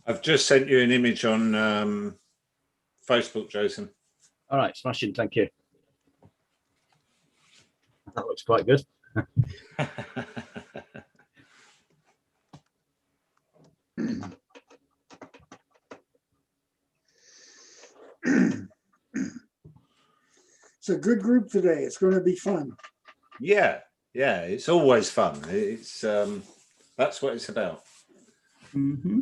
I've just sent you an image on Facebook, Jason. All right, smashing. Thank you. That looks quite good. It's a good group today. It's going to be fun. Yeah, it's always fun. It's that's what it's about. Mm-hmm.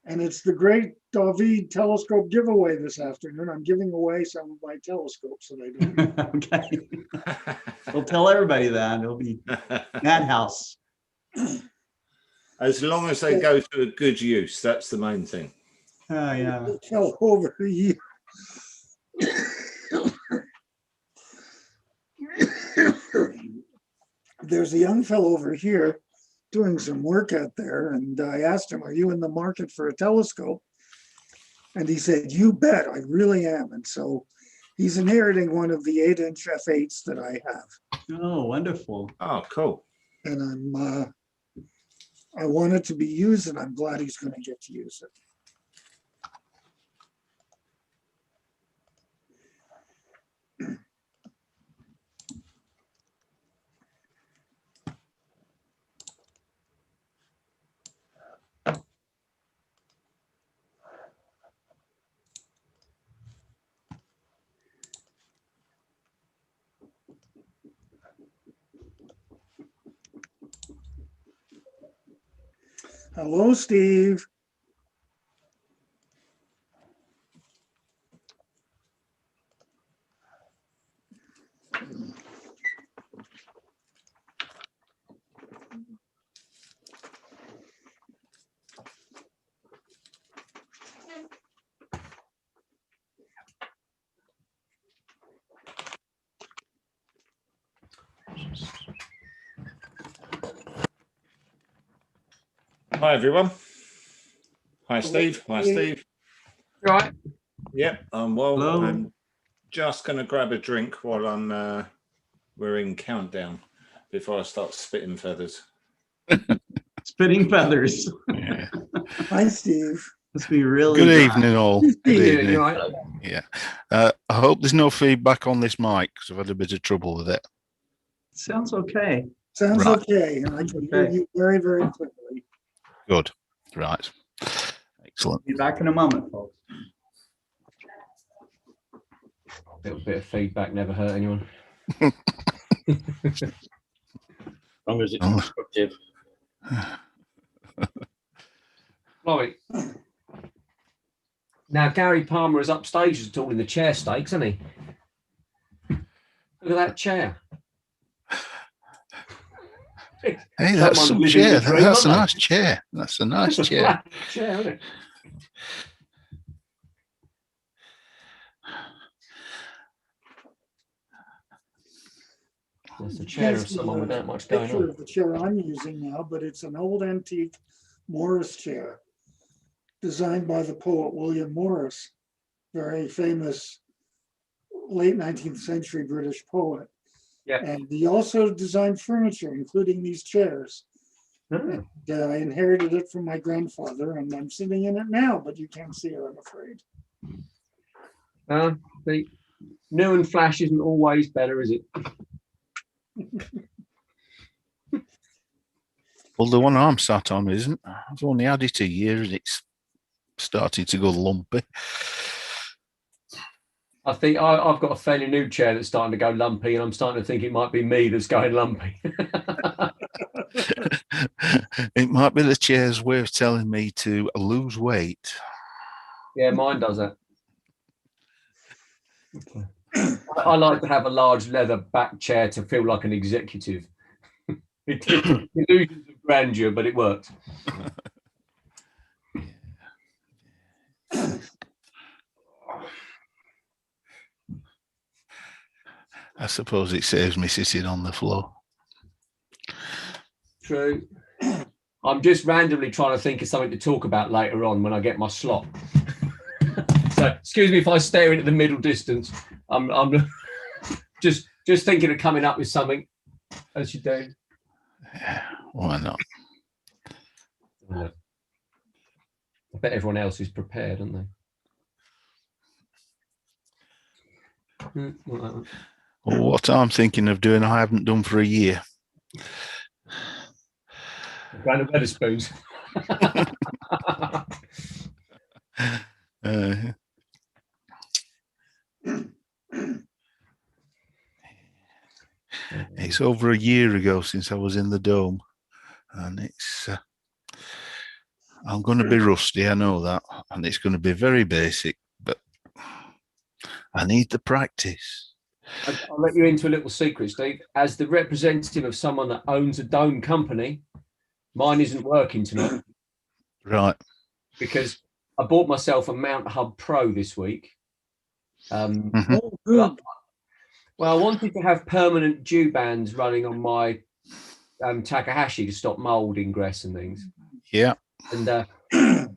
And it's the Great David telescope giveaway this afternoon. I'm giving away some of my telescopes that I don't know. Okay. We'll tell everybody that. It'll be madhouse. As long as they go to a good use, that's the main thing. Oh, yeah. It fell over here. There's a young fellow over here doing some work out there, and I asked him, "Are you in the market for a telescope?" And he said, "You bet, I really am." And so he's inheriting one of the 8-inch f8s that I have. Oh, wonderful. Oh, cool. And I want it to be used, and I'm glad he's going to get to use it. Hello, Steve. Hi, everyone. Hi, Steve. Hi, Steve. You all right? Yep, well, Hello. I'm just going to grab a drink while we're in countdown before I start spitting feathers. Spitting feathers. Yeah. Hi, Steve. Must be really Good dry. evening, all. Good You doing? evening. You all right? Yeah. I hope there's no feedback on this mic because I've had a bit of trouble with it. Sounds okay. Sounds Right. okay, and I can hear you very, very clearly. Good. Right. Excellent. Be back in a moment, folks. A little bit of feedback never hurt anyone. As long as it's Oh. constructive. Right. Now, Gary Palmer is upstage at all in the chair stakes, isn't he? Look at that chair. Hey, that's Someone's some living chair. the dream, That's a aren't they? nice chair. That's a nice It's a chair. flat chair, isn't it? It's a chair of someone without much going Picture on. of the chair I'm using now, but it's an old antique Morris chair designed by the poet William Morris, very famous late 19th century British poet. Yeah. And he also designed furniture, including these chairs. Oh. And I inherited it from my grandfather, and I'm sitting in it now, but you can't see it, I'm afraid. The new and flash isn't always better, is it? Well, the one I'm sat on isn't. I've only had it a year and it's starting to go lumpy. I think I've got a fairly new chair that's starting to go lumpy, and I'm starting to think it might be me that's going lumpy. It might be the chair's way of telling me to lose weight. Yeah, mine does that. I like to have a large leather back chair to feel like an executive. Illusions of grandeur, but it works. I suppose it saves me sitting on the floor. True. I'm just randomly trying to think of something to talk about later on when I get my slot. So excuse me if I stare into the middle distance. I'm just thinking of coming up with something, as you do. Yeah, why not? bet everyone else is prepared, aren't they? Well, what I'm thinking of doing, I haven't done for a year. Brand of Wetherspoons. It's over a year ago since I was in the dome, and it's I'm going to be rusty, I know that, and it's going to be very basic, but I need the practice. I'll let you into a little secret, Steve. As the representative of someone that owns a dome company, mine isn't working tonight. Right. Because I bought myself a Mount Hub Pro this week. Mhm. Oh, good. Well, I wanted to have permanent dew bands running on my Takahashi to stop mold ingress and things. Yeah. And I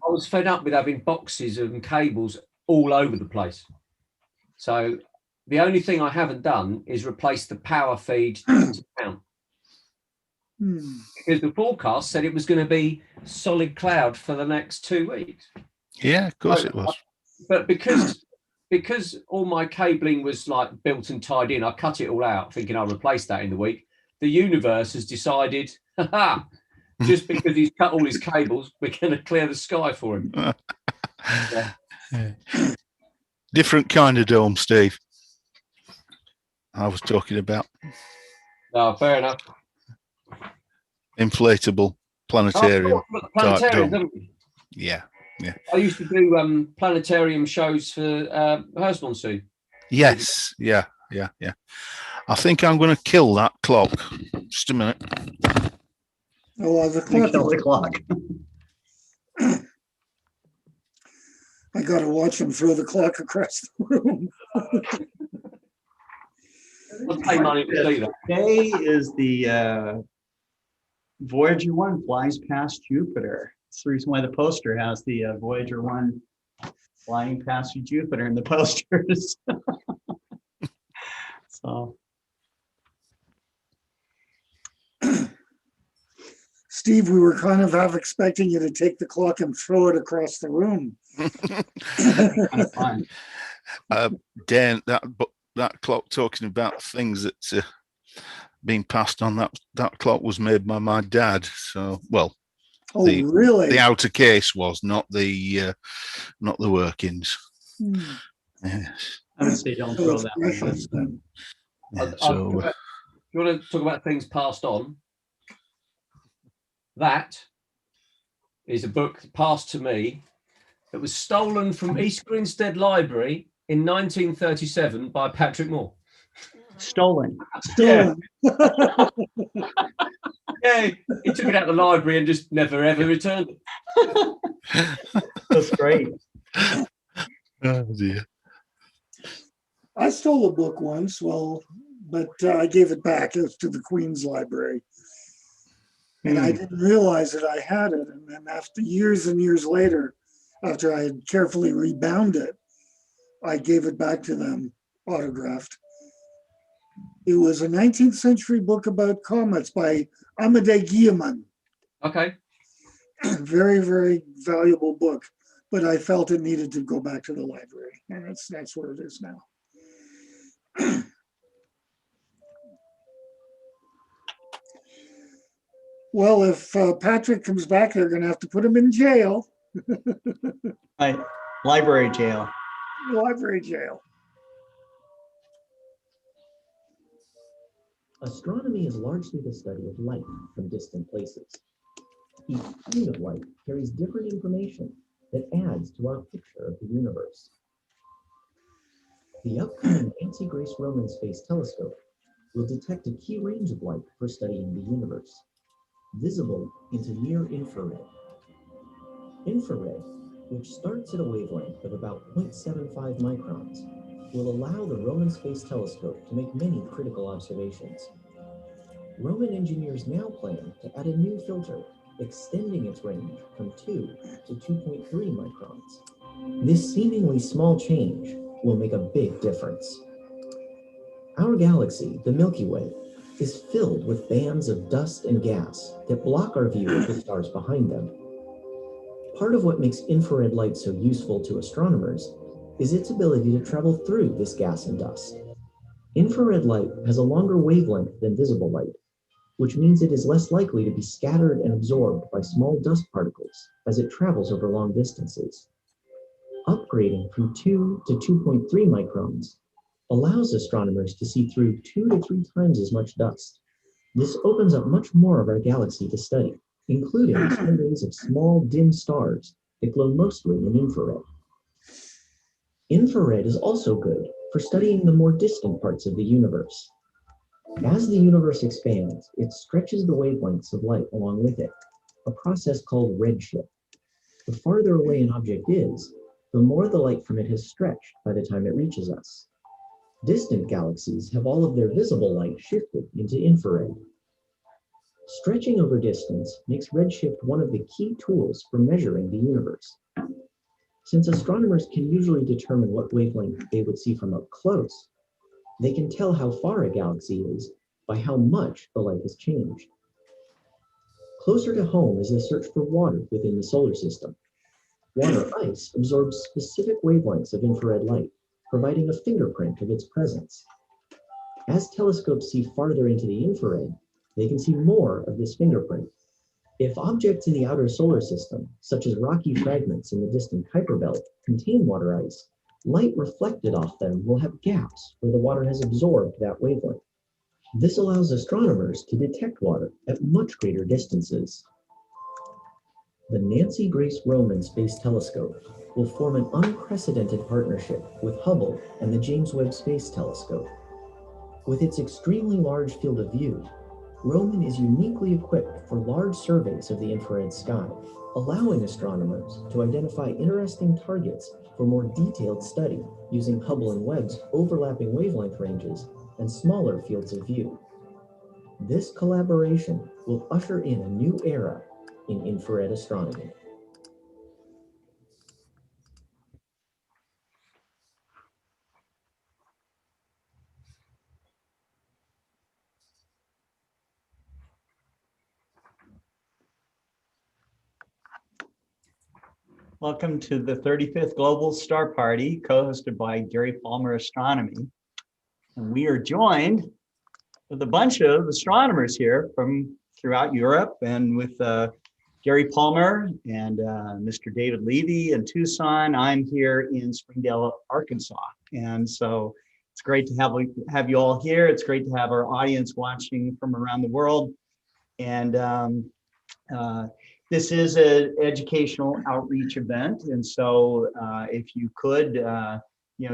was fed up with having boxes and cables all over the place. So the only thing I haven't done is replace the power feed to mount. Because the forecast said it was going to be solid cloud for the next 2 weeks. Yeah, of course it was. But because all my cabling was like built and tied in, I cut it all out, thinking I'll replace that in the week. The universe has decided, just because he's cut all his cables, we're going to clear the sky for him. Yeah. Different kind of dome, Steve. I was talking about No, fair enough. inflatable planetarium type Planetariums, dome. haven't we? Yeah. I used to do planetarium shows for Herstmonceux. Yes. Yeah. I think I'm going to kill that clock. Just a minute. Oh, the Kill clock. the clock. I got to watch him throw the clock across the room. I'll pay money to see that. Today is the Voyager 1 flies past Jupiter. That's the reason why the poster has the Voyager 1 flying past Jupiter in the posters. So Steve, we were kind of half expecting you to take the clock and throw it across the room. kind of fun. Dan, that clock talking about things that's being passed on, that clock was made by my dad. So, well, Oh, really? the outer case was, not the workings. Yes. I would say don't So throw it's that. precious then. Yeah, so If you want to talk about things passed on, that is a book passed to me that was stolen from East Grinstead Library in 1937 by Patrick Moore. Stolen. Stolen. Yeah, he took it out of the library and just never ever returned it. That's great. oh dear. I stole a book once, but I gave it back. It was to the Queen's Library. And I didn't realize that I had it. And then after years and years later, after I had carefully rebound it, I gave it back to them, autographed. It was a 19th century book about comets by Amédée Guillemot. Okay. Very, very valuable book. But I felt it needed to go back to the library. And that's where it is now. Well, if Patrick comes back, they're going to have to put him in jail. Right. Library jail. Library jail. Astronomy is largely the study of light from distant places. Each point of light carries different information that adds to our picture of the universe. The upcoming Nancy Grace Roman Space Telescope will detect a key range of light for studying the universe, visible into near infrared. Infrared, which starts at a wavelength of about 0.75 microns, will allow the Roman Space Telescope to make many critical observations. Roman engineers now plan to add a new filter, extending its range from 2 to 2.3 microns. This seemingly small change will make a big difference. Our galaxy, the Milky Way, is filled with bands of dust and gas that block our view of the stars behind them. Part of what makes infrared light so useful to astronomers is its ability to travel through this gas and dust. Infrared light has a longer wavelength than visible light, which means it is less likely to be scattered and absorbed by small dust particles as it travels over long distances. Upgrading from 2 to 2.3 microns allows astronomers to see through 2 to 3 times as much dust. This opens up much more of our galaxy to study, including arrays of small, dim stars that glow mostly in infrared. Infrared is also good for studying the more distant parts of the universe. As the universe expands, it stretches the wavelengths of light along with it, a process called redshift. The farther away an object is, the more the light from it has stretched by the time it reaches us. Distant galaxies have all of their visible light shifted into infrared. Stretching over distance makes redshift one of the key tools for measuring the universe. Since astronomers can usually determine what wavelength they would see from up close, they can tell how far a galaxy is by how much the light has changed. Closer to home is the search for water within the solar system. Water ice absorbs specific wavelengths of infrared light, providing a fingerprint of its presence. As telescopes see farther into the infrared, they can see more of this fingerprint. If objects in the outer solar system, such as rocky fragments in the distant Kuiper belt, contain water ice, light reflected off them will have gaps where the water has absorbed that wavelength. This allows astronomers to detect water at much greater distances. The Nancy Grace Roman Space Telescope will form an unprecedented partnership with Hubble and the James Webb Space Telescope. With its extremely large field of view, Roman is uniquely equipped for large surveys of the infrared sky, allowing astronomers to identify interesting targets for more detailed study using Hubble and Webb's overlapping wavelength ranges and smaller fields of view. This collaboration will usher in a new era in infrared astronomy. Welcome to the 35th Global Star Party, co-hosted by Gary Palmer Astronomy. And we are joined with a bunch of astronomers here from throughout Europe, and with Gary Palmer and Mr. David Levy in Tucson. I'm here in Springdale, Arkansas. And so it's great to have you all here. It's great to have our audience watching from around the world. And this is an educational outreach event, and so if you could,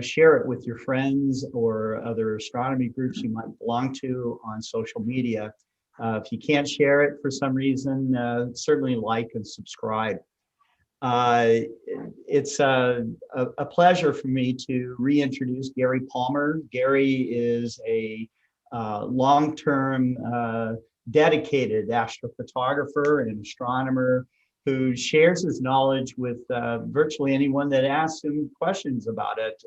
share it with your friends or other astronomy groups you might belong to on social media. If you can't share it for some reason, certainly like and subscribe. It's a pleasure for me to reintroduce Gary Palmer. Gary is a long-term dedicated astrophotographer and astronomer who shares his knowledge with virtually anyone that asks him questions about it.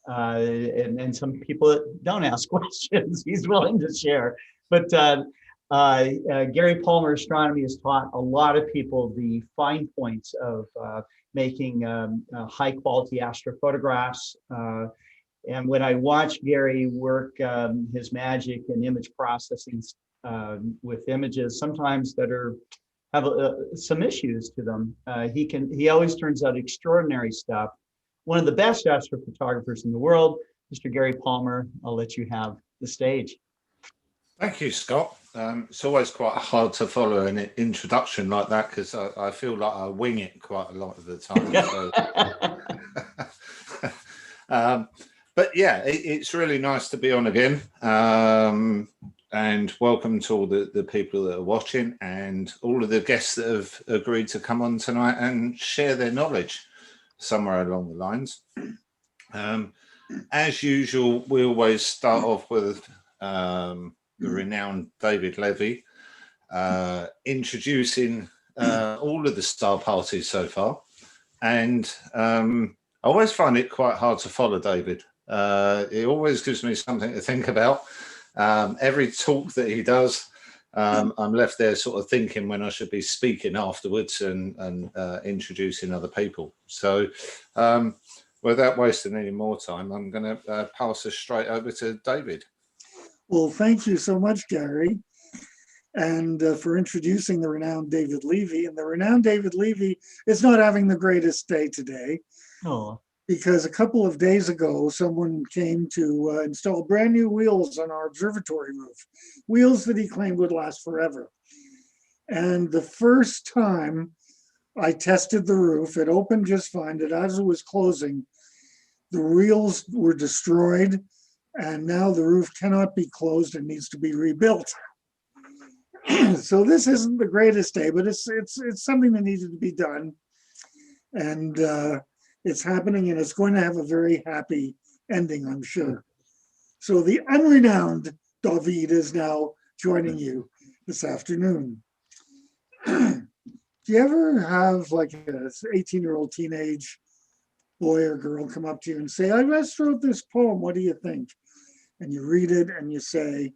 And some people that don't ask questions, he's willing to share. But Gary Palmer Astronomy has taught a lot of people the fine points of making high quality astrophotographs. And when I watch Gary work his magic and image processing with images, sometimes that have some issues to them, he always turns out extraordinary stuff. One of the best astrophotographers in the world, Mr. Gary Palmer. I'll let you have the stage. Thank you, Scott. It's always quite hard to follow an introduction like that because I feel like I wing it quite a lot of the time. So. But yeah, it's really nice to be on again. And welcome to all the people that are watching and all of the guests that have agreed to come on tonight and share their knowledge somewhere along the lines. As usual, we always start off with the renowned David Levy introducing all of the star parties so far. And I always find it quite hard to follow David. It always gives me something to think about. Every talk that he does, I'm left there sort of thinking when I should be speaking afterwards and introducing other people. So without wasting any more time, I'm going to pass us straight over to David. Well, thank you so much, Gary, and for introducing the renowned David Levy. And the renowned David Levy is not having the greatest day today. Oh, Because a couple of days ago, someone came to install brand new wheels on our observatory roof, wheels that he claimed would last forever. And the first time I tested the roof, it opened just fine, and as it was closing, the wheels were destroyed, and now the roof cannot be closed and needs to be rebuilt. So this isn't the greatest day, but it's something that needed to be done. And it's happening, and it's going to have a very happy ending, I'm sure. So the unrenowned David is now joining you this afternoon. Do you ever have like a 18-year-old teenage boy or girl come up to you and say, I just wrote this poem, what do you think? And you read it and you say,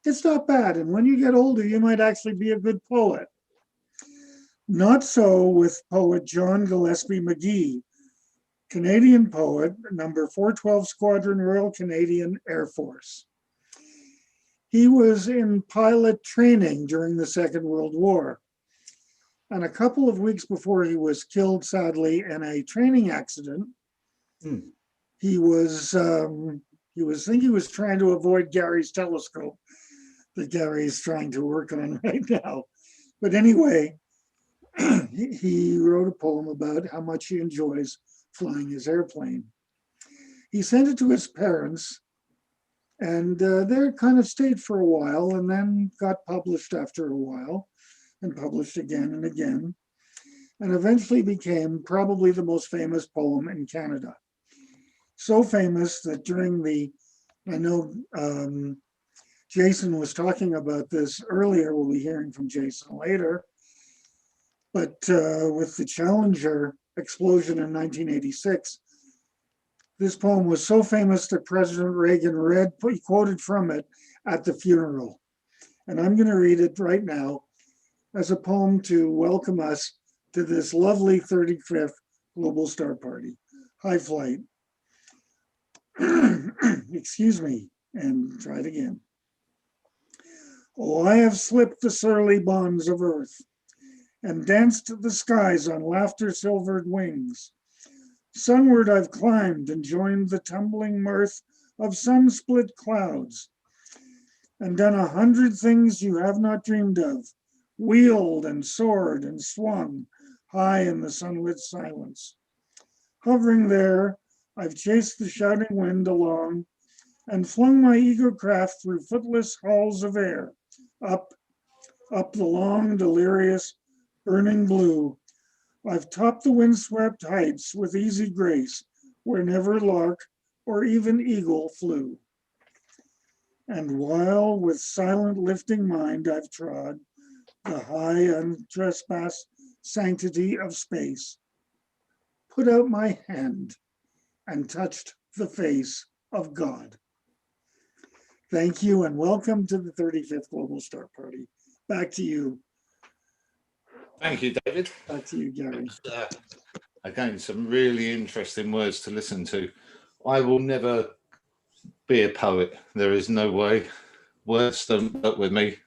it's not bad. And when you get older, you might actually be a good poet. Not so with poet John Gillespie Magee, Canadian poet, number 412 Squadron, Royal Canadian Air Force. He was in pilot training during the Second World War. And a couple of weeks before he was killed, sadly, in a training accident, he was trying to avoid Gary's telescope that Gary's trying to work on right now. But anyway, he wrote a poem about how much he enjoys flying his airplane. He sent it to his parents, and there kind of stayed for a while, and then got published after a while, and published again and again, and eventually became probably the most famous poem in Canada. So famous that during I know Jason was talking about this earlier, we'll be hearing from Jason later, but with the Challenger explosion in 1986, this poem was so famous that President Reagan quoted from it at the funeral. And I'm going to read it right now as a poem to welcome us to this lovely 35th Global Star Party. High flight. Excuse me, and try it again. Oh, I have slipped the surly bonds of earth and danced the skies on laughter-silvered wings. Sunward I've climbed and joined the tumbling mirth of sun-split clouds, and done 100 things you have not dreamed of, wheeled and soared and swung high in the sunlit silence. Hovering there, I've chased the shouting wind along and flung my ego craft through footless halls of air, up the long, delirious, burning blue. I've topped the windswept heights with easy grace, where never lark or even eagle flew. And while with silent lifting mind I've trod the high untrespassed sanctity of space, put out my hand and touched the face of God. Thank you and welcome to the 35th Global Star Party. Back to you. Thank you, David. Back to you, Gary. Again, some really interesting words to listen to. I will never be a poet. There is no way. Words don't work with me.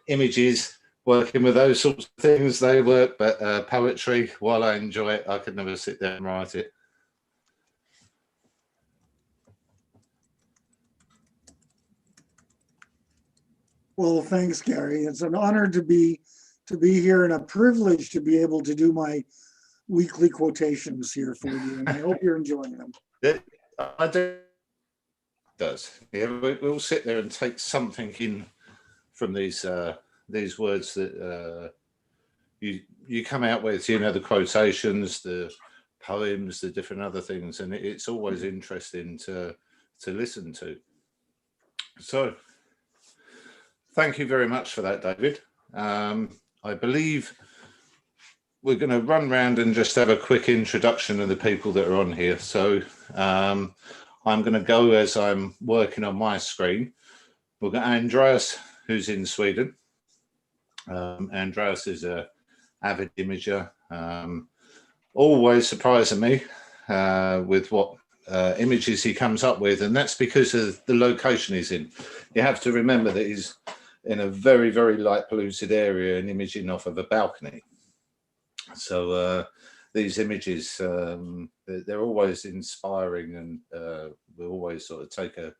Images, working with those sorts of things, they work, but poetry, while I enjoy it, I could never sit there and write it. Well, thanks, Gary. It's an honor to be here and a privilege to be able to do my weekly quotations here for you, and I hope you're enjoying them. I do. Does. Yeah, we'll sit there and take something in from these words that you come out with, you know, the quotations, the poems, the different other things, and it's always interesting to listen to. So thank you very much for that, David. I believe we're going to run round and just have a quick introduction of the people that are on here. So I'm going to go as I'm working on my screen. We've got Andreas, who's in Sweden. Andreas is a avid imager, always surprising me with what images he comes up with, and that's because of the location he's in. You have to remember that he's in a very, very light polluted area and imaging off of a balcony. So these images, they're always inspiring, and we always sort of take a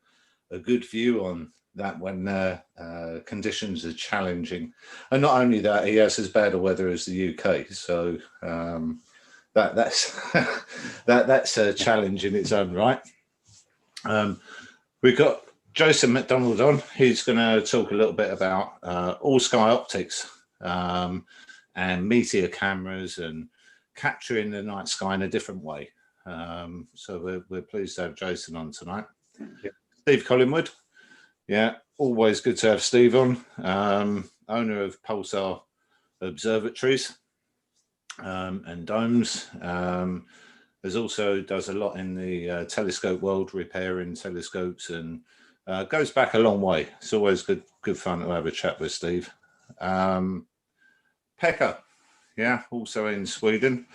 good view on that when conditions are challenging. And not only that, he has as bad a weather as the UK. So that's that's a challenge in its own right. We've got Jason McDonald on. He's going to talk a little bit about all sky optics and meteor cameras and capturing the night sky in a different way. So we're pleased to have Jason on tonight. Steve Collingwood. Yeah, always good to have Steve on. Owner of Pulsar Observatories and domes. There's also does a lot in the telescope world, repairing telescopes, and goes back a long way. It's always good fun to have a chat with Steve. Pekka, yeah, also in Sweden.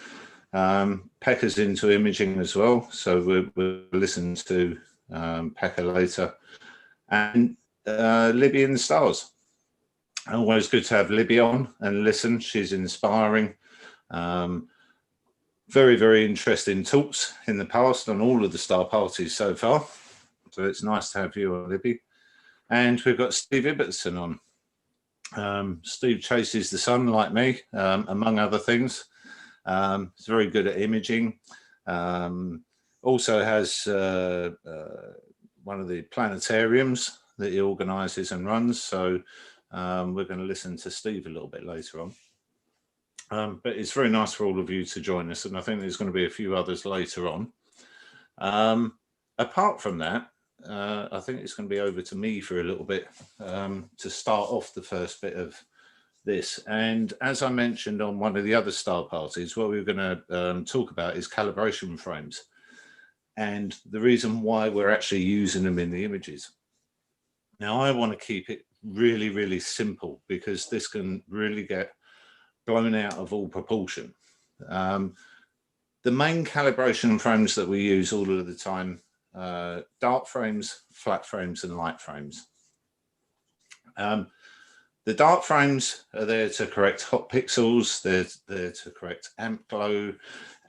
Pekka's into imaging as well, so we'll listen to Pekka later. And Libby in the Stars. Always good to have Libby on and listen. She's inspiring. Very, very interesting talks in the past on all of the star parties so far. So it's nice to have you on, Libby. And we've got Steve Ibbotson on. Steve chases the sun like me, among other things. He's very good at imaging. Also has one of the planetariums that he organises and runs. So we're going to listen to Steve a little bit later on. But it's very nice for all of you to join us, and I think there's going to be a few others later on. Apart from that, I think it's going to be over to me for a little bit to start off the first bit of this. And as I mentioned on one of the other star parties, what we're going to talk about is calibration frames and the reason why we're actually using them in the images. Now, I want to keep it really, really simple because this can really get blown out of all proportion. The main calibration frames that we use all of the time, dark frames, flat frames, and light frames. The dark frames are there to correct hot pixels, they're there to correct amp glow,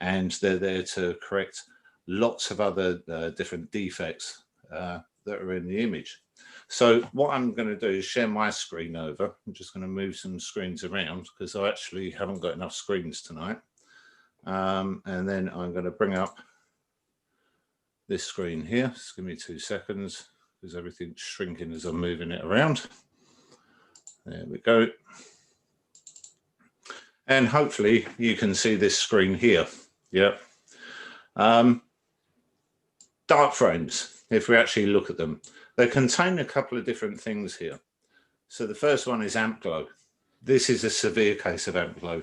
and they're there to correct lots of other different defects that are in the image. So what I'm going to do is share my screen over. I'm just going to move some screens around because I actually haven't got enough screens tonight. And then I'm going to bring up this screen here. Just give me 2 seconds because everything's shrinking as I'm moving it around. There we go. And hopefully you can see this screen here. Yep. Dark frames, if we actually look at them, they contain a couple of different things here. So the first one is amp glow. This is a severe case of amp glow.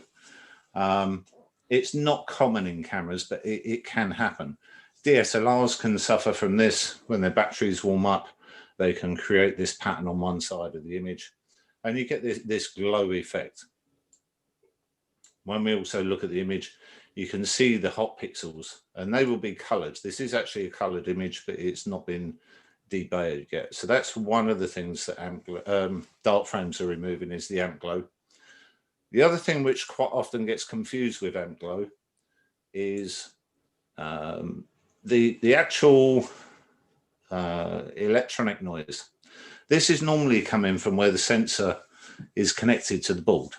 It's not common in cameras, but it can happen. DSLRs can suffer from this when their batteries warm up. They can create this pattern on one side of the image, and you get this glow effect. When we also look at the image, you can see the hot pixels, and they will be colored. This is actually a colored image, but it's not been debayed yet. So that's one of the things that dark frames are removing is the amp glow. The other thing which quite often gets confused with amp glow is the actual electronic noise. This is normally coming from where the sensor is connected to the board.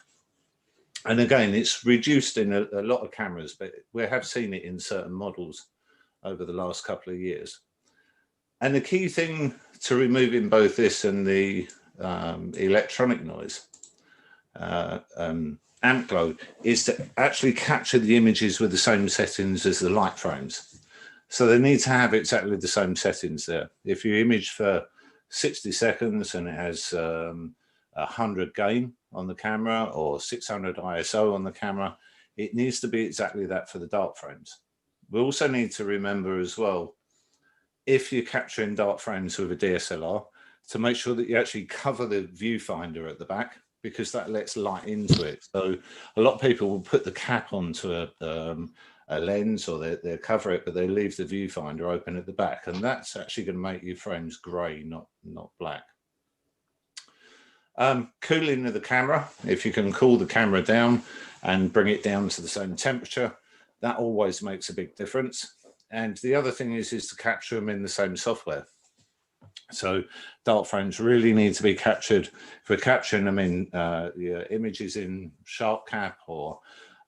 And again, it's reduced in a lot of cameras, but we have seen it in certain models over the last couple of years. And the key thing to removing both this and the electronic noise, amp glow, is to actually capture the images with the same settings as the light frames. So they need to have exactly the same settings there. If you image for 60 seconds and it has 100 gain on the camera or 600 ISO on the camera, it needs to be exactly that for the dark frames. We also need to remember as well, if you're capturing dark frames with a DSLR, to make sure that you actually cover the viewfinder at the back, because that lets light into it. So a lot of people will put the cap onto a lens, or they cover it, but they leave the viewfinder open at the back, and that's actually going to make your frames grey, not black. Cooling of the camera, if you can cool the camera down and bring it down to the same temperature, that always makes a big difference. And the other thing is to capture them in the same software. So dark frames really need to be captured. If we're capturing them in images in SharpCap or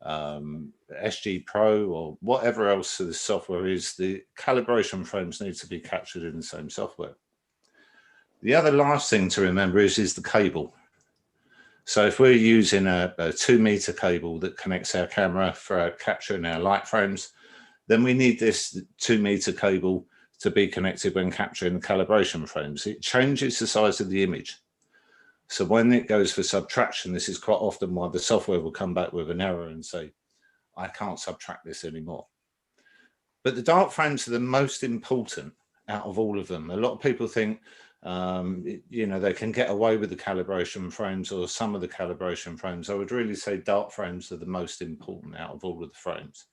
SG Pro or whatever else the software is, the calibration frames need to be captured in the same software. The other last thing to remember is the cable. So if we're using a 2-meter cable that connects our camera for capturing our light frames, then we need this 2-meter cable to be connected when capturing the calibration frames. It changes the size of the image. So when it goes for subtraction, this is quite often why the software will come back with an error and say, I can't subtract this anymore. But the dark frames are the most important out of all of them. A lot of people think, they can get away with the calibration frames or some of the calibration frames. I would really say dark frames are the most important out of all of the frames.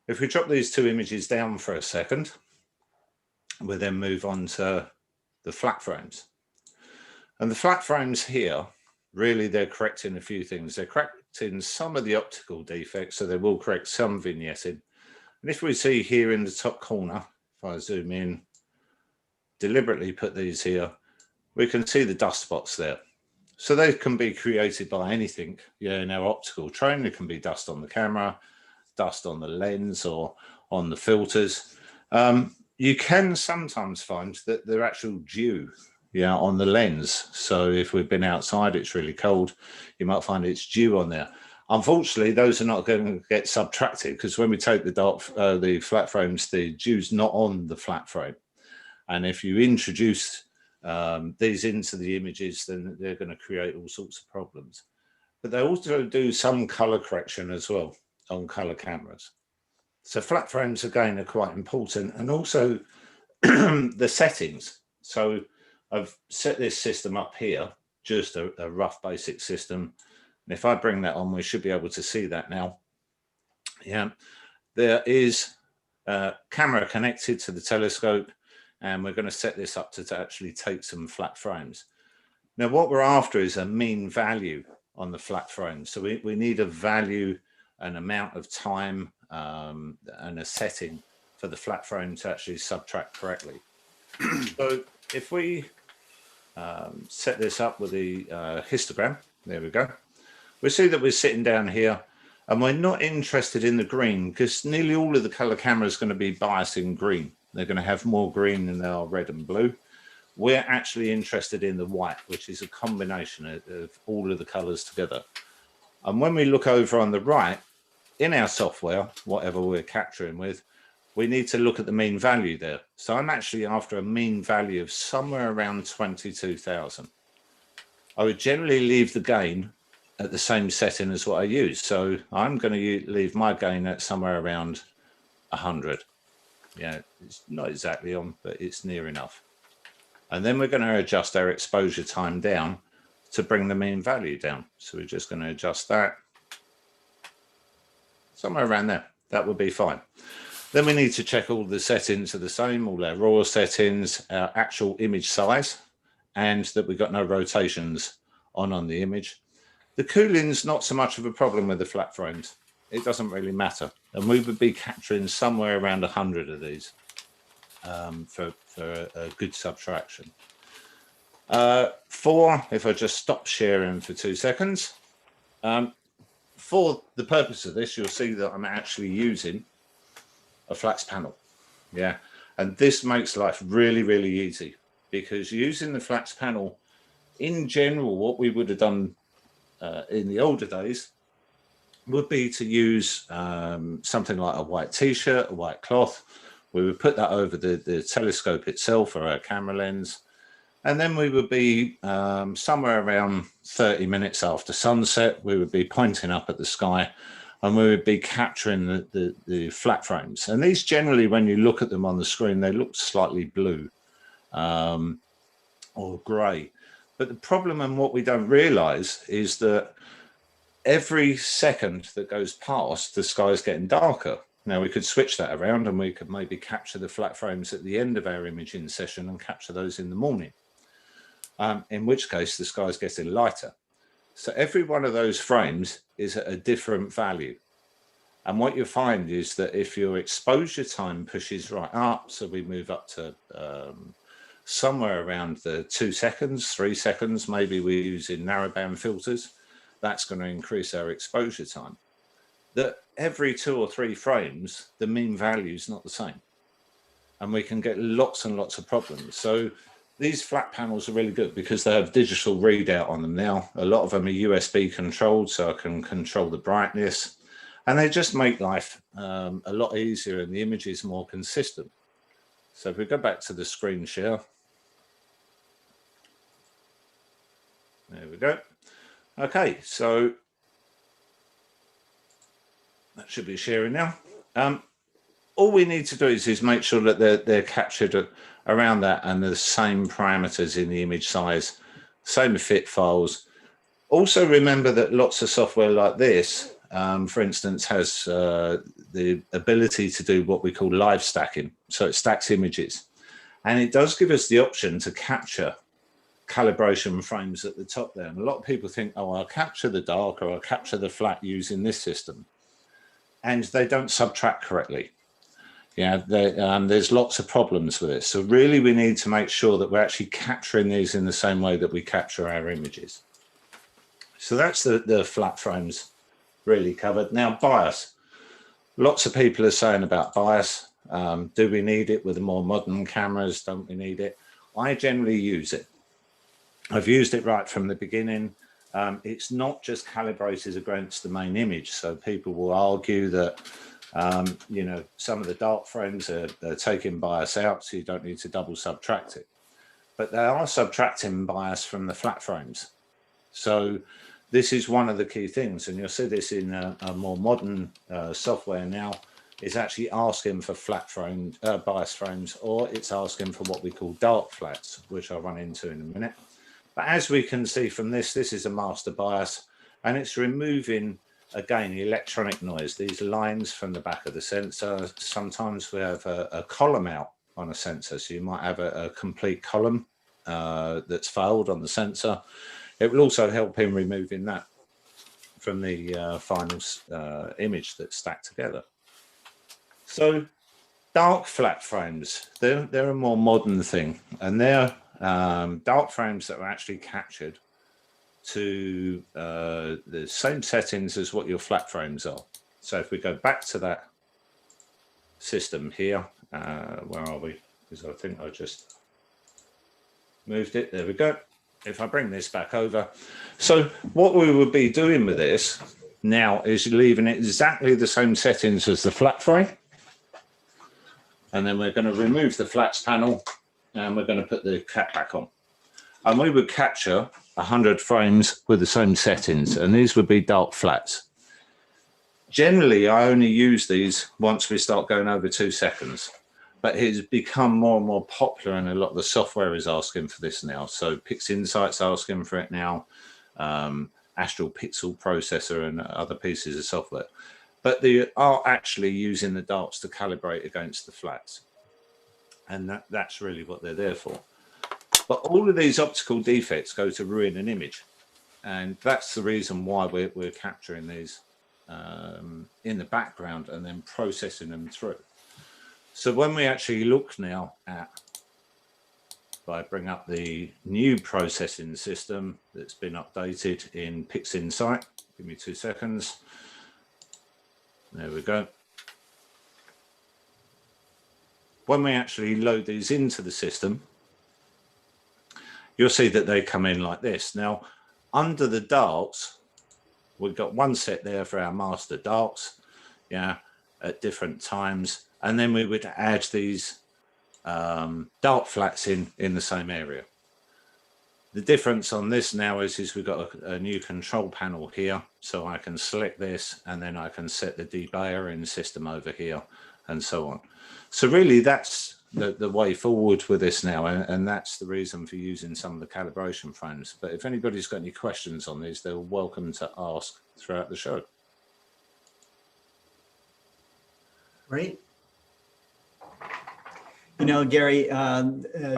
If we drop these two images down for a second, we'll then move on to the flat frames. And the flat frames here, really, they're correcting a few things. They're correcting some of the optical defects, so they will correct some vignetting. And if we see here in the top corner, if I zoom in, deliberately put these here, we can see the dust spots there. So they can be created by anything. In our optical train, there can be dust on the camera, dust on the lens or on the filters. You can sometimes find that they're actual dew on the lens. So if we've been outside, it's really cold, you might find it's dew on there. Unfortunately, those are not going to get subtracted, because when we take the flat frames, the dew's not on the flat frame. And if you introduce these into the images, then they're going to create all sorts of problems. But they also do some color correction as well on color cameras. So flat frames again are quite important, and also the settings. So I've set this system up here, just a rough basic system. And if I bring that on, we should be able to see that now. Yeah, there is a camera connected to the telescope, and we're going to set this up to actually take some flat frames. Now, what we're after is a mean value on the flat frame. So we need a value, an amount of time, and a setting for the flat frame to actually subtract correctly. So if we set this up with the histogram, there we go. We see that we're sitting down here, and we're not interested in the green, because nearly all of the color camera is going to be biasing green. They're going to have more green than they are red and blue. We're actually interested in the white, which is a combination of all of the colors together. And when we look over on the right, in our software, whatever we're capturing with, we need to look at the mean value there. So I'm actually after a mean value of somewhere around 22,000. I would generally leave the gain at the same setting as what I use. So I'm going to leave my gain at somewhere around 100. Yeah, it's not exactly on, but it's near enough. And then we're going to adjust our exposure time down to bring the mean value down. So we're just going to adjust that somewhere around there. That would be fine. Then we need to check all the settings are the same, all our raw settings, our actual image size, and that we've got no rotations on the image. The cooling's not so much of a problem with the flat frames. It doesn't really matter. And we would be capturing somewhere around 100 of these for a good subtraction. If I just stop sharing for 2 seconds, for the purpose of this, you'll see that I'm actually using a flex panel. Yeah, and this makes life really, really easy, because using the flex panel, in general, what we would have done in the older days would be to use something like a white t-shirt, a white cloth. We would put that over the telescope itself or our camera lens, and then we would be somewhere around 30 minutes after sunset, we would be pointing up at the sky, and we would be capturing the flat frames. And these generally, when you look at them on the screen, they look slightly blue. or grey. But the problem, and what we don't realise, is that every second that goes past, the sky is getting darker. Now we could switch that around and we could maybe capture the flat frames at the end of our imaging session and capture those in the morning, in which case the sky is getting lighter. So every one of those frames is at a different value. And what you find is that if your exposure time pushes right up, so we move up to somewhere around the 2 seconds, 3 seconds, maybe we're using narrowband filters, that's going to increase our exposure time. That every 2 or 3 frames, the mean value is not the same. And we can get lots and lots of problems. So these flat panels are really good because they have digital readout on them now. A lot of them are USB controlled, so I can control the brightness. And they just make life a lot easier and the image is more consistent. So if we go back to the screen share. There we go. Okay, so that should be sharing now. All we need to do is make sure that they're captured around that and the same parameters in the image size, same fit files. Also remember that lots of software like this, for instance, has the ability to do what we call live stacking. So it stacks images. And it does give us the option to capture calibration frames at the top there. And a lot of people think, oh, I'll capture the dark or I'll capture the flat using this system. And they don't subtract correctly. Yeah, there's lots of problems with it. So really we need to make sure that we're actually capturing these in the same way that we capture our images. So that's the flat frames really covered. Now bias. Lots of people are saying about bias. Do we need it with the more modern cameras? Don't we need it? I generally use it. I've used it right from the beginning. It's not just calibrated against the main image. So people will argue that, you know, some of the dark frames are taking bias out, so you don't need to double subtract it. But they are subtracting bias from the flat frames. So this is one of the key things, and you'll see this in a more modern software now, is actually asking for flat frame bias frames, or it's asking for what we call dark flats, which I'll run into in a minute. But as we can see from this is a master bias, and it's removing, again, the electronic noise, these lines from the back of the sensor. Sometimes we have a column out on a sensor, so you might have a complete column that's failed on the sensor. It will also help in removing that from the final image that's stacked together. So dark flat frames, they're a more modern thing, and they're dark frames that are actually captured to the same settings as what your flat frames are. So if we go back to that system here, where are we? Because I think I just moved it. There we go. If I bring this back over. So what we would be doing with this now is leaving it exactly the same settings as the flat frame. And then we're going to remove the flats panel and we're going to put the cap back on. And we would capture 100 frames with the same settings, and these would be dark flats. Generally, I only use these once we start going over 2 seconds, but it's become more and more popular, and a lot of the software is asking for this now. So PixInsight's asking for it now, Astral Pixel Processor and other pieces of software. But they are actually using the darks to calibrate against the flats. And that's really what they're there for. But all of these optical defects go to ruin an image. And that's the reason why we're capturing these in the background and then processing them through. So when we actually look now at, if I bring up the new processing system that's been updated in PixInsight, give me 2 seconds. There we go. When we actually load these into the system, you'll see that they come in like this. Now, under the darks, we've got one set there for our master darks, yeah, at different times. And then we would add these dark flats in the same area. The difference on this now is we've got a new control panel here. So I can select this and then I can set the debayering system over here and so on. So really that's the way forward with this now, and that's the reason for using some of the calibration frames. But if anybody's got any questions on these, they're welcome to ask throughout the show. Great. You know, Gary. I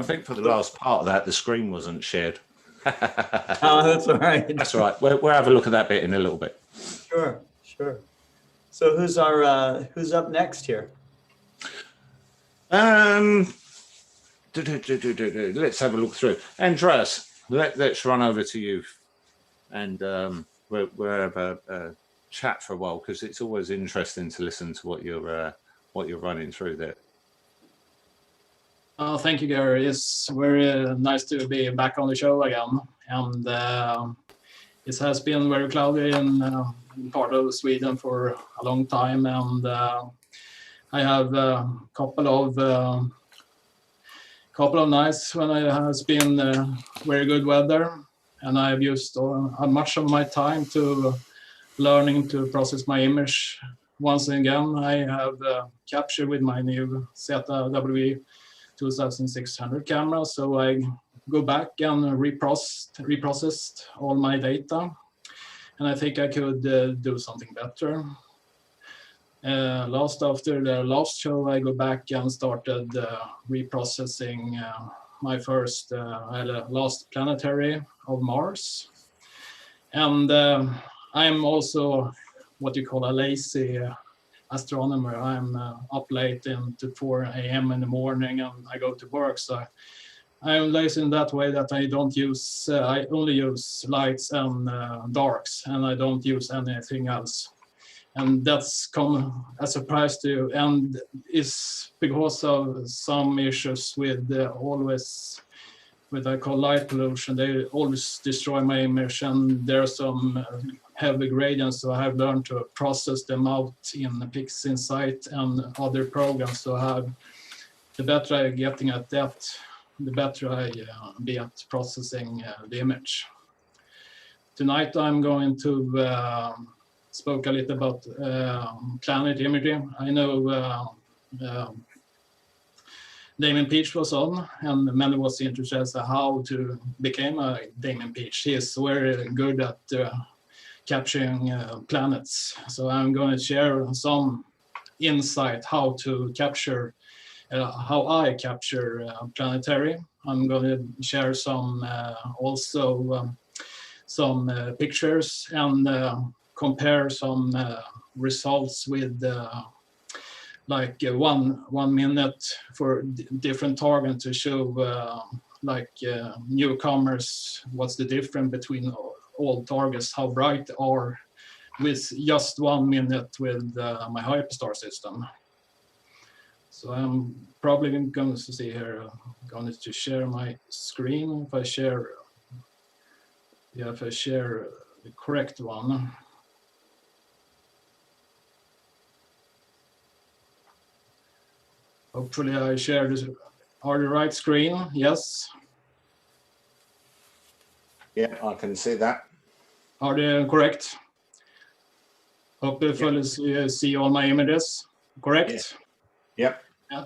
think for the last part of that, the screen wasn't shared. Oh, that's all right. That's all right. We'll have a look at that bit in a little bit. Sure, sure. So who's up next here? Let's have a look through. Andreas, let's run over to you, and we'll have a chat for a while, because it's always interesting to listen to what you're running through there. Thank you, Gary. It's very nice to be back on the show again, and it has been very cloudy in part of Sweden for a long time, and I have a couple of nights when it has been very good weather, and I've used much of my time to learning to process my image. Once again, I have captured with my new ZW 2600 camera, so I go back and reprocessed all my data, and I think I could do something better. After the last show, I go back and started reprocessing my first last planetary of Mars, and I'm also what you call a lazy astronomer. I'm up late into 4 a.m. in the morning, and I go to work. So I'm lazy in that way that I don't use. I only use lights and darks, and I don't use anything else. And that's come as a surprise to you, and is because of some issues with always what I call light pollution. They always destroy my image, and there are some heavy gradients, so I have learned to process them out in the PixInsight and other programs. So the better I getting at that, the better I be at processing the image. Tonight I'm going to spoke a little about planet imaging. I know Damon Peach was on, and many was interested as to how to become a Damon Peach. He is very good at capturing planets. So I'm going to share some insight how to capture, how I capture planetary. I'm going to share some also some pictures and compare some results with like 1 minute for different targets to show newcomers what's the difference between all targets, how bright they are with just 1 minute with my hyperstar system. So I'm probably going to see here, going to share my screen. If I share the correct one. Hopefully I share this, are the right screen, yes. Yeah, I can see that. Are they correct? Hope you fully see all my images, correct? Yep.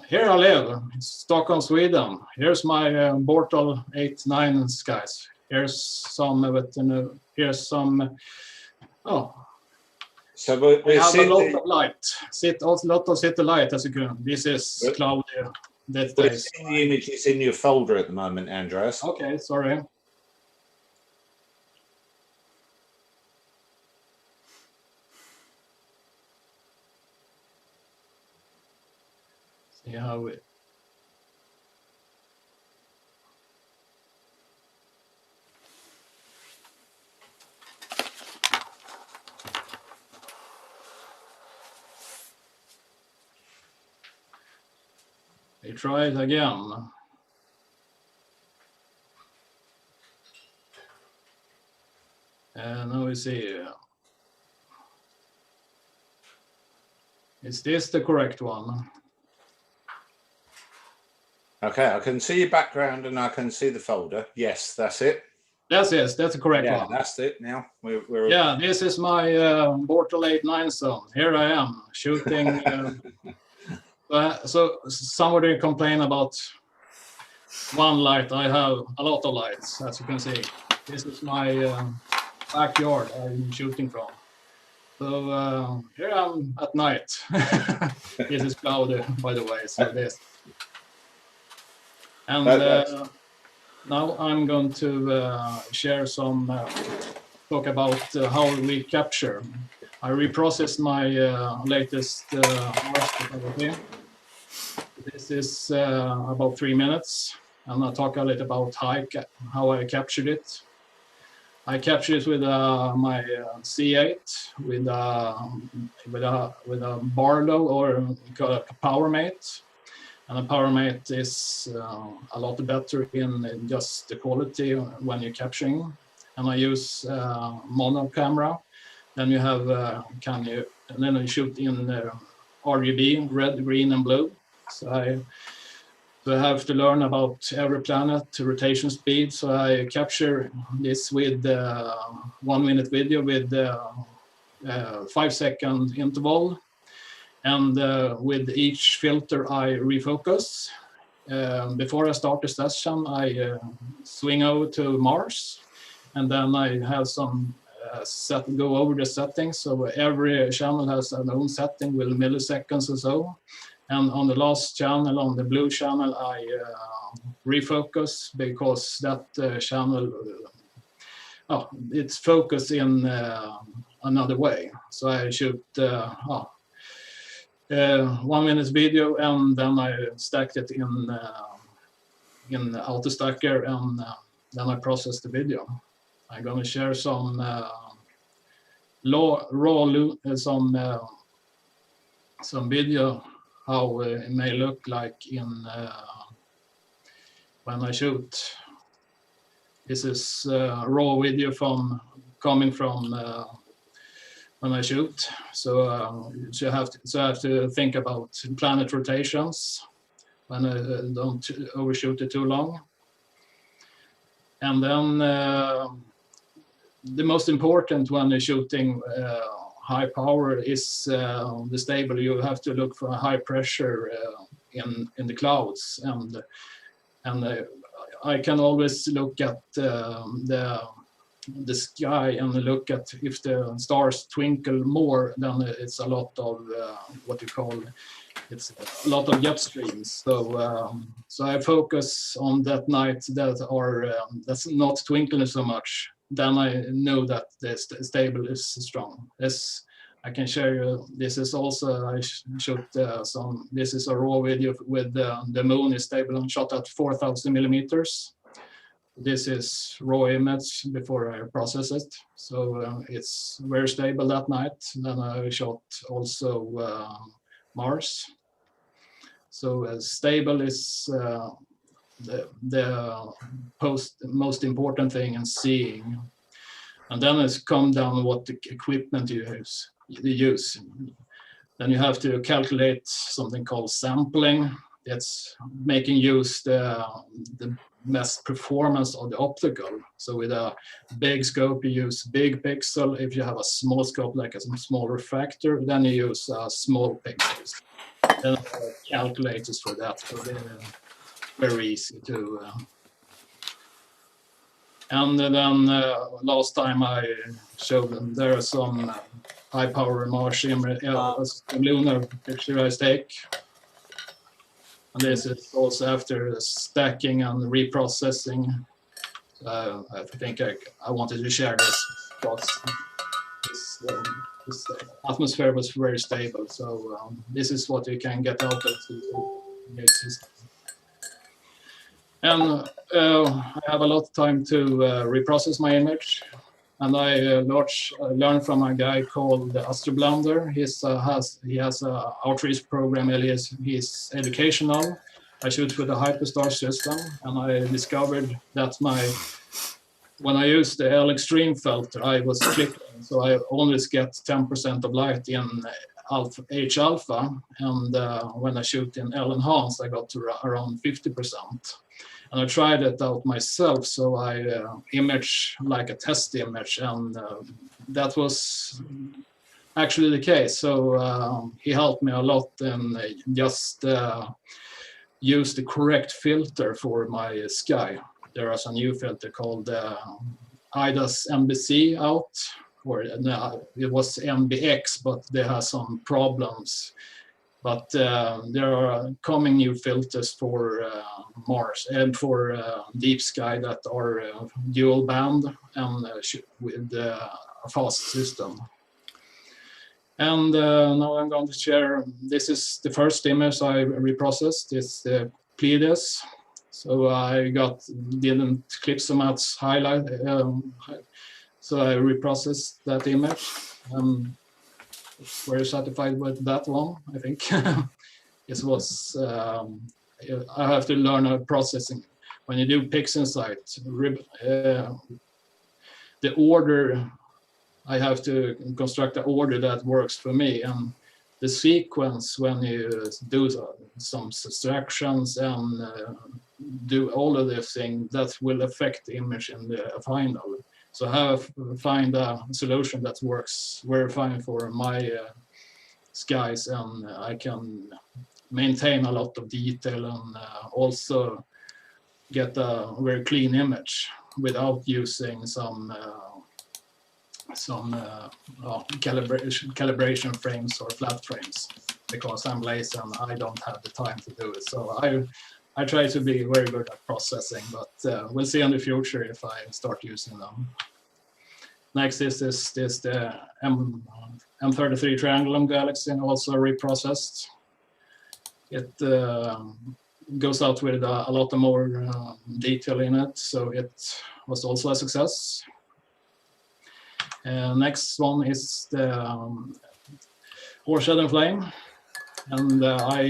Here I live, Stockholm, Sweden. Here's my Bortle 8-9 skies. Here's some of it, and here's some, So we have see a lot of light. Lot of city light, as you can. This is cloudy. we're seeing the images in your folder at the moment, Andreas. Okay, sorry. See how it. We try it again. And now we see. Is this the correct one? Okay, I can see your background and I can see the folder. Yes, that's it. That's the correct Yeah, one. that's it. Now we're Yeah, this is my Bortle 8-9 zone. Here I am shooting So somebody complained about one light. I have a lot of lights, as you can see. This is my backyard I'm shooting from. So here I'm at night. This is cloudy, by the way. So this. And now I'm going to share some talk about how we capture. I reprocessed my latest Mars photography. This is about 3 minutes, and I'll talk a little about how I captured it. I captured it with my C8 with a Barlow, or call it a PowerMate. And a PowerMate is a lot better in just the quality when you're capturing. And I use mono camera. Then you have and then I shoot in RGB, red, green, and blue. So I have to learn about every planet, rotation speed. So I capture this with 1 minute video with 5 second interval. And with each filter, I refocus. Before I start the session, I swing over to Mars, and then I have some go over the settings. So every channel has an own setting with milliseconds or so. And on the last channel, on the blue channel, I refocus because that channel, it's focused in another way. So I shoot 1 minute video, and then I stacked it in AutoStacker, and then I process the video. I'm going to share some some video how it may look like in when I shoot. This is raw video coming from when I shoot. So I have to think about planet rotations when I don't overshoot it too long. And then the most important when you're shooting high power is the stable. You have to look for a high pressure in the clouds, and I can always look at the sky and look at if the stars twinkle more, then it's a lot of what you call, it's a lot of jet streams. So I focus on that night that are that's not twinkling so much. Then I know that the stable is strong. This I can share you. This is also I shot some. This is a raw video with the moon is stable and shot at 4,000 millimeters. This is raw image before I process it. So it's very stable that night. Then I shot also Mars. So stable is the most important thing in seeing. And then it's come down what the equipment you use. Then you have to calculate something called sampling. It's making use the best performance of the optical. So with a big scope, you use big pixel. If you have a small scope, like a small refractor, then you use small pixels. Then calculators for that. So they're very easy to. And then last time I showed them, there are some high power Mars lunar picture I take. And this is also after stacking and reprocessing. I think I wanted to share this because this atmosphere was very stable. So this is what you can get out of the system. And I have a lot of time to reprocess my image. And I learned from a guy called Astroblender. He has an outreach program. He's educational. I shoot with a hyperstar system, and I discovered that when I use the L extreme filter, I was clicking, so I always get 10% of light in H alpha, and when I shoot in L enhanced, I got to around 50%. And I tried it out myself, so I image like a test image, and that was actually the case. So he helped me a lot and just use the correct filter for my sky. There is a new filter called IDAS MBC out, or no, it was MBX, but they have some problems. But there are coming new filters for Mars and for deep sky that are dual band and with a fast system. And now I'm going to share, this is the first image I reprocessed, it's the Pleiades. So I didn't clip so much highlight, so I reprocessed that image. Very satisfied with that one, I think. It was, I have to learn processing. When you do PixInsight, the order, I have to construct an order that works for me. And the sequence, when you do some subtractions and do all of this thing, that will affect the image in the final. So I have to find a solution that works very fine for my skies, and I can maintain a lot of detail and also get a very clean image without using some calibration frames or flat frames, because I'm lazy and I don't have the time to do it. So I try to be very good at processing, but we'll see in the future if I start using them. Next is the M33 Triangulum galaxy, and also reprocessed. It goes out with a lot more detail in it, so it was also a success. Next one is the Orshed and Flame, and I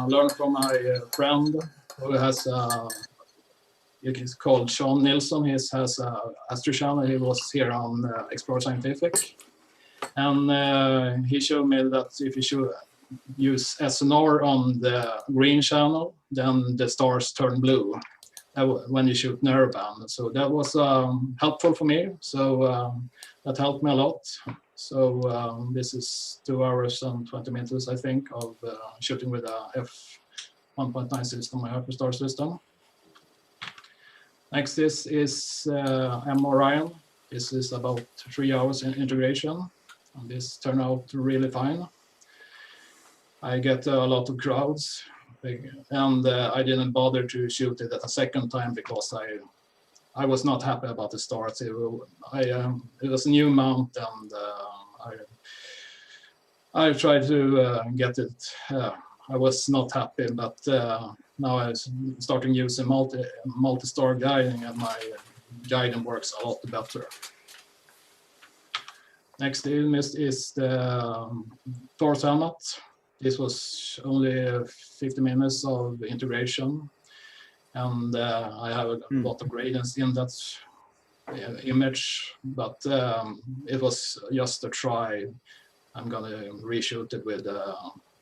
learned from my friend who has it's called Sean Nilsson. He has a Astro channel. He was here on Explore Scientific, and he showed me that if you should use SNR on the green channel, then the stars turn blue when you shoot narrowband. So that was helpful for me. So that helped me a lot. So this is 2 hours and 20 minutes, I think, of shooting with a f1.9 system, a hyperstar system. Next is M Orion. This is about 3 hours in integration, and this turned out really fine. I get a lot of crowds, and I didn't bother to shoot it at a second time because I was not happy about the stars. It was a new mount, and I tried to get it. I was not happy, but now I'm starting using multi-star guiding, and my guiding works a lot better. Next image is the Thor's helmet. This was only 50 minutes of integration, and I have a lot of gradients in that image, but it was just a try. I'm gonna reshoot it with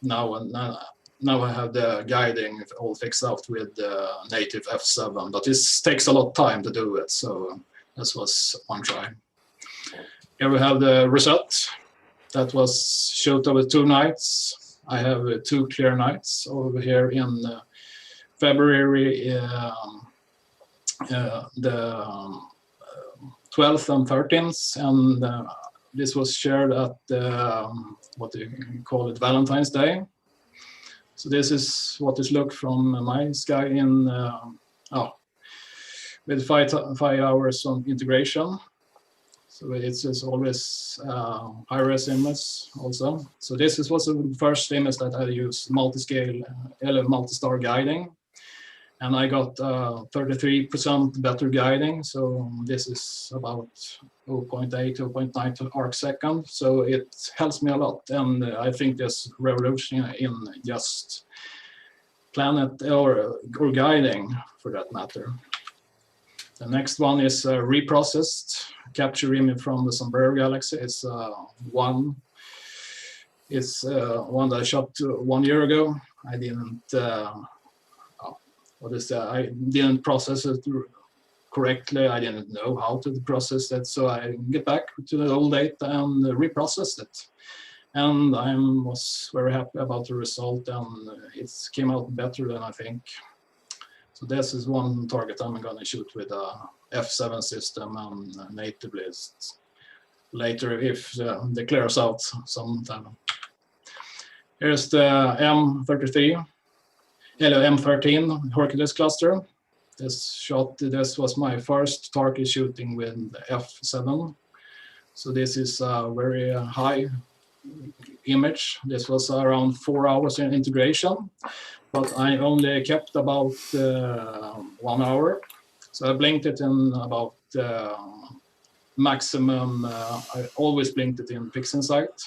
now I have the guiding all fixed out with the native F7, but this takes a lot of time to do it, so this was one try. Here we have the result. That was shot over 2 nights. I have 2 clear nights over here in February, the 12th and 13th, and this was shared at what do you call it, Valentine's Day. So this is what it looked from my sky in with 5 hours of integration. So it's always high-res image also. So this was the first image that I used multi-scale, multi-star guiding. And I got 33% better guiding. So this is about 0.8, 0.9 arc second. So it helps me a lot. And I think there's revolution in just planet or guiding for that matter. The next one is reprocessed capture image from the Sombrero Galaxy. It's one that I shot 1 year ago. I didn't I didn't process it correctly. I didn't know how to process it, so I get back to the old data and reprocessed it. and I was very happy about the result, and it came out better than I think. So this is one target I'm going to shoot with a F7 system and natively later if they clears out sometime. Here's the M13 Hercules cluster. This was my first target shooting with F7. So this is a very high image. This was around 4 hours in integration, but I only kept about 1 hour. So I blinked it in about maximum, I always blinked it in pixel sight.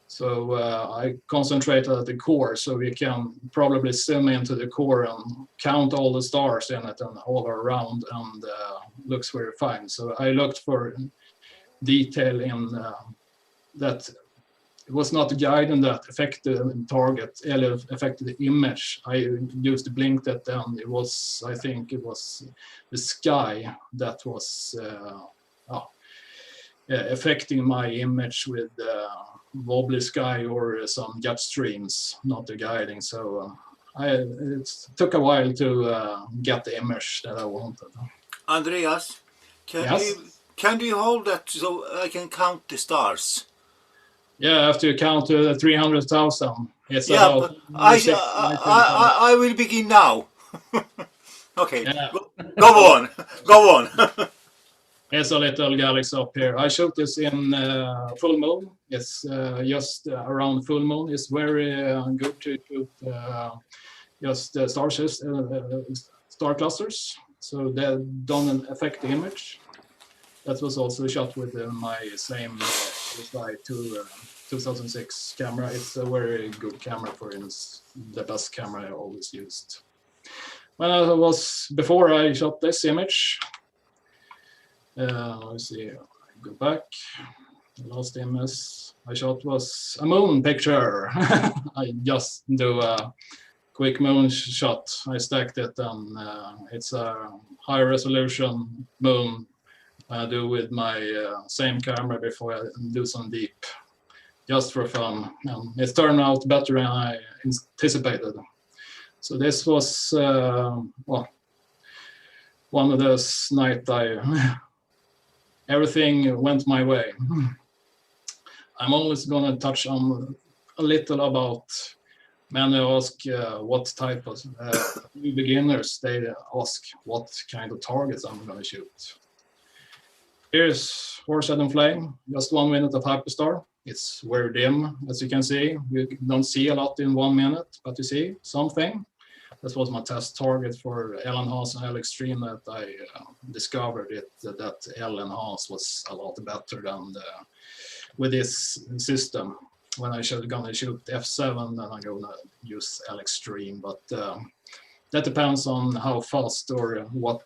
So I concentrated at the core, so we can probably zoom into the core and count all the stars in it and all around, and looks very fine. So I looked for detail in that. It was not the guidance that affected the target, or affected the image. I used the blink that, and it was, I think it was the sky that was affecting my image with wobbly sky or some jet streams, not the guiding. So it took a while to get the image that I wanted. Andreas, Yes? can you hold that so I can count the stars? Yeah, I have to count 300,000. It's Yeah, about but I will begin now. Okay, Yeah. go on, go on. It's a little galaxy up here. I shot this in full moon. It's just around full moon. It's very good to shoot just star clusters, so they don't affect the image. That was also shot with my same 2006 camera. It's a very good camera, for instance, the best camera I always used. Before I shot this image, let's see, I go back. The last image I shot was a moon picture. I just do a quick moon shot. I stacked it, and it's a high resolution moon I do with my same camera before I do some deep, just for fun. It turned out better than I anticipated. So this was one of those nights everything went my way. I'm always going to touch on a little about, many ask what type of new beginners, they ask what kind of targets I'm going to shoot. Here's Horsehead Flame, just 1 minute of hyperstar. It's very dim, as you can see. You don't see a lot in 1 minute, but you see something. That was my test target for L-enhance and L-extreme, that I discovered that L-enhance was a lot better than with this system. When I gonna shoot F7, then I'm gonna use L-extreme, but that depends on how fast or what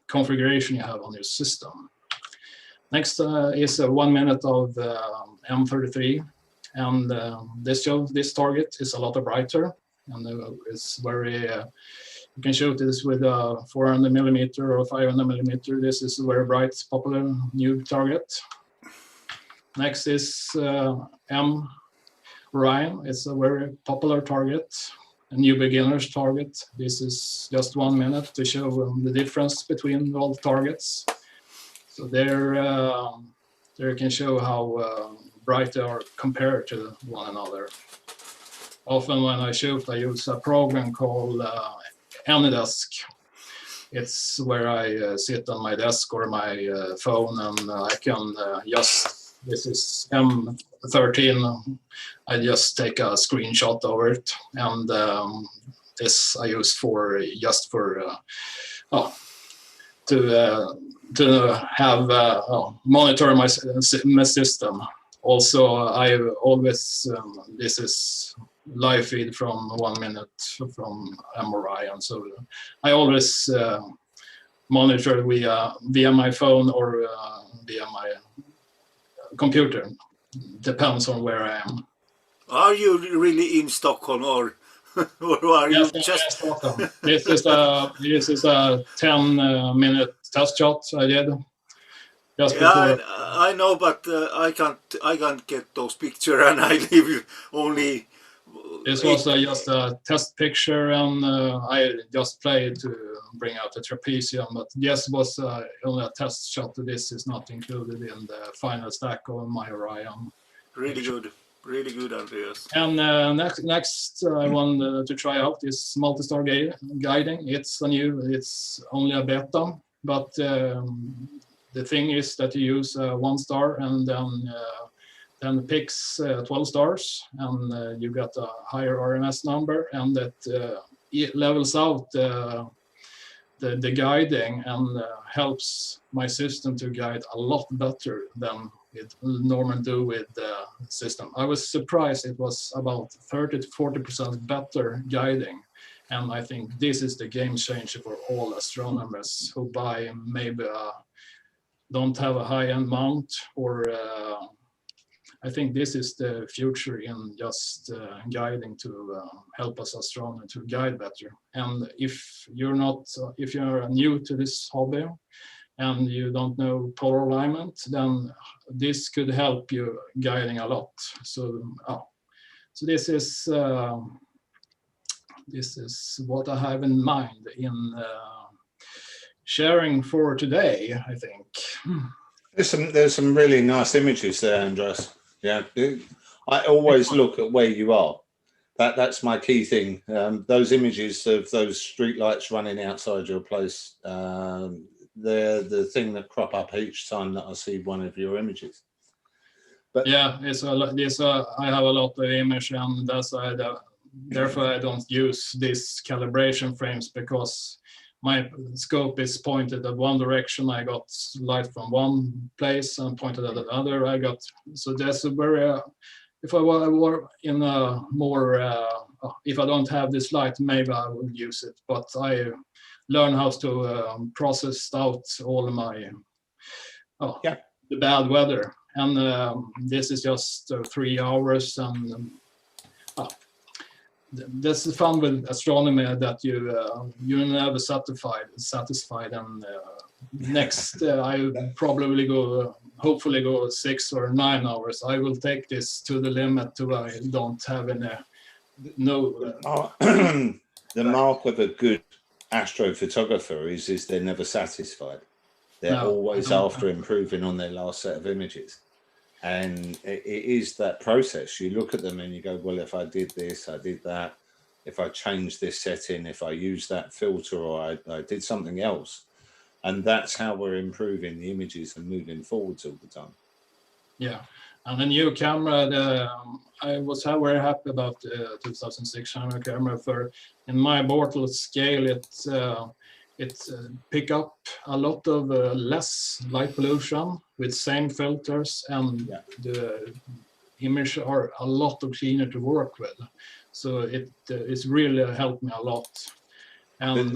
configuration you have on your system. Next is 1 minute of M33, and this target is a lot brighter, and it's very, you can shoot this with a 400 millimeter or 500 millimeter. This is a very bright, popular new target. Next is M Orion. It's a very popular target, a new beginner's target. This is just 1 minute to show the difference between all the targets. So there you can show how bright they are compared to one another. Often when I shoot, I use a program called AnyDesk. It's where I sit on my desk or my phone, and I can this is M13. I just take a screenshot over it, and this I use to have monitor my system. Also, I always this is live feed from 1 minute from Orion, so I always monitor via my phone or via my computer. Depends on where I am. Are you really in Stockholm, or are you just? Stockholm. This is a 10-minute test shot I did. just Yeah, before. I know, but I can't get those pictures, and I live only. This was just a test picture, and I just played to bring out the trapezium, but this was only a test shot. This is not included in the final stack of my Orion. Really good, Andreas. And next I want to try out this multi-star guiding. It's only a beta, but the thing is that you use 1 star and then picks 12 stars, and you get a higher RMS number, and that it levels out the guiding and helps my system to guide a lot better than it normally do with the system. I was surprised it was about 30 to 40% better guiding, and I think this is the game changer for all astronomers who buy maybe don't have a high-end mount, or I think this is the future in just guiding to help us astronomers to guide better. And if you're new to this hobby and you don't know polar alignment, then this could help you guiding a lot. So this is what I have in mind in sharing for today, I think. There's some really nice images there, Andreas. Yeah, I always look at where you are. That's my key thing. Those images of those street lights running outside your place, they're the thing that crop up each time that I see one of your images. But yeah, I have a lot of images, and therefore I don't use these calibration frames, because my scope is pointed at one direction. I got light from one place and pointed at the other. So that's a very, if I were in a more, if I don't have this light, maybe I would use it. But I learn how to process out all of my, the bad weather. And this is just 3 hours, and that's the fun with astronomy, that you're never satisfied. And next I probably hopefully go 6 or 9 hours. I will take this to the limit till I don't have any the mark of a good astrophotographer is they're never satisfied. They're always after improving on their last set of images. And it is that process. You look at them and you go, well, if I did this, I did that. If I changed this setting, if I used that filter, or I did something else. And that's how we're improving the images and moving forwards all the time. Yeah. And the new camera, I was very happy about the 2006 camera. In my Bortle scale, it pick up a lot of less light pollution with same filters, and the image are a lot cleaner to work with. So it's really helped me a lot. And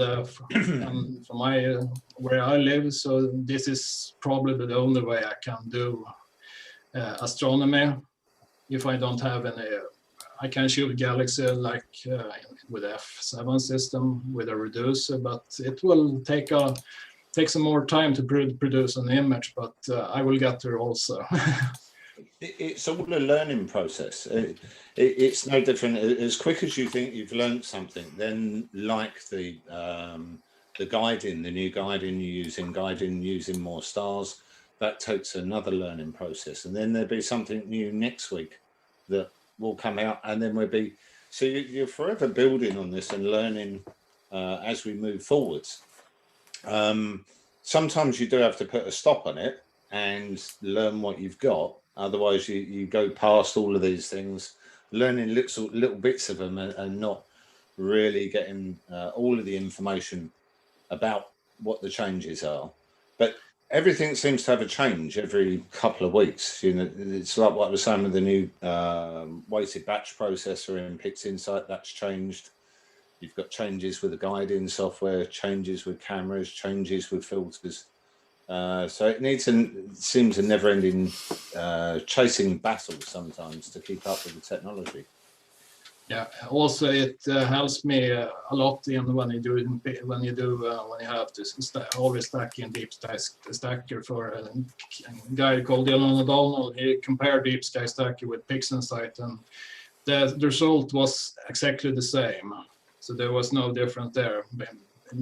and for my where I live, so this is probably the only way I can do astronomy. If I don't have any, I can shoot galaxy like with F7 system with a reducer, but it will take some more time to produce an image, but I will get there also. It's all a learning process. It's no different. As quick as you think you've learned something, then like the guiding, the new guiding you're using more stars, that takes another learning process. And then there'll be something new next week that will come out, and then we'll be, so you're forever building on this and learning as we move forwards. Sometimes you do have to put a stop on it and learn what you've got. Otherwise you go past all of these things, learning little bits of them, and not really getting all of the information about what the changes are. But everything seems to have a change every couple of weeks. You know, it's like what I was saying with the new weighted batch processor in PixInsight. That's changed. You've got changes with the guiding software, changes with cameras, changes with filters. So it seems a never-ending chasing battle sometimes to keep up with the technology. Yeah. Also, it helps me a lot in when you have to always stack in deep sky stacker. For a guy called Dylan O'Donnell, he compared deep sky stacker with PixInsight, and the result was exactly the same. So there was no difference there.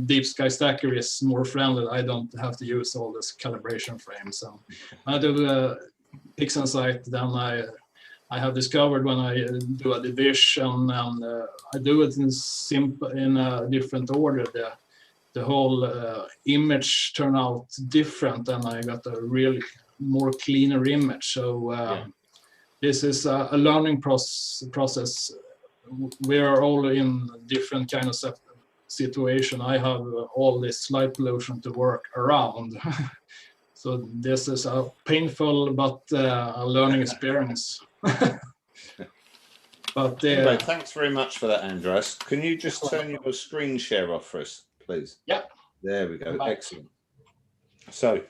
Deep sky stacker is more friendly. I don't have to use all this calibration frames. So I do PixInsight, then I have discovered when I do a division, and I do it in a different order. The whole image turn out different, and I got a really more cleaner image. So this is a learning process. We are all in different kind of situation. I have all this light pollution to work around. So this is a painful but a learning experience. But Anyway, thanks very much for that, Andreas. Can you just turn your screen share off for us, please? Yeah. There we go. Excellent. So,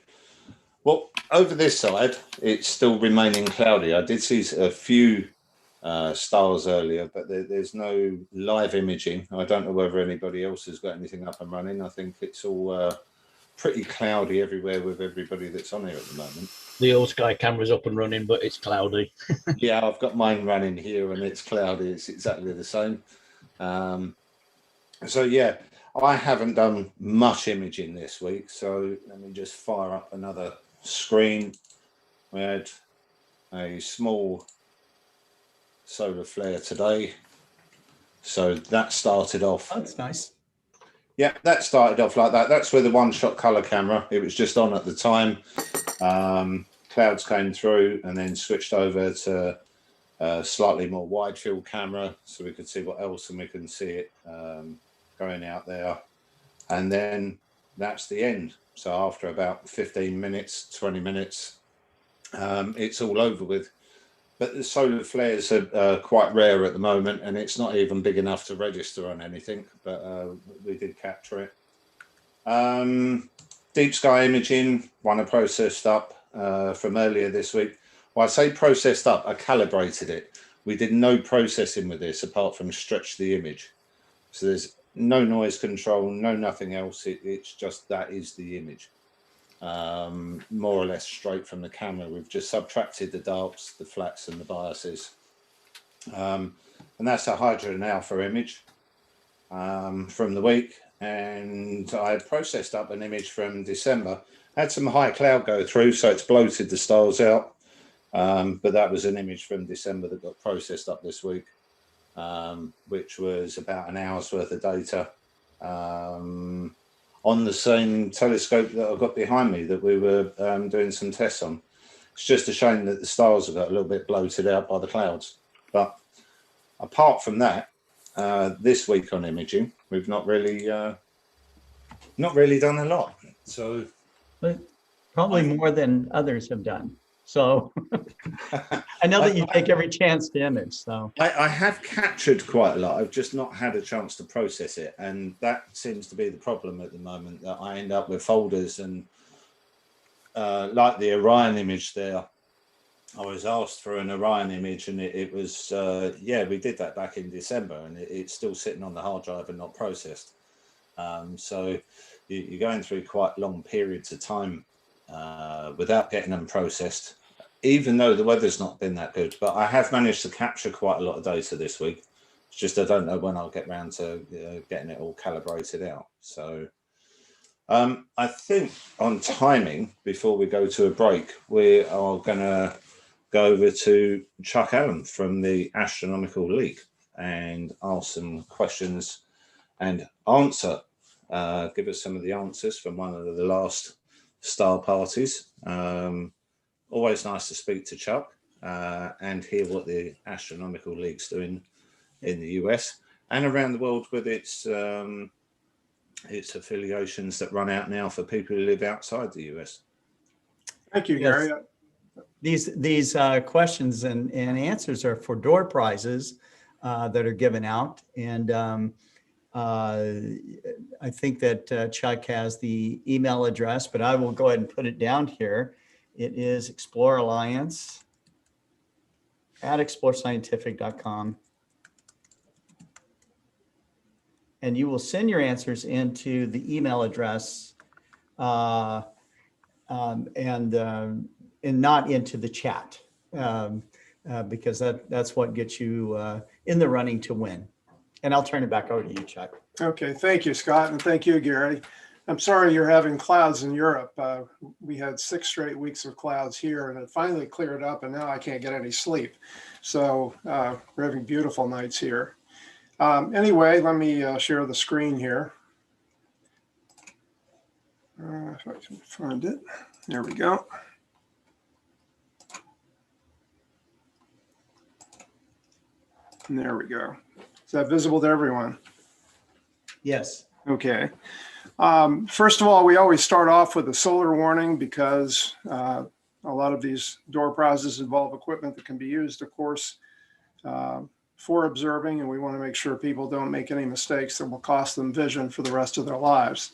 well, over this side, it's still remaining cloudy. I did see a few stars earlier, but there's no live imaging. I don't know whether anybody else has got anything up and running. I think it's all pretty cloudy everywhere with everybody that's on here at the moment. The old sky camera's up and running, but it's cloudy. Yeah, I've got mine running here and it's cloudy. It's exactly the same. So yeah, I haven't done much imaging this week. So let me just fire up another screen. We had a small solar flare today. So that started off. That's nice. Yeah, that started off like that. That's with a one-shot color camera. It was just on at the time. Clouds came through and then switched over to a slightly more wide field camera so we could see what else, and we can see it going out there. And then that's the end. So after about 15 minutes, 20 minutes, it's all over with. But the solar flares are quite rare at the moment, and it's not even big enough to register on anything, but we did capture it. Deep sky imaging, one I processed up from earlier this week. Well, I say processed up, I calibrated it. We did no processing with this apart from stretch the image. So there's no noise control, no nothing else. It's just that is the image. More or less straight from the camera. We've just subtracted the darks, the flats and the biases. And that's a hydrogen alpha image from the week. And I processed up an image from December. Had some high cloud go through, so it's bloated the stars out. But that was an image from December that got processed up this week, which was about an hour's worth of data. On the same telescope that I've got behind me that we were doing some tests on. It's just a shame that the stars have got a little bit bloated out by the clouds. But apart from that, this week on imaging, we've not really done a lot. So But probably more than others have done. So I know that you take every chance to image. So I have captured quite a lot. I've just not had a chance to process it. And that seems to be the problem at the moment, that I end up with folders and like the Orion image there. I was asked for an Orion image and it was, yeah, we did that back in December and it's still sitting on the hard drive and not processed. So you're going through quite long periods of time without getting them processed, even though the weather's not been that good. But I have managed to capture quite a lot of data this week. It's just I don't know when I'll get round to getting it all calibrated out. So I think on timing, before we go to a break, we are going to go over to Chuck Allen from the Astronomical League and ask some questions and answer. Give us some of the answers from one of the last star parties. Always nice to speak to Chuck and hear what the Astronomical League's doing in the US and around the world with its affiliations that run out now for people who live outside the US. Thank you, Yes. Gary. these questions and answers are for door prizes that are given out. And I think that Chuck has the email address, but I will go ahead and put it down here. It is Explore Alliance at explorescientific.com. and you will send your answers into the email address and not into the chat, because that's what gets you in the running to win. And I'll turn it back over to you, Chuck. Okay, thank you, Scott, and thank you, Gary. I'm sorry you're having clouds in Europe. We had 6 straight weeks of clouds here, and it finally cleared up, and now I can't get any sleep. So we're having beautiful nights here. Anyway, let me share the screen here. If I can find it. There we go. And there we go. Is that visible to everyone? Yes. Okay. First of all, we always start off with a solar warning because a lot of these door prizes involve equipment that can be used, of course, for observing, and we want to make sure people don't make any mistakes that will cost them vision for the rest of their lives.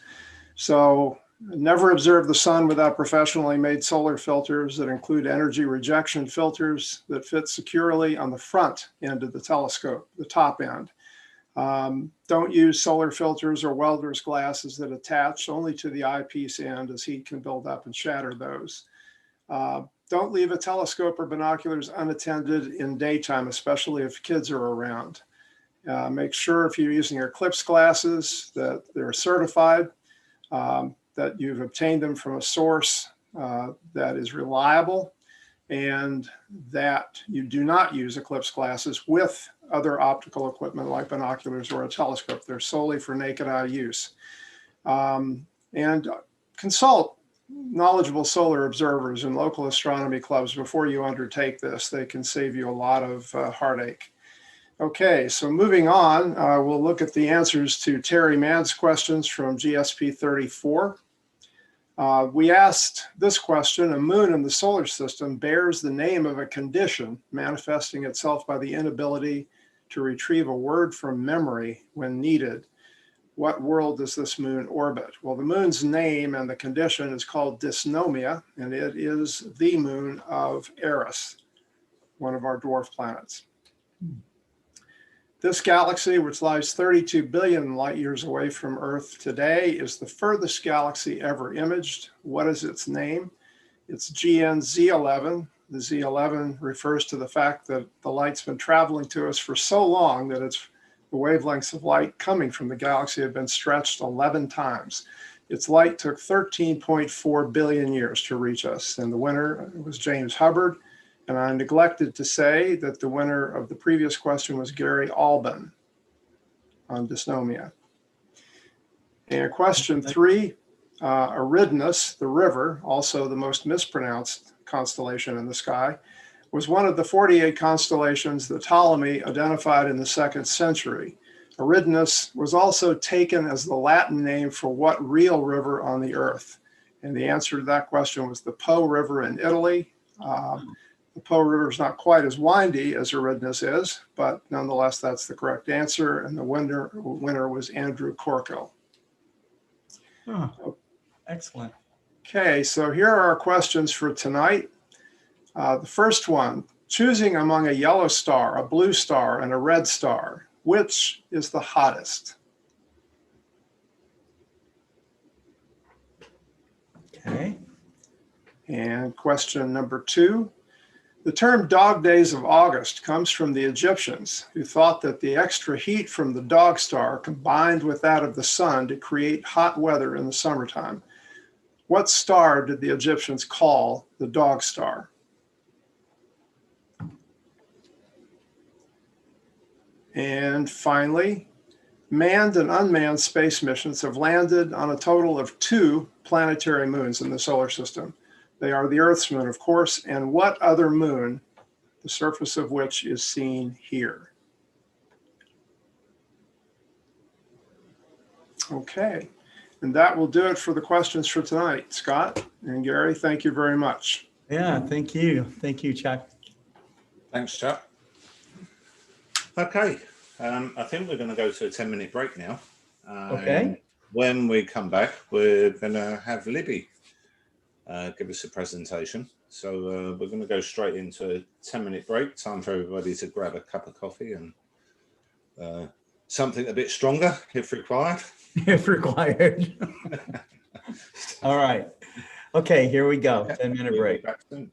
So never observe the sun without professionally made solar filters that include energy rejection filters that fit securely on the front end of the telescope, the top end. Don't use solar filters or welder's glasses that attach only to the eyepiece end, as heat can build up and shatter those. Don't leave a telescope or binoculars unattended in daytime, especially if kids are around. Make sure if you're using eclipse glasses that they're certified, that you've obtained them from a source that is reliable, and that you do not use eclipse glasses with other optical equipment like binoculars or a telescope. They're solely for naked eye use. And consult knowledgeable solar observers and local astronomy clubs before you undertake this. They can save you a lot of heartache. Okay, so moving on, we'll look at the answers to Terry Mann's questions from GSP 34. We asked this question: a moon in the solar system bears the name of a condition manifesting itself by the inability to retrieve a word from memory when needed. What world does this moon orbit? Well, the moon's name and the condition is called dysnomia, and it is the moon of Eris, one of our dwarf planets. This galaxy, which lies 32 billion light years away from Earth today, is the furthest galaxy ever imaged. What is its name? It's GN-Z11. The Z11 refers to the fact that the light's been traveling to us for so long that the wavelengths of light coming from the galaxy have been stretched 11 times. Its light took 13.4 billion years to reach us, and the winner was James Hubbard. And I neglected to say that the winner of the previous question was Gary Albin on dysnomia. And question 3, Eridanus, the river, also the most mispronounced constellation in the sky, was one of the 48 constellations that Ptolemy identified in the 2nd century. Eridanus was also taken as the Latin name for what real river on the Earth? And the answer to that question was the Po River in Italy. The Po River is not quite as windy as Eridanus is, but nonetheless, that's the correct answer. And the winner was Andrew Corkill. Oh, excellent. Okay, so here are our questions for tonight. The first one: choosing among a yellow star, a blue star, and a red star, which is the hottest? Okay. And question number 2: the term dog days of August comes from the Egyptians, who thought that the extra heat from the dog star combined with that of the sun to create hot weather in the summertime. What star did the Egyptians call the dog star? And finally, manned and unmanned space missions have landed on a total of 2 planetary moons in the solar system. They are the Earth's moon, of course, and what other moon, the surface of which is seen here? Okay, and that will do it for the questions for tonight. Scott and Gary, thank you very much. Yeah, thank you. Thank you, Chuck. Thanks, Chuck. Okay, I think we're going to go to a 10-minute break now. Okay. When we come back, we're going to have Libby give us a presentation. So we're going to go straight into a 10-minute break. Time for everybody to grab a cup of coffee and something a bit stronger if required. if required. All right. Okay, here we go. 10-minute We'll be break. back soon.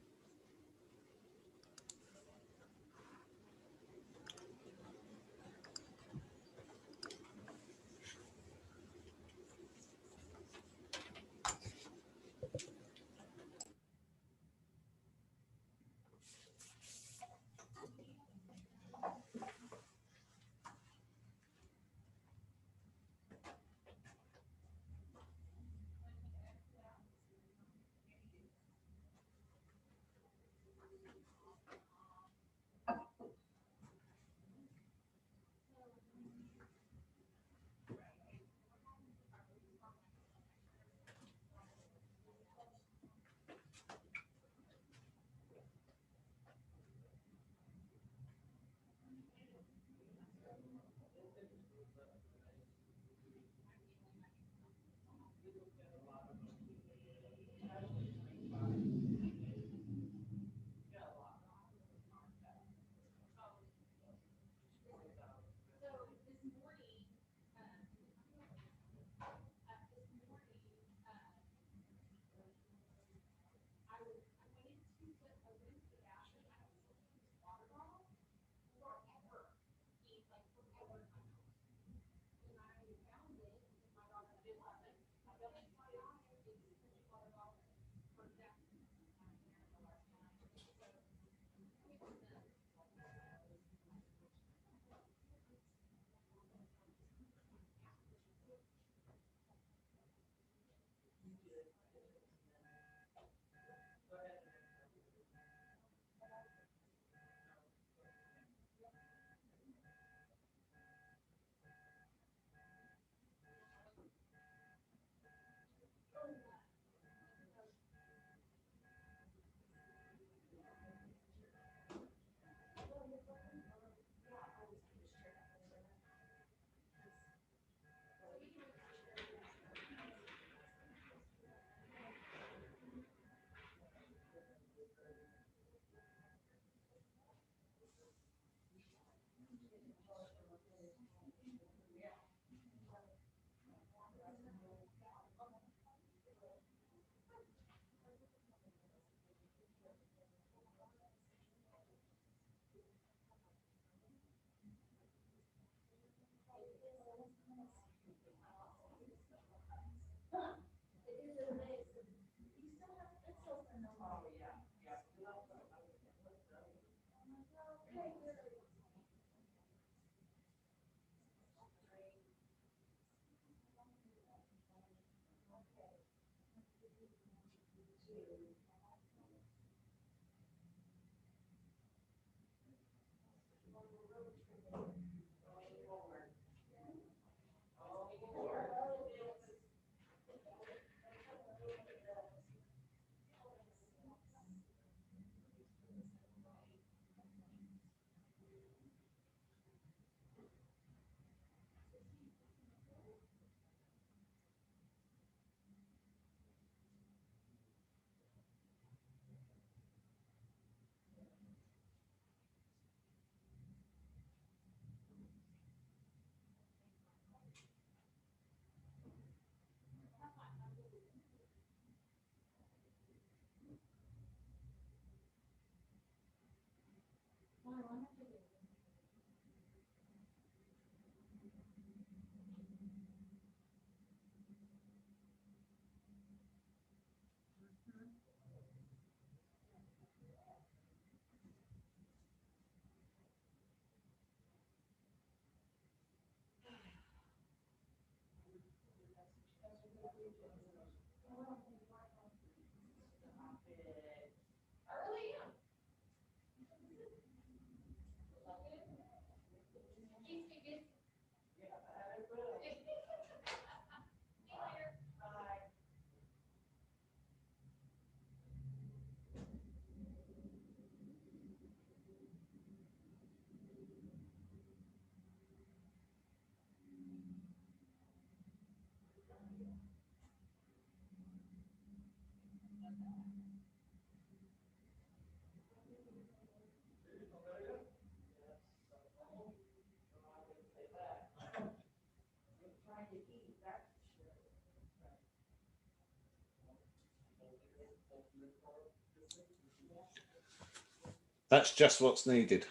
That's just what's needed.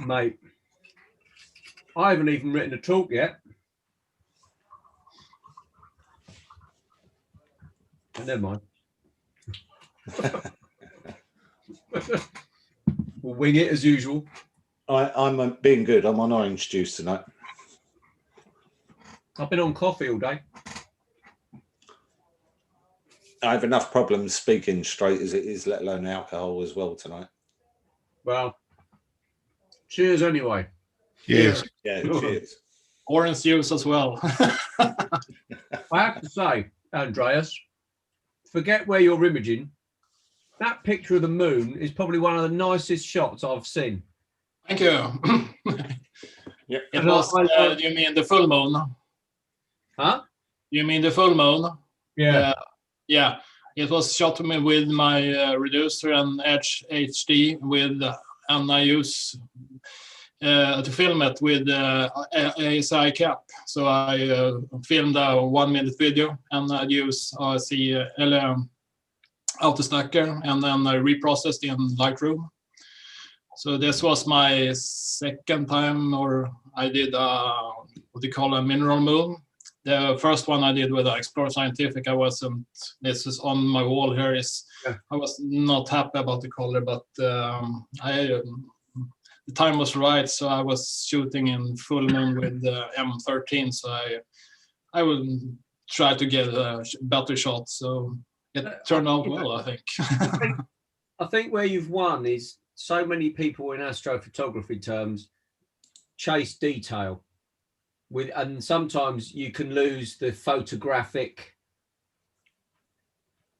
Mate, I haven't even written a talk yet. Oh, never mind. We'll wing it as usual. I'm being good. I'm on orange juice tonight. I've been on coffee all day. I have enough problems speaking straight as it is, let alone alcohol as well tonight. Well, cheers anyway. Yes. Yeah, cheers. Orange juice as well. I have to say, Andreas, forget where you're imaging. That picture of the moon is probably one of the nicest shots I've seen. Thank you. Yep. It was, you mean the full moon? Huh? You mean the full moon? Yeah. Yeah. It was shot with my reducer and HD with, and I use to film it with ASI cap. So I filmed a 1 minute video and I use AutoStacker and then I reprocessed in Lightroom. So this was my second time, or I did what they call a mineral moon. The first one I did with Explore Scientific, this is on my wall here, I was not happy about the color, but the time was right, so I was shooting in full moon with the M13, so I would try to get a better shot, so it turned out well, I think. I think where you've won is so many people in astrophotography terms chase detail. And sometimes you can lose the photographic,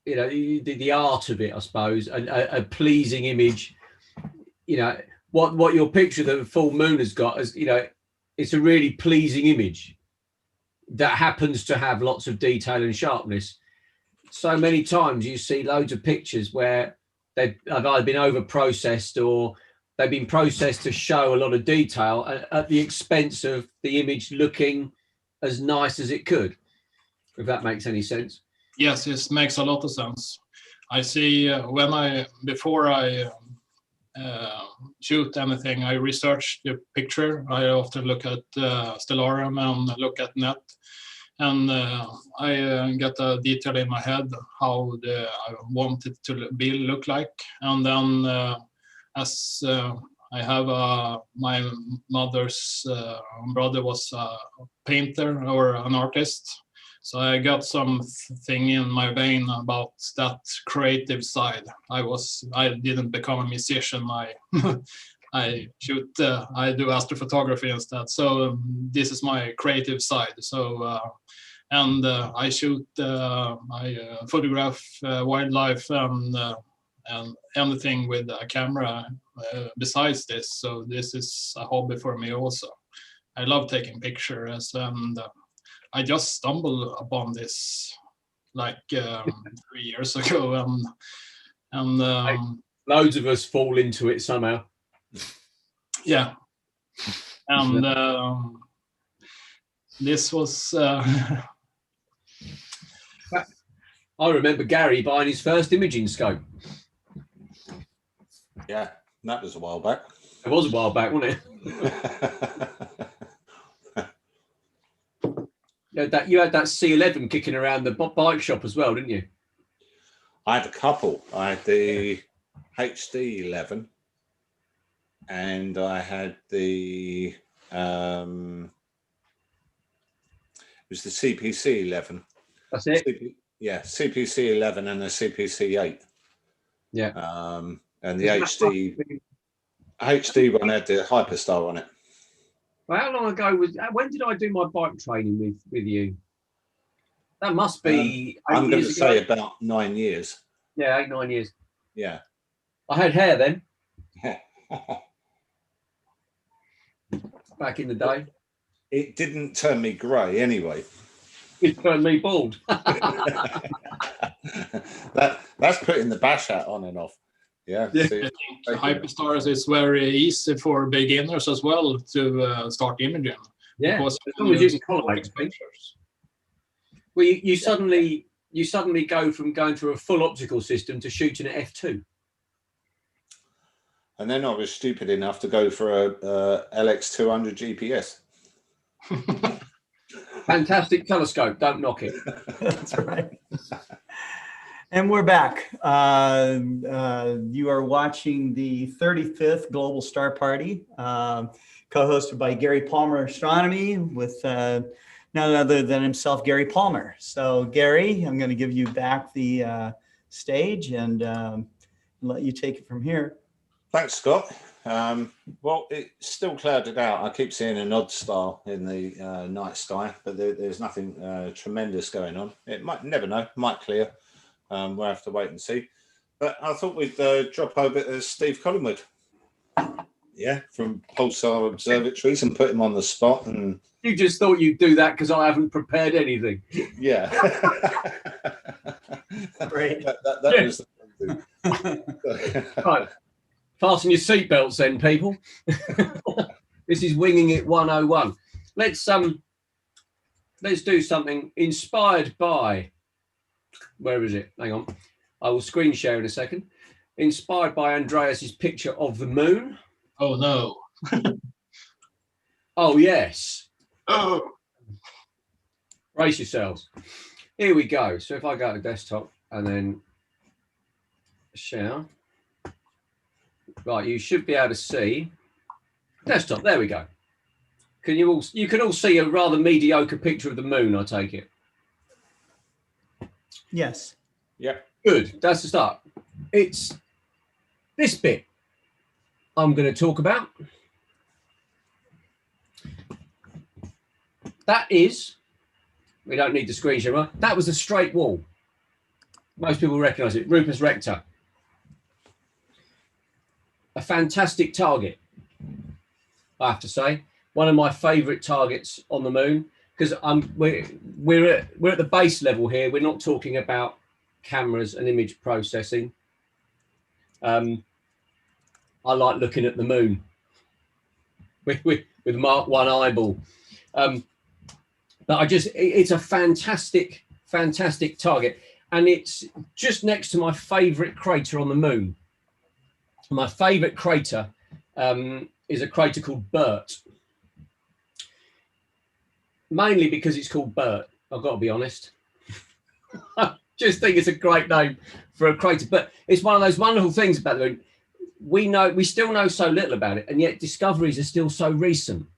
the art of it, I suppose, a pleasing image. What your picture of the full moon has got is, it's a really pleasing image that happens to have lots of detail and sharpness. So many times you see loads of pictures where they've either been over processed or they've been processed to show a lot of detail at the expense of the image looking as nice as it could, if that makes any sense. Yes, it makes a lot of sense. I see before I shoot anything, I research the picture. I often look at Stellarium and look at net. And I get a detail in my head how I want it to look like. And then as I have my mother's brother was a painter or an artist. So I got something in my vein about that creative side. I didn't become a musician. I do astrophotography instead. So this is my creative side. So I shoot, I photograph wildlife and anything with a camera besides this. So this is a hobby for me also. I love taking pictures, and I just stumbled upon this like 3 years ago, and loads of us fall into it somehow. Yeah, and this was. I remember Gary buying his first imaging scope. Yeah, that was a while back. It was a while back, wasn't it? You had that C11 kicking around the bike shop as well, didn't you? I had a couple. I had the HD11 and I had the it was the CPC11. That's it. CPC11 and the CPC8. Yeah. And the HD one had the Hyperstar on it. Well, how long ago when did I do my bike training with you? That must be. I'm going to say about 9 years. Yeah, 8-9 years. Yeah. I had hair then. Back in the day. It didn't turn me grey anyway. It turned me bald. That's putting the bash hat on and off. Yeah. I think Hyperstars is very easy for beginners as well to start imaging. Yeah, because as long as you can correlate pictures. Well, you suddenly you suddenly go from going through a full optical system to shooting at f2. And then I was stupid enough to go for a LX200 GPS. Fantastic telescope, don't knock it. That's right. And we're back. You are watching the 35th Global Star Party, co-hosted by Gary Palmer Astronomy with none other than himself, Gary Palmer. So Gary, I'm going to give you back the stage and let you take it from here. Thanks, Scott. Well, it's still clouded out. I keep seeing an odd star in the night sky, but there's nothing tremendous going on. It might, never know, might clear. We'll have to wait and see. But I thought we'd drop over to Steve Collingwood. Yeah, from Pulsar Observatories, and put him on the spot. And you just thought you'd do that because I haven't prepared anything. Yeah. Great. That was the Right. Fasten your seatbelts then, people. This is Winging It 101. Let's do something inspired by, where is it? Hang on. I will screen share in a second. Inspired by Andreas's picture of the moon. Oh no. Oh yes. Oh. Brace yourselves. Here we go. So if I go to desktop and then share. Right, you should be able to see desktop. There we go. You can all see a rather mediocre picture of the moon, I take it. Yes. Yeah. Good. That's the start. It's this bit I'm going to talk about. That is, we don't need the screen share, right? That was a straight wall. Most people recognize it. Rupus Rector. A fantastic target, I have to say. One of my favorite targets on the moon, because we're at the base level here. We're not talking about cameras and image processing. I like looking at the moon with Mark 1 eyeball. But it's a fantastic target. And it's just next to my favorite crater on the moon. My favorite crater is a crater called Burt. Mainly because it's called Burt, I've got to be honest. I just think it's a great name for a crater. But it's one of those wonderful things about the moon. We still know so little about it, and yet discoveries are still so recent.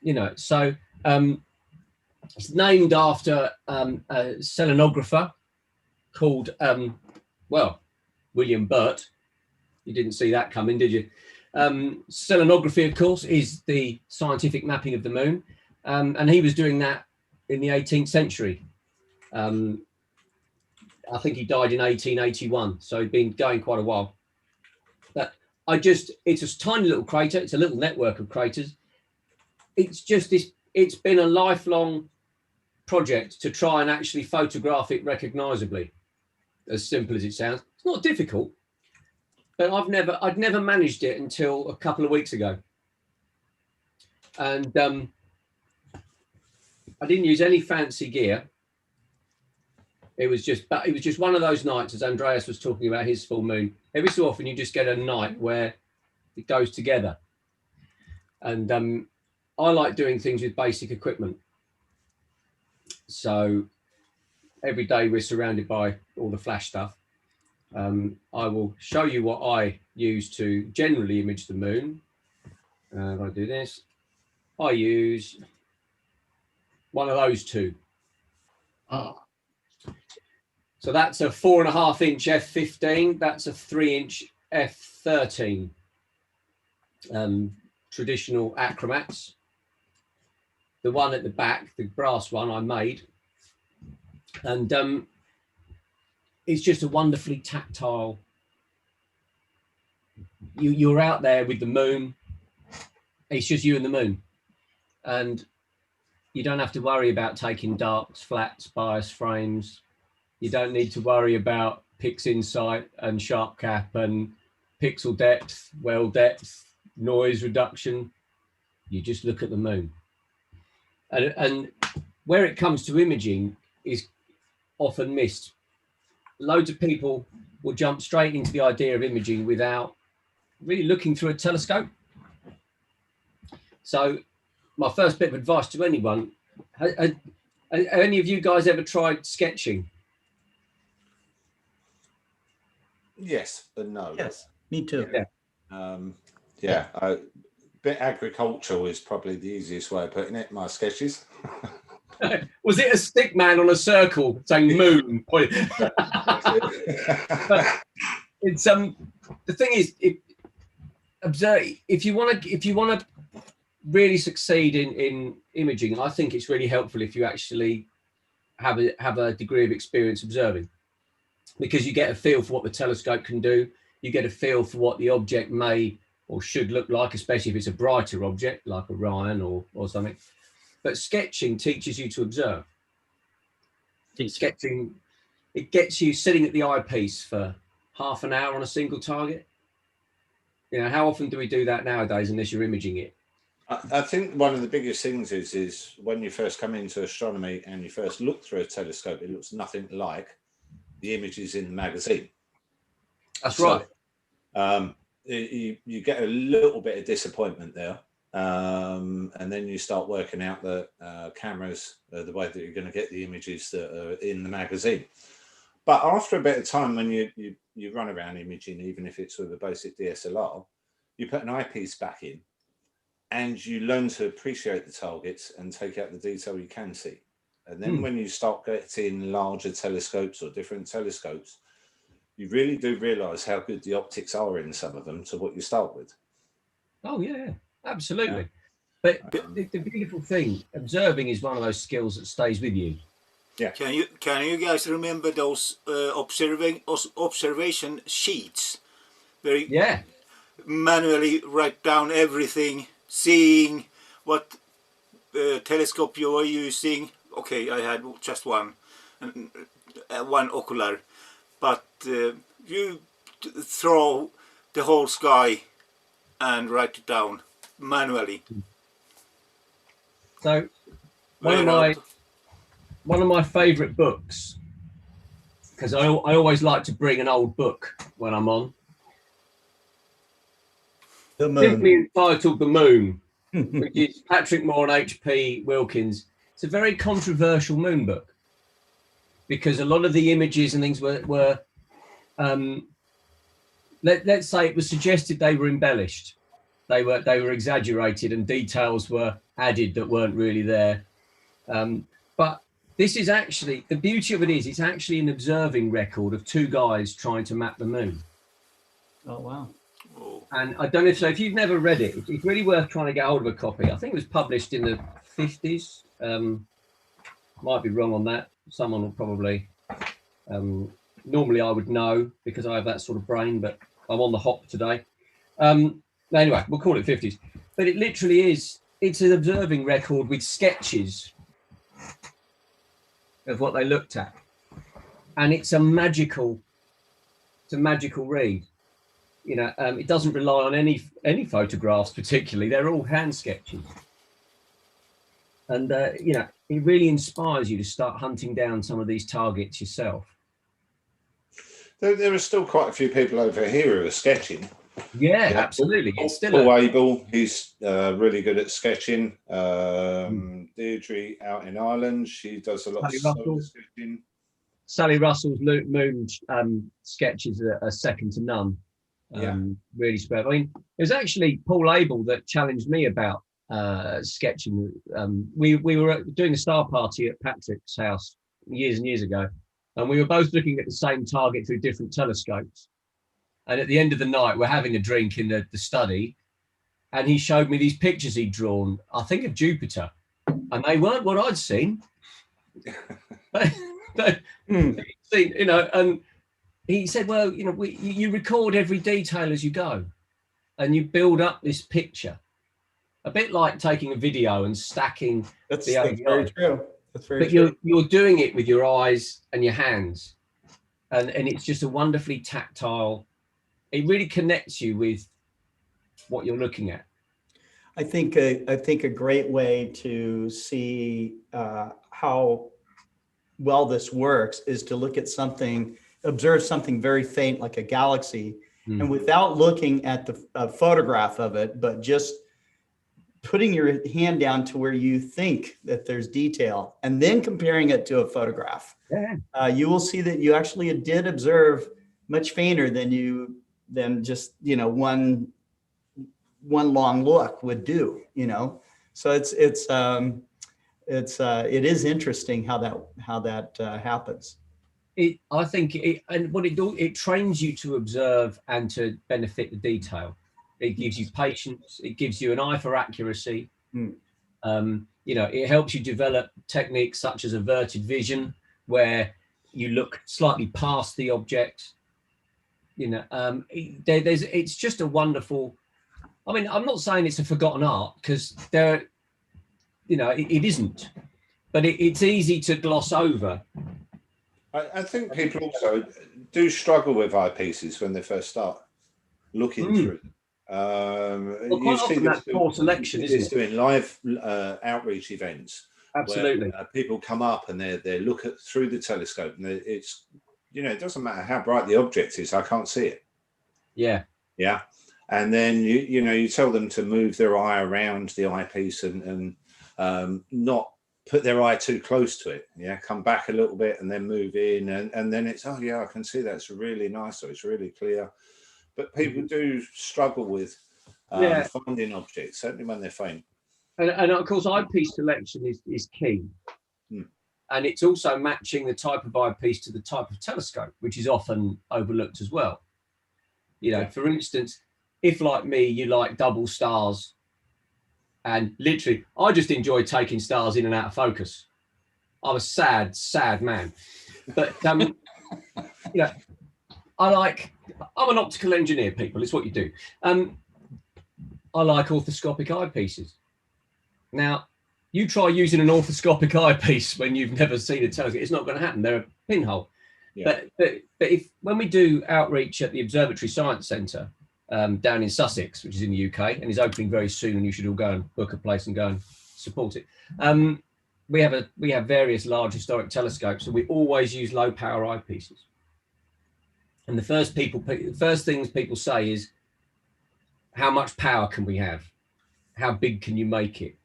You know, so it's named after a selenographer called, William Burt. You didn't see that coming, did you? Selenography, of course, is the scientific mapping of the moon. And he was doing that in the 18th century. I think he died in 1881. So he'd been going quite a while. But it's a tiny little crater. It's a little network of craters. It's just this, it's been a lifelong project to try and actually photograph it recognizably. As simple as it sounds. It's not difficult, but I'd never managed it until a couple of weeks ago. And I didn't use any fancy gear. It was just one of those nights, as Andreas was talking about his full moon. Every so often you just get a night where it goes together. And I like doing things with basic equipment. So every day we're surrounded by all the flash stuff. I will show you what I use to generally image the moon. If I do this, I use one of those two. Oh. So that's a 4.5-inch f15. That's a 3-inch f13. Traditional achromats. The one at the back, the brass one, I made. And it's just a wonderfully tactile. You're out there with the moon. It's just you and the moon. And you don't have to worry about taking darks, flats, bias frames. You don't need to worry about pix insight and sharp cap and pixel depth, well depth, noise reduction. You just look at the moon. And where it comes to imaging is often missed. Loads of people will jump straight into the idea of imaging without really looking through a telescope. So my first bit of advice to anyone, any of you guys ever tried sketching? Yes, but no. Yes, me too. Yeah. Bit agricultural is probably the easiest way of putting it. My sketches. Was it a stick man on a circle saying moon? But it's the thing is, observe if you want to really succeed in imaging. I think it's really helpful if you actually have a degree of experience observing, because you get a feel for what the telescope can do. You get a feel for what the object may or should look like, especially if it's a brighter object like Orion or something. But sketching teaches you to observe. Sketching, it gets you sitting at the eyepiece for half an hour on a single target. You know, how often do we do that nowadays unless you're imaging it? I think one of the biggest things is when you first come into astronomy and you first look through a telescope, it looks nothing like the images in the magazine. That's right. You get a little bit of disappointment there. And then you start working out the cameras, the way that you're going to get the images that are in the magazine. But after a bit of time, when you run around imaging, even if it's with a basic DSLR, you put an eyepiece back in and you learn to appreciate the targets and take out the detail you can see. And then when you start getting larger telescopes or different telescopes, you really do realize how good the optics are in some of them to what you start with. Oh, yeah. Absolutely. Yeah. But the beautiful thing, observing is one of those skills that stays with you. Yeah. Can you guys remember those observation sheets where you manually write down everything, seeing what telescope you were using? Okay, I had just one ocular, but you throw the whole sky and write it down manually. So one of my favorite books, because I always like to bring an old book when I'm on. The Moon. Simply entitled The Moon, which is Patrick Moore and H.P. Wilkins. It's a very controversial moon book because a lot of the images and things were let's say it was suggested they were embellished. They were exaggerated and details were added that weren't really there. But this is actually, the beauty of it is, it's actually an observing record of two guys trying to map the moon. Oh, wow. And I don't know if you've never read it, it's really worth trying to get hold of a copy. I think it was published in the 50s. Might be wrong on that. Someone will probably, normally I would know because I have that sort of brain, but I'm on the hop today. Anyway, we'll call it 50s. But it literally is, it's an observing record with sketches of what they looked at. And it's a magical read. You know, it doesn't rely on any photographs particularly. They're all hand sketches. And, you know, it really inspires you to start hunting down some of these targets yourself. There are still quite a few people over here who are sketching. Yeah, absolutely. It's still Paul Abel, he's really good at sketching. Deirdre out in Ireland, she does a lot of solar sketching. Sally Russell's moon sketches are second to none. Really superb. I mean, it was actually Paul Abel that challenged me about sketching. We were doing a star party at Patrick's house years and years ago, and we were both looking at the same target through different telescopes. And at the end of the night, we're having a drink in the study, and he showed me these pictures he'd drawn, I think of Jupiter, and they weren't what I'd seen. You know, and he said, well, you know, you record every detail as you go, and you build up this picture, a bit like taking a video and stacking. That's very true. That's very true. But you're doing it with your eyes and your hands, and it's just a wonderfully tactile. It really connects you with what you're looking at. I think a great way to see how well this works is to look at something, observe something very faint like a galaxy, and without looking at the photograph of it, but just putting your hand down to where you think that there's detail and then comparing it to a photograph, you will see that you actually did observe much fainter than just, you know, one long look would do, you know. So it is interesting how that happens. I think it trains you to observe and to benefit the detail. It gives you patience. It gives you an eye for accuracy. You know, it helps you develop techniques such as averted vision, where you look slightly past the object. You know, it's just a wonderful. I mean, I'm not saying it's a forgotten art, because you know, it isn't, but it's easy to gloss over. I think people also do struggle with eyepieces when they first start looking through them. Well, quite often that's poor selection, isn't it? Doing live outreach events. Absolutely. Where, people come up and they look through the telescope, and it's, you know, it doesn't matter how bright the object is, I can't see it. Yeah. Yeah. And then you know, you tell them to move their eye around the eyepiece and not put their eye too close to it. Yeah, come back a little bit and then move in, and then it's, oh yeah, I can see that's really nice, or it's really clear. But people do struggle with finding objects, certainly when they're faint. And of course, eyepiece selection is key. And it's also matching the type of eyepiece to the type of telescope, which is often overlooked as well. You know, for instance, if like me, you like double stars, and literally, I just enjoy taking stars in and out of focus. I'm a sad, sad man. But, you know, I'm an optical engineer, people. It's what you do. I like orthoscopic eyepieces. Now, you try using an orthoscopic eyepiece when you've never seen a telescope, it's not going to happen. They're a pinhole. Yeah. But when we do outreach at the Observatory Science Centre down in Sussex, which is in the UK and is opening very soon, and you should all go and book a place and go and support it. We have various large historic telescopes, and we always use low power eyepieces. And the first things people say is, how much power can we have? How big can you make it?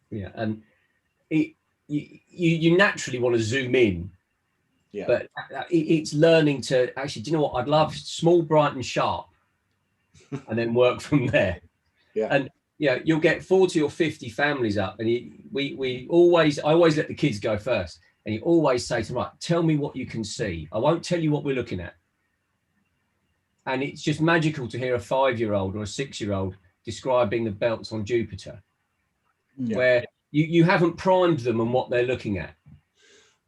Yeah, and you naturally want to zoom in. Yeah. But it's learning to actually, do you know what? I'd love small, bright and sharp, and then work from there. Yeah. And yeah, you'll get 40 or 50 families up, and I always let the kids go first. And you always say to them, right, tell me what you can see. I won't tell you what we're looking at. And it's just magical to hear a 5-year-old or a 6-year-old describing the belts on Jupiter, where you haven't primed them on what they're looking at.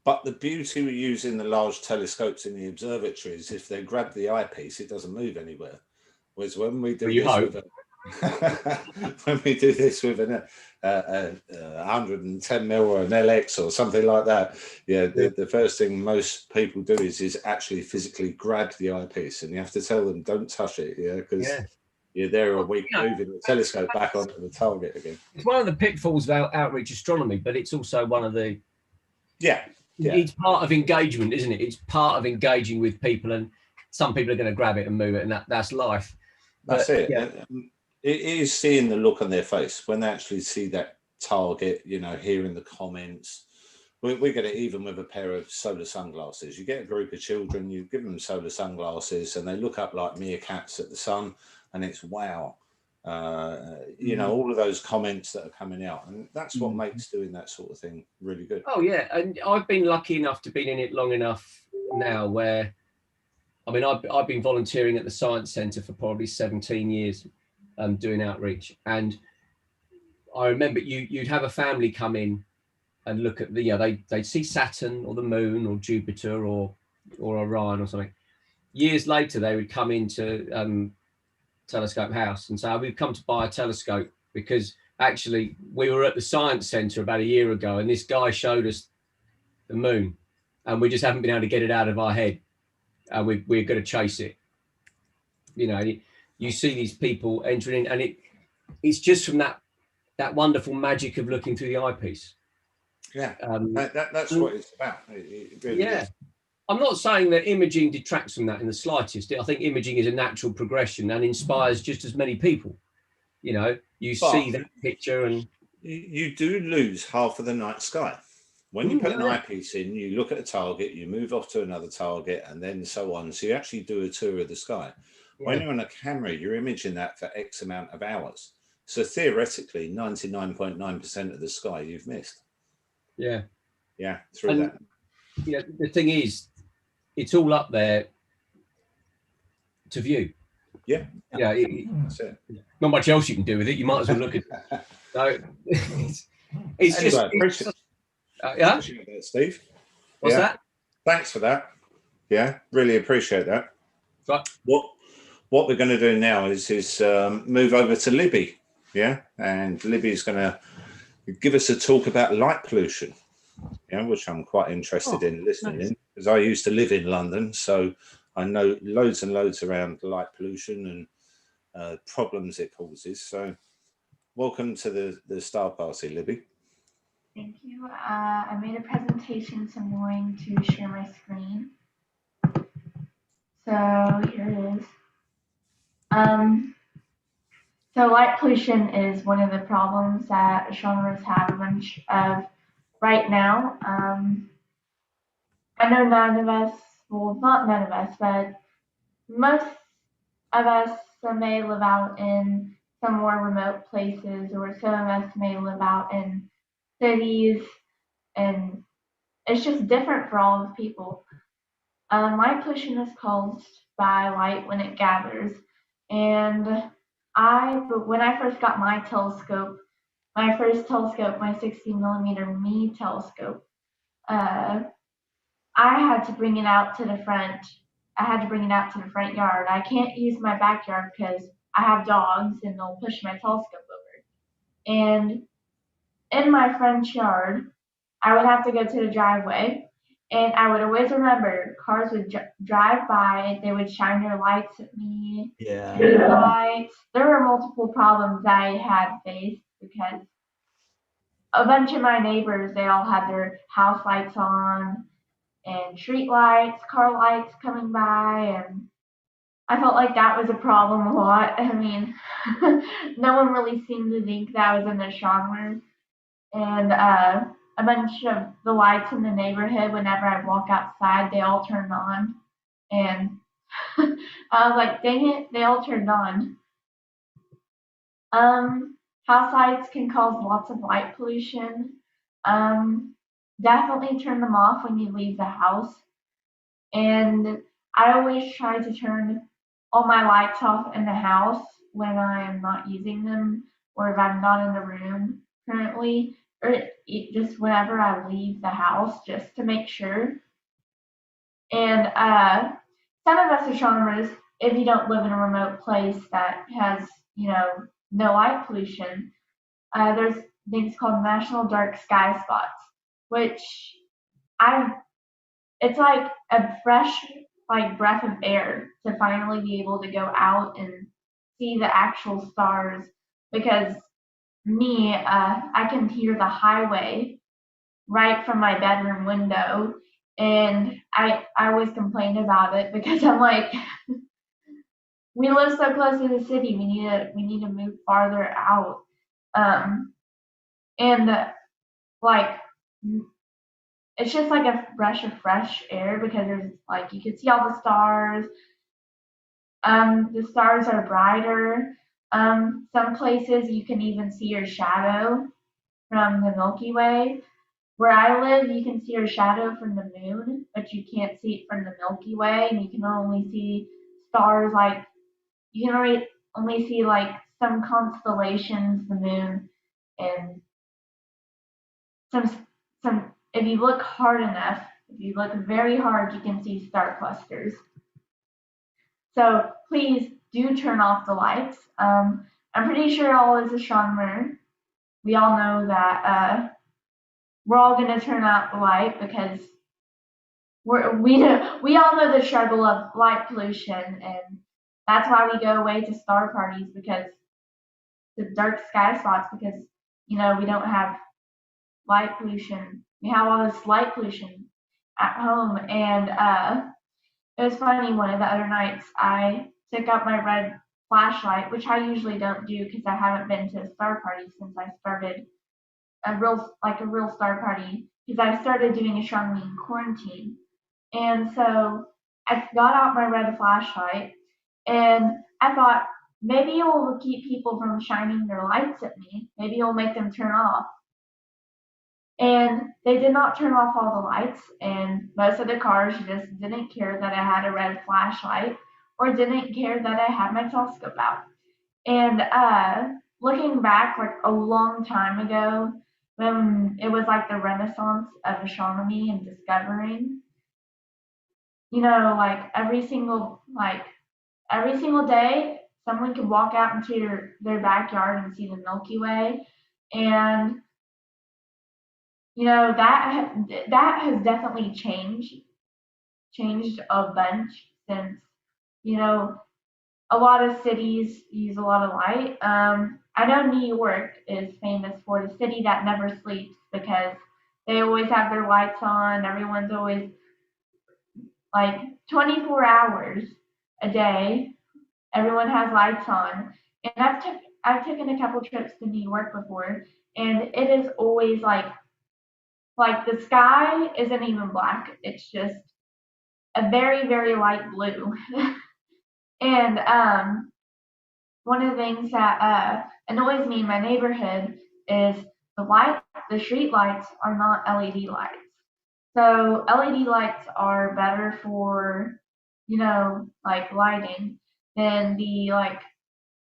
But the beauty we use in the large telescopes in the observatory is if they grab the eyepiece, it doesn't move anywhere. Whereas when we do when we do this with a 110 mil or an LX or something like that, the first thing most people do is actually physically grab the eyepiece, and you have to tell them don't touch it, because you're there a week moving the telescope back onto the target again. It's one of the pitfalls of outreach astronomy, but it's also one of the it's part of engagement, isn't it? It's part of engaging with people, and some people are going to grab it and move it, and that's life. That's it. Yeah. It is seeing the look on their face when they actually see that target, hearing the comments. We get it even with a pair of solar sunglasses. You get a group of children, you give them solar sunglasses, and they look up like meerkats at the sun, and it's wow. All of those comments that are coming out, and that's what makes doing that sort of thing really good. Oh yeah, and I've been lucky enough to be in it long enough now where, I mean, I've been volunteering at the Science Centre for probably 17 years, doing outreach, and I remember you'd have a family come in and look at they'd see Saturn or the Moon or Jupiter or Orion or something. Years later, they would come into Telescope House and say, we've come to buy a telescope because actually we were at the Science Centre about a year ago and this guy showed us the Moon and we just haven't been able to get it out of our head. We're going to chase it. You see these people entering in, and it's just from that wonderful magic of looking through the eyepiece. Yeah, Um, that's what it's about. It really yeah. is. I'm not saying that imaging detracts from that in the slightest. I think imaging is a natural progression and inspires just as many people. You know, you see that picture and you do lose half of the night sky. When you put an yeah. eyepiece in, you look at a target, you move off to another target, and then so on. So you actually do a tour of the sky. When Yeah. you're on a camera, you're imaging that for X amount of hours. So theoretically, 99.9% of the sky you've missed. Yeah. Yeah, through And, that. Yeah, the thing is, it's all up there to view. Yeah. Yeah. That's it. Not much else you can do with it. You might as well look at it. So it's Anyway, just appreciate yeah. Appreciate that, Steve. What's Yeah. that? Thanks for that. Yeah, really appreciate that. Right. What we're going to do now is move over to Libby. Yeah, and Libby's going to give us a talk about light pollution. Yeah, which I'm quite interested in listening in, because I used to live in London, so I know loads and loads around light pollution and problems it causes. So welcome to the Star Party, Libby. Thank you. I made a presentation this morning to share my screen. So here it is. So light pollution is one of the problems that astronomers have a bunch of right now. I know none of us, well, not none of us, but most of us may live out in some more remote places, or some of us may live out in cities, and it's just different for all of the people. Light pollution is caused by light when it gathers, and when I first got my telescope, my first telescope, my 60 millimeter me telescope, I had to bring it out to the front. I had to bring it out to the front yard. I can't use my backyard because I have dogs and they'll push my telescope over. And in my front yard, I would have to go to the driveway, and I would always remember cars would drive by, they would shine their lights at me. Yeah. Lights. There were multiple problems I had faced because a bunch of my neighbors, they all had their house lights on and street lights, car lights coming by, and I felt like that was a problem a lot. I mean, no one really seemed to think that I was an astronomer. And a bunch of the lights in the neighborhood, whenever I walk outside, they all turned on. And I was like, dang it, they all turned on. House lights can cause lots of light pollution. Definitely turn them off when you leave the house. And I always try to turn all my lights off in the house when I am not using them, or if I'm not in the room currently, or just whenever I leave the house, just to make sure. And some of us astronomers, if you don't live in a remote place that has, no light pollution, there's things called national dark sky spots, which it's like a fresh breath of air to finally be able to go out and see the actual stars, because I can hear the highway right from my bedroom window, and I always complain about it because I'm like, we live so close to the city, we need to move farther out, and like it's just like a rush of fresh air because there's you can see all the stars. The stars are brighter. Some places you can even see your shadow from the Milky Way. Where I live, you can see your shadow from the moon, but you can't see it from the Milky Way, and you can only see stars you can only see some constellations, the moon, and some. If you look hard enough, if you look very hard, you can see star clusters. So please do turn off the lights. I'm pretty sure all as astronomers, we all know that we're all going to turn out the light because we all know the struggle of light pollution, and that's why we go away to star parties, because the dark sky spots, because we don't have light pollution. We have all this light pollution at home, and it was funny. One of the other nights, I took out my red flashlight, which I usually don't do because I haven't been to a star party since I started a real star party, because I started doing astronomy in quarantine. And so I got out my red flashlight, and I thought maybe it will keep people from shining their lights at me. Maybe it will make them turn off. And they did not turn off all the lights, and most of the cars just didn't care that I had a red flashlight or didn't care that I had my telescope out. And looking back, like a long time ago, when it was like the renaissance of astronomy and discovering, like every single day, someone could walk out into their backyard and see the Milky Way, and that has definitely changed a bunch since a lot of cities use a lot of light. I know New York is famous for the city that never sleeps because they always have their lights on. Everyone's always like 24 hours a day. Everyone has lights on. And I've taken a couple trips to New York before, and it is always like the sky isn't even black. It's just a very, very light blue. And one of the things that annoys me in my neighborhood is the street lights are not LED lights. So LED lights are better for, like lighting than the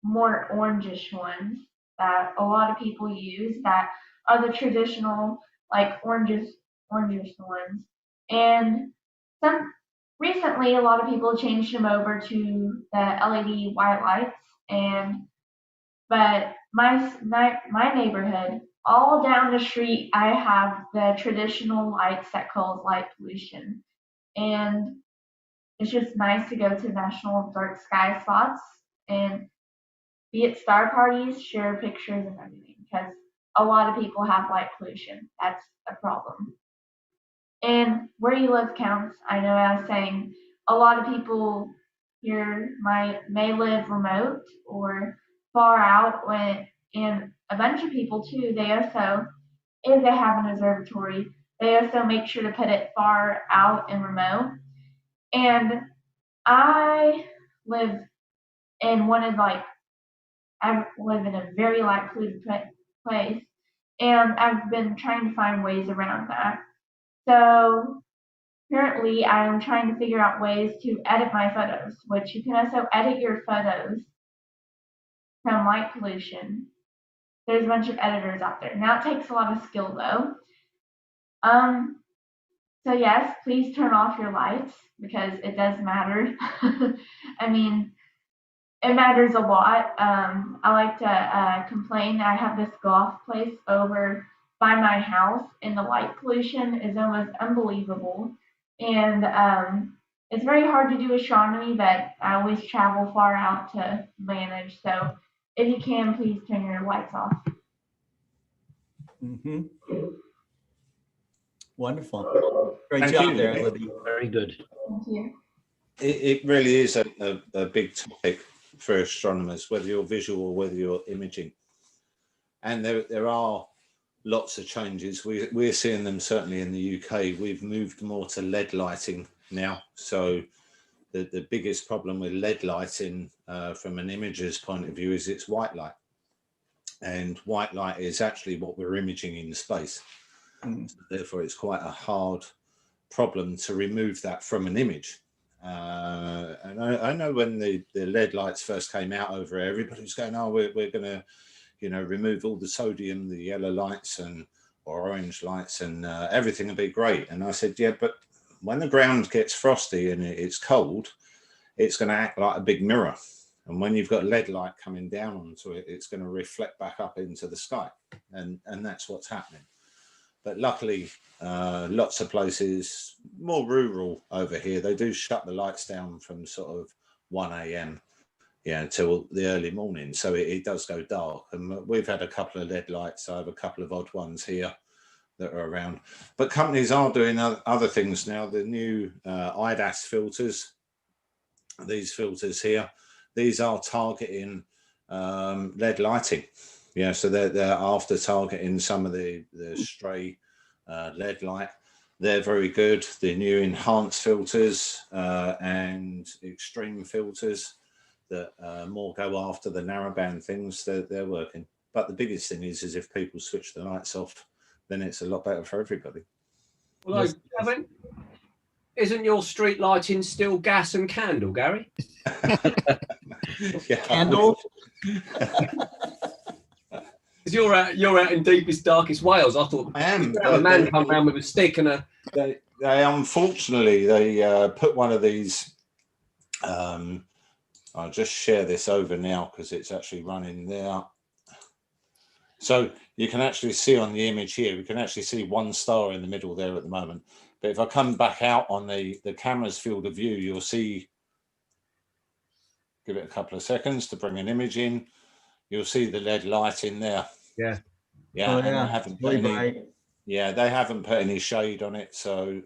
more orangish ones that a lot of people use that are the traditional orangish ones. And recently a lot of people changed them over to the LED white lights, but my neighborhood, all down the street, I have the traditional lights that cause light pollution. And it's just nice to go to national dark sky spots and be at star parties, share pictures and everything, because a lot of people have light pollution. That's a problem. And where you live counts. I know I was saying a lot of people here may live remote or far out, and a bunch of people too, they also, if they have an observatory, they also make sure to put it far out and remote. And I live in I live in a very light polluted place, and I've been trying to find ways around that. So currently, I'm trying to figure out ways to edit my photos, which you can also edit your photos from light pollution. There's a bunch of editors out there. Now it takes a lot of skill though. So yes, please turn off your lights because it does matter. I mean, it matters a lot. I like to complain. I have this golf place over by my house, and the light pollution is almost unbelievable. And it's very hard to do astronomy, but I always travel far out to manage. So if you can, please turn your lights off. Mm-hmm. Wonderful. Great job there, Libby. Very good. Thank you. It really is a big topic for astronomers, whether you're visual or whether you're imaging. And there are lots of changes. We're seeing them certainly in the UK. We've moved more to LED lighting now. So the biggest problem with LED lighting from an imager's point of view is it's white light. And white light is actually what we're imaging in space. So therefore, it's quite a hard problem to remove that from an image. And I know when the LED lights first came out over here, everybody was going, oh, we're going to, remove all the sodium, the yellow lights or orange lights, and everything will be great. And I said, yeah, but when the ground gets frosty and it's cold, it's going to act like a big mirror. And when you've got LED light coming down onto it, it's going to reflect back up into the sky. And that's what's happening. But luckily, lots of places, more rural over here, they do shut the lights down from sort of 1 a.m. Till the early morning. So it does go dark. And we've had a couple of LED lights. I have a couple of odd ones here that are around. But companies are doing other things now. The new IDAS filters, these filters here, these are targeting LED lighting. Yeah, so they're after targeting some of the stray LED light. They're very good. The new enhanced filters and extreme filters that more go after the narrowband things, they're working. But the biggest thing is if people switch the lights off, then it's a lot better for everybody. Well, isn't your street lighting still gas and candle, Gary? Candle? Because you're out in deepest, darkest Wales. I thought I am. a man come around with a stick and a. They unfortunately they put one of these. I'll just share this over now because it's actually running there. So you can actually see on the image here, we can actually see one star in the middle there at the moment. But if I come back out on the camera's field of view, you'll see, give it a couple of seconds to bring an image in. You'll see the LED light in there. Yeah. Yeah. Oh, and yeah. they haven't Really put any, bright. yeah, they haven't put any shade on it. So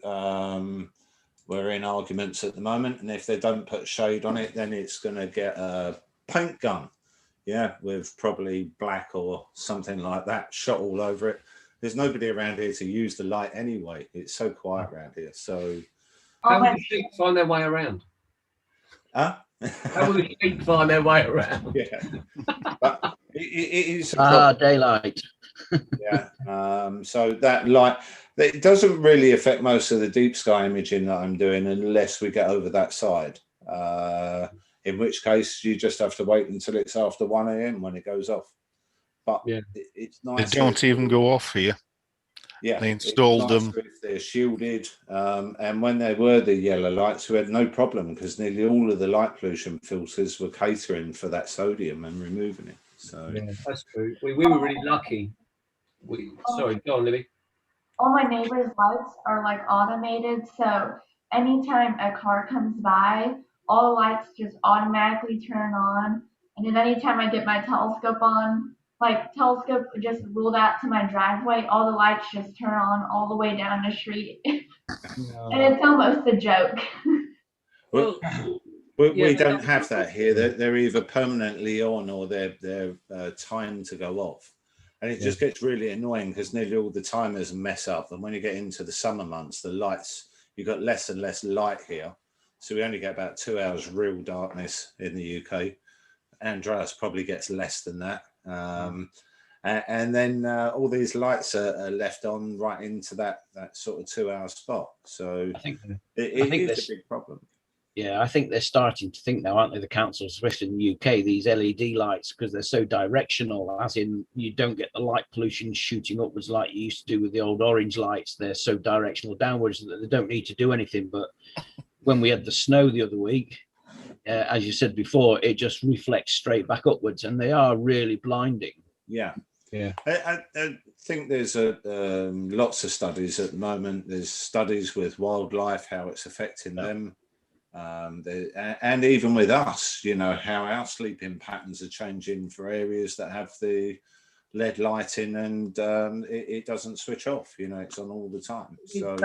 we're in arguments at the moment. And if they don't put shade on it, then it's going to get a paint gun. Yeah, with probably black or something like that shot all over it. There's nobody around here to use the light anyway. It's so quiet around here. So how will the sheep find their way around? Huh? How will the sheep find their way around? Yeah, but it is a problem. Daylight. Yeah. So that light, it doesn't really affect most of the deep sky imaging that I'm doing unless we get over that side. In which case you just have to wait until it's after 1 a.m. when it goes off. But yeah, it's nice. They don't even go off here. Yeah, they installed them. If they're shielded, and when they were the yellow lights, we had no problem because nearly all of the light pollution filters were catering for that sodium and removing it. So yeah, that's true. We were really lucky. Sorry, go on, Libby. All my neighbors' lights are like automated, so anytime a car comes by, all the lights just automatically turn on. And then anytime I get my telescope on, like telescope just ruled out to my driveway, all the lights just turn on all the way down the street. No. And it's almost a joke. Well, we don't have that here. They're either permanently on or they're timed to go off. And it just gets really annoying because nearly all the timers mess up. And when you get into the summer months, the lights, you've got less and less light here. So we only get about 2 hours real darkness in the UK. Andreas probably gets less than that. And then all these lights are left on right into that sort of 2 hour spot. So I think it is a big problem. Yeah, I think they're starting to think now, aren't they, the councils, especially in the UK, these LED lights, because they're so directional, as in you don't get the light pollution shooting upwards like you used to do with the old orange lights. They're so directional downwards that they don't need to do anything. But when we had the snow the other week, as you said before, it just reflects straight back upwards, and they are really blinding. Yeah. Yeah. I think there's lots of studies at the moment. There's studies with wildlife, how it's affecting them. And even with us, you know, how our sleeping patterns are changing for areas that have the LED lighting and it doesn't switch off, you know, it's on all the time. So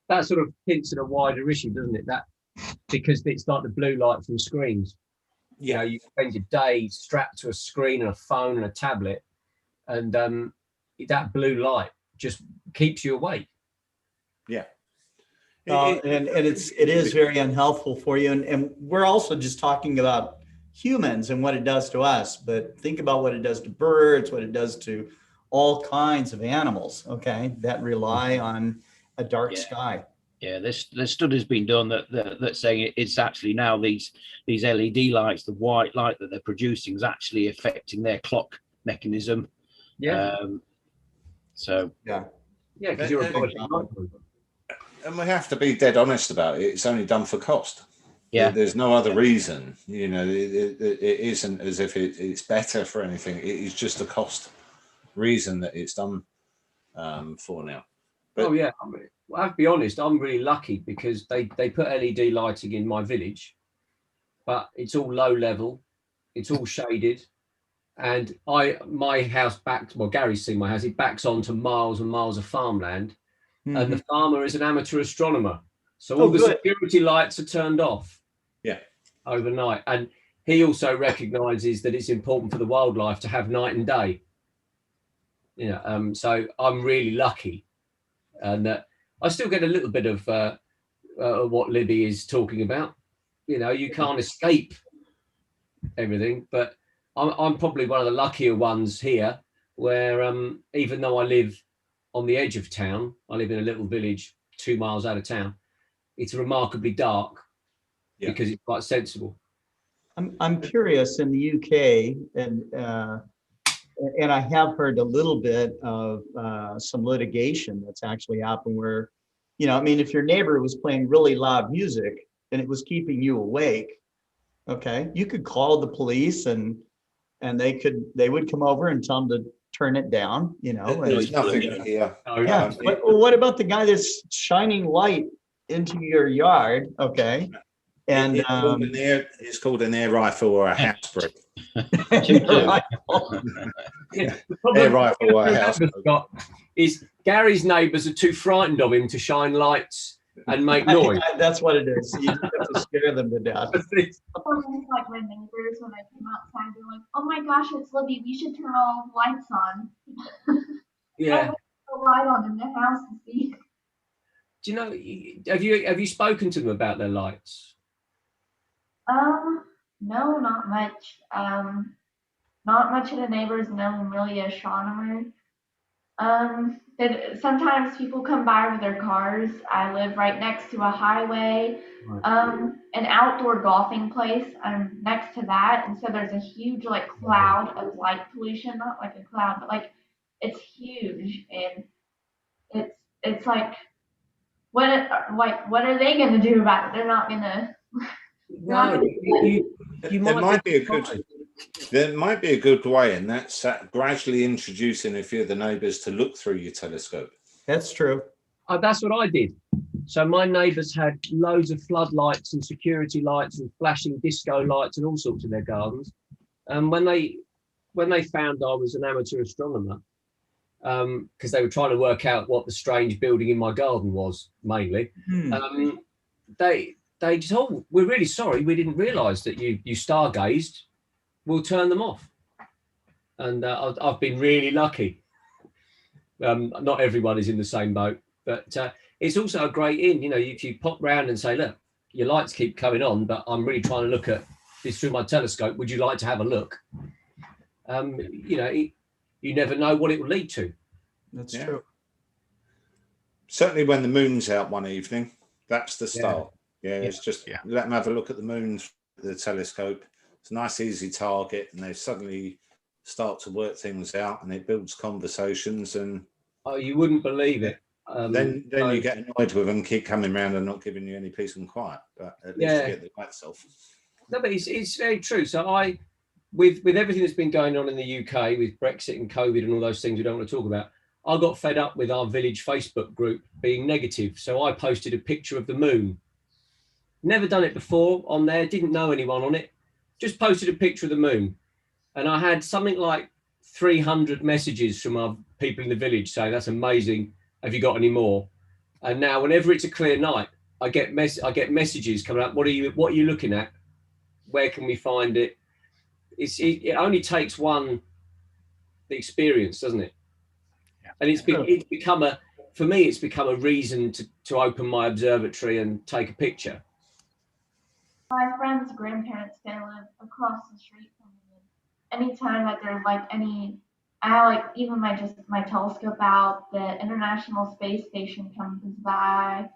that sort of hints at a wider issue, doesn't it? That because it's like the blue light from screens. You know, you spend your day strapped to a screen and a phone and a tablet, and that blue light just keeps you awake. Yeah. And it is very unhelpful for you. And we're also just talking about humans and what it does to us, but think about what it does to birds, what it does to all kinds of animals, okay, that rely on a dark sky. Yeah, there's studies been done that saying it's actually now these LED lights, the white light that they're producing is actually affecting their clock mechanism. Yeah. So because you're and we have to be dead honest about it. It's only done for cost. Yeah, there's no other reason. You know, it isn't as if it's better for anything. It is just a cost reason that it's done for now. But, I have to be honest, I'm really lucky because they put LED lighting in my village, but it's all low level, it's all shaded, and my house backs, well, Gary's seen my house, it backs onto miles and miles of farmland, and the farmer is an amateur astronomer. So all the security lights are turned off. Yeah. Overnight. And he also recognizes that it's important for the wildlife to have night and day. So I'm really lucky. And I still get a little bit of what Libby is talking about. You can't escape everything, but I'm probably one of the luckier ones here, where even though I live on the edge of town, I live in a little village 2 miles out of town, it's remarkably dark because it's quite sensible. I'm curious, in the UK, and I have heard a little bit of some litigation that's actually happened where, if your neighbor was playing really loud music and it was keeping you awake, okay, you could call the police and they would come over and tell them to turn it down, There's nothing here. Yeah. What about the guy that's shining light into your yard? Okay. And it's called an air rifle or a house brick. Air rifle or a house brick. Is Gary's neighbours are too frightened of him to shine lights and make noise. That's what it is. You just have to scare them to death. Like my neighbors, when I came outside, they're like, "Oh my gosh, it's Libby. We should turn all the lights on." Yeah. I put the light on in the house to see. Do you know? Have you spoken to them about their lights? No, not much. Not much of the neighbors know I'm really an astronomer. Sometimes people come by with their cars. I live right next to a highway, an outdoor golfing place. I'm next to that, and so there's a huge cloud of light pollution. Not like a cloud, but it's huge, and it's like what are they going to do about it? They're not going to. No, there might be a good way, and that's gradually introducing a few of the neighbours to look through your telescope. That's true. That's what I did. So my neighbours had loads of floodlights and security lights and flashing disco lights and all sorts in their gardens. And when they found I was an amateur astronomer, because they were trying to work out what the strange building in my garden was mainly, they just, "Oh, we're really sorry, we didn't realise that you stargazed. We'll turn them off." And I've been really lucky. Not everyone is in the same boat, but it's also a great in. If you pop round and say, "Look, your lights keep coming on, but I'm really trying to look at this through my telescope. Would you like to have a look?" You never know what it will lead to. That's true. Certainly when the moon's out one evening, that's the start. It's just let them have a look at the moon through the telescope. It's a nice, easy target, and they suddenly start to work things out, and it builds conversations. And you wouldn't believe it. Then you get annoyed with them, keep coming around and not giving you any peace and quiet. But at least you get the right self. No, but it's very true. So with everything that's been going on in the UK with Brexit and COVID and all those things we don't want to talk about, I got fed up with our village Facebook group being negative. So I posted a picture of the moon. Never done it before on there, didn't know anyone on it. Just posted a picture of the moon. And I had something like 300 messages from our people in the village saying, "That's amazing. Have you got any more?" And now whenever it's a clear night, I get messages coming up. What are you looking at? Where can we find it? It only takes one experience, doesn't it? And it's become a reason to open my observatory and take a picture. My friend's grandparents, they live across the street from me. Anytime that there's I even my telescope out, the International Space Station comes by.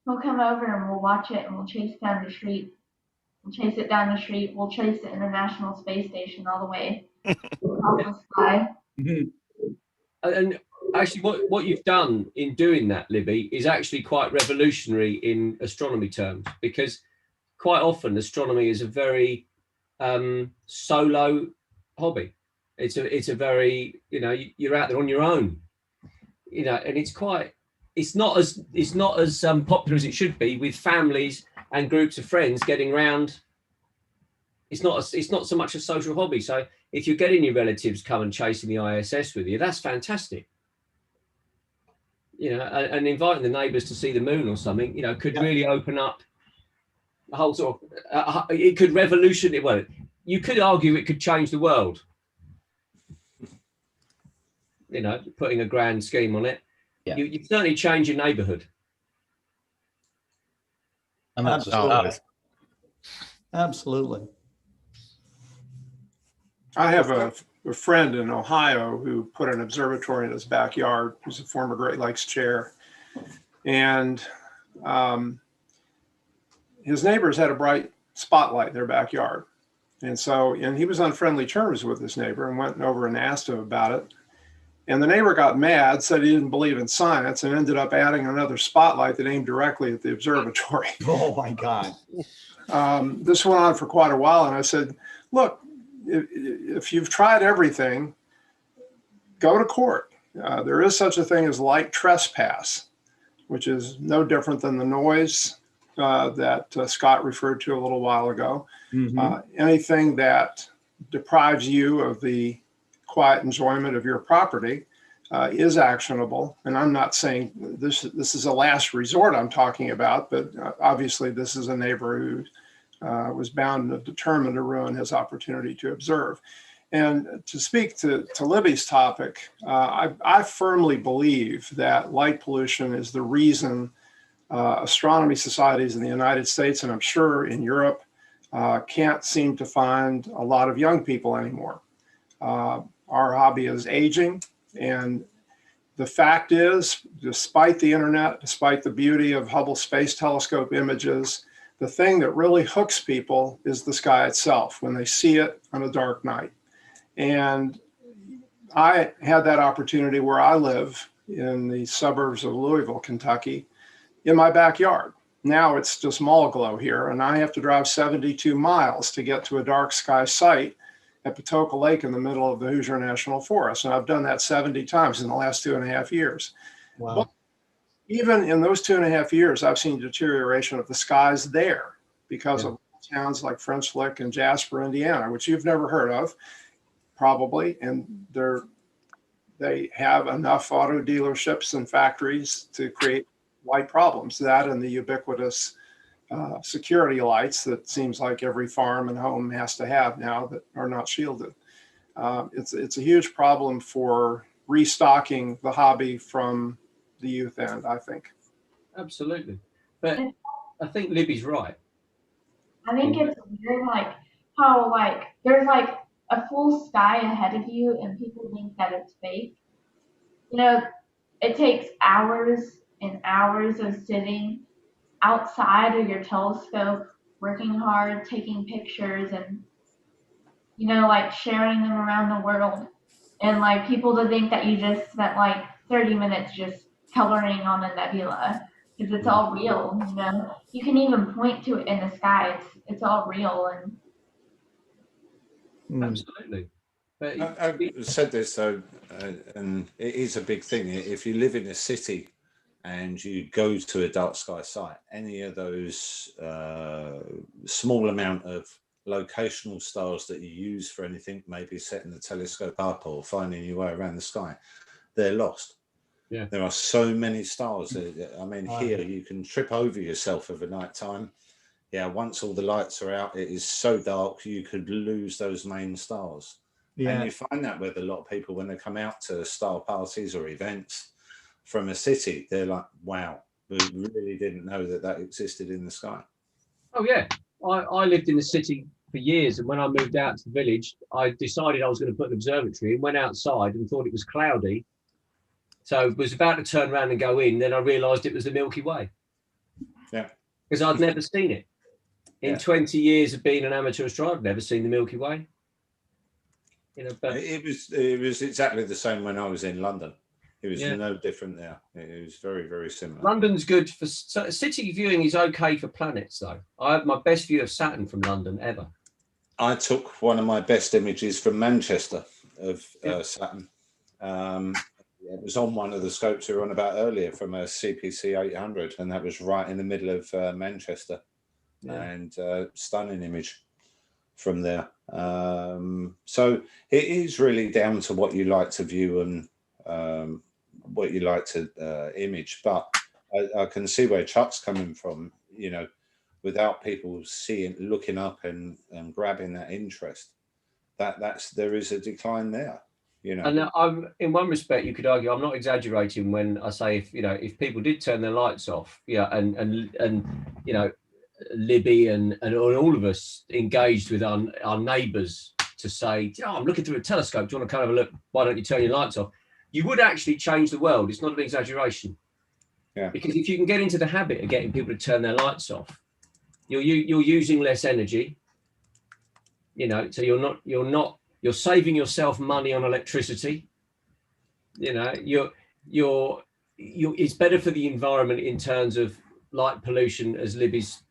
We'll come over and we'll watch it, and we'll chase down the street. We'll chase it down the street. We'll chase the International Space Station all the way across the sky. And actually, what you've done in doing that, Libby, is actually quite revolutionary in astronomy terms, because quite often astronomy is a very solo hobby. It's a very, you're out there on your own, and it's not as popular as it should be with families and groups of friends getting round. It's not so much a social hobby. So if you're getting your relatives come and chasing the ISS with you, that's fantastic. You know, and inviting the neighbours to see the moon or something, you know, could really open up the whole sort of, it could revolutionise, well, you could argue it could change the world. You know, putting a grand scheme on it. Yeah. You certainly change your neighbourhood. And that's Absolutely. Absolutely. I have a friend in Ohio who put an observatory in his backyard, who's a former Great Lakes chair. And his neighbors had a bright spotlight in their backyard. And he was on friendly terms with his neighbor and went over and asked him about it. And the neighbor got mad, said he didn't believe in science, and ended up adding another spotlight that aimed directly at the observatory. Oh my God. This went on for quite a while. And I said, look, if you've tried everything, go to court. There is such a thing as light trespass, which is no different than the noise that Scott referred to a little while ago. Anything that deprives you of the quiet enjoyment of your property is actionable. And I'm not saying this is a last resort I'm talking about, but obviously this is a neighbor who was bound and determined to ruin his opportunity to observe. And to speak to Libby's topic, I firmly believe that light pollution is the reason astronomy societies in the United States, and I'm sure in Europe, can't seem to find a lot of young people anymore. Our hobby is aging, and the fact is, despite the internet, despite the beauty of Hubble Space Telescope images, the thing that really hooks people is the sky itself when they see it on a dark night. And I had that opportunity where I live in the suburbs of Louisville, Kentucky, in my backyard. Now it's just mall glow here, and I have to drive 72 miles to get to a dark sky site at Patoka Lake in the middle of the Hoosier National Forest. And I've done that 70 times in the last 2.5 years. Wow. But even in those 2.5 years, I've seen deterioration of the skies there because of towns like French Lick and Jasper, Indiana, which you've never heard of, probably. And they have enough auto dealerships and factories to create light problems. That and the ubiquitous security lights that seems like every farm and home has to have now that are not shielded. It's a huge problem for restocking the hobby from the youth end, I think. Absolutely. But I think Libby's right. I think it's weird, like how there's like a full sky ahead of you and people think that it's fake. You know, it takes hours and hours of sitting outside of your telescope, working hard, taking pictures, and, you know, like sharing them around the world. And like people to think that you just spent like 30 minutes just coloring on a nebula, because it's all real, you know. You can even point to it in the sky. It's all real. And absolutely. But I've said this though, and it is a big thing. If you live in a city and you go to a dark sky site, any of those small amount of locational stars that you use for anything, maybe setting the telescope up or finding your way around the sky, they're lost. Yeah. There are so many stars. I mean, here you can trip over yourself over night time. Yeah, once all the lights are out, it is so dark you could lose those main stars. Yeah. And you find that with a lot of people when they come out to star parties or events from a city, they're like, wow, we really didn't know that existed in the sky. Oh yeah, I lived in the city for years, and when I moved out to the village, I decided I was going to put an observatory and went outside and thought it was cloudy. So I was about to turn around and go in, then I realised it was the Milky Way. Yeah. Because I'd never seen it. In 20 years of being an amateur astronomer, I'd never seen the Milky Way. You know, but it was exactly the same when I was in London. It was no different there. It was very, very similar. London's good for city viewing. Is okay for planets, though. I have my best view of Saturn from London ever. I took one of my best images from Manchester of Saturn. It was on one of the scopes we were on about earlier from a CPC 800, and that was right in the middle of Manchester. And stunning image. from there. So it is really down to what you like to view and what you like to image. But I can see where Chuck's coming from, you know, without people looking up and grabbing that interest, there is a decline there, you know. And I'm, in one respect, you could argue I'm not exaggerating when I say, if people did turn their lights off, and you know, Libby and all of us engaged with our neighbours to say, oh, I'm looking through a telescope, do you want to come have a look? Why don't you turn your lights off? You would actually change the world. It's not an exaggeration. Yeah. Because if you can get into the habit of getting people to turn their lights off, you're using less energy. You know, so you're saving yourself money on electricity. You know, it's better for the environment in terms of light pollution, as Libby's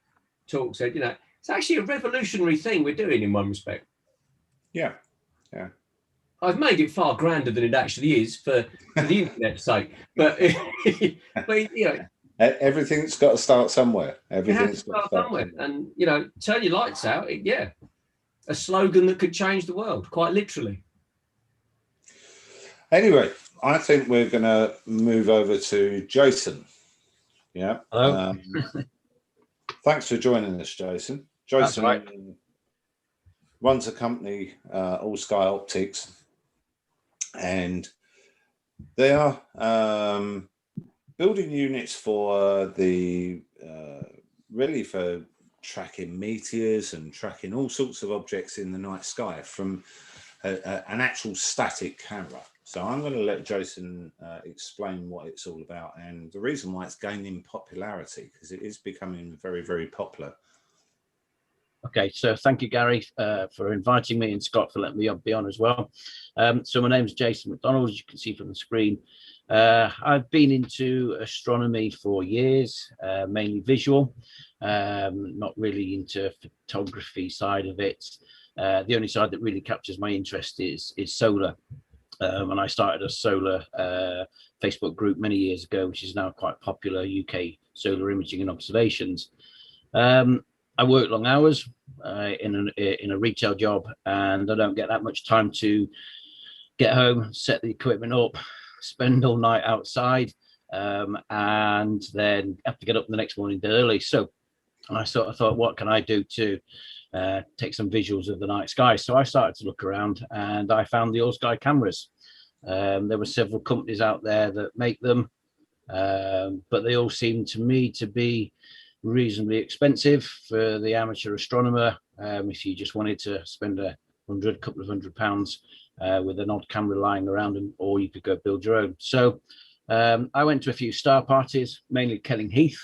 talk said. You know, it's actually a revolutionary thing we're doing in one respect. Yeah. I've made it far grander than it actually is for the internet's sake, but you know, everything's got to start somewhere. Everything's got to start somewhere. And you know, turn your lights out. A slogan that could change the world, quite literally. Anyway, I think we're going to move over to Jason. Yeah. Hello. Thanks for joining us, Jason. Jason runs a company, All Sky Optics, and they are building units for really for tracking meteors and tracking all sorts of objects in the night sky from an actual static camera. So I'm going to let Jason explain what it's all about and the reason why it's gaining popularity, because it is becoming very, very popular. Okay, so thank you, Gary, for inviting me, and Scott for letting me be on as well. So my name is Jason McDonald, as you can see from the screen. I've been into astronomy for years, mainly visual, not really into photography side of it. The only side that really captures my interest is solar. And I started a solar Facebook group many years ago, which is now quite popular, UK Solar Imaging and Observations. I work long hours in a retail job, and I don't get that much time to get home, set the equipment up, spend all night outside, and then have to get up the next morning early. So I sort of thought, what can I do to take some visuals of the night sky? So I started to look around, and I found the All Sky cameras. There were several companies out there that make them, but they all seemed to me to be reasonably expensive for the amateur astronomer. If you just wanted to spend couple of £100 with an odd camera lying around, or you could go build your own. So I went to a few star parties, mainly Kelling Heath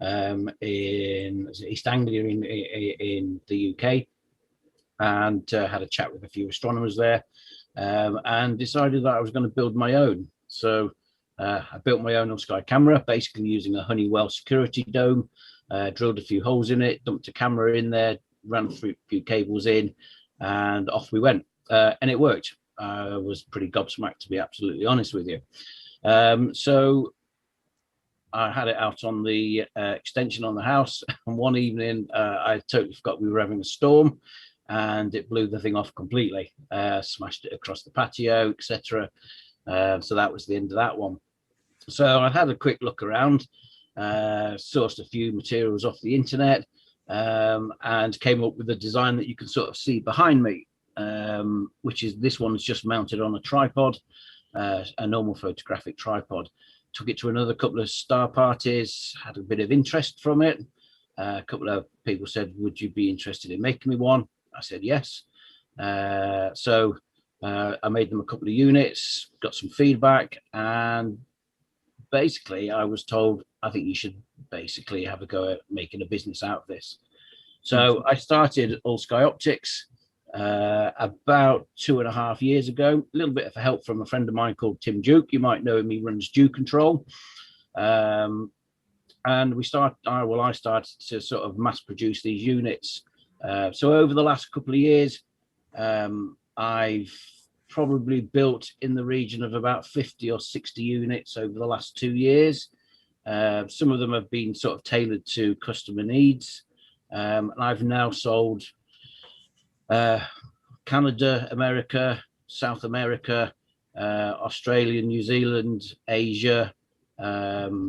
in East Anglia in the UK, and had a chat with a few astronomers there, and decided that I was going to build my own. So I built my own All Sky camera, basically using a Honeywell security dome, drilled a few holes in it, dumped a camera in there, ran a few cables in, and off we went. And it worked. I was pretty gobsmacked, to be absolutely honest with you. So I had it out on the extension on the house, and one evening I totally forgot we were having a storm, and it blew the thing off completely, smashed it across the patio, etc. So that was the end of that one. So I had a quick look around, sourced a few materials off the internet, and came up with a design that you can sort of see behind me, which is, this one's just mounted on a tripod, a normal photographic tripod. Took it to another couple of star parties, had a bit of interest from it. A couple of people said, would you be interested in making me one? I said yes. So I made them a couple of units, got some feedback, and basically I was told, I think you should basically have a go at making a business out of this. So I started All Sky Optics about 2.5 years ago, a little bit of help from a friend of mine called Tim Duke. You might know him, he runs Dew Control. And I started to sort of mass produce these units. So over the last couple of years, I've probably built in the region of about 50 or 60 units over the last 2 years. Some of them have been sort of tailored to customer needs. And I've now sold Canada, America, South America, Australia, New Zealand, Asia, quite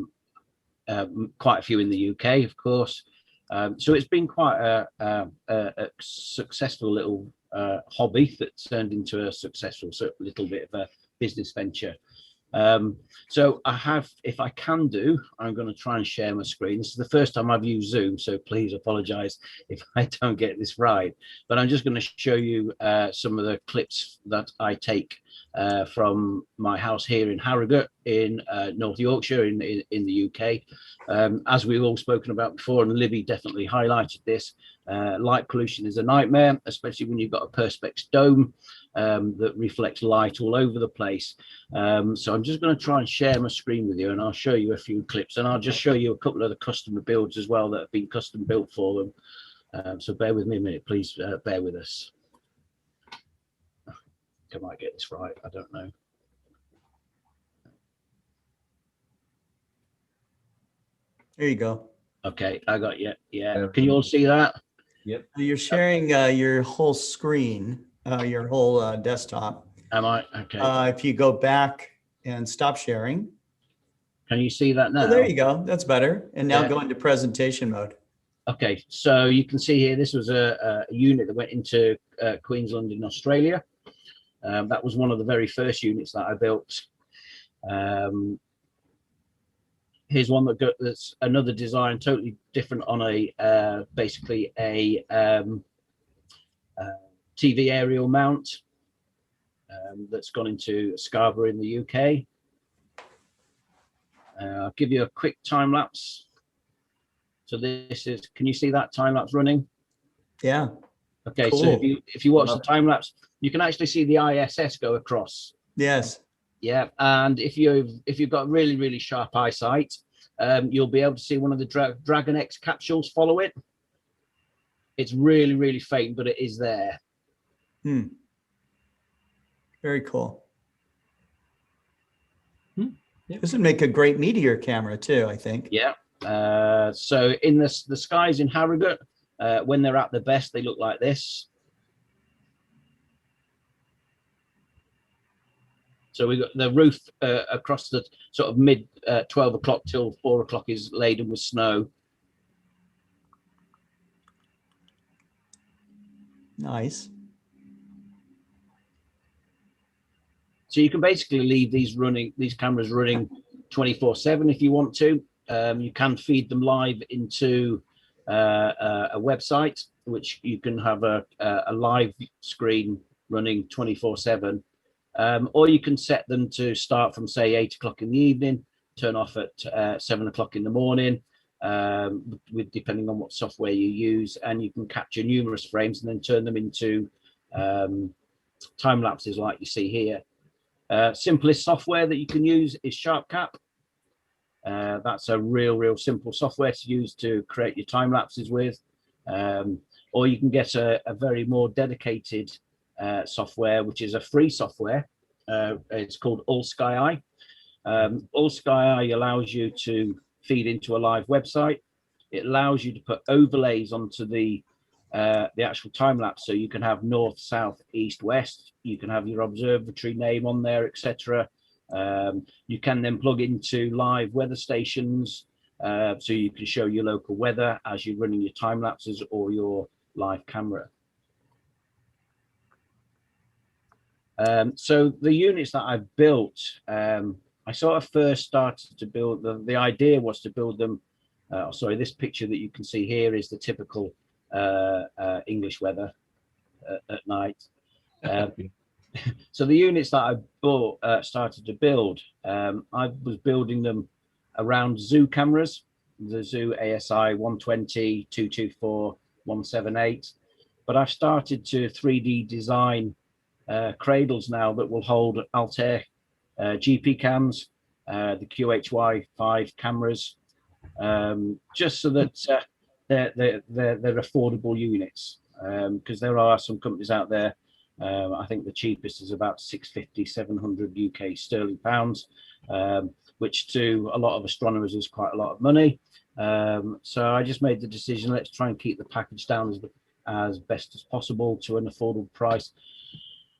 a few in the UK, of course. So it's been quite a successful little hobby that turned into a successful little bit of a business venture. So I have, if I can do, I'm going to try and share my screen. This is the first time I've used Zoom, so please apologize if I don't get this right. But I'm just going to show you some of the clips that I take from my house here in Harrogate in North Yorkshire in the UK. As we've all spoken about before, and Libby definitely highlighted this, light pollution is a nightmare, especially when you've got a perspex dome that reflects light all over the place. So I'm just going to try and share my screen with you, and I'll show you a few clips, and I'll just show you a couple of the customer builds as well that have been custom built for them. So bear with me a minute, please. Bear with us. I might get this right, I don't know. There you go. Okay, I got you. Yeah, can you all see that? Yep. You're sharing your whole screen, your whole desktop. Am I? Okay. If you go back and stop sharing. Can you see that now? Oh, there you go. That's better. And now Yeah. go into presentation mode. Okay, so you can see here, this was a unit that went into Queensland in Australia. That was one of the very first units that I built. Here's one that's another design, totally different on a basically a TV aerial mount that's gone into Scarborough in the UK. I'll give you a quick time lapse. So this is, can you see that time lapse running? Yeah. Okay, Cool. so if you watch the time lapse, you can actually see the ISS go across. Yes. Yeah, and if you've got really, really sharp eyesight, you'll be able to see one of the Dragon X capsules follow it. It's really, really faint, but it is there. Hmm. Very cool. Yep. This would make a great meteor camera too, I think. Yeah. So in the skies in Harrogate, when they're at their best, they look like this. So we've got the roof across the sort of mid 12 o'clock till 4 o'clock is laden with snow. Nice. So you can basically leave these cameras running 24/7 if you want to. You can feed them live into a website, which you can have a live screen running 24/7. Or you can set them to start from, say, 8 o'clock in the evening, turn off at 7 o'clock in the morning, depending on what software you use, and you can capture numerous frames and then turn them into time lapses like you see here. Simplest software that you can use is SharpCap. That's a real simple software to use to create your time lapses with. Or you can get a very more dedicated software, which is a free software. It's called All Sky Eye. All Sky Eye allows you to feed into a live website. It allows you to put overlays onto the actual time lapse, so you can have north, south, east, west. You can have your observatory name on there, etc. You can then plug into live weather stations, so you can show your local weather as you're running your time lapses or your live camera. So the units that I've built, I sort of first started to build the idea was to build them. Sorry, this picture that you can see here is the typical English weather at night. So the units that I started to build, I was building them around zoo cameras, the Zoo ASI 120, 224, 178. But I've started to 3D design cradles now that will hold Altair GP cams, the QHY5 cameras, just so that they're affordable units, because there are some companies out there. I think the cheapest is about 650, 700 UK sterling pounds, which to a lot of astronomers is quite a lot of money. So I just made the decision, let's try and keep the package down as best as possible to an affordable price.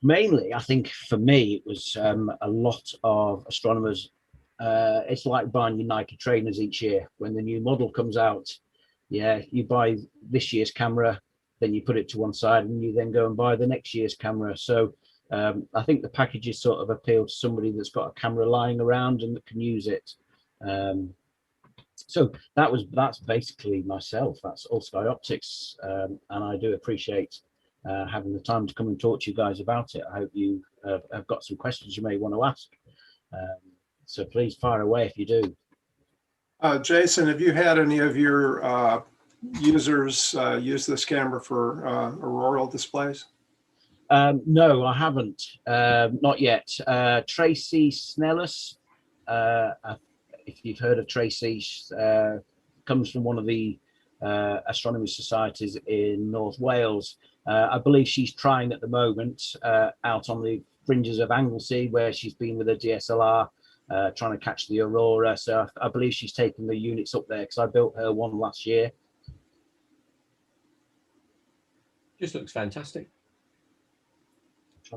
Mainly, I think for me, it was a lot of astronomers. It's like buying your Nike trainers each year. When the new model comes out, yeah, you buy this year's camera, then you put it to one side, and you then go and buy the next year's camera. So I think the packages sort of appeal to somebody that's got a camera lying around and that can use it. So that's basically myself. That's All Sky Optics, and I do appreciate having the time to come and talk to you guys about it. I hope you have got some questions you may want to ask. So please fire away if you do. Jason, have you had any of your users use this camera for auroral displays? No, I haven't. Not yet. Tracy Snellis, if you've heard of Tracy, comes from one of the astronomy societies in North Wales. I believe she's trying at the moment out on the fringes of Anglesey, where she's been with a DSLR trying to catch the aurora. So I believe she's taken the units up there because I built her one last year. Just looks fantastic.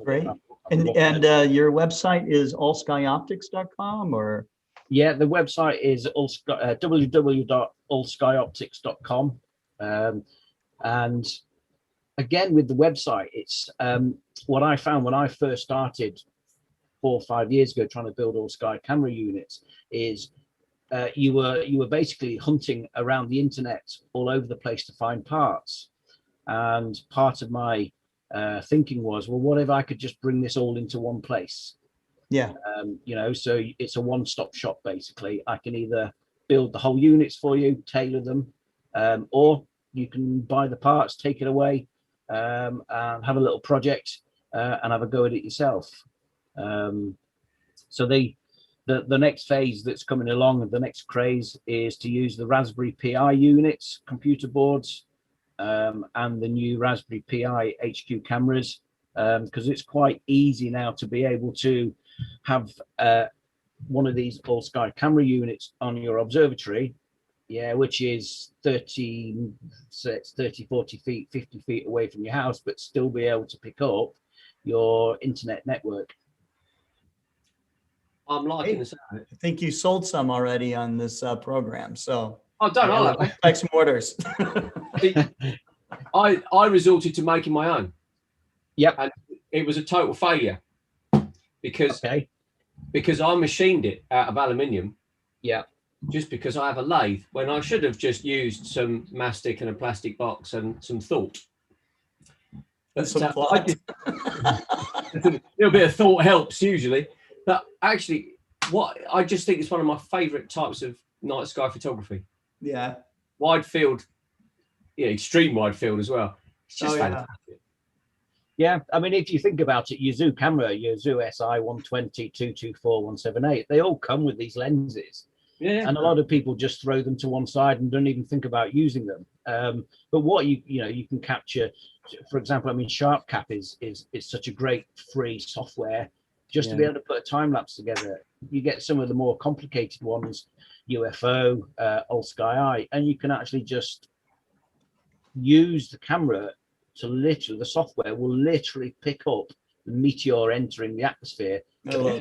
Great. And your website is allskyoptics.com or? Yeah, the website is www.allskyoptics.com. And again, with the website, it's what I found when I first started 4 or 5 years ago trying to build all sky camera units is you were basically hunting around the internet all over the place to find parts. And part of my thinking was, well, what if I could just bring this all into one place? Yeah. So it's a one-stop shop, basically. I can either build the whole units for you, tailor them, or you can buy the parts, take it away, and have a little project and have a go at it yourself. So the next phase that's coming along, the next craze, is to use the Raspberry Pi units, computer boards, and the new Raspberry Pi HQ cameras, because it's quite easy now to be able to have one of these all sky camera units on your observatory, which is 30, 40 feet, 50 feet away from your house, but still be able to pick up your internet network. I'm liking this. I think you sold some already on this program, so I don't know. Like some orders. I resorted to making my own. Yep. And it was a total failure because I machined it out of aluminium. Yeah. Just because I have a lathe when I should have just used some mastic and a plastic box and some thought. That's a little bit of thought helps usually. But actually, what I just think is one of my favourite types of night sky photography. Yeah. Wide field, extreme wide field as well. It's just fantastic. Yeah, I mean, if you think about it, your Zoo camera, your Zoo SI 120, 224, 178, they all come with these lenses. Yeah. And a lot of people just throw them to one side and don't even think about using them. But what you can capture, for example, I mean, SharpCap is such a great free software just to be able to put a time lapse together. You get some of the more complicated ones, UFO, All Sky Eye, and you can actually just use the camera to the software will literally pick up the meteor entering the atmosphere. It'll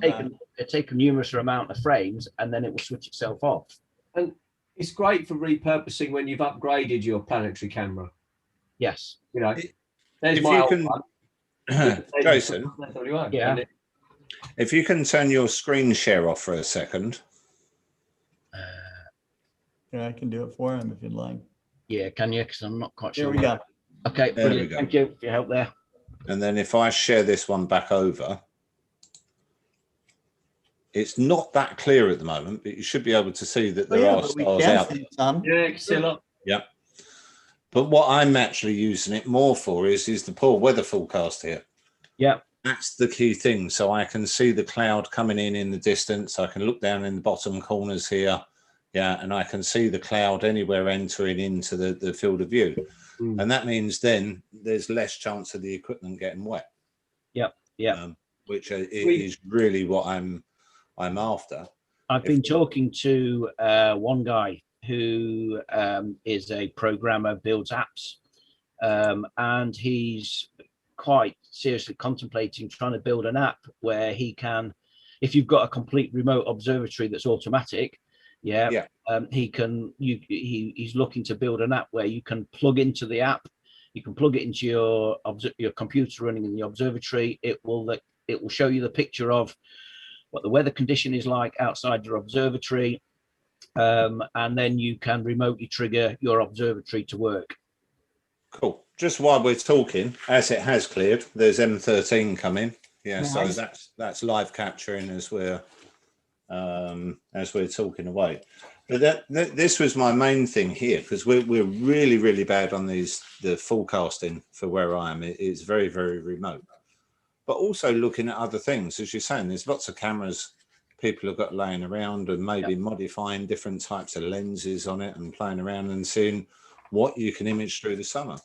take a numerous amount of frames and then it will switch itself off. And it's great for repurposing when you've upgraded your planetary camera. Yes. There's my old one. Jason, yeah. If you can turn your screen share off for a second. Yeah, I can do it for him if you'd like. Yeah, can you? Because I'm not quite sure. There we go. Okay, brilliant. Thank you for your help there. And then if I share this one back over, it's not that clear at the moment, but you should be able to see that there are stars out there. Yeah, still up. Yeah. But what I'm actually using it more for is the poor weather forecast here. Yeah. That's the key thing. So I can see the cloud coming in the distance. I can look down in the bottom corners here. Yeah. And I can see the cloud anywhere entering into the field of view. Mm. And that means then there's less chance of the equipment getting wet. Yep. Yeah. Which is really what I'm after. I've been talking to one guy who is a programmer, builds apps, and he's quite seriously contemplating trying to build an app where he can, if you've got a complete remote observatory that's automatic, he's looking to build an app where you can plug into the app, you can plug it into your computer running in the observatory. It will show you the picture of what the weather condition is like outside your observatory, and then you can remotely trigger your observatory to work. Cool. Just while we're talking, as it has cleared, there's M13 coming. Yeah, Nice. so that's live capturing as we're talking away. But this was my main thing here, because we're really, really bad on the forecasting for where I am. It's very, very remote. But also looking at other things, as you're saying, there's lots of cameras people have got laying around, and maybe modifying different types of lenses on it and playing around and seeing what you can image through the summer.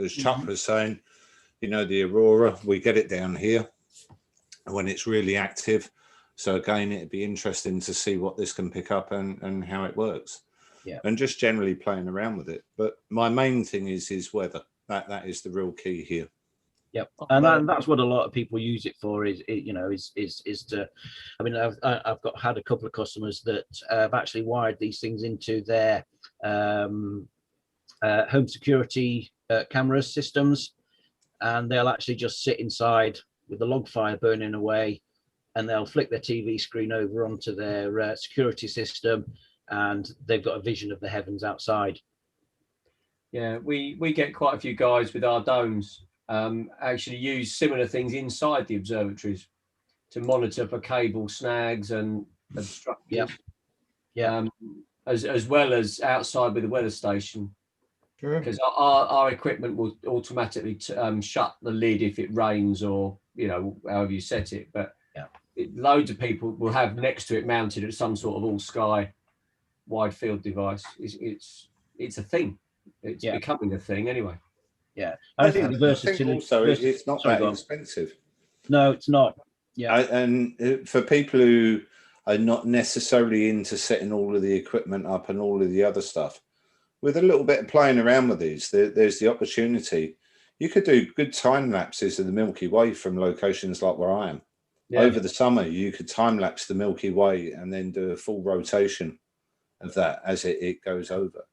As Chuck was saying, you know, the aurora, we get it down here when it's really active. So again, it'd be interesting to see what this can pick up and how it works. Yeah. And just generally playing around with it. But my main thing is weather. That is the real key here. Yep, and that's what a lot of people use it for. Is to, I mean, I've had a couple of customers that have actually wired these things into their home security camera systems, and they'll actually just sit inside with the log fire burning away, and they'll flick their TV screen over onto their security system, and they've got a vision of the heavens outside. Yeah, we get quite a few guys with our domes actually use similar things inside the observatories to monitor for cable snags and obstructions. As well as outside with the weather station. Sure. Because our equipment will automatically shut the lid if it rains, or however you set it. But loads of people will have next to it mounted at some sort of all sky wide field device. It's a thing. It's becoming a thing anyway. Yeah, I think the versatility. Also, it's not that expensive. No, it's not. Yeah, and for people who are not necessarily into setting all of the equipment up and all of the other stuff, with a little bit of playing around with these, there's the opportunity. You could do good time lapses of the Milky Way from locations like where I am. Yeah. Over the summer, you could time lapse the Milky Way and then do a full rotation of that as it goes over.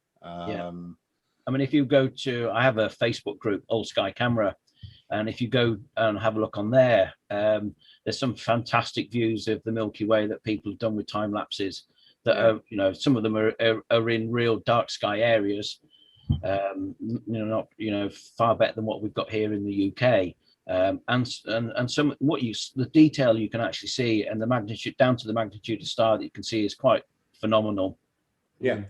I mean, if you go to, I have a Facebook group, Old Sky Camera, and if you go and have a look on there, there's some fantastic views of the Milky Way that people have done with time lapses. That are, some of them are in real dark sky areas, not far better than what we've got here in the UK. And some the detail you can actually see, and the magnitude down to the magnitude of star that you can see is quite phenomenal. Yeah.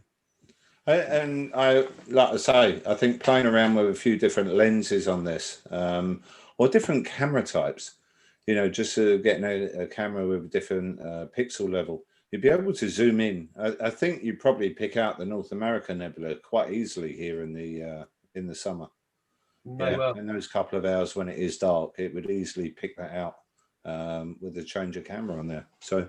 And I like to say, I think playing around with a few different lenses on this, or different camera types, just getting a camera with a different pixel level, you'd be able to zoom in. I think you probably pick out the North American nebula quite easily here in the summer. In those couple of hours when it is dark, it would easily pick that out with a change of camera on there. So.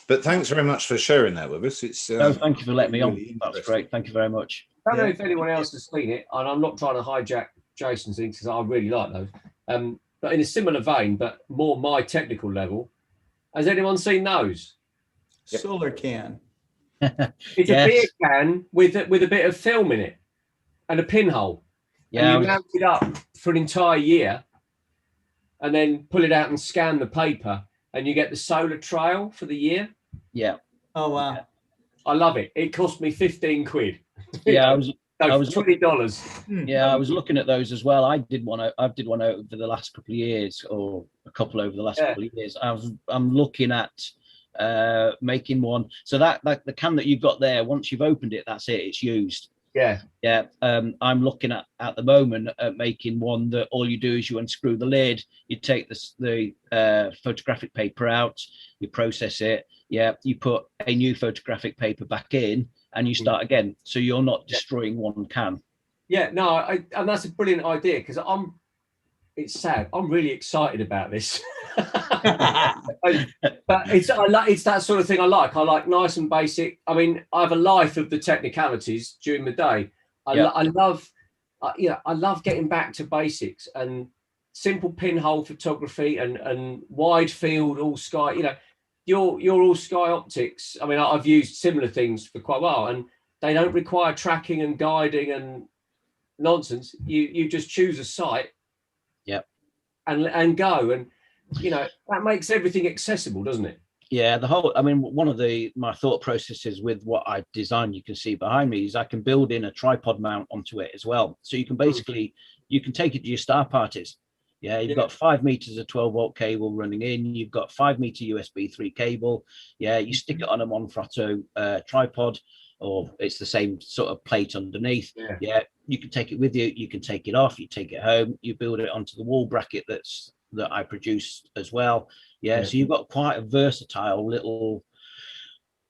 But thanks very much for sharing that with us. It's no, thank you for letting me on. That's great. Thank you very much. I don't know if anyone else has seen it, and I'm not trying to hijack Jason's things because I really like those. But in a similar vein, but more my technical level, has anyone seen those? Solar can. It's a beer can with a bit of film in it and a pinhole. Yeah, and you mount it up for an entire year, and then pull it out and scan the paper. And you get the solar trail for the year. Yeah. Oh wow. I love it. It cost me 15 quid. Yeah, I was $20. Yeah, I was looking at those as well. I did one over the last couple of years, or a couple over the last couple of years. I'm looking at making one. So that the can that you've got there, once you've opened it, that's it. It's used. Yeah. I'm looking at the moment at making one that all you do is you unscrew the lid, you take the photographic paper out, you process it, you put a new photographic paper back in, and you start again. So you're not destroying one can. Yeah, no, and that's a brilliant idea, because it's sad. I'm really excited about this. But it's that sort of thing I like. I like nice and basic. I mean, I have a life of the technicalities during the day. I I love getting back to basics and simple pinhole photography and wide field, all sky. You know, your all sky optics. I mean, I've used similar things for quite a while, and they don't require tracking and guiding and nonsense. You just choose a site, and go, and you know that makes everything accessible, doesn't it? Yeah, I mean, one of my thought processes with what I designed, you can see behind me, is I can build in a tripod mount onto it as well. So you can basically, you can take it to your star parties. Yeah, you've got 5 meters of 12-volt cable running in. You've got 5-meter USB 3 cable. Yeah, you stick it on a Monfrotto tripod, or it's the same sort of plate underneath. Yeah, you can take it with you. You can take it off. You take it home. You build it onto the wall bracket that I produce as well. Yeah, so you've got quite a versatile little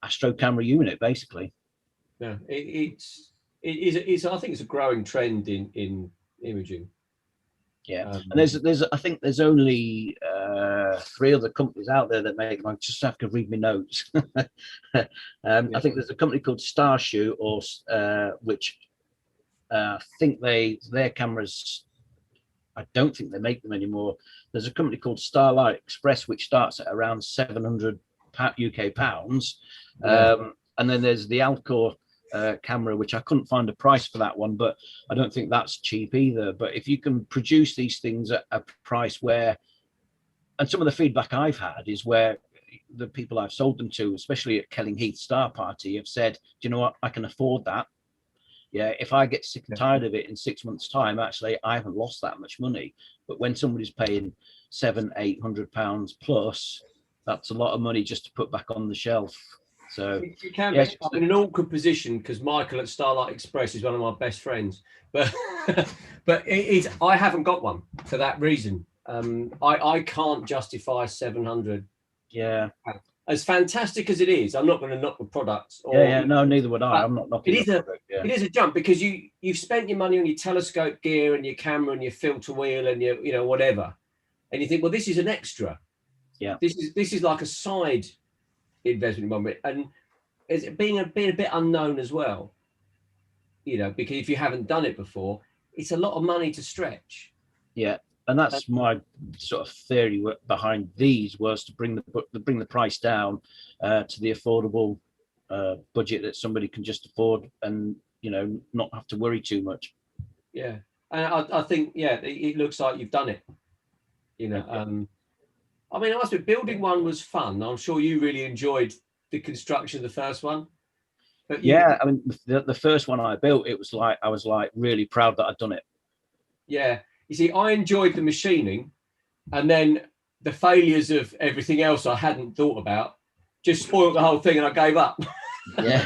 astro camera unit, basically. Yeah, it is. I think it's a growing trend in imaging. Yeah, and I think there's only 3 other companies out there that make them. I just have to read my notes. I think there's a company called Starshoe, which I think their cameras. I don't think they make them anymore. There's a company called Starlight Express, which starts at around 700 UK pounds. And then there's the Alcor camera, which I couldn't find a price for that one, but I don't think that's cheap either. But if you can produce these things at a price where, and some of the feedback I've had is where the people I've sold them to, especially at Kellingheath Star Party, have said, do you know what, I can afford that. Yeah, if I get sick and tired of it in 6 months' time, actually, I haven't lost that much money. But when somebody's paying £700-800 plus, that's a lot of money just to put back on the shelf. So you can be in an awkward position because Michael at Starlight Express is one of my best friends, but I haven't got one for that reason. I can't justify 700. Yeah. As fantastic as it is, I'm not going to knock the products. No, neither would I. I'm not knocking it. It is a jump because you've spent your money on your telescope gear and your camera and your filter wheel and your whatever, and you think, well, this is an extra. Yeah. This is like a side investment moment, and it's being a bit unknown as well. You know, because if you haven't done it before, it's a lot of money to stretch. Yeah. And that's my sort of theory behind these, was to bring the price down to the affordable budget that somebody can just afford, and not have to worry too much. Yeah, and I think it looks like you've done it. I mean, I must admit, building one was fun. I'm sure you really enjoyed the construction of the first one. But I mean, the first one I built, I was really proud that I'd done it. Yeah. You see, I enjoyed the machining, and then the failures of everything else I hadn't thought about just spoiled the whole thing, and I gave up. Yeah.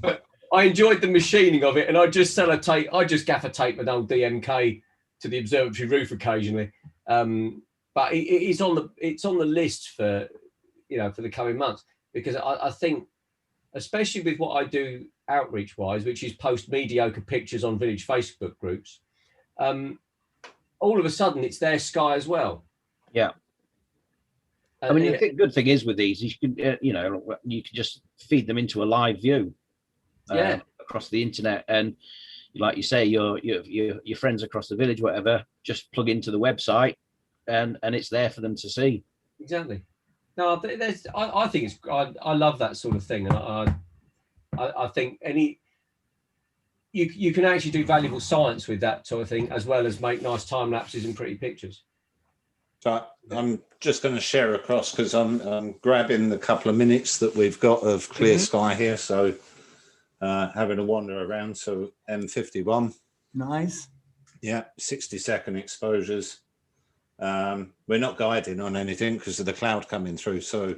But I enjoyed the machining of it, and I just gaffer tape an old DMK to the observatory roof occasionally. But it's on the list for for the coming months, because I think, especially with what I do outreach wise, which is post mediocre pictures on village Facebook groups. All of a sudden it's their sky as well. Yeah. I mean, the good thing is with these, you can, you can just feed them into a live view across the internet. And like you say, your friends across the village, whatever, just plug into the website and it's there for them to see. Exactly. No, I think it's, I love that sort of thing. And I think you can actually do valuable science with that sort of thing, as well as make nice time lapses and pretty pictures. So I'm just going to share across, because I'm grabbing the couple of minutes that we've got of clear sky here. So having a wander around. So M51. Nice. Yeah, 60-second exposures. We're not guiding on anything because of the cloud coming through. So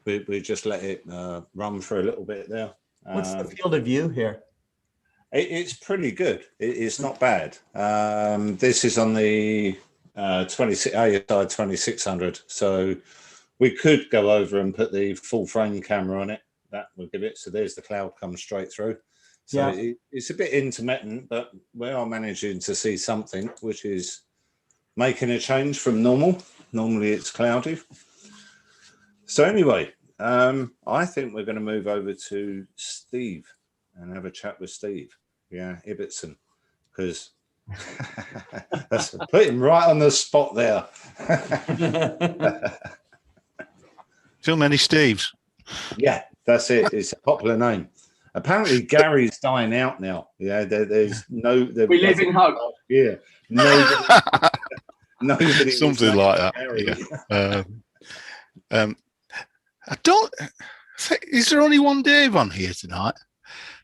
we just let it run for a little bit there. What's the field of view here? It's pretty good. It's not bad. This is on the 2600. So we could go over and put the full frame camera on it. That will give it. So there's the cloud comes straight through. So it's a bit intermittent, but we are managing to see something, which is making a change from normal. Normally it's cloudy. So anyway, I think we're going to move over to Steve and have a chat with Steve. Yeah, Ibbotson, because that's put him right on the spot there. Too many Steves. Yeah, that's it. It's a popular name. Apparently, Gary's dying out now. Yeah, there's no. We live in hope. Yeah, nobody. Something like that. Gary. Yeah. I don't. Is there only one Dave on here tonight,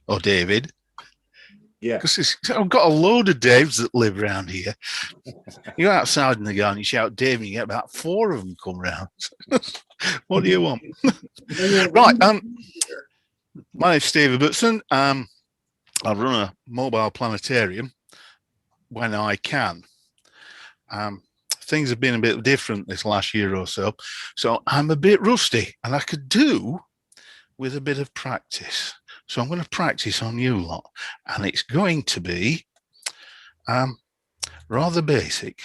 or David? Yeah, because I've got a load of Daves that live around here. You go outside in the garden, you shout Dave, and you get about 4 of them come round. What do you want? Right. My name's Steve Robertson. I run a mobile planetarium when I can. Things have been a bit different this last year or so, so I'm a bit rusty, and I could do with a bit of practice. So I'm going to practice on you lot, and it's going to be rather basic.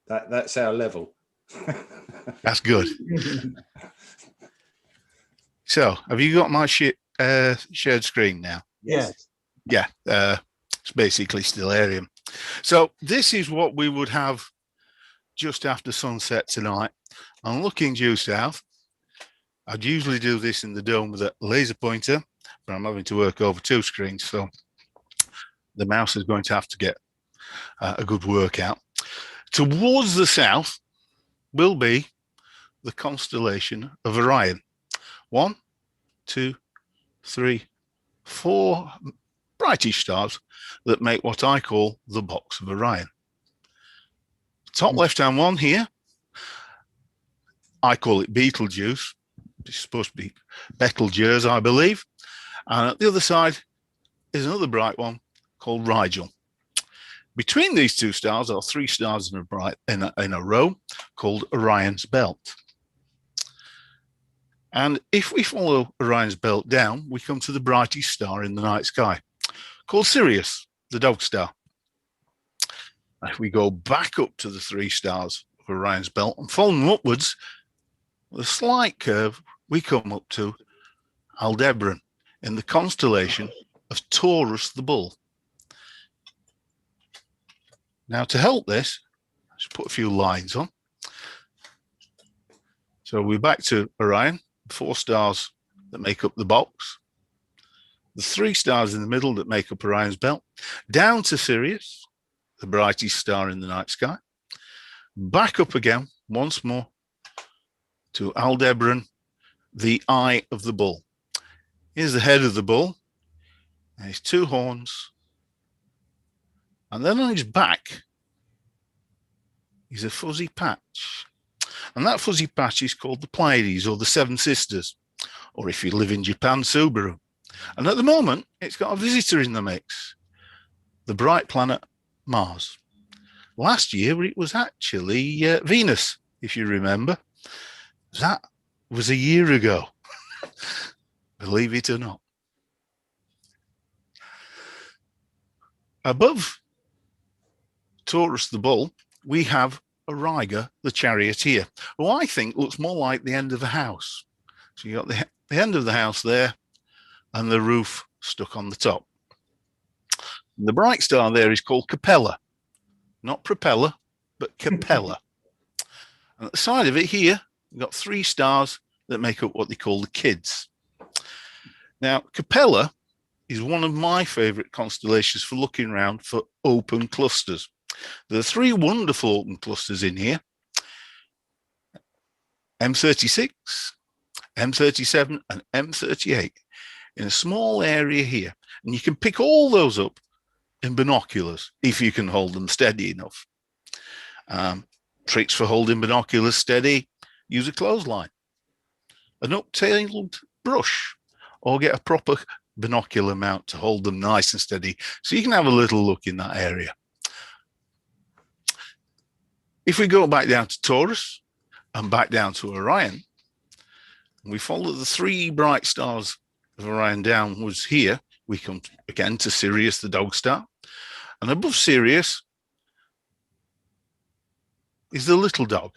That's our level. That's good. So, have you got my shared screen now? Yes. Yeah, it's basically stellarium. So this is what we would have just after sunset tonight. I'm looking due south. I'd usually do this in the dome with a laser pointer, but I'm having to work over 2 screens, so the mouse is going to have to get a good workout. Towards the south will be the constellation of Orion. 1, 2, 3, 4 brightish stars that make what I call the box of Orion. Top left-hand one here, I call it Betelgeuse. It's supposed to be Betelgeuse, I believe. And at the other side is another bright one called Rigel. Between these 2 stars are 3 stars in a row called Orion's Belt. And if we follow Orion's Belt down, we come to the brightest star in the night sky, called Sirius, the dog star. If we go back up to the 3 stars of Orion's Belt and follow them upwards, with a slight curve, we come up to Aldebaran in the constellation of Taurus the Bull. Now, to help this, let's put a few lines on. So we're back to Orion, 4 stars that make up the box, the 3 stars in the middle that make up Orion's Belt, down to Sirius, the brightest star in the night sky, back up again once more to Aldebaran, the eye of the bull. Here's the head of the bull, and his 2 horns, and then on his back is a fuzzy patch, and that fuzzy patch is called the Pleiades, or the 7 Sisters, or if you live in Japan, Subaru. And at the moment, it's got a visitor in the mix, the bright planet Mars. Last year, it was actually Venus, if you remember. That was a year ago, believe it or not. Above Taurus the Bull, we have Auriga the Charioteer, who I think looks more like the end of a house. So you got the end of the house there and the roof stuck on the top. And the bright star there is called Capella, not propeller, but Capella. And at the side of it here, we've got 3 stars that make up what they call the Kids. Now, Capella is one of my favorite constellations for looking around for open clusters. There are 3 wonderful open clusters in here: M36, M37, and M38 in a small area here. And you can pick all those up in binoculars if you can hold them steady enough. Tricks for holding binoculars steady: use a clothesline, an up-tailed brush, or get a proper binocular mount to hold them nice and steady so you can have a little look in that area. If we go back down to Taurus and back down to Orion, and we follow the 3 bright stars of Orion downwards here, we come again to Sirius, the dog star. And above Sirius is the little dog.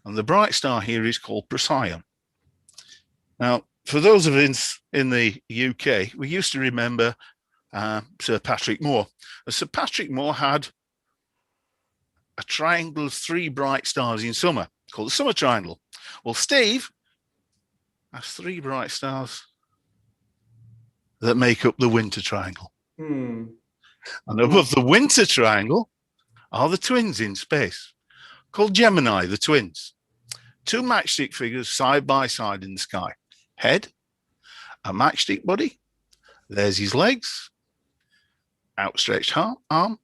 And the bright star here is called Procyon. Now, for those of us in the UK, we used to remember Sir Patrick Moore. And Sir Patrick Moore had a triangle of 3 bright stars in summer called the summer triangle. Well, Steve has 3 bright stars that make up the winter triangle. And above the winter triangle are the twins in space, called Gemini, the twins. 2 matchstick figures side by side in the sky. Head, a matchstick body. There's his legs, outstretched arm.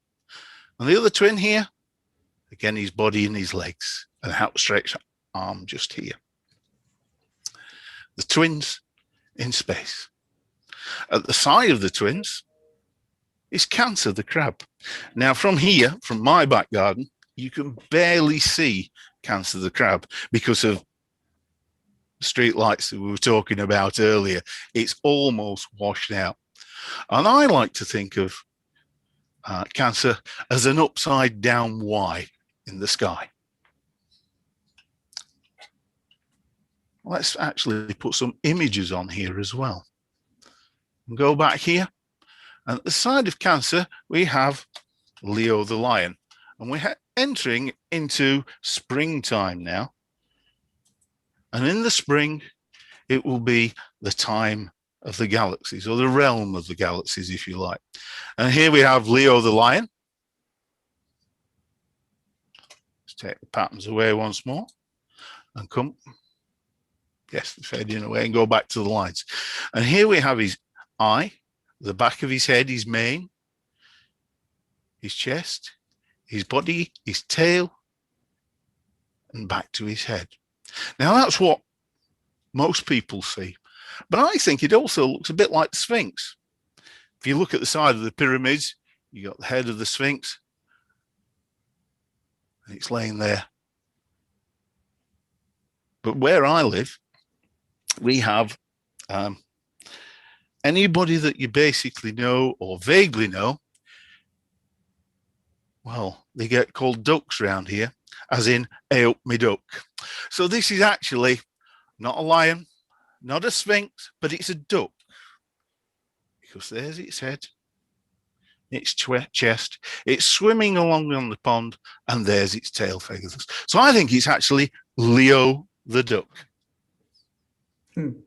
And the other twin here, again, his body and his legs, an outstretched arm just here. The twins in space. At the side of the twins is Cancer, the crab. Now, from here, from my back garden, you can barely see Cancer, the crab because of street lights that we were talking about earlier. It's almost washed out. And I like to think of Cancer as an upside down Y in the sky. Let's actually put some images on here as well. Go back here, and at the side of Cancer we have Leo the lion, and we're entering into springtime now, and in the spring it will be the time of the galaxies, or the realm of the galaxies, if you like. And here we have Leo the lion. Let's take the patterns away once more and come, yes, fading away, and go back to the lines. And here we have his eye, the back of his head, his mane, his chest, his body, his tail, and back to his head. Now that's what most people see, but I think it also looks a bit like the Sphinx. If you look at the side of the pyramids, you got the head of the Sphinx, and it's laying there. But where I live, we have anybody that you basically know or vaguely know, well, they get called ducks around here, as in, hey up me duck. So this is actually not a lion, not a sphinx, but it's a duck. Because there's its head, its chest, it's swimming along on the pond, and there's its tail feathers. So I think it's actually Leo the duck. And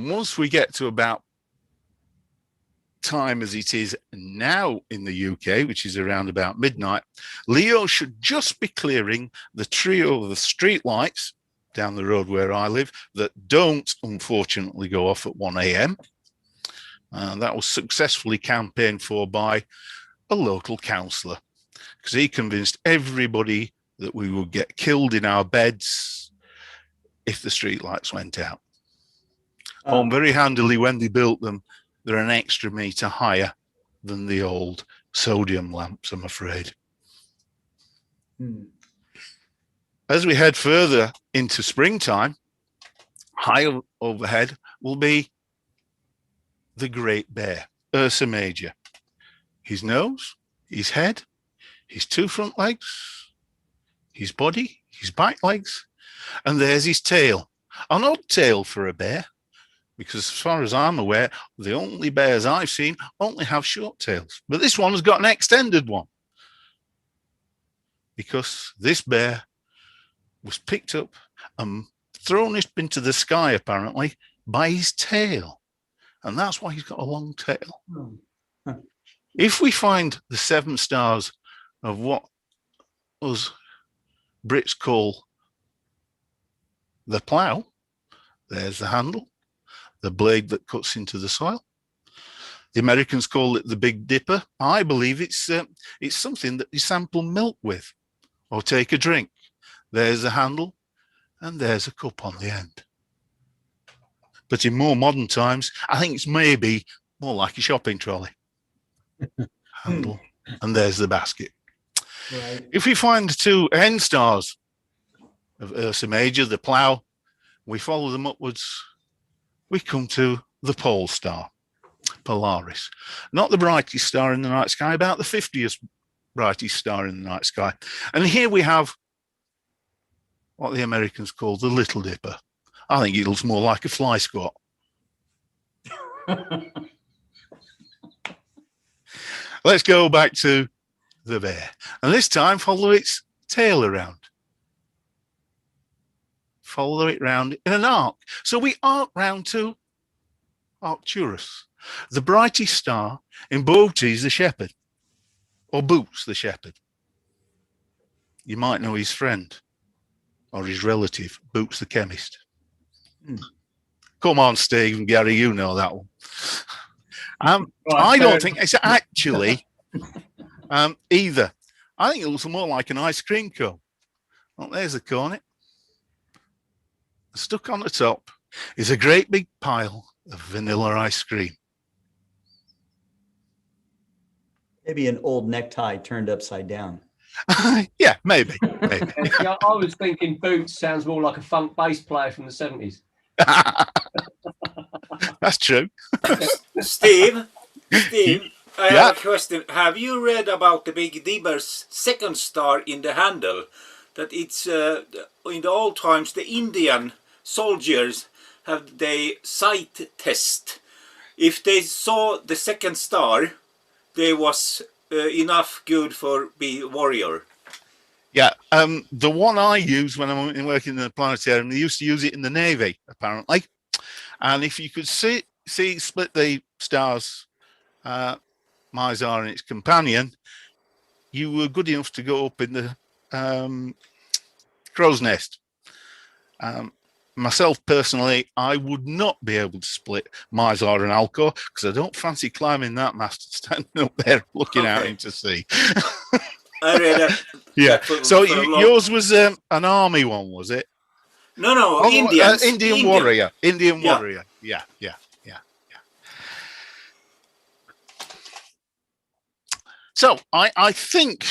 once we get to about time as it is now in the UK, which is around about midnight, Leo should just be clearing the trio of the street lights down the road where I live that don't unfortunately go off at 1 a.m. That was successfully campaigned for by a local councillor, because he convinced everybody that we would get killed in our beds if the street lights went out. Very handily, when they built them, they're an extra meter higher than the old sodium lamps, I'm afraid. As we head further into springtime, high overhead will be the Great Bear, Ursa Major. His nose, his head, his 2 front legs, his body, his back legs, and there's his tail. An odd tail for a bear, because as far as I'm aware, the only bears I've seen only have short tails. But this one has got an extended one, because this bear was picked up and thrown into the sky, apparently, by his tail. And that's why he's got a long tail. If we find the 7 stars of what us Brits call the plough, there's the handle, the blade that cuts into the soil. The Americans call it the Big Dipper. I believe it's something that you sample milk with or take a drink. There's the handle, and there's a cup on the end. But in more modern times, I think it's maybe more like a shopping trolley. Handle, and there's the basket. Right. If we find 2 end stars of Ursa Major, the plough, we follow them upwards, we come to the pole star, Polaris. Not the brightest star in the night sky, about the 50th brightest star in the night sky. And here we have what the Americans call the Little Dipper. I think it looks more like a fly squat. Let's go back to the bear. And this time follow its tail around. Follow it round in an arc. So we arc round to Arcturus, the brightest star in Boötes the shepherd, or Boots the shepherd. You might know his friend or his relative, Boots the chemist. Come on, Steve and Gary, you know that one. I don't think it's actually either. I think it looks more like an ice cream cone. Well, there's the cone. Stuck on the top is a great big pile of vanilla ice cream. Maybe an old necktie turned upside down. Yeah, maybe. Yeah, I was thinking Boots sounds more like a funk bass player from the 70s. That's true. Steve, I Yeah. have a question. Have you read about the Big Dipper's second star in the handle? That it's in the old times the Indian soldiers have the sight test. If they saw the second star, they was enough good for be warrior. Yeah, the one I use when I'm working in the planetarium, they used to use it in the Navy, apparently. And if you could see split the stars, Mizar and its companion, you were good enough to go up in the crow's nest. Myself personally, I would not be able to split Mizar and Alcor because I don't fancy climbing that mast and standing up there looking out into sea. I read that. Yeah. That So yours was an army one, was it? No, Indians. Indian warrior. Indian warrior. Yeah. So I think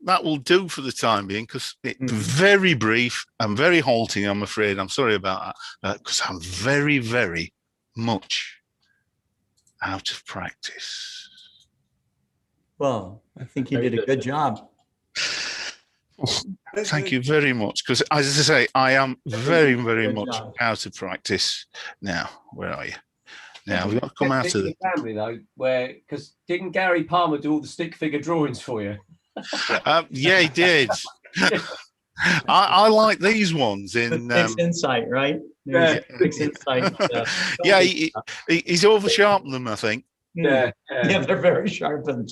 that will do for the time being because it's very brief and very halting, I'm afraid. I'm sorry about that because I'm very, very much out of practice. Well, I think you did a good job. Thank you very much. Because as I say, I am very, very much out of practice now. Where are you? Now we've got to come out of the family though, where because didn't Gary Palmer do all the stick figure drawings for you? Yeah, he did. I like these ones in Fixed Insight, right? Yeah, Fixed Insight. Yeah, he's over sharpened them, I think. Yeah, they're very sharpened.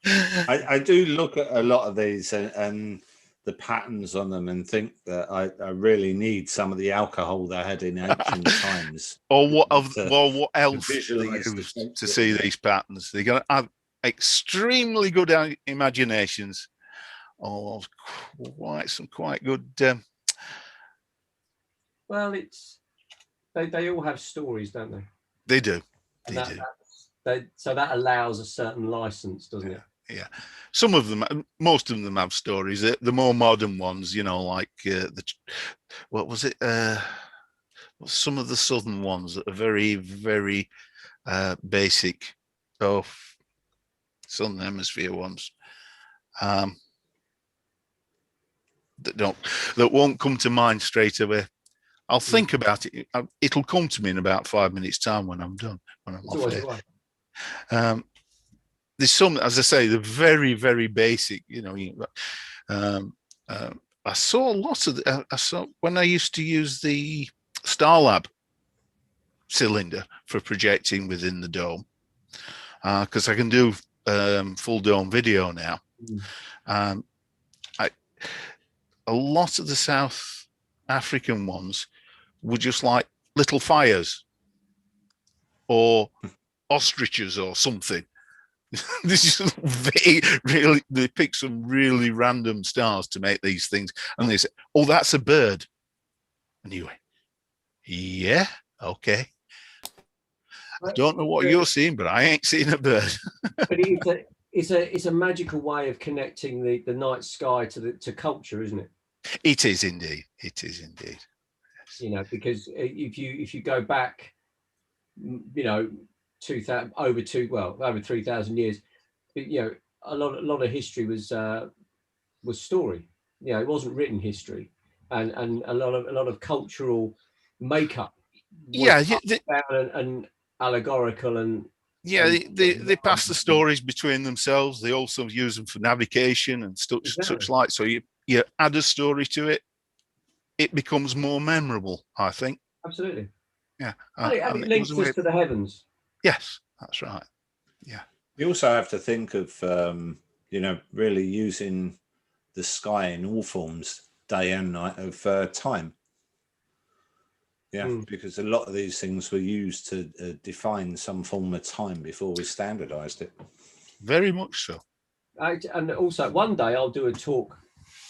I do look at a lot of these and the patterns on them and think that I really need some of the alcohol they had in ancient times. Or what to else they visualize the use shapes to of see it. these patterns? They're going to have extremely good imaginations. Or some quite good. Well, they all have stories, don't they? They do. So that allows a certain license, doesn't it? Yeah, most of them have stories. The more modern ones, like what was it? Some of the southern ones that are very, very basic. Southern hemisphere ones that won't come to mind straight away. I'll think about it. It'll come to me in about 5 minutes' time when I'm done. When I'm off there. There's some, as I say, they're very, very basic. I saw lots of. I saw when I used to use the Starlab cylinder for projecting within the dome, because I can do full dome video now. A lot of the South African ones were just like little fires or ostriches or something. This is they pick some really random stars to make these things, and they say, "Oh, that's a bird." And you went, "Yeah, okay." I don't know what you're seeing, but I ain't seen a bird. But it's a magical way of connecting the night sky to culture, isn't it? It is indeed. It is indeed. Because if you go back, 2000 over 3,000 years, a lot of history was story. It wasn't written history, and a lot of cultural makeup Yeah, and allegorical and yeah, they pass the stories between themselves. They also use them for navigation and such like. So you add a story to it, it becomes more memorable, I think. Absolutely. Yeah. And it links us to the heavens. Yes, that's right. Yeah. You also have to think of, really using the sky in all forms, day and night, of time. Yeah, because a lot of these things were used to define some form of time before we standardized it. Very much so. And also, one day I'll do a talk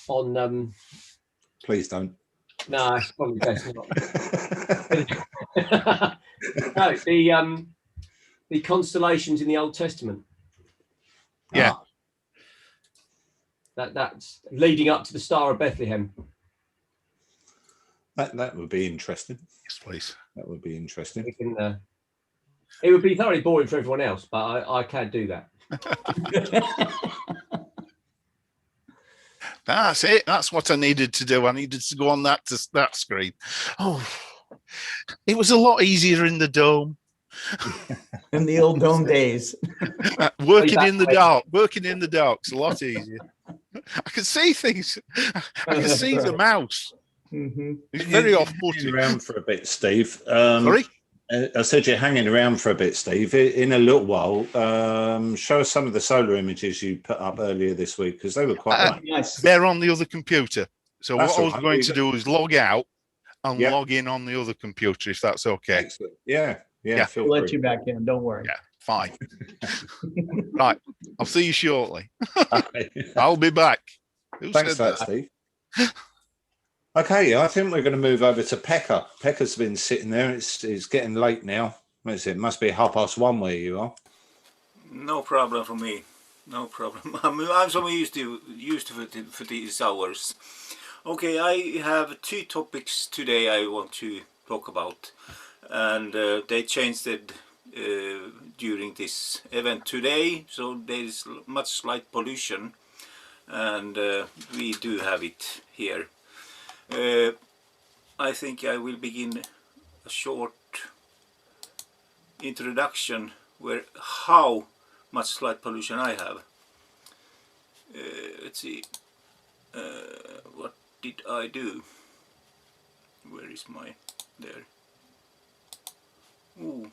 on. Please don't. No, it's probably best not. No, the constellations in the Old Testament. Yeah. That's leading up to the Star of Bethlehem. That would be interesting. Yes, please. That would be interesting. It would be thoroughly boring for everyone else, but I can't do that. That's it. That's what I needed to do. I needed to go on that screen. Oh, it was a lot easier in the dome. In the old dome days. Working in the dark's a lot easier. I can see things. I can see the mouse. Mm-hmm. It's very off-putting. Around for a bit, Steve. Sorry? I said you're hanging around for a bit, Steve. In a little while, show us some of the solar images you put up earlier this week, because they were quite nice. They're on the other computer. So That's what I was right. going to do is log out and Yep. log in on the other computer, if that's okay. excellent. Yeah. Yeah. Feel We'll free. let you back in. Don't worry. Yeah, fine. Right. I'll see you shortly. Okay. I'll be back. Who Thanks said for that, Steve. Okay, I think we're going to move over to Pekka. Pekka's been sitting there. It's getting late now. What is it? Must be 1:30 where you are. No problem for me. No problem. I'm so used to for these hours. Okay, I have two topics today I want to talk about, and they changed it during this event today. So there is much light pollution, and we do have it here. I think I will begin a short introduction where how much light pollution I have. Let's see, what did I do? Where is my there? Ooh,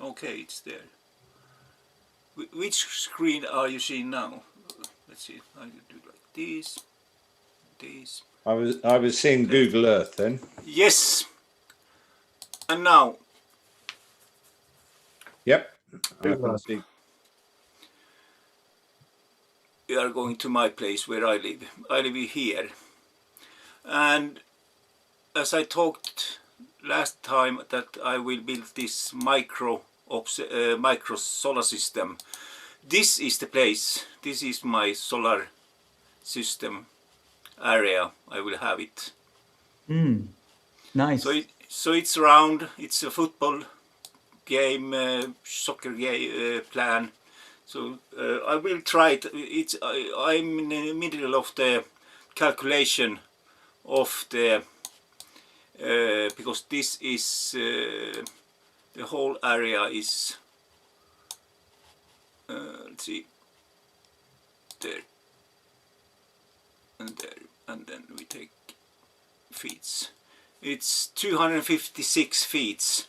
okay, it's there. Which screen are you seeing now? Let's see. I do like this. I was seeing Google Earth then. Yes. And now. Yep. I can see. We are going to my place where I live. I live here. And as I talked last time that I will build this micro solar system. This is the place. This is my solar system area. I will have it. Nice. So it's round. It's a football game, soccer game plan. So I will try it. I'm in the middle of the calculation of the because this is the whole area is let's see, there and there, and then we take feet. It's 256 feet,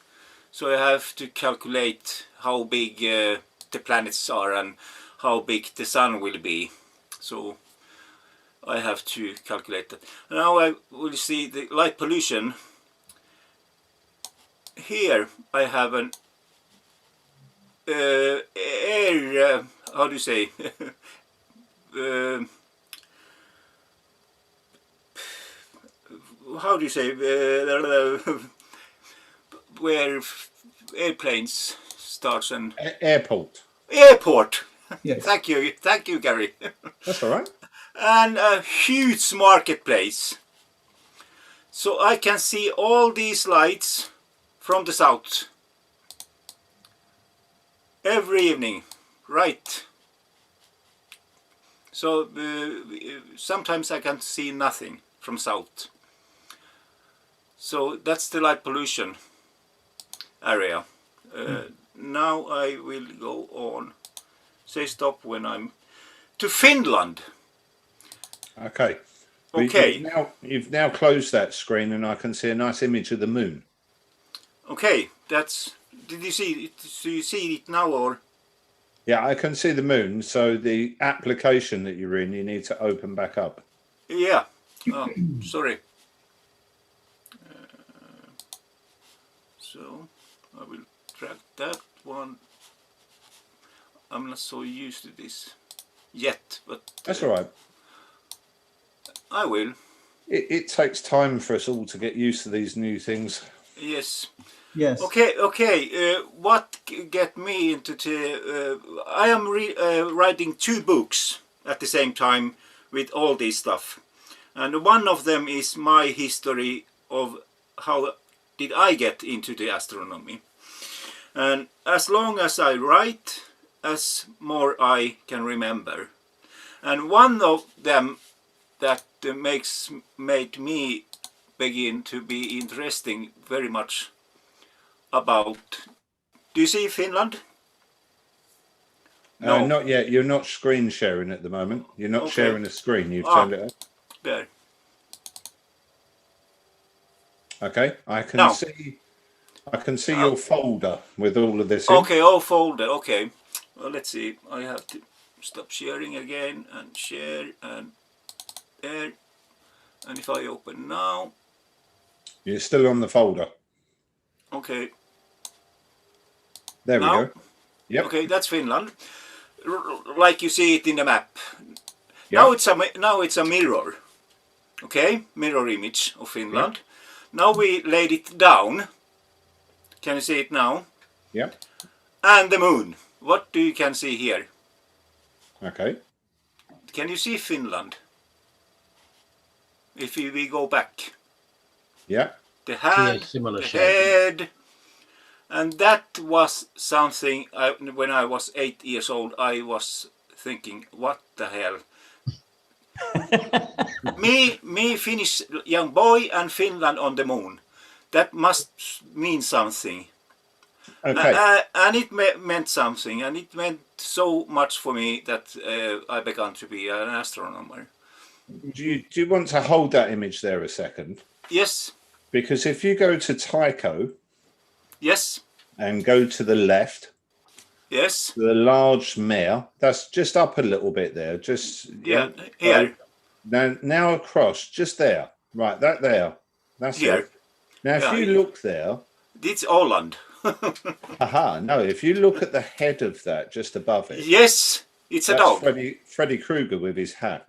so I have to calculate how big the planets are and how big the sun will be. So I have to calculate that. Now I will see the light pollution. Here I have an air, how do you say, how do you say, where airplanes starts and Airport. Yes. Thank you, Gary. That's all right. And a huge marketplace. So I can see all these lights from the south every evening, right? So sometimes I can see nothing from south. So that's the light pollution. area. Now I will go on. Say stop when I'm to Finland. Okay. Okay. You've now closed that screen, and I can see a nice image of the moon. Okay, that's. Did you see it? Do you see it now or? Yeah, I can see the moon. So the application that you're in, you need to open back up. Yeah. Oh, sorry. So I will drag that one. I'm not so used to this yet, but That's all right. I will. It takes time for us all to get used to these new things. Yes. Yes. Okay. What get me into I am writing 2 books at the same time with all this stuff, and one of them is my history of how did I get into the astronomy. And as long as I write, as more I can remember. And one of them that made me begin to be interesting very much about. Do you see Finland? No. Not yet. You're not screen sharing at the moment. You're not Okay. sharing a screen. You've turned it on. There. Okay. I can Now. see. I can see your folder with all of this. Okay, all folder. Okay. Well, let's see. I have to stop sharing again and share and there. And if I open now. You're still on the folder. Okay. There we Now? go. Yep. Okay, that's Finland. Like you see it in the map. Yep. Now it's a mirror. Okay, mirror image of Finland. Now we laid it down. Can you see it now? Yep. And the moon. What do you can see here? Okay. Can you see Finland? If we go back. Yeah. The hand, similar the shape. head. And that was something, when I was 8 years old, I was thinking, what the hell? me Finnish young boy and Finland on the moon. That must mean something. Okay. And it meant something, and it meant so much for me that I began to be an astronomer. Do you want to hold that image there a second? Yes. Because if you go to Tycho. Yes. And go to the left. Yes. The large mare. That's just up a little bit there. Just yeah. Here. Now across, just there. Right, that there. That's here. It. Now, if you look there. It's Åland. Aha, no, if you look at the head of that just above it. Yes, it's a dog. Freddy Krueger with his hat.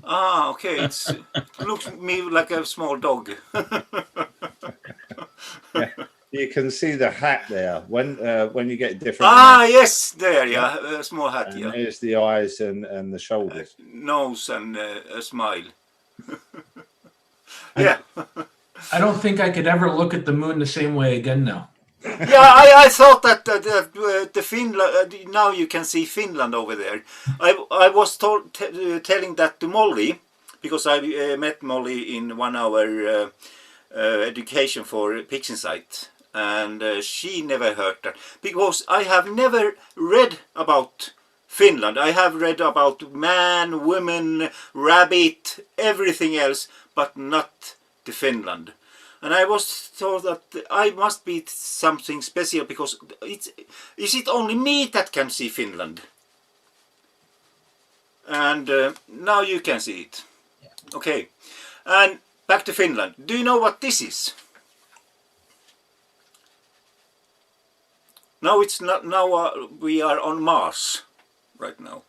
Ah, okay. It looks to me like a small dog. Yeah, you can see the hat there when you get different. Ah, yes, there, yeah, a small hat. And yeah. there's the eyes and the shoulders. Nose and a smile. Yeah. I don't think I could ever look at the moon the same way again now. Yeah, I thought that the Finland, now you can see Finland over there. I was telling that to Molly, because I met Molly in 1 hour education for PixInsight, and she never heard that, because I have never read about Finland. I have read about man, woman, rabbit, everything else, but not the Finland. And I was told that I must be something special, because is it only me that can see Finland? And now you can see it. Yeah. Okay. And back to Finland. Do you know what this is? Now it's not. Now we are on Mars right now.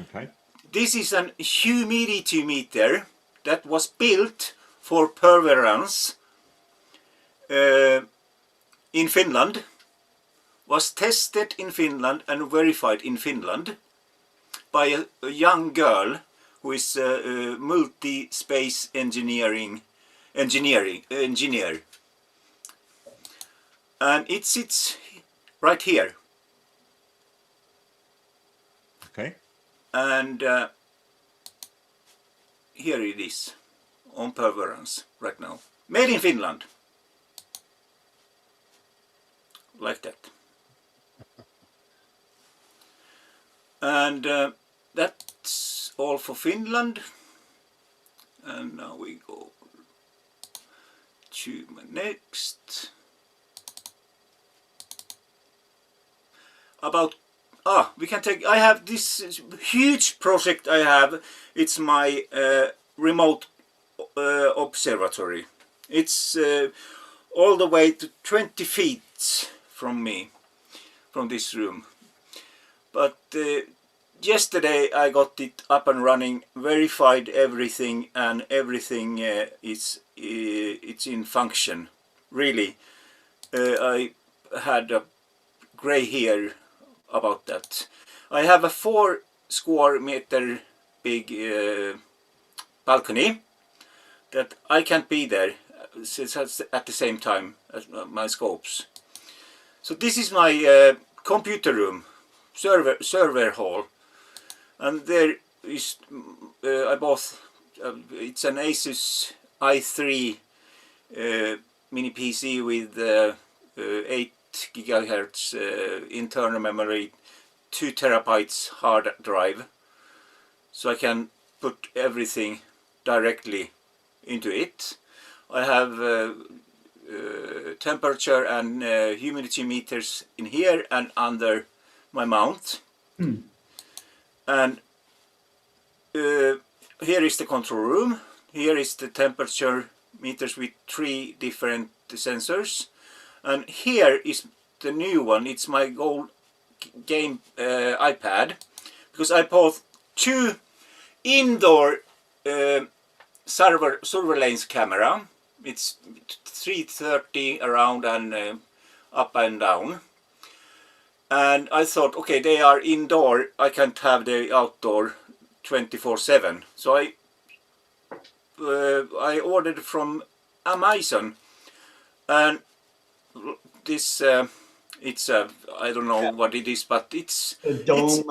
Okay. This is an humidity meter that was built for perseverance in Finland, was tested in Finland and verified in Finland by a young girl who is a multi-space engineer, and it sits right here. Okay. And here it is. On perseverance right now. Made in Finland. like that. And that's all for Finland. And now we go to my next. About we can take. I have this huge project. I have. It's my remote observatory. It's all the way to 20 feet from me, from this room. But yesterday I got it up and running, verified everything, and everything is it's in function. Really, I had a gray hair about that. I have a 4 square meter big balcony that I can't be there at the same time as my scopes. So this is my computer room, server hall, and there is I bought it's an Asus i3 mini PC with 8 gigahertz internal memory, 2 terabytes hard drive, so I can put everything directly into it. I have temperature and humidity meters in here and under my mount. And here is the control room. Here is the temperature meters with 3 different sensors. And here is the new one. It's my gold game iPad, because I bought 2 indoor surveillance camera. It's 330 around and up and down. And I thought, okay, they are indoor. I can't have the outdoor 24/7. So I ordered from Amazon, and this it's I don't know what it is, but it's The dome.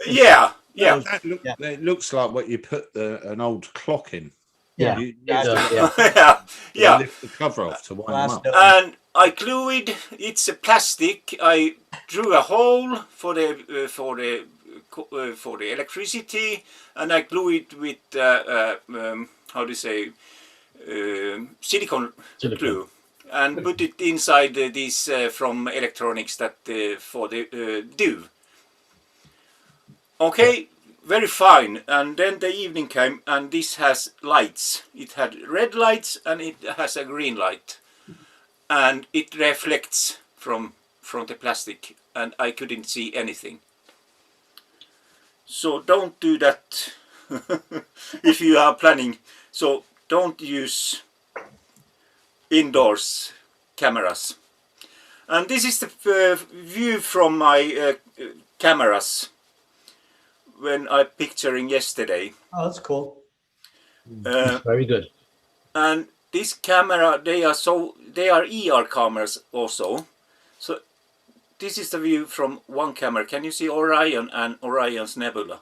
yeah. It looks like what you put an old clock in. Yeah. You Yeah. lift the cover off to wind Glass them up. dome. And I glued. It's a plastic. I drew a hole for the electricity, and I glue it with how do you say silicone glue, and put it inside this from electronics that for the dew. Okay, very fine. And then the evening came, and this has lights. It had red lights and it has a green light, and it reflects from the plastic, and I couldn't see anything. So don't do that if you are planning. So don't use indoors cameras. And this is the view from my cameras when I picturing yesterday. Oh, that's cool. Very good. And this camera, they are ER cameras also. So this is the view from one camera. Can you see Orion and Orion's nebula?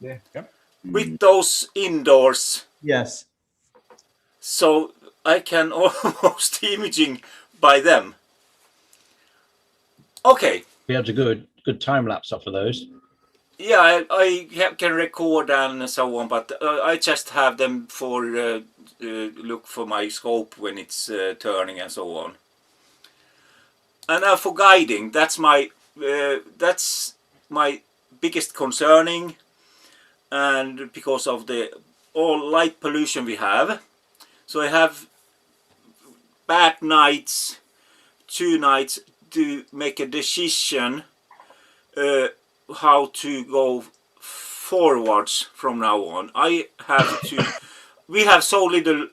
Yeah. Yep. With those indoors. Yes. So I can almost imaging by them. Okay. We had a good time lapse off of those. Yeah, I can record and so on, but I just have them for look for my scope when it's turning and so on. And for guiding, that's my biggest concerning, and because of the all light pollution we have. So I have bad nights, 2 nights to make a decision how to go forwards from now on. I have to. We have so little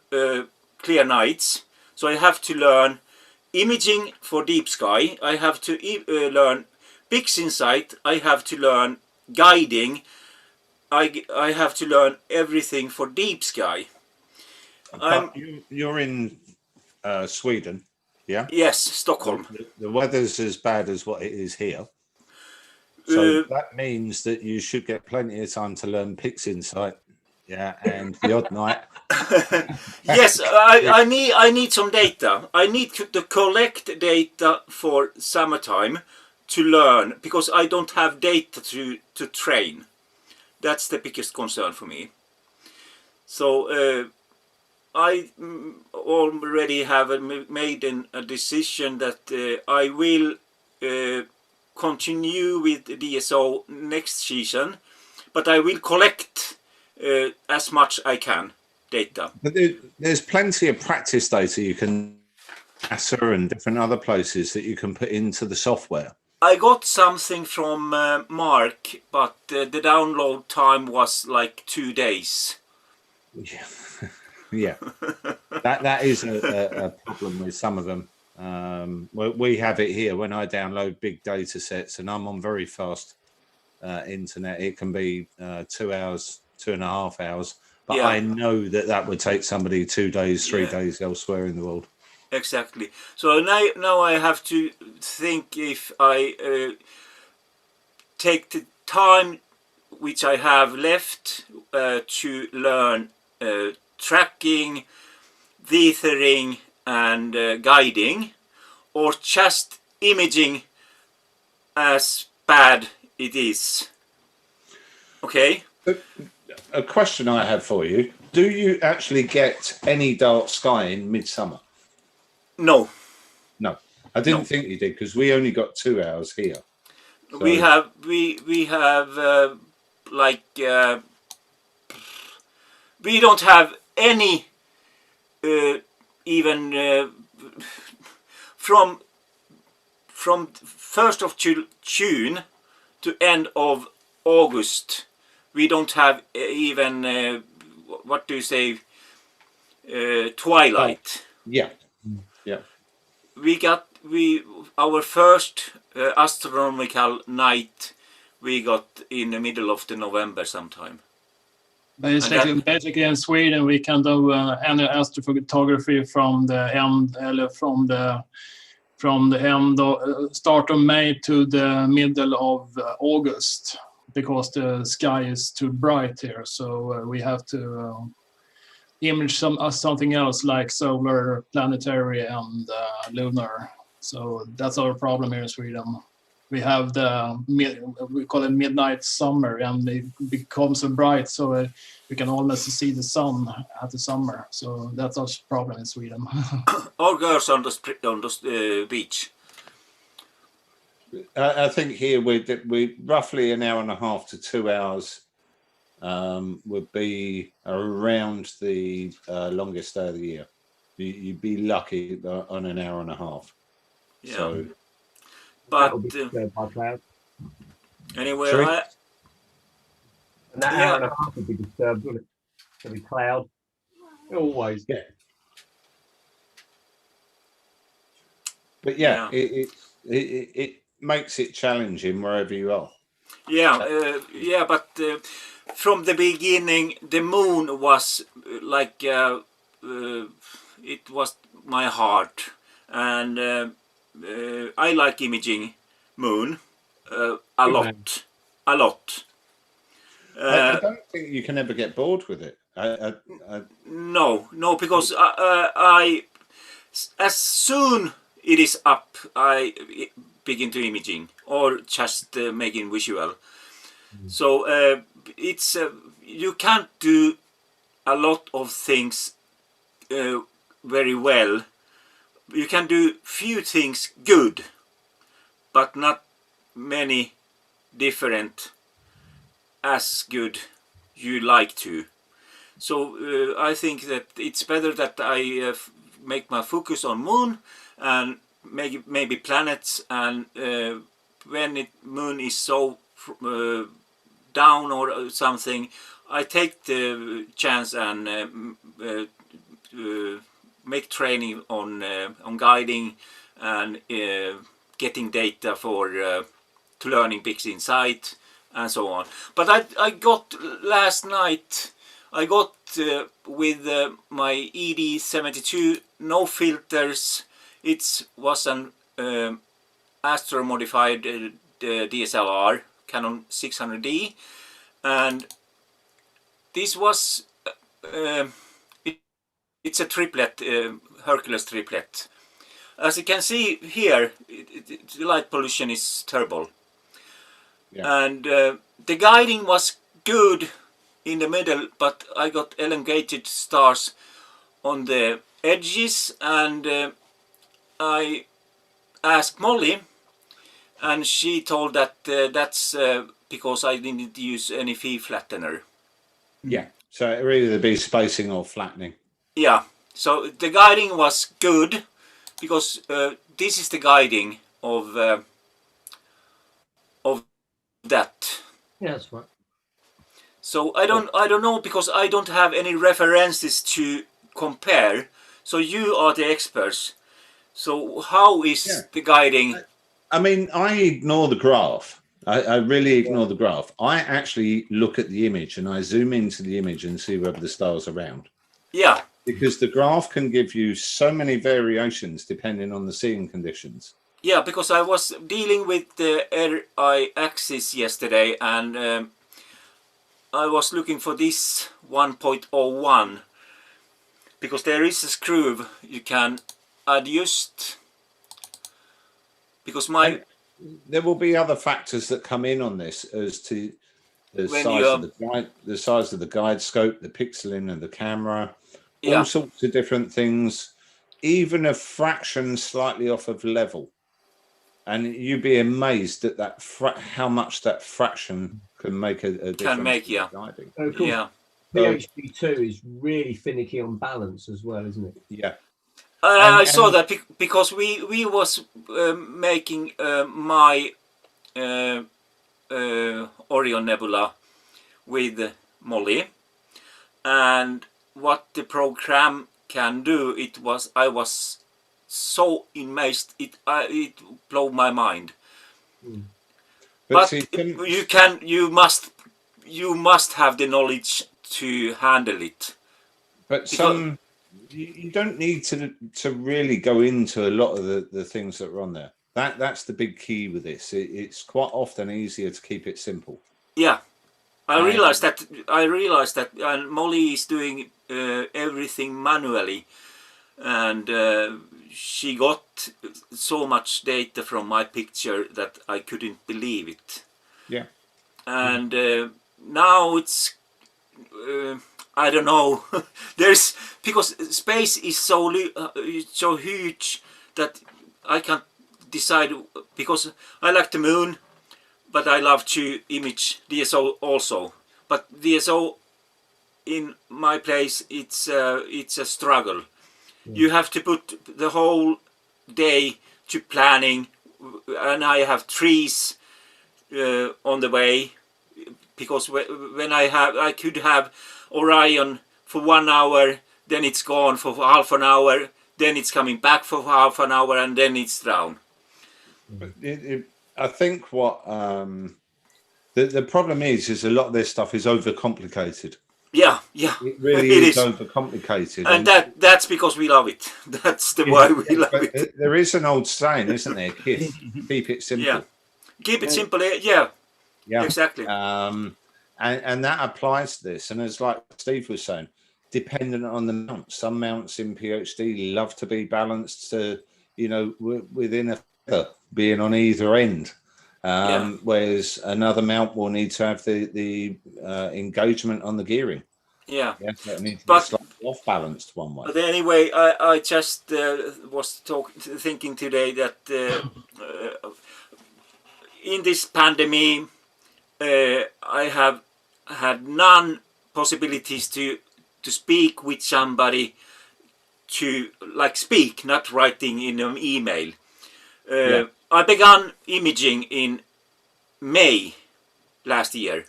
clear nights, so I have to learn imaging for deep sky. I have to learn PixInsight. I have to learn guiding. I have to learn everything for deep sky. You're in Sweden, yeah? Yes, Stockholm. The weather's as bad as what it is here. So that means that you should get plenty of time to learn PixInsight Yeah, and the odd night. Yes, I need some data. I need to collect data for summertime to learn, because I don't have data to train. That's the biggest concern for me. So I already have made a decision that I will continue with DSO next season, but I will collect as much I can data. But there's plenty of practice data you can NASA and different other places that you can put into the software. I got something from Mark, but the download time was like 2 days. Yeah, yeah. that is a problem with some of them. We have it here. When I download big data sets and I'm on very fast internet, it can be 2 hours, 2.5 hours. But Yeah. I know that would take somebody 2 days, 3 Yeah. days elsewhere in the world. Exactly. So now I have to think if I take the time which I have left to learn tracking, dithering and guiding, or just imaging as bad it is. Okay? A question I have for you: do you actually get any dark sky in midsummer? No. No, I didn't No. think you did, because we only got 2 hours here. So, We have like we don't have any even from 1st of June to end of August. We don't have even what do you say, twilight. yeah, yeah. We got our first astronomical night we got in the middle of the November sometime. Basically in Sweden we can do any astrophotography from the end of start of May to the middle of August, because the sky is too bright here, so we have to image something else like solar, planetary and lunar. So that's our problem here in Sweden. We have we call it midnight summer, and it becomes so bright so we can almost see the sun at the summer. So that's our problem in Sweden. All girls on the beach. I think here we roughly an hour and a half to 2 hours would be around the longest day of the year. You'd be lucky on an hour and a half. Yeah. So, but by cloud. anyway, Sorry? And that hour and a half would be disturbed, wouldn't it? There'd be cloud. Always. Yeah. But yeah, it makes it challenging wherever you are. Yeah, but from the beginning, the moon was like it was my heart, and I like imaging moon a lot. I don't think you can ever get bored with it. No, because I as soon it is up, I begin to imaging or just making visual. So it's you can't do a lot of things very well. You can do few things good, but not many different as good you like to. So I think that it's better that I make my focus on moon and maybe planets, and when moon is so down or something, I take the chance and make training on guiding and getting data for to learning Big Insight and so on. But I got last night, I got with my ED72 no filters. It was an Astro modified DSLR Canon 600D, and this was it's a triplet, Hercules triplet. As you can see here, the light pollution is terrible. Yeah. And the guiding was good in the middle, but I got elongated stars on the edges, and I asked Molly, and she told that that's because I didn't use any phi flattener. Yeah. So it really be spacing or flattening. Yeah. So the guiding was good because this is the guiding of that. Yeah, that's right. So I don't know, because I don't have any references to compare. So you are the experts. So how is the guiding? I mean, I ignore the graph. I really ignore the graph. I actually look at the image and I zoom into the image and see whether the star's around. Yeah. Because the graph can give you so many variations depending on the seeing conditions. Yeah, because I was dealing with the RI axis yesterday, and I was looking for this 1.01 because there is a screw you can adjust. Because my there will be other factors that come in on this as to the When size you, of the guide, the size of the guide scope, the pixeling of the camera, Yeah. all sorts of different things, even a fraction slightly off of level. And you'd be amazed at that how much that fraction can make a difference. Can make, in yeah. the guiding. Of course, Yeah. PhD2 is really finicky on balance as well, isn't it? Yeah. I saw that because we was making my Orion Nebula with Molly, and what the program can do, I was so amazed, it blew my mind. But see, you must have the knowledge to handle it. But you don't need to really go into a lot of the things that are on there. That's the big key with this. It's quite often easier to keep it simple. Yeah, I realized that, and Molly is doing everything manually, and she got so much data from my picture that I couldn't believe it. Yeah. And now it's I don't know. There's because space is so huge that I can't decide, because I like the moon, but I love to image DSO also. But DSO in my place, it's a struggle. You have to put the whole day to planning, and I have trees on the way, because when I could have Orion for 1 hour, then it's gone for half an hour, then it's coming back for half an hour, and then it's down. But I think what the problem is a lot of this stuff is overcomplicated. Yeah. It really is overcomplicated, and that's because we love it. That's the why we love it. There is an old saying, isn't there? Keep it simple. Yeah, keep it simple. Yeah, exactly. And that applies to this. And as like Steve was saying, dependent on the mount, some mounts in PhD love to be balanced to, within a being on either end. Whereas another mount will need to have the engagement on the gearing. Yeah, it needs to be slightly off balanced one way. But anyway, I just was thinking today that in this pandemic, I have had none possibilities to speak with somebody, to speak, not writing in an email. I began imaging in May last year,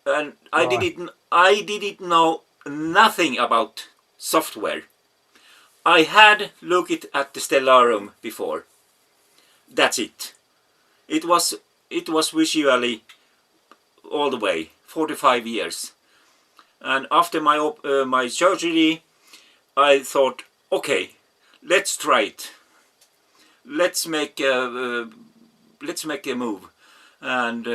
and I didn't know nothing about software. I had looked at the Stellarum before. That's it. It was visually all the way 45 years, and after my surgery, I thought, okay, let's try it. Let's make a move, and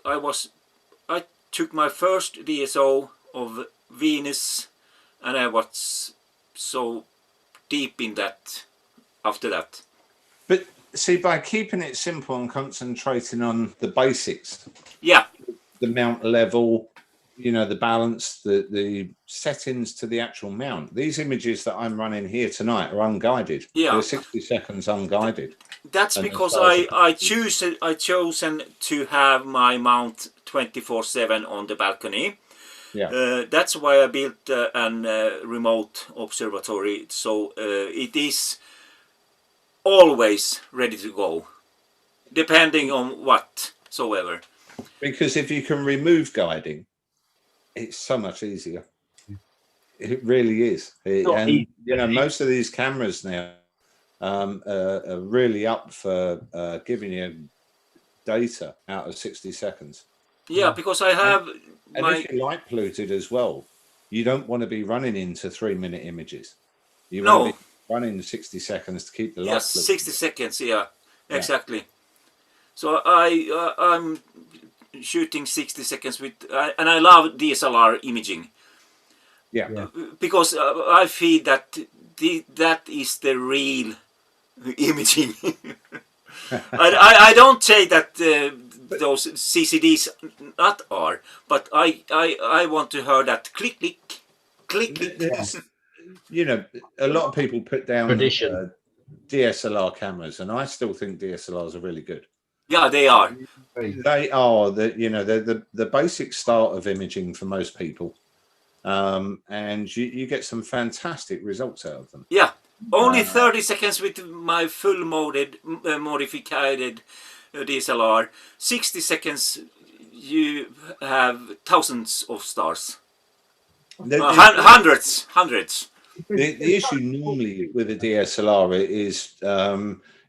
I took my first DSO of Venus, and I was so deep in that after that. But see, by keeping it simple and concentrating on the basics, yeah, the mount level, you know, the balance, the settings to the actual mount. These images that I'm running here tonight are unguided. Yeah. They're 60 seconds unguided. That's And because as far I chosen to have my mount 24/7 on the balcony. Yeah. That's why I built an remote observatory, so it is always ready to go, depending on whatsoever. Because if you can remove guiding, it's so much easier. It really is. And you know, most of these cameras now are really up for giving you data out of 60 seconds. Yeah, because I have and if you're light polluted as well, you don't want to be running into 3-minute images. You want to be running 60 seconds to keep the light polluted. 60 seconds, yeah, exactly. So I'm shooting 60 seconds with, and I love DSLR imaging. Yeah. Because I feel that that is the real imaging. I don't say that those CCDs not are, but I want to hear that click, click, click, click. You know, a lot of people put down Tradition. DSLR cameras, and I still think DSLRs are really good. Yeah, they are. They are the basic start of imaging for most people, and you get some fantastic results out of them. Yeah, only 30 seconds with my full modified DSLR. 60 seconds, you have thousands of stars. Hundreds. The issue normally with a DSLR is,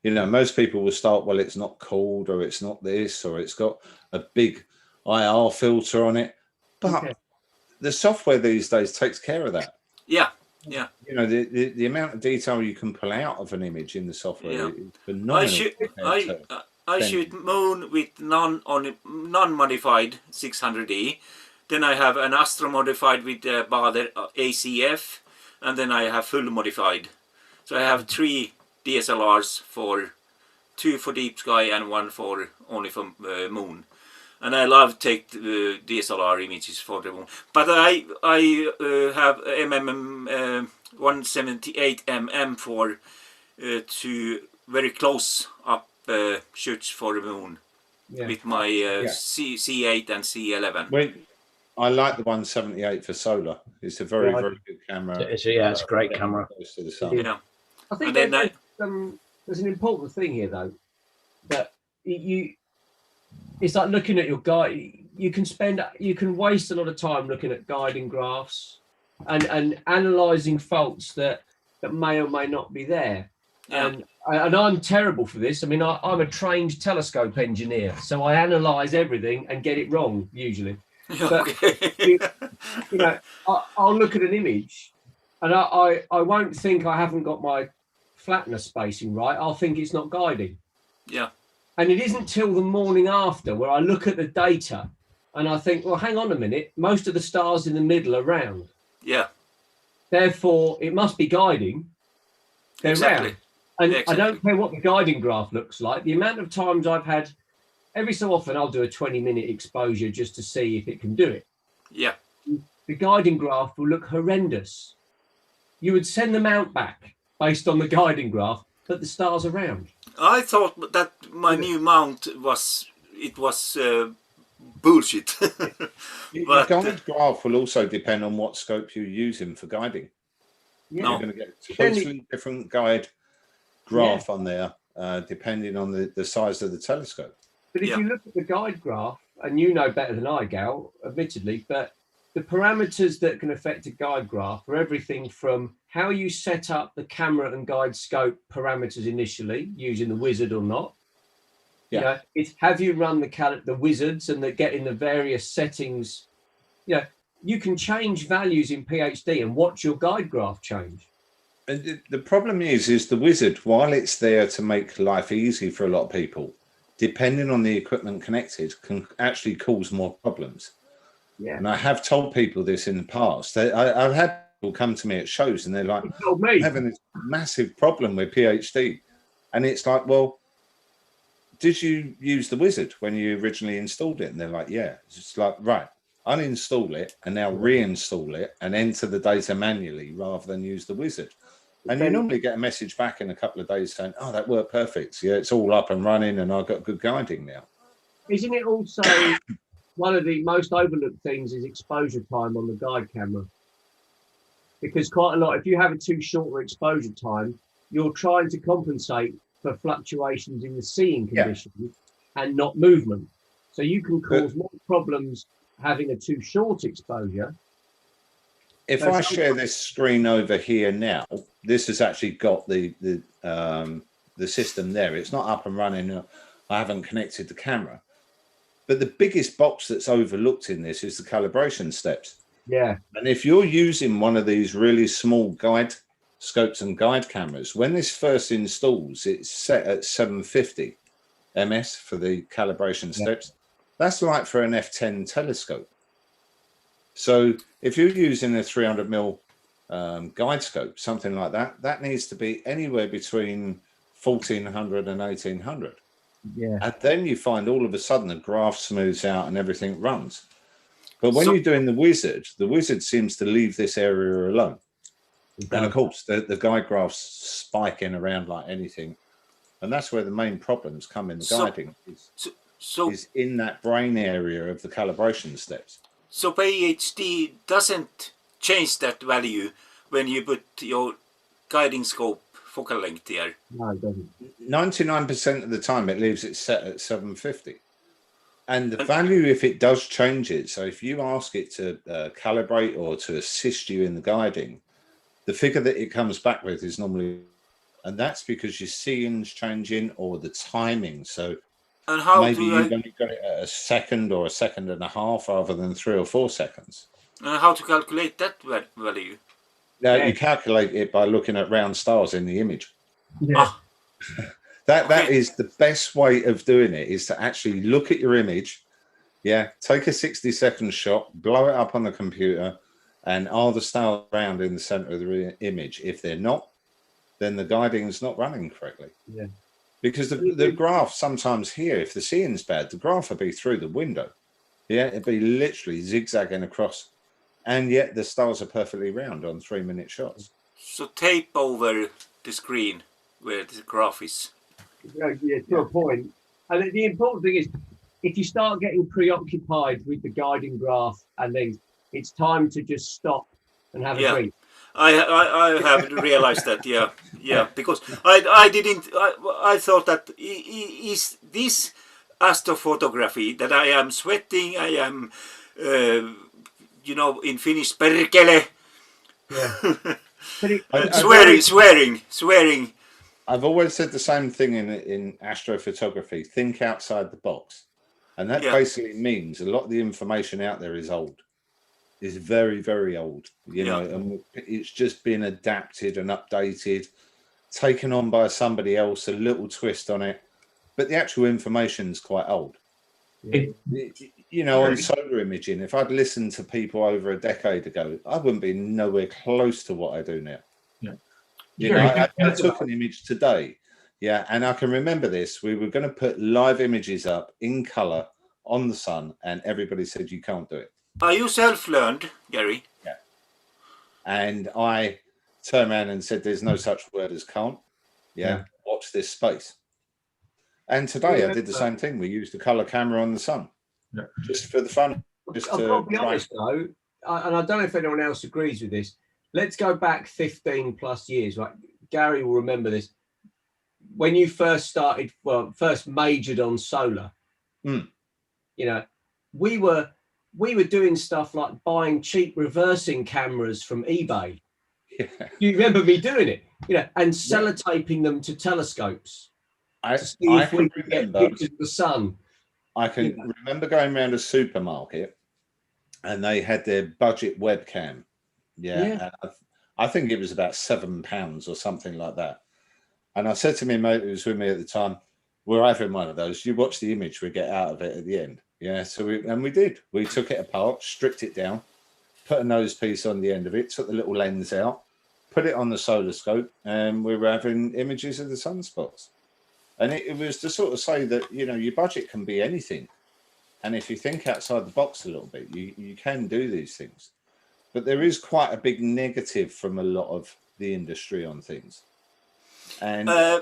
you know, most people will start, well, it's not cooled, or it's not this, or it's got a big IR filter on it. But the software these days takes care of that. Yeah, yeah. You know, the amount of detail you can pull out of an image in the software is phenomenal. I shoot moon with non-modified 600E. Then I have an Astro modified with Bader ACF, and then I have full modified. So I have 3 DSLRs, 2 for deep sky and 1 for only for moon. And I love take DSLR images for the moon. But I have 178 mm for to very close up shoots for the moon with my C8 and C11. Wait, I like the 178 for solar. It's a very good camera. It's a great camera. Close to the sun. Yeah. I think there's an important thing here, though, that it's like looking at your guide. You can waste a lot of time looking at guiding graphs and analysing faults that may or may not be there. Yeah. And I'm terrible for this. I mean, I'm a trained telescope engineer, so I analyse everything and get it wrong usually. But you know, I'll look at an image, and I won't think I haven't got my flatness spacing right. I'll think it's not guiding. Yeah. And it isn't till the morning after where I look at the data and I think, well, hang on a minute, most of the stars in the middle are round. Yeah. Therefore, it must be guiding. They're round. And exactly. I don't care what the guiding graph looks like. The amount of times I've had, every so often I'll do a 20-minute exposure just to see if it can do it. Yeah. The guiding graph will look horrendous. You would send the mount back based on the guiding graph, but the stars are round. I thought that my new mount was bullshit. Your guide graph will also depend on what scope you're using for guiding. Yeah. You're going to get a totally different guide graph on there, depending on the size of the telescope. But if you look at the guide graph, and you know better than I, Gal, admittedly, but the parameters that can affect a guide graph are everything from how you set up the camera and guide scope parameters initially, using the wizard or not. Yeah. You know, it's have you run the wizards and getting the various settings. You know, you can change values in PhD and watch your guide graph change. And the problem is the wizard, while it's there to make life easy for a lot of people, depending on the equipment connected, can actually cause more problems. Yeah. And I have told people this in the past. I've had people come to me at shows and they're like, You told I'm me. having this massive problem with PhD. And it's like, well, did you use the wizard when you originally installed it? And they're like, yeah. It's just like, right, uninstall it and now reinstall it and enter the data manually rather than use the wizard. And you normally get a message back in a couple of days saying, oh, that worked perfect. Yeah, it's all up and running and I've got good guiding now. Isn't it also one of the most overlooked things is exposure time on the guide camera? Because quite a lot, if you have a too short exposure time, you're trying to compensate for fluctuations in the seeing conditions and not movement. So you can cause more problems having a too short exposure. If I share this screen over here now, this has actually got the system there. It's not up and running. I haven't connected the camera. But the biggest box that's overlooked in this is the calibration steps. Yeah. And if you're using one of these really small guide scopes and guide cameras, when this first installs, it's set at 750 ms for the calibration steps. That's like for an F10 telescope. So if you're using a 300mm guide scope, something like that, that needs to be anywhere between 1400 and 1800. Yeah. And then you find all of a sudden the graph smooths out and everything runs. But when you're doing the wizard seems to leave this area alone. And of course, the guide graphs spiking around like anything. And that's where the main problems come in the guiding, is in that brain area of the calibration steps. So PhD doesn't change that value when you put your guiding scope focal length here? No, it doesn't. 99% of the time it leaves it set at 750. And the value, if it does change it, so if you ask it to calibrate or to assist you in the guiding, the figure that it comes back with is normally, and that's because your seeing's changing or the timing. So and how maybe you've only got it at a second or a second and a half rather than 3 or 4 seconds. And how to calculate that value? Now you calculate it by looking at round stars in the image. Yeah. That is the best way of doing it, is to actually look at your image. Yeah, take a 60-second shot, blow it up on the computer, and are the stars round in the center of the image? If they're not, then the guiding is not running correctly. Yeah. Because the graph sometimes here, if the seeing's bad, the graph will be through the window. Yeah, it'd be literally zigzagging across. And yet the stars are perfectly round on 3-minute shots. So tape over the screen where the graph is. Yeah, to a point. And the important thing is, if you start getting preoccupied with the guiding graph and then it's time to just stop and have a drink. I have realized that, yeah, because I thought that is this astrophotography that I am sweating, I am, in Finnish, perkele, swearing. I've always said the same thing in astrophotography: think outside the box, and that basically means a lot of the information out there is old. Is very, very old, and it's just been adapted and updated, taken on by somebody else, a little twist on it, but the actual information is quite old. On solar imaging, if I'd listened to people over a decade ago, I wouldn't be nowhere close to what I do now. I took an image today, and I can remember this. We were going to put live images up in color on the sun, and everybody said you can't do it. Are you self-learned, Gary? Yeah. And I turned around and said, there's no such word as can't. Watch this space. And today I did the same thing. We used a color camera on the sun, just for the fun. I've got to be honest though, and I don't know if anyone else agrees with this. Let's go back 15 plus years, right? Gary will remember this. When you first started, first majored on solar, we were doing stuff like buying cheap reversing cameras from eBay. You remember me doing it, and sellotaping them to telescopes to see if we could get pictures of the sun. I can remember going around a supermarket and they had their budget webcam. And I think it was about £7 or something like that. And I said to my mate who was with me at the time, we're having one of those. You watch the image we get out of it at the end. Yeah, so we did. We took it apart, stripped it down, put a nose piece on the end of it, took the little lens out, put it on the solar scope, and we were having images of the sunspots. And it was to sort of say that, you know, your budget can be anything. And if you think outside the box a little bit, you can do these things. But there is quite a big negative from a lot of the industry on things. And I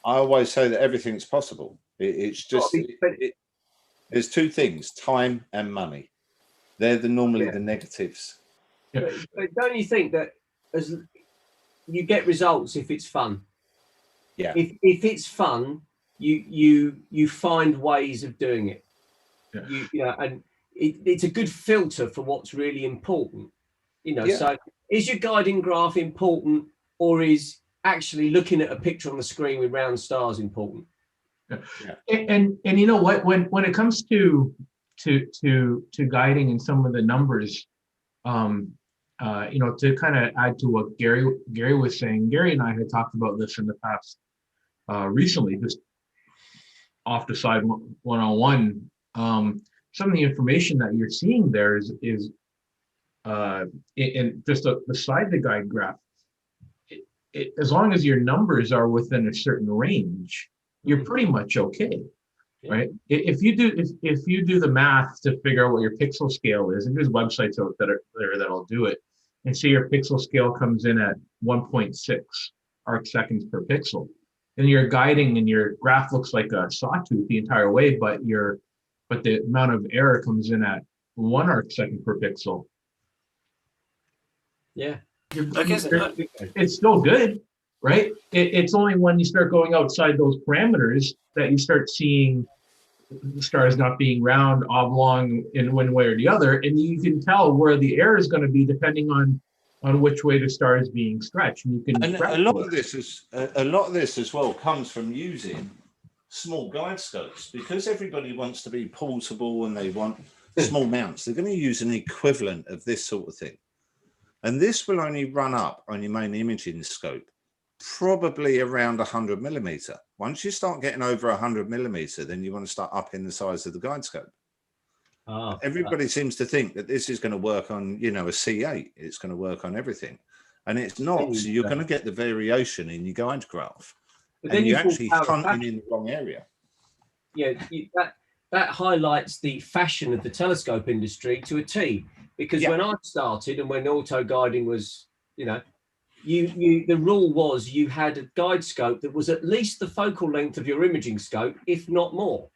always say that everything's possible. It's just, there's two things, time and money. They're normally the negatives. But don't you think that as you get results if it's fun? Yeah. If it's fun, you find ways of doing it. Yeah. And it's a good filter for what's really important. You know, so is your guiding graph important, or is actually looking at a picture on the screen with round stars important? And you know what, when it comes to guiding and some of the numbers, you know, to kind of add to what Gary was saying, Gary and I had talked about this in the past recently, just off the side one-on-one. Some of the information that you're seeing there is in just beside the guide graph. As long as your numbers are within a certain range, you're pretty much okay, right? If you do the math to figure out what your pixel scale is, and there's websites out there that'll do it, and say your pixel scale comes in at 1.6 arc seconds per pixel, and your guiding and your graph looks like a sawtooth the entire way, but the amount of error comes in at 1 arc second per pixel. Yeah. It's still good, right? It's only when you start going outside those parameters that you start seeing the stars not being round, oblong in one way or the other, and you can tell where the error is going to be depending on which way the star is being stretched. And you can a lot of this as well comes from using small guide scopes, because everybody wants to be portable and they want small mounts. They're going to use an equivalent of this sort of thing. And this will only run up on your main imaging scope, probably around 100 millimeter. Once you start getting over 100 millimeter, then you want to start upping the size of the guide scope. Everybody seems to think that this is going to work on, you know, a C8. It's going to work on everything. And it's not. So you're going to get the variation in your guide graph. But then you're actually hunting in the wrong area. Yeah, that highlights the fashion of the telescope industry to a T. Because when I started and when auto guiding was, you know, the rule was you had a guide scope that was at least the focal length of your imaging scope, if not more.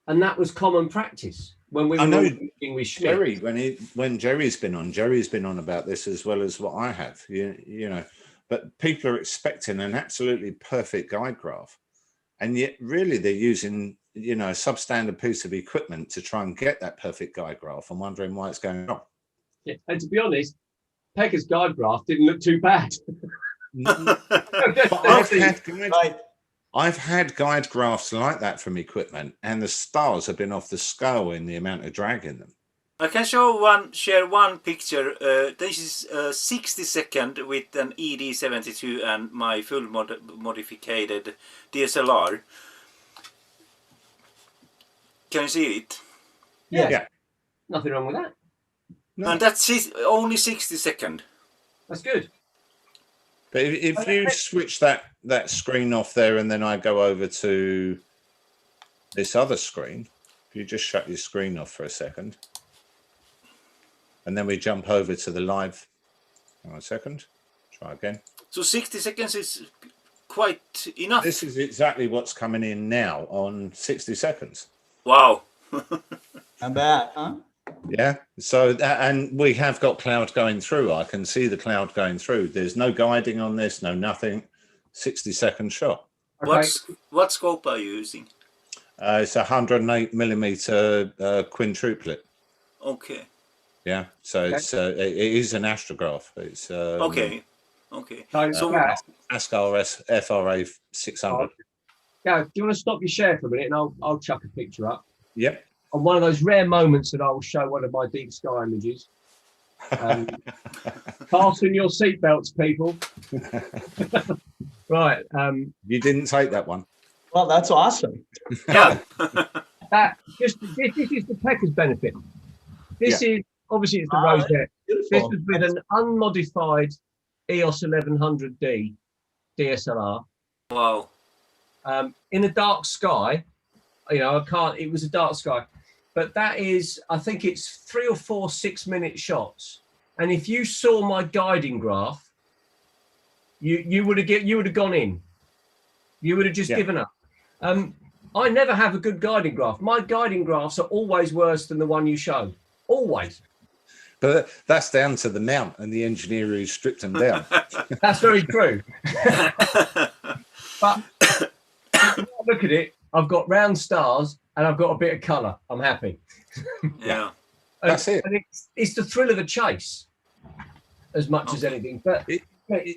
And that was common practice when we were working with Schmidt. Jerry, when Jerry's been on about this as well as what I have, you know, but people are expecting an absolutely perfect guide graph. And yet really they're using, you know, a substandard piece of equipment to try and get that perfect guide graph. I'm wondering why it's going wrong. Yeah, and to be honest, Pegger's guide graph didn't look too bad. I've had guide graphs like that from equipment, and the stars have been off the scale in the amount of drag in them. I can share one picture. This is 60-second with an ED72 and my full modified DSLR. Can you see it? Yeah. Nothing wrong with that. No. And that's only 60-second. That's good. But if you switch that screen off there, and then I go over to this other screen, if you just shut your screen off for a second, and then we jump over to the live. Hang on a second. Try again. So 60 seconds is quite enough. This is exactly what's coming in now on 60 seconds. Wow. Not bad, huh? Yeah. So, and we have got cloud going through. I can see the cloud going through. There's no guiding on this, no nothing. 60-second shot. What scope are you using? It's a 108 millimeter quintuplet. Okay. Yeah. So it's it is an astrograph. It's okay. So ASCAR FRA 600. Yeah. Do you want to stop your share for a minute, and I'll chuck a picture up? Yep. On one of those rare moments that I will show one of my deep sky images. Fasten your seatbelts, people. Right. You didn't take that one. Well, that's awesome. Yeah. that this is the Pecker's benefit. This is obviously it's the Rosette. This beautiful. is with an unmodified EOS 1100D DSLR. Wow. In a dark sky, you know, it was a dark sky, but that is, I think it's 3 or 4 6-minute shots. And if you saw my guiding graph, you would have gone in. You would have just given up. I never have a good guiding graph. My guiding graphs are always worse than the one you showed. Always. But that's down to the mount and the engineer who stripped them down. That's very true. But if you look at it, I've got round stars and I've got a bit of colour. I'm happy. Yeah. That's it. And it's the thrill of the chase as much as anything. But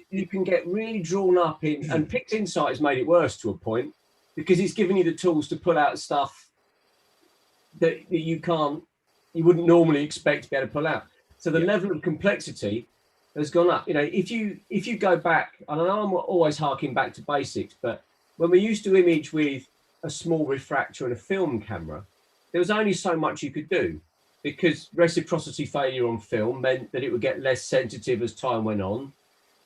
you can get really drawn up in, and Picked Insight has made it worse to a point because it's given you the tools to pull out stuff that you wouldn't normally expect to be able to pull out. So the level of complexity has gone up. You know, if you go back, and I know I'm always harking back to basics, but when we used to image with a small refractor and a film camera, there was only so much you could do because reciprocity failure on film meant that it would get less sensitive as time went on.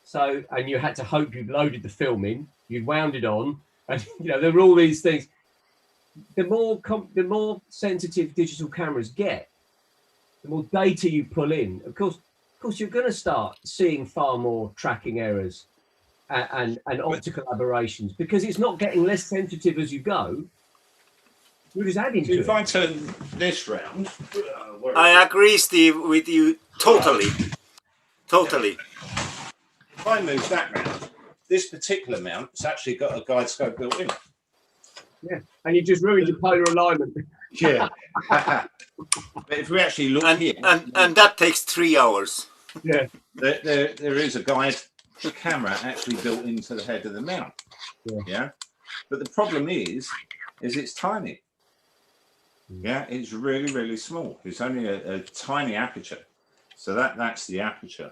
So, and you had to hope you'd loaded the film in, you'd wound it on, and you know there were all these things. The more sensitive digital cameras get, the more data you pull in. Of course, you're going to start seeing far more tracking errors and optical aberrations because it's not getting less sensitive as you go. You're just adding to it. If I turn this round, I agree, Steve, with you totally. Totally. If I move that round, this particular mount has actually got a guide scope built in. Yeah, and you just ruined your polar alignment. Yeah. But if we actually look here, and that takes 3 hours. Yeah. There is a guide camera actually built into the head of the mount. Yeah. But the problem is it's tiny. Yeah, it's really, really small. It's only a tiny aperture. So that's the aperture.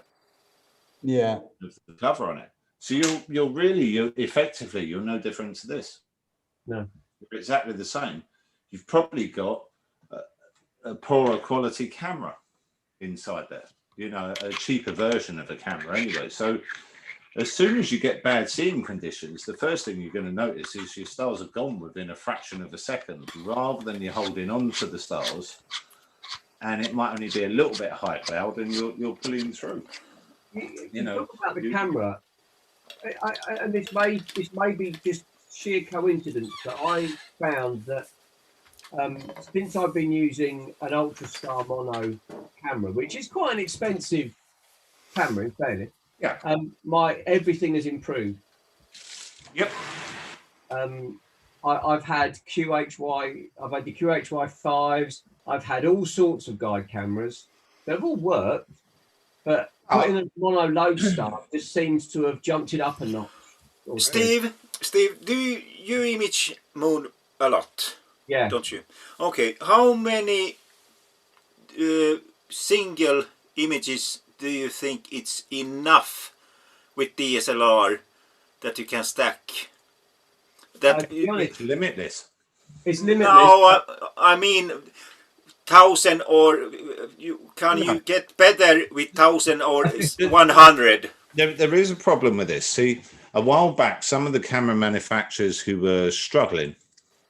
Yeah. Of the cover on it. So you're effectively no different to this. No. You're exactly the same. You've probably got a poorer quality camera inside there. You know, a cheaper version of a camera anyway. So as soon as you get bad seeing conditions, the first thing you're going to notice is your stars are gone within a fraction of a second, rather than you're holding on to the stars, and it might only be a little bit high cloud, and you're pulling through. You know, talk about the camera, and this may be just sheer coincidence, but I found that since I've been using an UltraStar mono camera, which is quite an expensive camera in fairness, my everything has improved. Yep. I've had QHY, I've had the QHY 5s, I've had all sorts of guide cameras. They've all worked, but putting a mono lodestar just seems to have jumped it up a notch. Steve, do you image moon a lot? Yeah. Don't you? Okay. How many single images do you think it's enough with DSLR that you can stack? It's limitless. It's limitless. No, I mean 1,000, or can you get better with 1,000 or 100? There is a problem with this. See, a while back, some of the camera manufacturers who were struggling,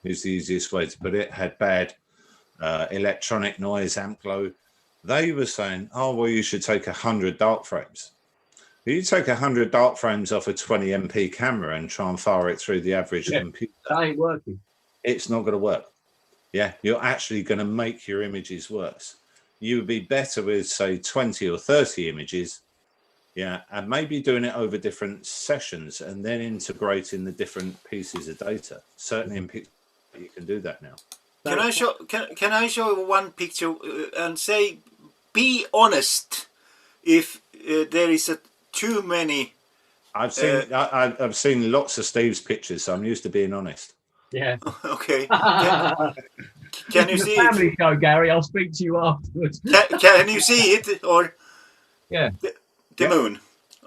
is the easiest way to put it, had bad electronic noise, amp glow. They were saying, oh, well, you should take 100 dark frames. You take 100 dark frames off a 20 MP camera and try and fire it through the average computer. That ain't working. It's not going to work. Yeah, you're actually going to make your images worse. You would be better with, say, 20 or 30 images, yeah, and maybe doing it over different sessions and then integrating the different pieces of data. Certainly in Pixar, you can do that now. Can I show one picture and say, be honest if there is too many? I've seen lots of Steve's pictures, so I'm used to being honest. Yeah. Okay. Can you see family it? show, Gary? I'll speak to you afterwards. Can you see it? Or yeah, the moon.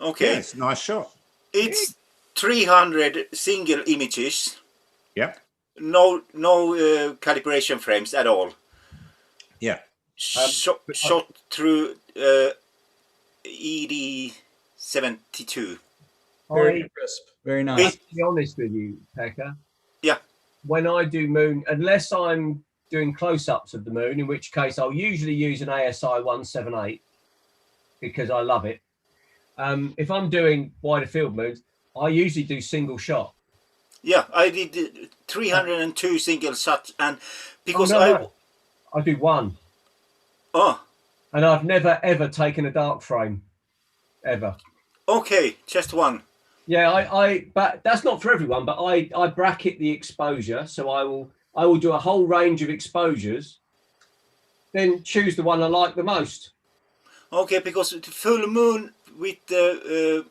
Okay. Yeah, it's a nice shot. It's 300 single images. Yep. no calibration frames at all. Yeah. Shot through ED72. Very crisp. Very nice. To be honest with you, Pekka. Yeah. When I do moon, unless I'm doing close-ups of the moon, in which case I'll usually use an ASI 178 because I love it. If I'm doing wider field moons, I usually do single shot. Yeah, I did 302 single shots, and because I do one. Oh. And I've never ever taken a dark frame, ever. Okay, just one. Yeah, but that's not for everyone. But I bracket the exposure, so I will do a whole range of exposures, then choose the one I like the most. Okay, because the full moon with the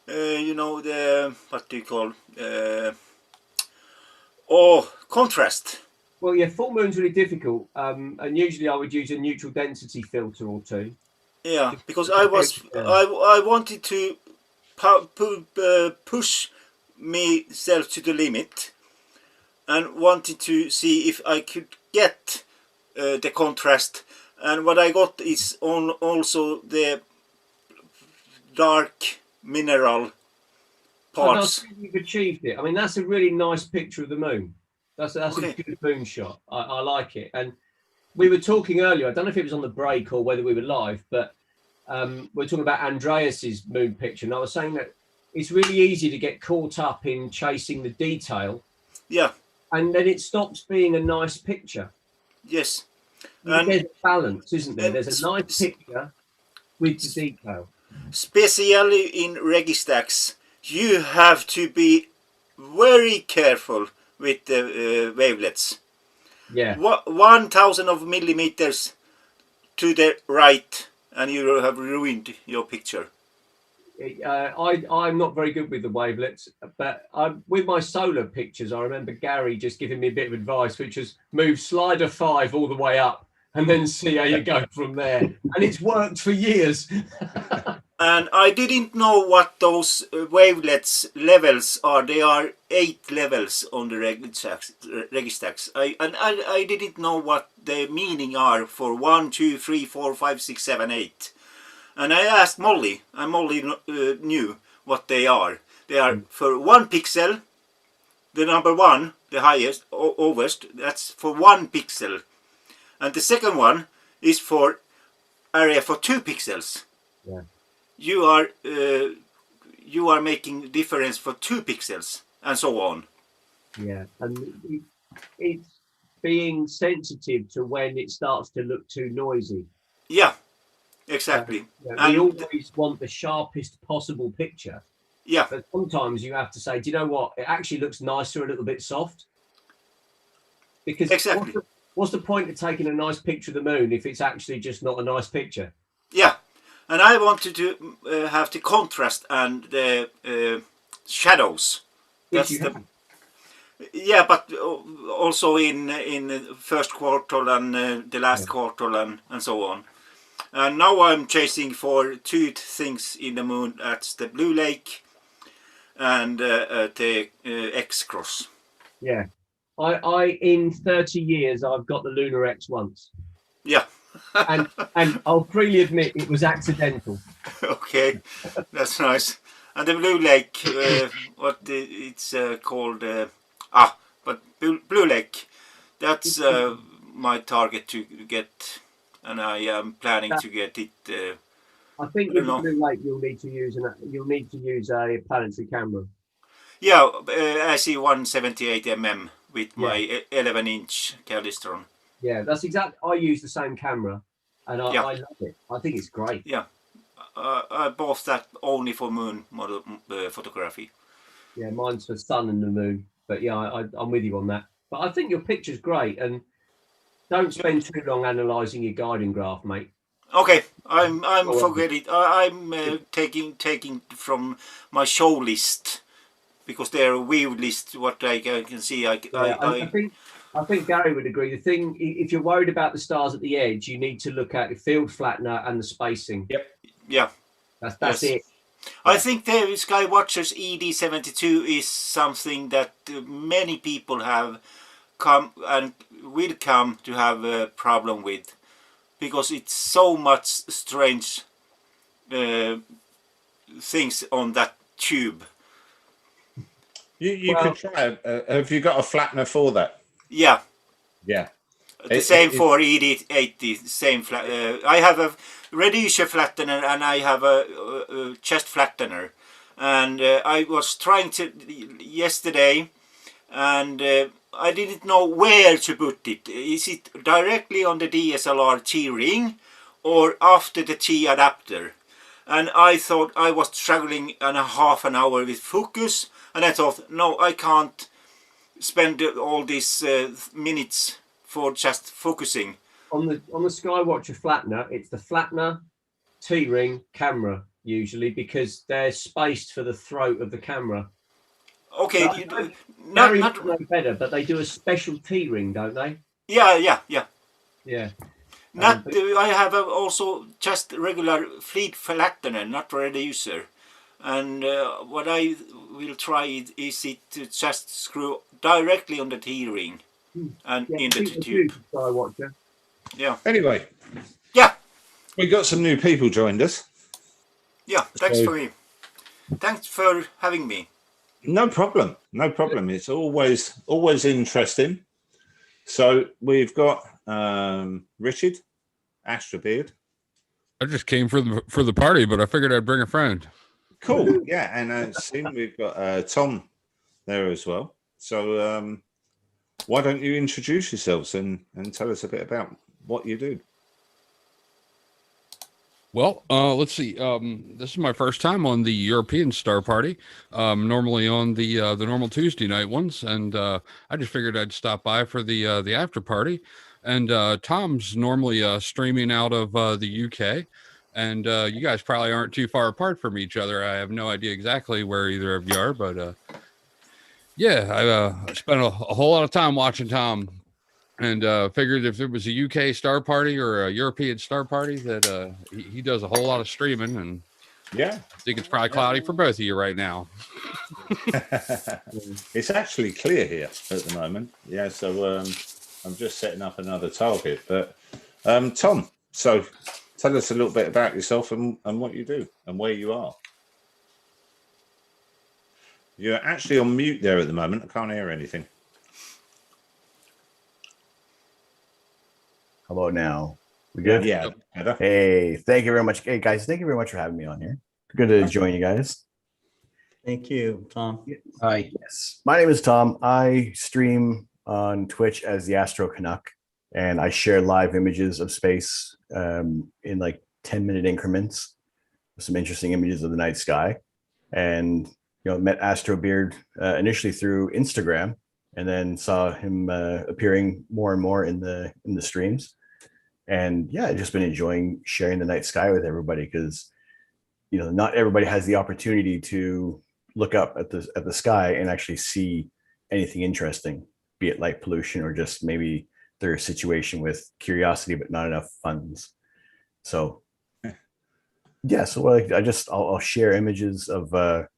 you know, the what do you call contrast. Well, yeah, full moon's really difficult, and usually I would use a neutral density filter or two. Yeah, because I wanted to push myself to the limit, and wanted to see if I could get the contrast. And what I got is also the dark mineral parts. You've achieved it. I mean, that's a really nice picture of the moon. That's Okay. a good moon shot. I like it. And we were talking earlier, I don't know if it was on the break or whether we were live, but we're talking about Andreas's moon picture. And I was saying that it's really easy to get caught up in chasing the detail. Yeah. And then it stops being a nice picture. Yes. There's a balance, isn't there? There's a nice picture with the detail. Especially in Registacks, you have to be very careful with the wavelets. Yeah. 1,000 of millimeters to the right, and you have ruined your picture. I'm not very good with the wavelets, but with my solar pictures, I remember Gary just giving me a bit of advice, which is move slider 5 all the way up and then see how you go from there. And it's worked for years. And I didn't know what those wavelets levels are. They are 8 levels on the Registacks. I didn't know what the meaning are for 1, 2, 3, 4, 5, 6, 7, 8. And I asked Molly, and Molly knew what they are. They are for 1 pixel, the number 1, the highest, overst, that's for 1 pixel. And the second one is for area for 2 pixels. Yeah. You are making difference for 2 pixels, and so on. Yeah, and it's being sensitive to when it starts to look too noisy. Yeah. Exactly. We always want the sharpest possible picture. Yeah. But sometimes you have to say, do you know what? It actually looks nicer a little bit soft. Because exactly. What's the point of taking a nice picture of the moon if it's actually just not a nice picture? Yeah. And I wanted to have the contrast and the shadows. Yeah, but also in the first quarter and the last quarter and so on. And now I'm chasing for 2 things in the moon. That's the Blue Lake and the X cross. Yeah, I in 30 years I've got the Lunar X once. Yeah. and I'll freely admit it was accidental. Okay, that's nice. And the Blue Lake, it's called? But Blue Lake, that's my target to get. And I am planning to get it. I think with the Blue Lake, you'll need to use a planetary camera. Yeah, I see 178 mm with my 11-inch Calistron. Yeah, that's exactly. I use the same camera, and I love it. I think it's great. Yeah, I bought that only for moon model photography. Yeah, mine's for sun and the moon. But yeah, I'm with you on that. But I think your picture's great, and don't spend too long analysing your guiding graph, mate. Okay, I'm forget it. I'm taking from my show list because they're a weird list. What I can see, I think Gary would agree. The thing, if you're worried about the stars at the edge, you need to look at the field flattener and the spacing. Yep. Yeah. That's it. I think the Skywatcher's ED72 is something that many people have come and will come to have a problem with, because it's so much strange things on that tube. You could try. Have you got a flattener for that? Yeah. Yeah. The same for ED80. Same flat. I have a radiation flattener and I have a chest flattener, and I was trying to yesterday, and I didn't know where to put it. Is it directly on the DSLR T-ring or after the T adapter? And I thought I was struggling in a half an hour with focus, and I thought, no, I can't spend all these minutes for just focusing. On the Skywatcher flattener, it's the flattener, T-ring, camera usually, because they're spaced for the throat of the camera. Okay, not better, but they do a special T-ring, don't they? Yeah. I have also just regular fleet flattener, not reducer. And what I will try is it to just screw directly on the T-ring and into the tube. Skywatcher. Yeah. Anyway. Yeah. We got some new people joined us. Yeah. Thanks for me. Thanks for having me. No problem. No problem. It's always interesting. So we've got Richard, Astrobeard. I just came for the party, but I figured I'd bring a friend. Cool. Yeah, and soon we've got Tom there as well. So why don't you introduce yourselves and tell us a bit about what you do? Well, let's see. This is my first time on the European Star Party. Normally on the normal Tuesday night ones, and I just figured I'd stop by for the after party. And Tom's normally streaming out of the UK, and you guys probably aren't too far apart from each other. I have no idea exactly where either of you are, but yeah, I spent a whole lot of time watching Tom. And figured if there was a UK star party or a European star party, that he does a whole lot of streaming, and yeah, I think it's probably cloudy for both of you right now. It's actually clear here at the moment. Yeah, so I'm just setting up another target. But Tom, so tell us a little bit about yourself and what you do and where you are. You're actually on mute there at the moment. I can't hear anything. How about now? We good? Yeah. Hey, thank you very much. Hey guys, thank you very much for having me on here. Good to join you guys. Thank you, Tom. Hi. Yes. My name is Tom. I stream on Twitch as the Astro Canuck, and I share live images of space in like 10-minute increments with some interesting images of the night sky. And met Astrobeard initially through Instagram, and then saw him appearing more and more in the streams. And yeah, I've just been enjoying sharing the night sky with everybody, because not everybody has the opportunity to look up at the sky and actually see anything interesting, be it light pollution or just maybe their situation with curiosity but not enough funds. So yeah, so I'll share images of the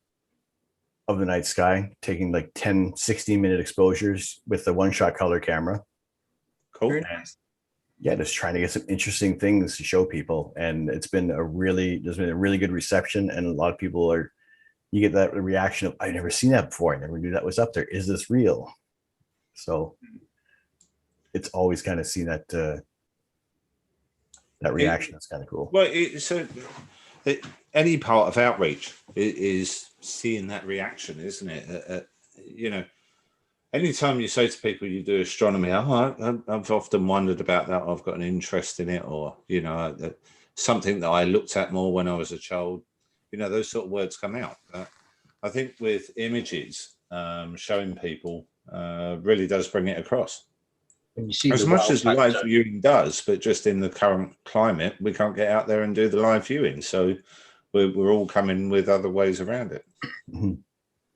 night sky, taking like 10, 16-minute exposures with the one-shot color camera. Cool. And, yeah, just trying to get some interesting things to show people. And there's been a really good reception, and a lot of people you get that reaction of, I've never seen that before. I never knew that was up there. Is this real? So it's always kind of seen that reaction. That's kind of cool. Well, any part of outreach is seeing that reaction, isn't it? Anytime you say to people you do astronomy, I've often wondered about that. I've got an interest in it, or something that I looked at more when I was a child. Those sort of words come out. I think with images, showing people really does bring it across. When you see as much as live viewing does, but just in the current climate, we can't get out there and do the live viewing. So we're all coming with other ways around it. Mm-hmm.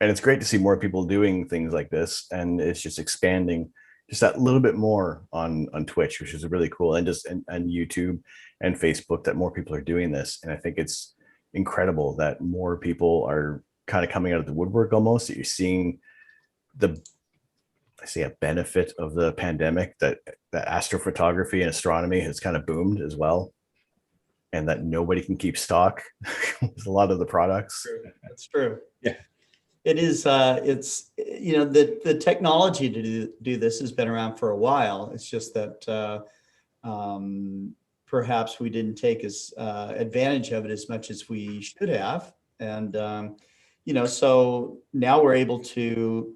And it's great to see more people doing things like this, and it's just expanding just that little bit more on Twitch, which is really cool, and just and YouTube and Facebook, that more people are doing this. And I think it's incredible that more people are kind of coming out of the woodwork almost, that you're seeing I say a benefit of the pandemic, that astrophotography and astronomy has kind of boomed as well, and that nobody can keep stock with a lot of the products. That's true. Yeah. It is, it's, you know, the technology to do this has been around for a while. It's just that perhaps we didn't take as advantage of it as much as we should have. And, you know, so now we're able to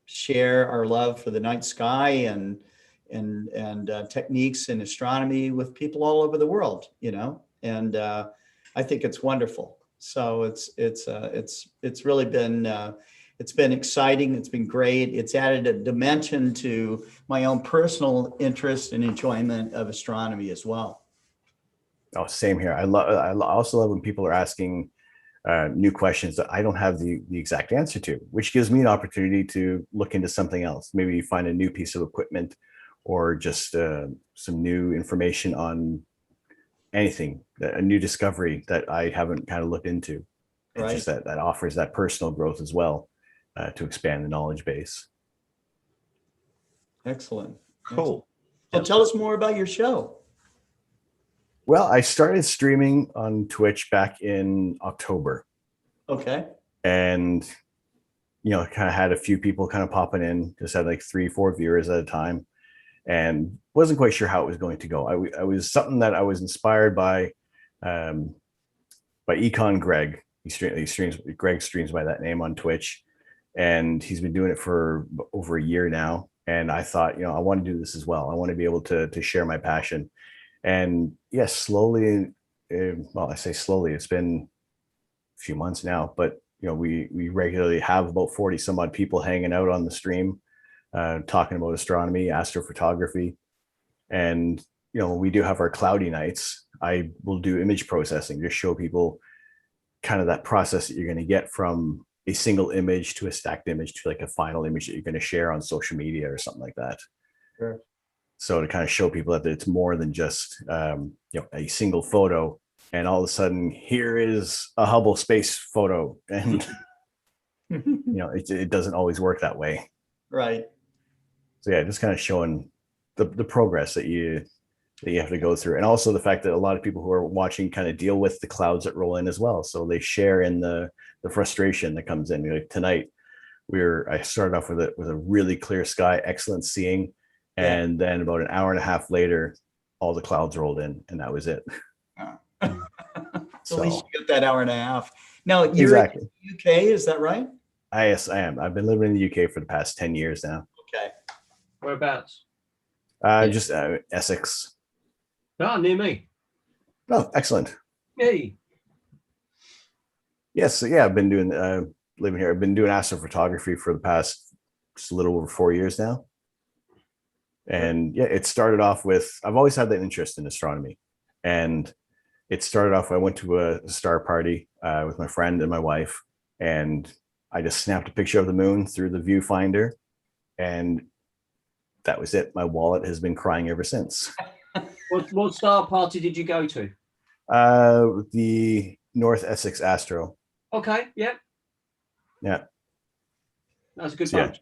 share our love for the night sky and techniques in astronomy with people all over the world, you know, and I think it's wonderful. So it's really been it's been exciting. It's been great. It's added a dimension to my own personal interest and enjoyment of astronomy as well. Oh, same here. I also love when people are asking new questions that I don't have the exact answer to, which gives me an opportunity to look into something else. Maybe find a new piece of equipment, or just some new information on anything, a new discovery that I haven't kind of looked into. It's Right. just that offers that personal growth as well, to expand the knowledge base. Excellent. Cool. So tell us more about your show. Well, I started streaming on Twitch back in October. Okay. And, you know, kind of had a few people kind of popping in, just had like 3-4 viewers at a time, and wasn't quite sure how it was going to go. I was something that I was inspired by Econ Greg. Greg streams by that name on Twitch, and he's been doing it for over a year now. And I thought, you know, I want to do this as well. I want to be able to share my passion. And yes, slowly, well, I say slowly, it's been a few months now, but you know, we regularly have about 40 some odd people hanging out on the stream, talking about astronomy, astrophotography. And you know, we do have our cloudy nights. I will do image processing, just show people kind of that process that you're going to get from a single image to a stacked image to like a final image that you're going to share on social media or something like that. Sure. So to kind of show people that it's more than just you know, a single photo, and all of a sudden here is a Hubble space photo, and you know, it doesn't always work that way. Right. So yeah, just kind of showing the progress that you have to go through, and also the fact that a lot of people who are watching kind of deal with the clouds that roll in as well. So they share in the frustration that comes in. Like tonight, I started off with a really clear sky, excellent seeing. And then about an hour and a half later, all the clouds rolled in, and that was it. So at least you got that hour and a half. Now you're exactly. in the UK, is that right? Yes, I am. I've been living in the UK for the past 10 years now. Okay. Whereabouts? Just Essex. Ah, near me. Oh, excellent. Yay. Yes, so yeah, I've been doing living here. I've been doing astrophotography for the past just a little over 4 years now. And yeah, it started off with, I've always had that interest in astronomy. And it started off, I went to a star party with my friend and my wife, and I just snapped a picture of the moon through the viewfinder, and that was it. My wallet has been crying ever since. What star party did you go to? The North Essex Astro. Okay, yeah. Yeah. That's a good So, bunch.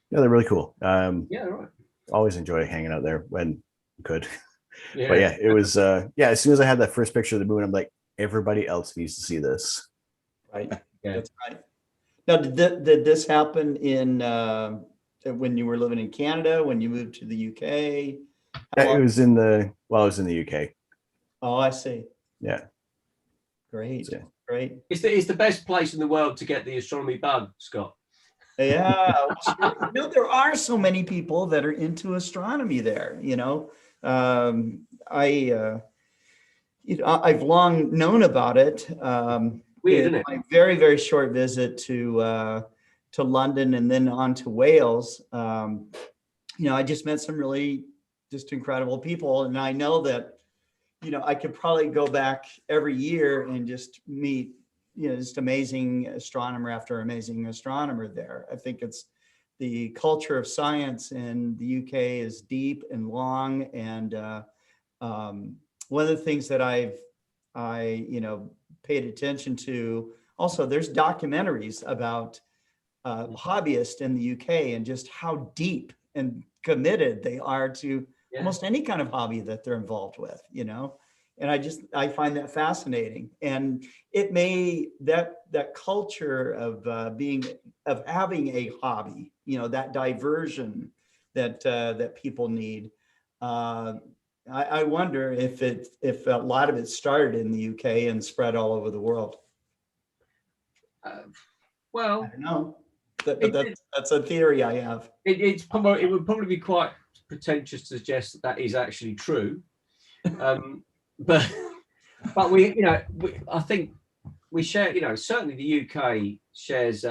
Yeah, they're really cool. Yeah, right. Always enjoy hanging out there when you could. Yeah. But yeah, it was yeah, as soon as I had that first picture of the moon, I'm like, everybody else needs to see this. Right. Yeah. That's right. Now, did this happen in when you were living in Canada, when you moved to the UK? Yeah, it was in the I was in the UK. Oh, I see. Yeah. Great. So, Great. It's the best place in the world to get the astronomy bug, Scott. Yeah. Sure. You know, there are so many people that are into astronomy there, you know. I've long known about it. Weird, isn't it? My very, very short visit to London and then on to Wales. You know, I just met some really just incredible people, and I know that, you know, I could probably go back every year and just meet, you know, just amazing astronomer after amazing astronomer there. I think it's the culture of science in the UK is deep and long. And one of the things that I've I paid attention to. Also, there's documentaries about hobbyists in the UK and just how deep and committed they are to almost any kind of hobby that they're involved with, and I find that fascinating. And it may, that culture of having a hobby, that diversion that people need. I wonder if a lot of it started in the UK and spread all over the world. Well, I don't know. That's a theory I have. It would probably be quite pretentious to suggest that is actually true, but I think we share. Certainly the UK shares.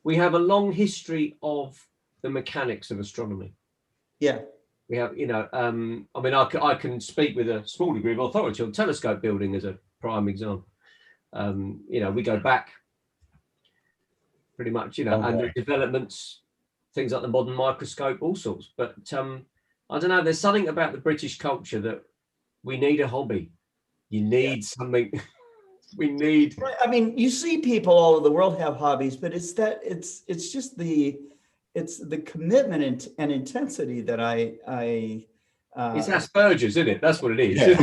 We have a long history of the mechanics of astronomy. Yeah. We have, I can speak with a small degree of authority on telescope building as a prime example. We go back pretty much, and the developments, things like the modern microscope, all sorts. But I don't know, there's something about the British culture that we need a hobby. You need something. We need. Right. I mean, you see people all over the world have hobbies, but it's just the commitment and intensity that it's Asperger's, isn't it? That's what it is. Yeah.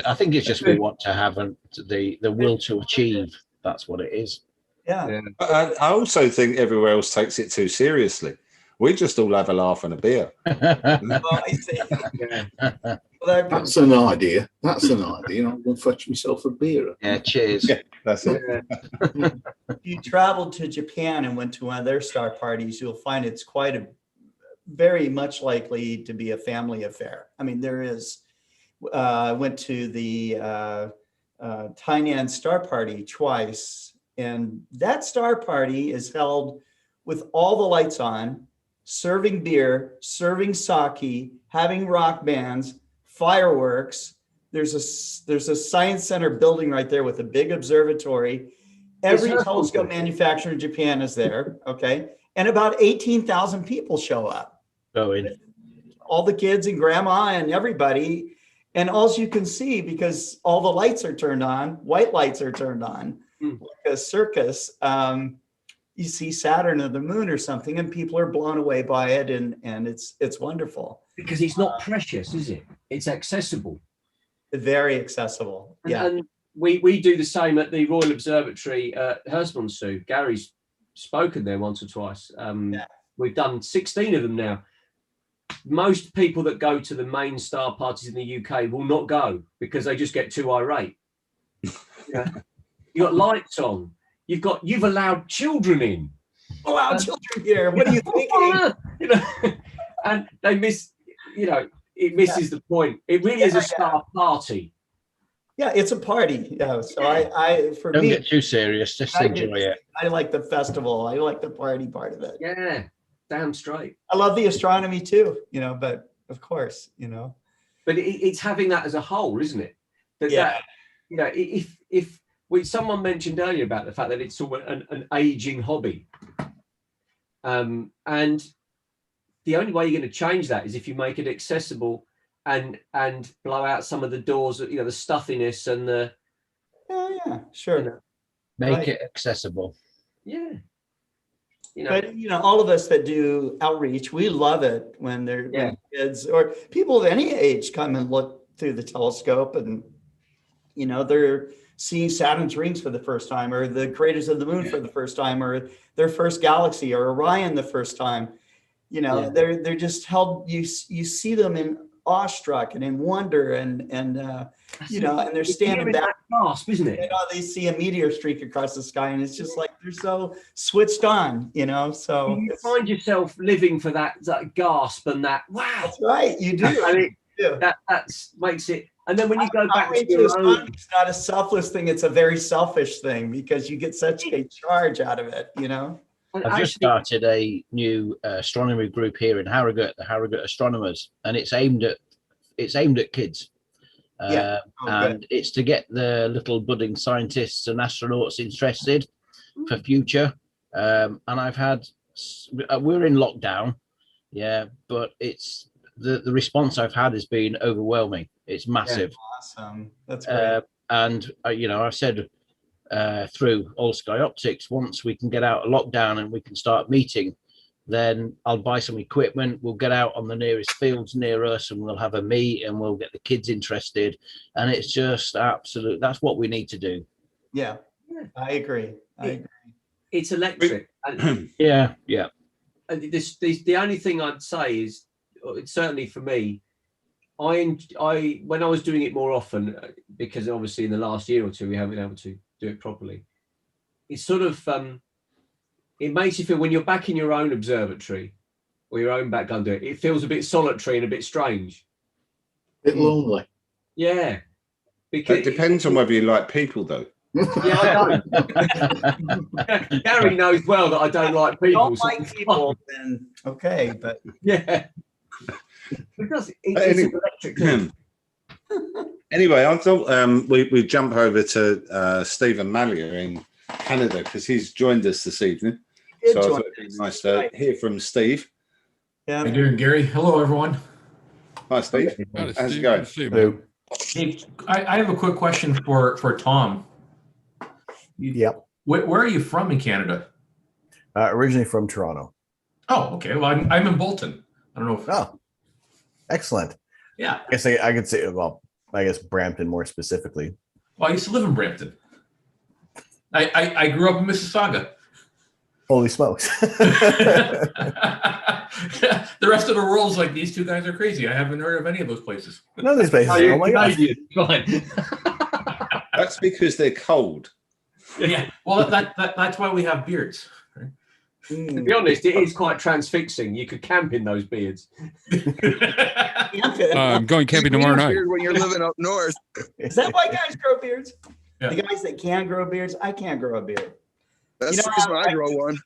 I think it's just we want to have the will to achieve. That's what it is. Yeah. I also think everywhere else takes it too seriously. We just all have a laugh and a beer. Well, I see. That's an idea. I'm going to fetch myself a beer. Yeah, cheers. Yeah, that's it. If you traveled to Japan and went to one of their star parties, you'll find it's very much likely to be a family affair. I mean, there is. I went to the Tainan Star Party twice, and that star party is held with all the lights on, serving beer, serving sake, having rock bands, fireworks. There's a science center building right there with a big observatory. Every telescope manufacturer in Japan is there, okay? And about 18,000 people show up. All the kids and grandma and everybody. And all you can see, because all the lights are turned on, white lights are turned on, like a circus, you see Saturn or the moon or something, and people are blown away by it, and it's wonderful. Because it's not precious, is it? It's accessible. Very accessible. Yeah. And we do the same at the Royal Observatory at Herstmonceux. Gary's spoken there once or twice. We've done 16 of them now. Most people that go to the main star parties in the UK will not go because they just get too irate. You've got lights on. You've allowed children in. Allowed children here. What are you thinking? And they miss. It misses the point. It really is a star party. Yeah, it's a party. Yeah. So don't get too serious. Just enjoy it. I like the festival. I like the party part of it. Yeah. Damn straight. I love the astronomy too, but of course, But it's having that as a whole, isn't it? If someone mentioned earlier about the fact that it's sort of an aging hobby, and the only way you're going to change that is if you make it accessible and blow out some of the doors, the stuffiness and the. Yeah, sure. Make it accessible. Yeah. But all of us that do outreach, we love it when when kids or people of any age come and look through the telescope, and they're seeing Saturn's rings for the first time, or the craters of the moon for the first time, or their first galaxy, or Orion the first time. They're just held. You see them in awestruck and in wonder, and they're standing back. Gasp, isn't it? They see a meteor streak across the sky, and it's just like they're so switched on. So you find yourself living for that gasp and that wow. That's right, you do. I mean, that makes it. And then when you go back to your own, it's not a selfless thing; it's a very selfish thing because you get such a charge out of it. I've just started a new astronomy group here in Harrogate, the Harrogate Astronomers, and it's aimed at kids. And it's to get the little budding scientists and astronauts interested for future. And we're in lockdown, but it's the response I've had has been overwhelming. It's massive. Awesome. That's great. And I said through All Sky Optics, once we can get out of lockdown and we can start meeting, then I'll buy some equipment. We'll get out on the nearest fields near us, and we'll have a meet, and we'll get the kids interested. And it's just absolute. That's what we need to do. Yeah, I agree. It's electric. Yeah. And the only thing I'd say is, certainly for me, I when I was doing it more often, because obviously in the last year or two we haven't been able to do it properly. It's sort of it makes you feel, when you're back in your own observatory or your own back under it feels a bit solitary and a bit strange. A bit lonely. Yeah. Because It depends on whether you like people, though. Yeah, I don't. Gary knows well that I don't like people. Don't like people, then okay, but yeah. Because it's electric. Anyway, I thought we jump over to Stephen Mallier in Canada, because he's joined us this evening. So I thought it'd be nice to hear from Steve. Yeah. How you doing, Gary? Hello, everyone. Hi, Steve. How's it going? Hey, I have a quick question for Tom. Yep. Where are you from in Canada? Originally from Toronto. Oh, okay. Well, I'm in Bolton. I don't know if. Oh, excellent. Yeah. I guess I could say, well, I guess Brampton more specifically. Well, I used to live in Brampton. I grew up in Mississauga. Holy smokes. The rest of the world's like, these two guys are crazy. I haven't heard of any of those places. None of these places. Oh my God. Fine. That's because they're cold. Yeah. Well, that's why we have beards. Right? To be honest, it is quite transfixing. You could camp in those beards. I'm going camping tomorrow night. When you're living up north. Is that why guys grow beards? Yeah. The guys that can grow beards, I can't grow a beard. That's the reason I grow one.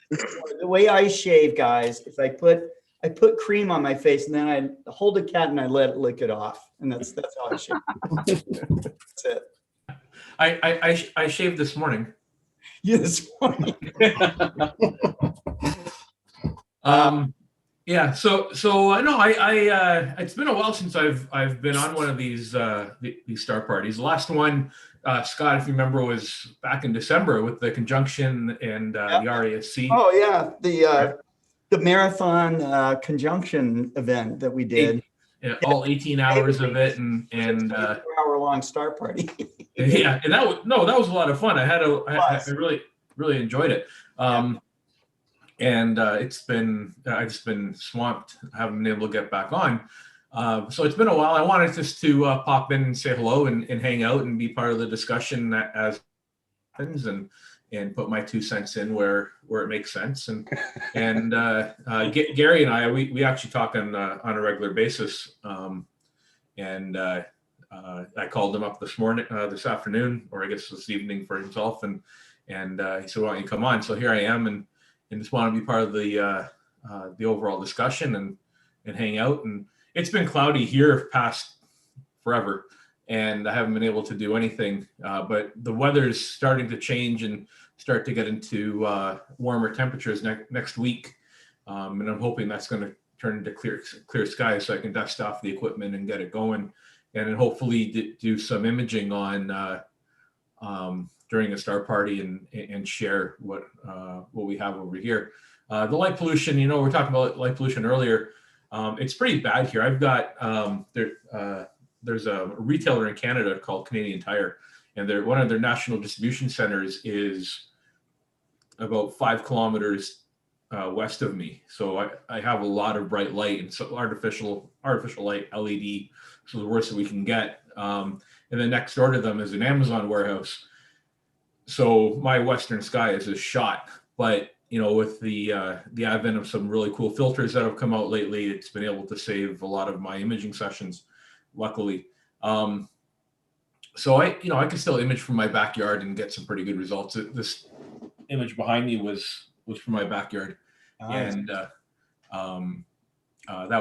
The way I shave, guys, is I put cream on my face and then I hold a cat and I let it lick it off, and that's how I shave. That's it. I shaved this morning. Yeah, this morning. Yeah. So I know I it's been a while since I've been on one of these star parties. The last one, Scott, if you remember, was back in December with the conjunction and the RASC. Oh yeah, the marathon conjunction event that we did. All 18 hours of it, and 4-hour-long star party. Yeah, and that was a lot of fun. I really enjoyed it. And I've just been swamped. I haven't been able to get back on. So it's been a while. I wanted just to pop in and say hello and hang out and be part of the discussion as it happens, and put my 2 cents in where it makes sense. And Gary and we actually talk on a regular basis. I called him up this afternoon, or I guess this evening, for himself, and he said, "Why don't you come on?" So here I am, and just want to be part of the overall discussion and hang out. And it's been cloudy here past forever, and I haven't been able to do anything. But the weather's starting to change and start to get into warmer temperatures next week, and I'm hoping that's going to turn into clear skies, so I can dust off the equipment and get it going, and then hopefully do some imaging on during a star party and share what we have over here. The light pollution, we were talking about light pollution earlier. It's pretty bad here. I've got there's a retailer in Canada called Canadian Tire, and one of their national distribution centers is about 5 kilometers west of me. So I have a lot of bright light, and so artificial light, LED, so the worst that we can get. And then next door to them is an Amazon warehouse. So my western sky is a shot, but with the advent of some really cool filters that have come out lately, it's been able to save a lot of my imaging sessions, luckily. So I can still image from my backyard and get some pretty good results. This image behind me was from my backyard, and that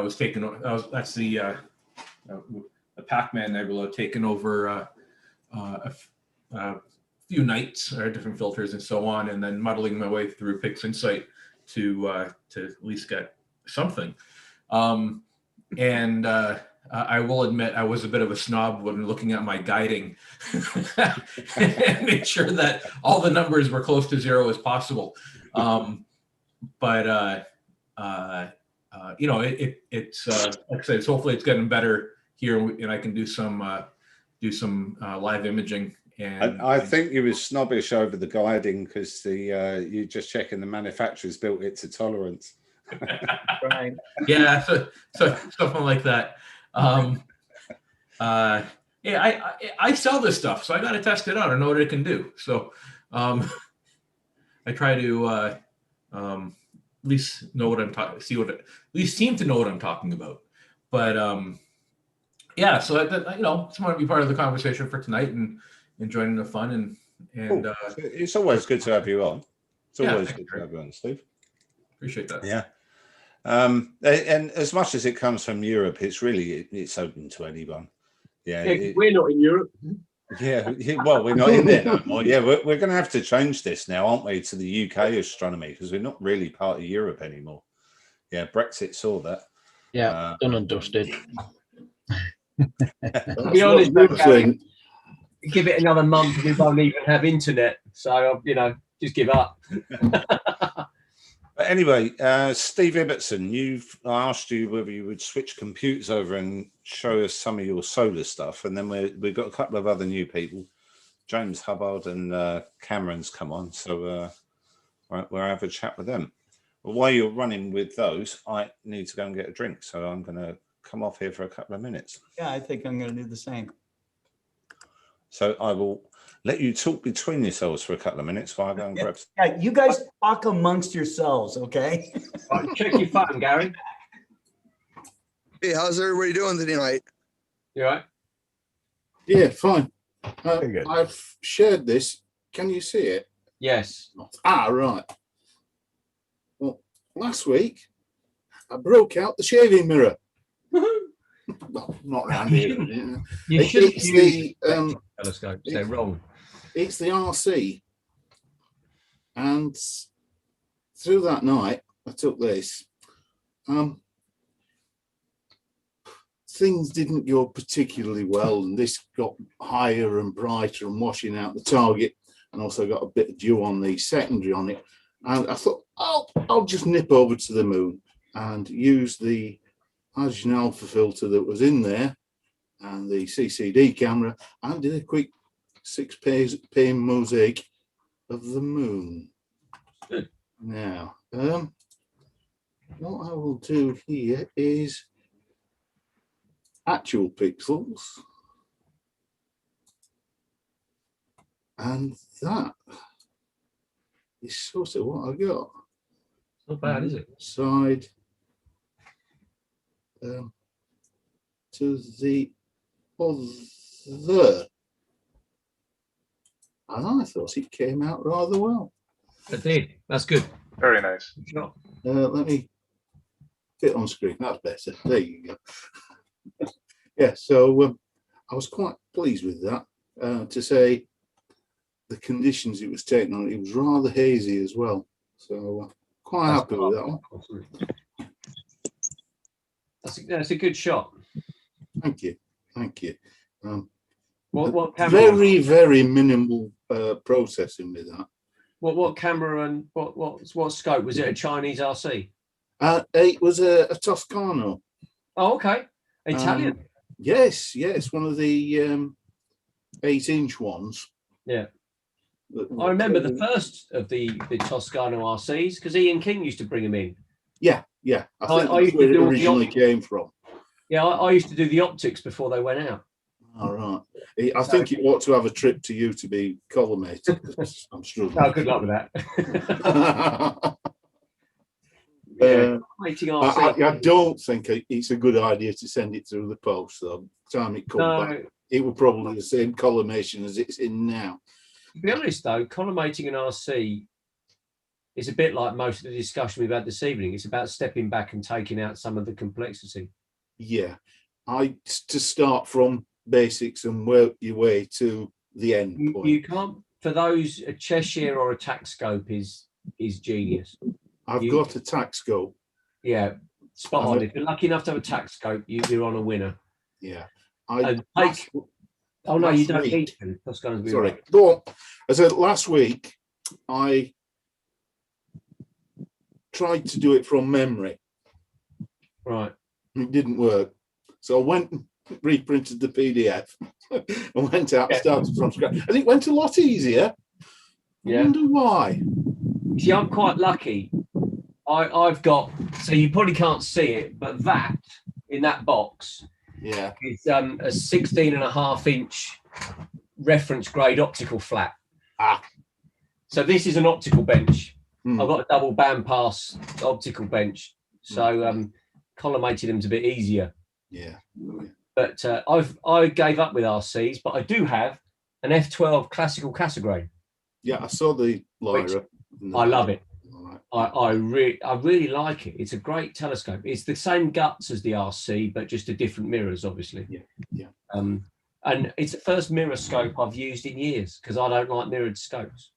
was taken. That's the Pac-Man Nebula taken over a few nights, or different filters and so on, and then muddling my way through Pix Insight to at least get something. And I will admit I was a bit of a snob when looking at my guiding and made sure that all the numbers were close to 0 as possible. But you know, it's like I said, hopefully it's getting better here, and I can do some live imaging. And I think you were snobbish over the guiding because you're just checking the manufacturer's built it to tolerance. Right. Yeah, so something like that. Yeah, I sell this stuff, so I got to test it out and know what it can do. So I try to at least know what I'm talking, at least seem to know what I'm talking about. But yeah, so that, you know, just want to be part of the conversation for tonight and joining the fun and it's always good to have you on. It's yeah, always good to have you on, Steve. Appreciate that. Yeah. And as much as it comes from Europe, it's open to anyone. Yeah, we're not in Europe. Yeah, well, we're not in there no more. Yeah, we're going to have to change this now, aren't we, to the UK astronomy, because we're not really part of Europe anymore. Yeah, Brexit saw that. Yeah, done and dusted. To be honest, though, Gary, give it another month, we won't even have internet. So, you know, just give up. But anyway, Steve Ibbotson, I asked you whether you would switch computers over and show us some of your solar stuff. And then we've got a couple of other new people. James Hubbard and Cameron's come on. So we'll have a chat with them. But while you're running with those, I need to go and get a drink. So I'm going to come off here for a couple of minutes. Yeah, I think I'm going to do the same. So I will let you talk between yourselves for a couple of minutes while I go and grab some. Yeah, you guys talk amongst yourselves, okay? Right, check your phone, Gary. Hey, how's everybody doing tonight? You all right? Yeah, fine. Very good. I've shared this. Can you see it? Yes. Right. Well, last week I broke out the shaving mirror. Well, not around here. You shouldn't It's use the telescopes. They're wrong. It's the RC, and through that night I took this. Things didn't go particularly well, and this got higher and brighter and washing out the target, and also got a bit of dew on the secondary on it. And I thought, I'll just nip over to the moon and use the hydrogen alpha filter that was in there and the CCD camera, and did a quick 6-pane mosaic of the moon. Good. Now, what I will do here is actual pixels, and that is sort of what I got. Not bad, is it? Side to the other, and I thought it came out rather well. It did. That's good. Very nice. Let me get on screen. That's better. There you go. Yeah, so I was quite pleased with that. To say the conditions it was taken on, it was rather hazy as well. So quite happy with that one. That's a good shot. Thank you. Thank you. What camera? Very, very minimal processing with that. What camera and what scope? Was it a Chinese RC? It was a Toscano. Oh, okay. Italian. Yes, one of the 8-inch ones. Yeah. I remember the first of the Toscano RCs because Ian King used to bring them in. Yeah. I think that's where it originally came from. Yeah, I used to do the optics before they went out. All right. I think it ought to have a trip to you to be collimated. I'm struggling. Oh, good luck with that. I don't think it's a good idea to send it through the post. So by the time it comes back, it will probably be the same collimation as it's in now. To be honest, though, collimating an RC is a bit like most of the discussion we've had this evening. It's about stepping back and taking out some of the complexity. Yeah, to start from basics and work your way to the end point. You can't. For those, a Cheshire or a tack scope is genius. I've got a tack scope. Yeah, spot on. If you're lucky enough to have a tack scope, you're on a winner. Yeah. And take, oh no, you don't need to. That's going to be sorry. right. But I said last week, I tried to do it from memory. Right. It didn't work. So I went and reprinted the PDF and went out and started from scratch. And it went a lot easier. I wonder why. See, I'm quite lucky. I've got, so you probably can't see it, but that in that box is a 16.5-inch reference grade optical flat. So this is an optical bench. I've got a double bandpass optical bench, so collimating them's a bit easier. Yeah. But I gave up with RCs, but I do have an F12 classical Cassegrain. Yeah, I saw the Lyra. I love it. I really like it. It's a great telescope. It's the same guts as the RC, but just a different mirrors, obviously. Yeah. And it's the first mirror scope I've used in years because I don't like mirrored scopes.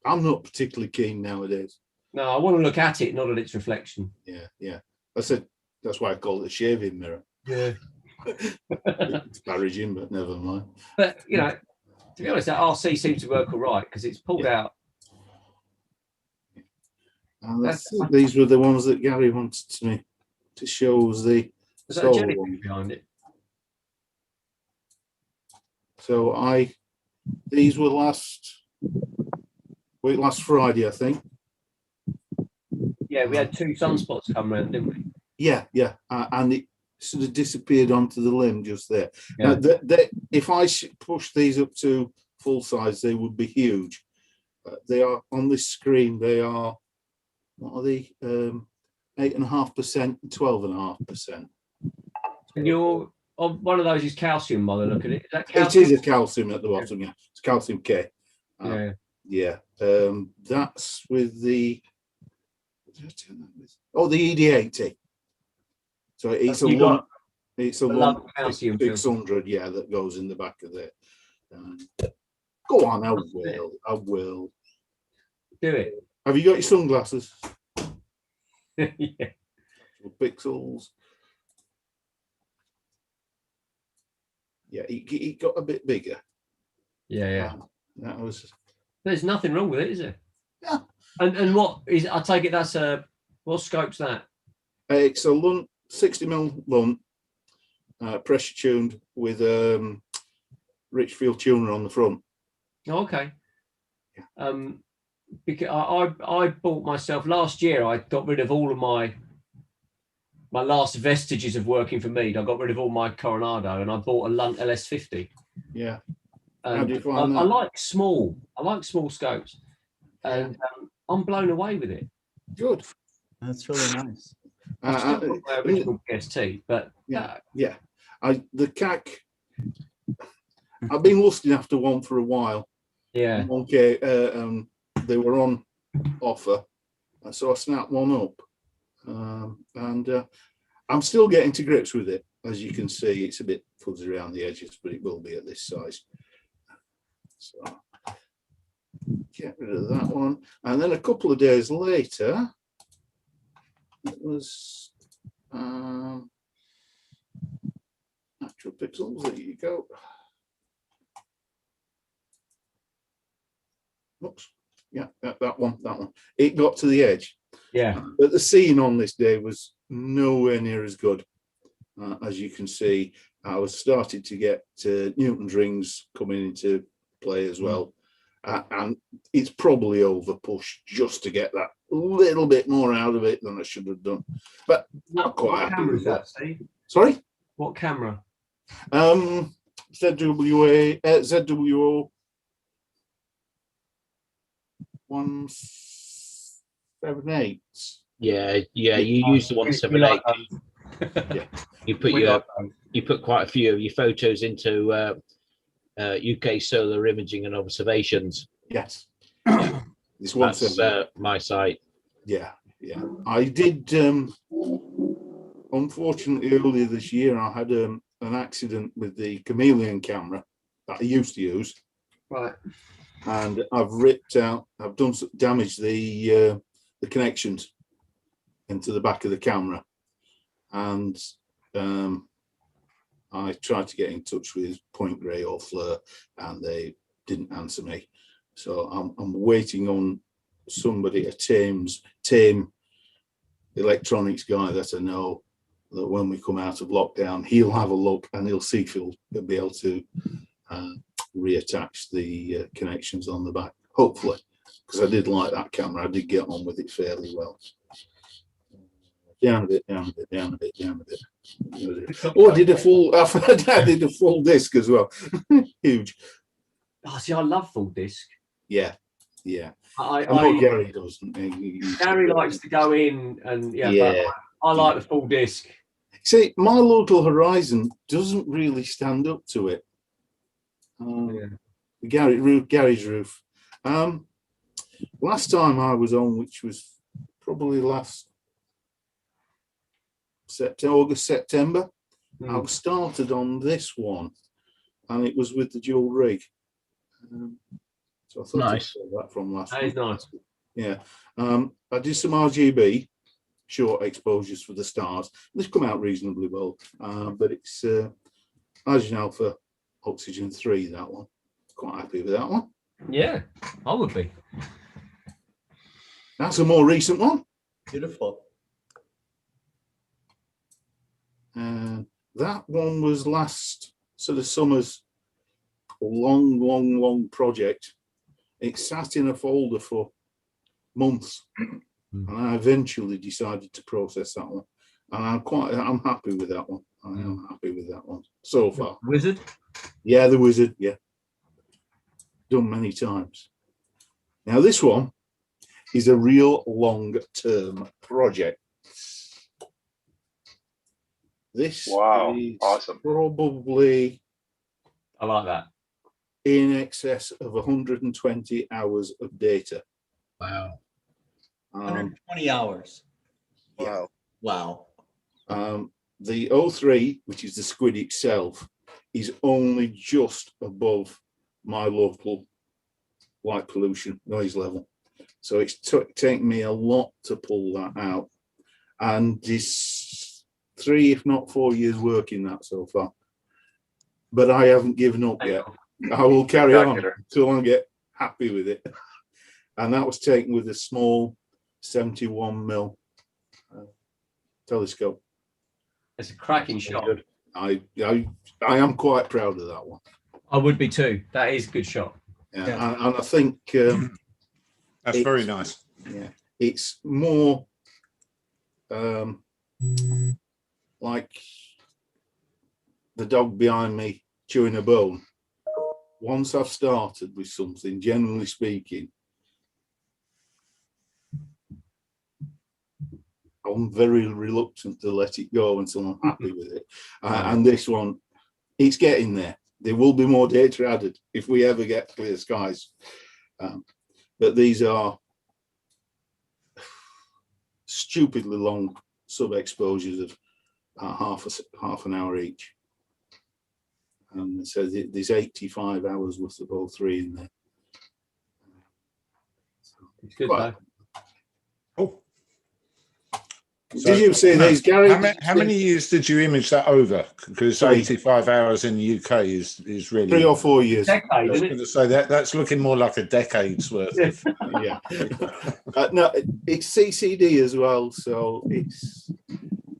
I'm not particularly keen nowadays. No, I want to look at it, not at its reflection. Yeah. I said that's why I call it a shaving mirror. Yeah. It's disparaging, but never mind. But you know, to be honest, that RC seems to work all right because it's pulled out. And these were the ones that Gary wanted me to show us the solar jellyfish one behind it. So these were last Friday, I think. Yeah, we had 2 sunspots come around, didn't we? Yeah, and it sort of disappeared onto the limb just there. Yeah. Now, if I push these up to full size, they would be huge. They are on this screen. They are, what are they? 8.5% and 12.5%. And you're one of those is calcium by the look at it. Is that calcium? It is a calcium at the bottom. Yeah, it's calcium K. Yeah. That's with the the ED80. So it's a lump. It's a lump calcium 600. Yeah, that goes in the back of it. Go on, I will. Do it. Have you got your sunglasses? Yeah. Pixels. Yeah, it got a bit bigger. Yeah. That was. There's nothing wrong with it, is there? Yeah. And what is? I take it that's what scope's that? It's a lunt, 60mm lunt, pressure tuned with Richfield tuner on the front. Oh, okay. Because I bought myself last year. I got rid of all of my last vestiges of working for Mead. I got rid of all my Coronado and I bought a Lunt LS50. Yeah. How do you find that? I like small scopes, and I'm blown away with it. Good. That's really nice. I've still got my original PST, but the CAC. I've been lusting after one for a while. Yeah. Okay. They were on offer, so I snapped one up, and I'm still getting to grips with it. As you can see, it's a bit fuzzy around the edges, but it will be at this size. So get rid of that one, and then a couple of days later, it was actual pixels. There you go. Oops. Yeah, that one. It got to the edge. Yeah. But the scene on this day was nowhere near as good. As you can see, I was starting to get Newton's rings coming into play as well. And it's probably over pushed just to get that little bit more out of it than I should have done. But not quite happy with that. Sorry? What camera? ZWO 178. Yeah, you use the 178. Yeah. You put quite a few of your photos into UK solar imaging and observations. Yes. That's my site. Yeah. I did. Unfortunately, earlier this year, I had an accident with the Chameleon camera that I used to use. Right. And I've done damage the connections into the back of the camera, and I tried to get in touch with Point Grey or Fleur, and they didn't answer me. So I'm waiting on somebody, a tame electronics guy that I know, that when we come out of lockdown, he'll have a look and he'll see if he'll be able to reattach the connections on the back, hopefully, because I did like that camera. I did get on with it fairly well. Down a bit, down a bit, down a bit, down a bit. Oh, I did a full disc as well. Huge. Oh, see, I love full disc. Yeah, yeah. I know Gary doesn't. Gary likes to go in and yeah. But I like the full disc. See, my local horizon doesn't really stand up to it. Gary's roof. Last time I was on, which was probably last August, September, I started on this one, and it was with the dual rig. So I thought nice. That from last. That is nice. Yeah. I did some RGB short exposures for the stars. They've come out reasonably well, but it's Argent Alpha Oxygen 3, that one. Quite happy with that one. Yeah, I would be. That's a more recent one. Beautiful. That one was last sort of summer's long project. It sat in a folder for months, and I eventually decided to process that one. And I'm happy with that one. I am happy with that one so far. Wizard? Yeah, the Wizard, yeah. Done many times. Now this one is a real long-term project. This is awesome. Probably, I like that, in excess of 120 hours of data. Wow. 120 hours. Yeah. Wow. The O3, which is the squid itself, is only just above my local light pollution noise level. So it's taken me a lot to pull that out. And it's 3, if not 4 years working that so far. But I haven't given up yet. I will carry on until I get happy with it. And that was taken with a small 71mm telescope. It's a cracking shot. I am quite proud of that one. I would be too. That is a good shot. Yeah. And I think that's very nice. Yeah, it's more like the dog behind me chewing a bone. Once I've started with something, generally speaking, I'm very reluctant to let it go until I'm happy with it. And this one, it's getting there. There will be more data added if we ever get clear skies. But these are stupidly long sub-exposures of half an hour each. And so there's 85 hours worth of O3 in there. It's good though. Oh. Did you say these, Gary? How many years did you image that over? Because 85 hours in the UK is really 3 or 4 years. I was going to say that's looking more like a decade's worth. Of, yeah. No, it's CCD as well, so it's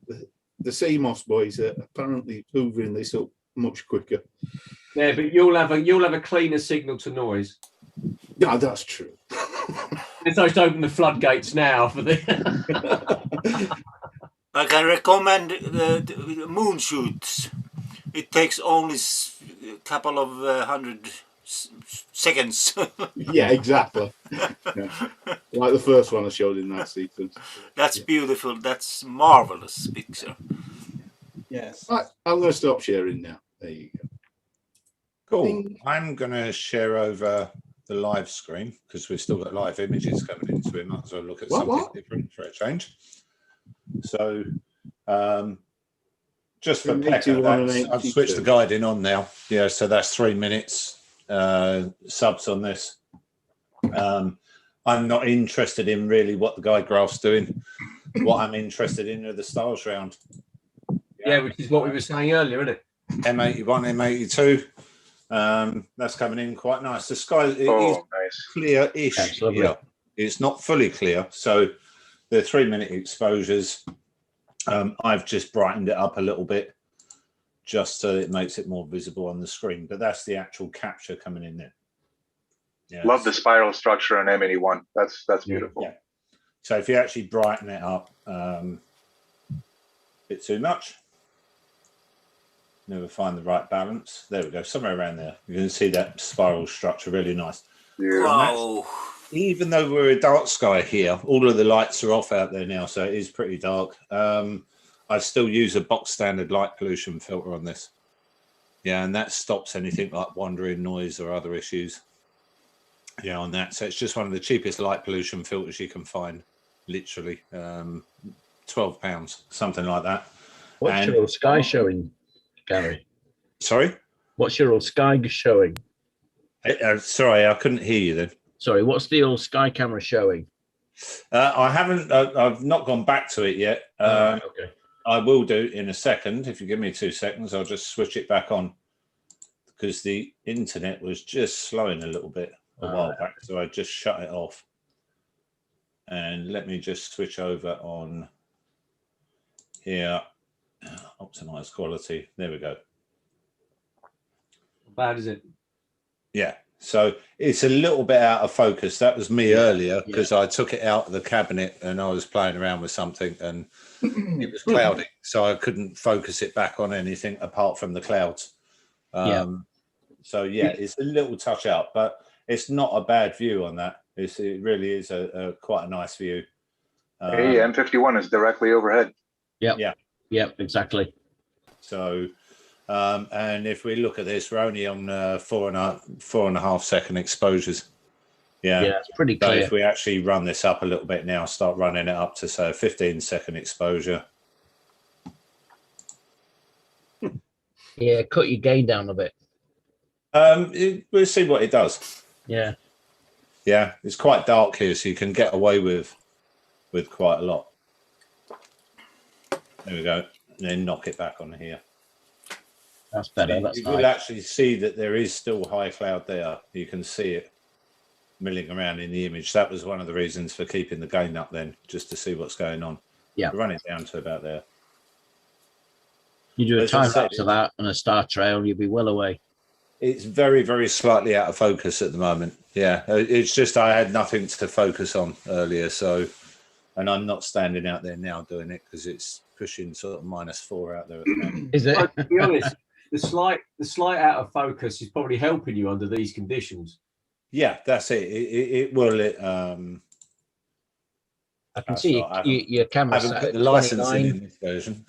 the CMOS boys are apparently hoovering this up much quicker. Yeah, but you'll have a cleaner signal to noise. Yeah, that's true. Let's just open the floodgates now for the. I can recommend the moon shoots. It takes only a couple of 100 seconds. Yeah, exactly. Yeah. Like the first one I showed in that sequence. That's beautiful. That's marvelous picture. Yes. Right, I'm going to stop sharing now. There you go. Cool. I'm going to share over the live screen because we've still got live images coming in, so we might as well look at something different for a change. So just for Pekka, I've switched the guiding on now. Yeah, so that's 3 minutes subs on this. I'm not interested in really what the guide graph's doing. What I'm interested in are the stars round. Yeah, which is what we were saying earlier, isn't it? M81, M82. That's coming in quite nice. The sky is nice. clear-ish. That's lovely. Yeah, it's not fully clear. So the 3-minute exposures, I've just brightened it up a little bit, just so it makes it more visible on the screen. But that's the actual capture coming in there. Yeah, Love the spiral structure on M81. That's beautiful. Yeah. So if you actually brighten it up a bit too much, never find the right balance. There we go, somewhere around there. You can see that spiral structure, really nice. Wow. Even though we're a dark sky here, all of the lights are off out there now, so it is pretty dark. I still use a box standard light pollution filter on this. Yeah, and that stops anything like wandering noise or other issues. Yeah, on that. So it's just one of the cheapest light pollution filters you can find, literally. £12, something like that. What's your old sky showing, Gary? Sorry? What's your old sky showing? Sorry, I couldn't hear you then. Sorry, what's the old sky camera showing? I haven't, I've not gone back to it yet. Okay. I will do in a second. If you give me 2 seconds, I'll just switch it back on because the internet was just slowing a little bit a while back. So I just shut it off. And let me just switch over on here. Optimize quality. There we go. How bad is it? Yeah. So it's a little bit out of focus. That was me earlier because I took it out of the cabinet and I was playing around with something and it was cloudy. So I couldn't focus it back on anything apart from the clouds. So yeah, it's a little touch out, but it's not a bad view on that. It really is quite a nice view. Hey, M51 is directly overhead. Yep. Yeah. Yep, exactly. So, and if we look at this, we're only on 4.5 second exposures. Yeah, it's pretty so clear. if we actually run this up a little bit now, start running it up to say a 15-second exposure. Yeah, cut your gain down a bit. We'll see what it does. Yeah. Yeah, it's quite dark here, so you can get away with quite a lot. There we go. And then knock it back on here. That's better. That's you nice. will actually see that there is still high cloud there. You can see it milling around in the image. That was one of the reasons for keeping the gain up then, just to see what's going on. Yeah. Run it down to about there. You do a As I time said, lapse of that and a star trail, you'll be well away. It's very, very slightly out of focus at the moment. Yeah, it's just I had nothing to focus on earlier, so, and I'm not standing out there now doing it because it's pushing sort of -4 out there at the moment. Is it? To be honest, the slight out of focus is probably helping you under these conditions. Yeah, that's it. It will. I can see your camera. I haven't put the licensing in this version.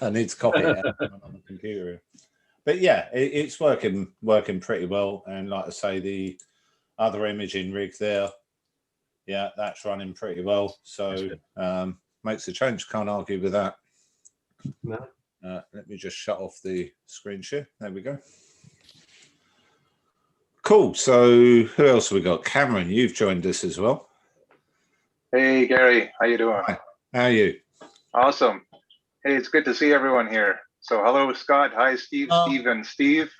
I need to copy it out on the computer. But yeah, it's working pretty well. And like I say, the other imaging rig there, yeah, that's running pretty well. So makes a change. Can't argue with that. No. Let me just shut off the screen share. There we go. Cool. So who else have we got? Cameron, you've joined us as well. Hey, Gary, how you doing? Hi. How are you? Awesome. Hey, it's good to see everyone here. So hello, Scott. Hi, Steve, Steve, and Steve.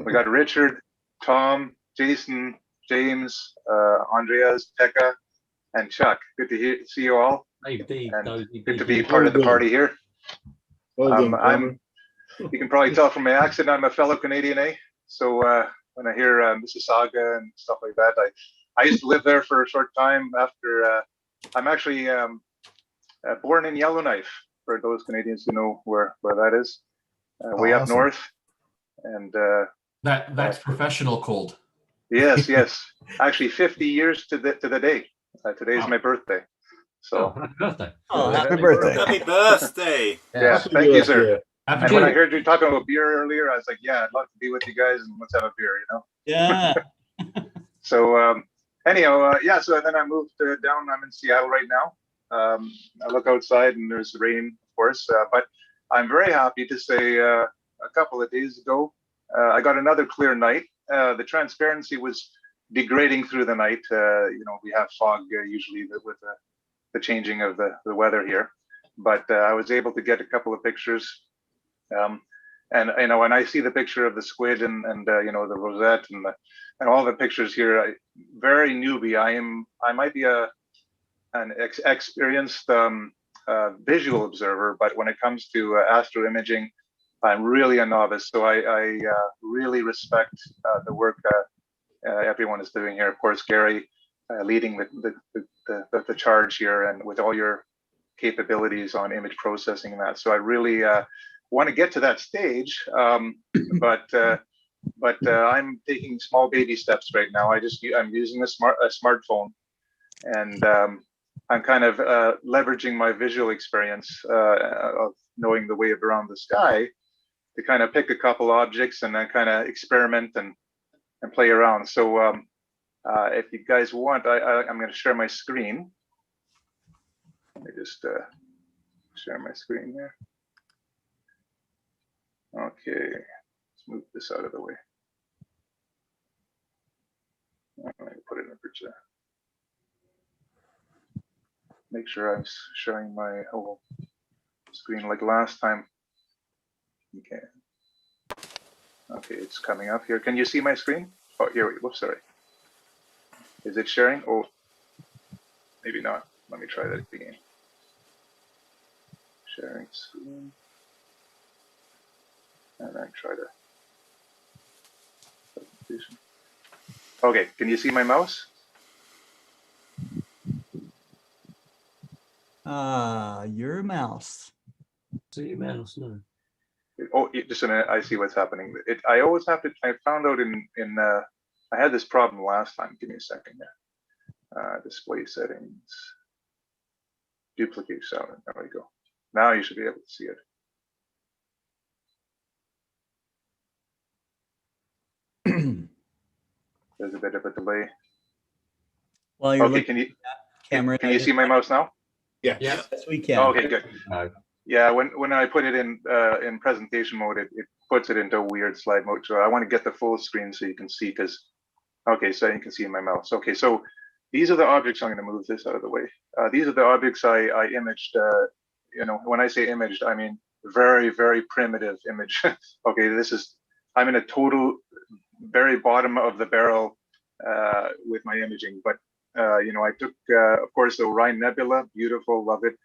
We got Richard, Tom, Jason, James, Andreas, Pekka, and Chuck. Good to see you all. Hey, Steve. And good to be part of the party here. You can probably tell from my accent, I'm a fellow Canadian, eh? So when I hear Mississauga and stuff like that, I used to live there for a short time after, I'm actually born in Yellowknife, for those Canadians who know where that is, way up north. And that's professional cold. Yes, yes. Actually, 50 years to the day. Today is my birthday. So happy birthday! Oh, happy birthday! Happy birthday! Yeah, thank you, sir. Happy And when I birthday. heard you talking about beer earlier, I was like, yeah, I'd love to be with you guys and let's have a beer, you know? Yeah. So anyhow, yeah, so then I moved down. I'm in Seattle right now. I look outside and there's rain, of course, but I'm very happy to say a couple of days ago, I got another clear night. The transparency was degrading through the night. You know, we have fog usually with the changing of the weather here, but I was able to get a couple of pictures. And when I see the picture of the squid and the rosette and all the pictures here, very newbie. I might be an experienced visual observer, but when it comes to astro imaging, I'm really a novice. So I really respect the work everyone is doing here. Of course, Gary leading the charge here, and with all your capabilities on image processing and that. So I really want to get to that stage, but I'm taking small baby steps right now. I'm using a smartphone, and I'm kind of leveraging my visual experience of knowing the way around the sky to kind of pick a couple objects and then kind of experiment and play around. So if you guys want, I'm going to share my screen. Let me just share my screen here. Okay, let's move this out of the way. I'm going to put it in the picture. Make sure I'm showing my whole screen like last time. Okay. Okay, it's coming up here. Can you see my screen? Oh, here we go. Whoops, sorry. Is it sharing? Oh, maybe not. Let me try that again. Sharing screen. And then try to presentation. Okay, can you see my mouse? Your mouse. See your mouse, no. Oh, just a minute. I see what's happening. I always have to. I found out I had this problem last time. Give me a second here. Display settings. Duplicate sound. There we go. Now you should be able to see it. There's a bit of a delay. Well, you're okay. Can you see my like, mouse now? Yeah. Yes, we can. Okay, good. Yeah, when I put it in presentation mode, it puts it into weird slide mode. So I want to get the full screen so you can see, because okay, so you can see my mouse. Okay, so these are the objects. I'm going to move this out of the way. These are the objects I imaged. When I say imaged, I mean very, very primitive image. Okay, I'm in a total very bottom of the barrel with my imaging, but I took of course the Orion Nebula, beautiful, love it.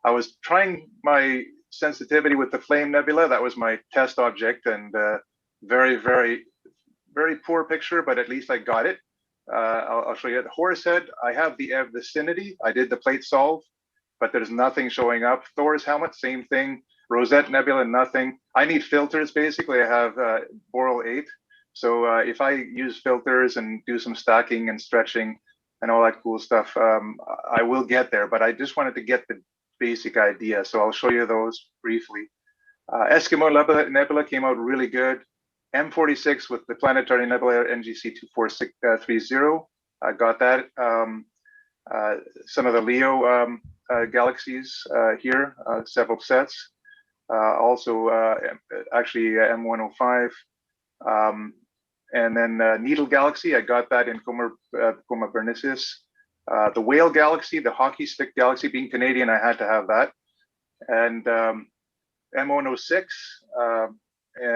I was trying my sensitivity with the Flame Nebula. That was my test object, and very, very, very poor picture, but at least I got it. I'll show you the Horsehead. I have the vicinity. I did the plate solve, but there's nothing showing up. Thor's helmet, same thing. Rosette Nebula, nothing. I need filters, basically. I have Boral 8. So if I use filters and do some stacking and stretching and all that cool stuff, I will get there. But I just wanted to get the basic idea. So I'll show you those briefly. Eskimo Nebula came out really good. M46 with the Planetary Nebula NGC 24630. I got that. Some of the Leo galaxies here, several sets. Also, actually M105. And then Needle Galaxy, I got that in Coma Bernices. The Whale Galaxy, the Hockey Stick Galaxy, being Canadian, I had to have that. And M106,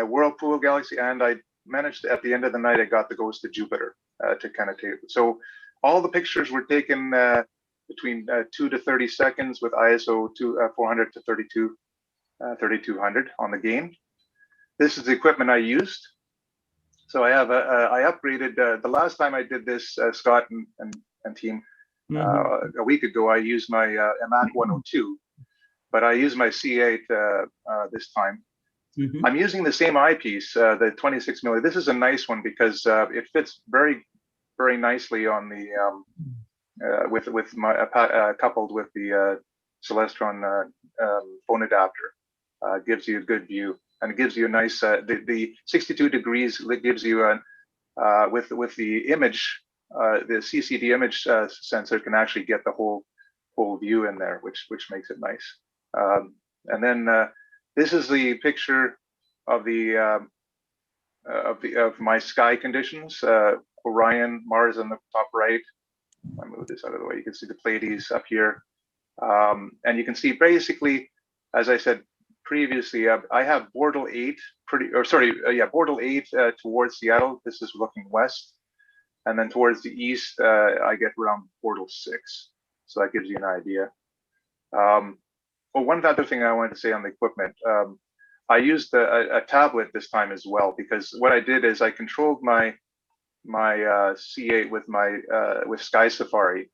Whirlpool Galaxy, and I managed to, at the end of the night, I got the Ghost of Jupiter to kind of take. So all the pictures were taken between 2 to 30 seconds with ISO 400 to 3200 on the gain. This is the equipment I used. So I have I upgraded the last time I did this, Scott and team, a week ago. I used my MAC 102, but I used my C8 this time. I'm using the same eyepiece, the 26 milli. This is a nice one because it fits very, very nicely on the with my coupled with the Celestron phone adapter. Gives you a good view. And it gives you a nice, the 62 degrees gives you, with the image, the CCD image sensor can actually get the whole view in there, which makes it nice. And then this is the picture of of my sky conditions. Orion, Mars on the top right. I move this out of the way. You can see the Pleiades up here, and you can see basically, as I said previously, I have Bortle 8 Bortle 8 towards Seattle. This is looking west. And then towards the east, I get around Bortle 6. So that gives you an idea. Well, one other thing I wanted to say on the equipment, I used a tablet this time as well, because what I did is I controlled my C8 with Sky Safari,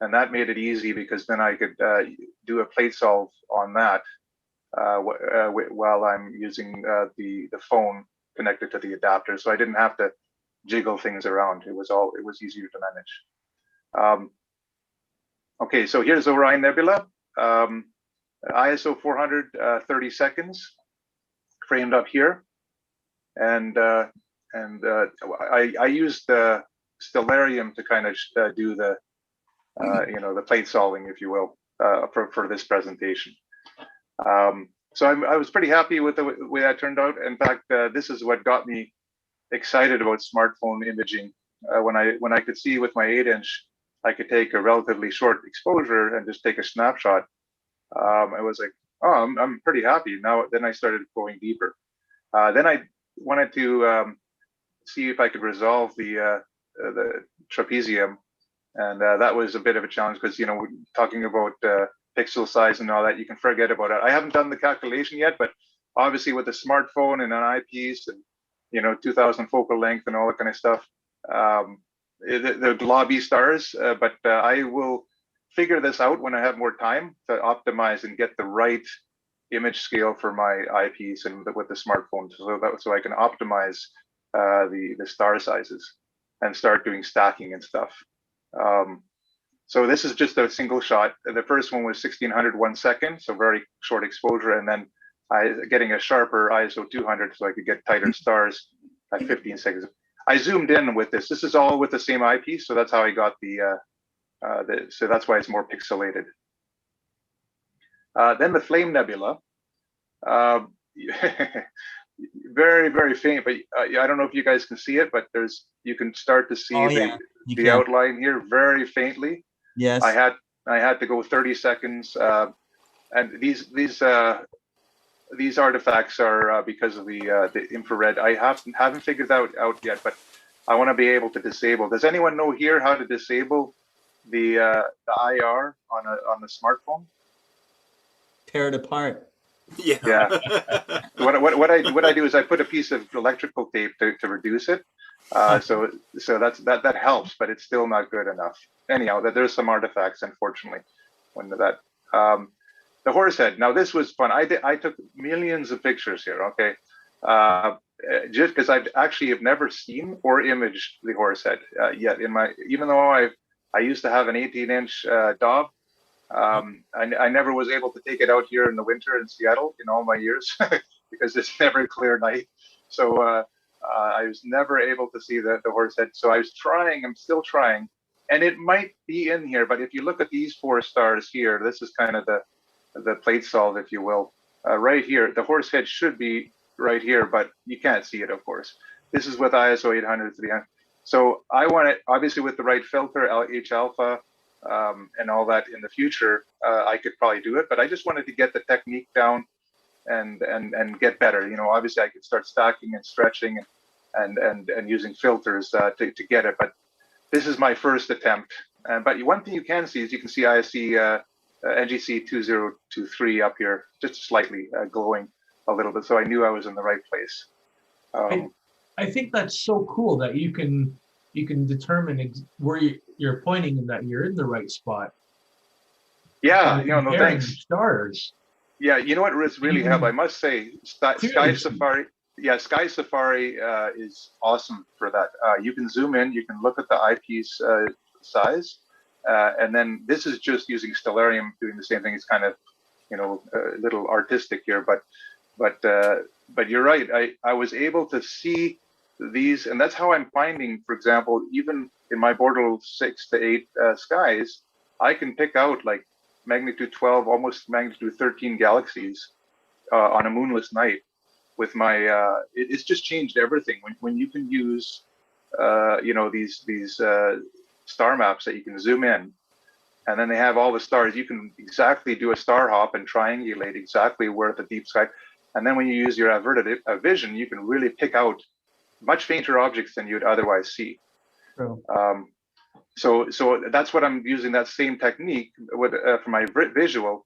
and that made it easy because then I could do a plate solve on that while I'm using the phone connected to the adapter, so I didn't have to jiggle things around. It was easier to manage. Okay, so here's Orion Nebula, ISO 400, 30 seconds, framed up here, and I used the Stellarium to kind of do the the plate solving, if you will, for this presentation. So I was pretty happy with the way that turned out. In fact, this is what got me excited about smartphone imaging. When I could see with my 8-inch, I could take a relatively short exposure and just take a snapshot. I was like, oh, I'm pretty happy now. Then I started going deeper. Then I wanted to see if I could resolve the trapezium, and that was a bit of a challenge because talking about pixel size and all that, you can forget about it. I haven't done the calculation yet, but obviously with a smartphone and an eyepiece and 2000 focal length and all that kind of stuff, the globby stars. But I will figure this out when I have more time to optimize and get the right image scale for my eyepiece and with the smartphone, so I can optimize the star sizes and start doing stacking and stuff. So this is just a single shot. The first one was 1600 1 second, so very short exposure, and then getting a sharper ISO 200 so I could get tighter stars at 15 seconds. I zoomed in with this. This is all with the same eyepiece, so that's how I got so that's why it's more pixelated. Then the Flame Nebula, very, very faint, but I don't know if you guys can see it, but you can start to see the outline here very faintly. Yes. I had to go 30 seconds, and these artifacts are because of the infrared. I haven't figured that out yet, but I want to be able to disable. Does anyone know here how to disable the IR on the smartphone? Tear it apart. Yeah. What I do is I put a piece of electrical tape to reduce it. So that helps, but it's still not good enough. Anyhow, there's some artifacts, unfortunately, when that. The horse head. Now this was fun. I took millions of pictures here. Okay, just because I actually have never seen or imaged the horse head yet. Even though I used to have an 18-inch Dob. I never was able to take it out here in the winter in Seattle in all my years because it's never a clear night. So I was never able to see the horse head. So I was trying. I'm still trying, and it might be in here. But if you look at these 4 stars here, this is kind of the plate solve, if you will. Right here, the horse head should be right here, but you can't see it, of course. This is with ISO 800 300. So I want it obviously with the right filter, H alpha. And all that in the future, I could probably do it, but I just wanted to get the technique down and get better. Obviously I could start stacking and stretching and using filters to get it. But this is my first attempt. But one thing you can see is you can see ISC NGC 2023 up here, just slightly glowing a little bit. So I knew I was in the right place. I think that's so cool that you can determine where you're pointing and that you're in the right spot. Yeah, no thanks. Stars. Yeah, you know what really helped? I must say, Sky Safari. Yeah, Sky Safari is awesome for that. You can zoom in, you can look at the eyepiece size, and then this is just using Stellarium doing the same thing. It's kind of, a little artistic here, but you're right. I was able to see these, and that's how I'm finding, for example, even in my Bortle 6 to 8 skies, I can pick out like magnitude 12, almost magnitude 13 galaxies on a moonless night with my, it's just changed everything. When you can use, these star maps that you can zoom in And then they have all the stars. You can exactly do a star hop and triangulate exactly where the deep sky. And then when you use your averted vision, you can really pick out much fainter objects than you'd otherwise see. True. So that's what I'm using, that same technique for my visual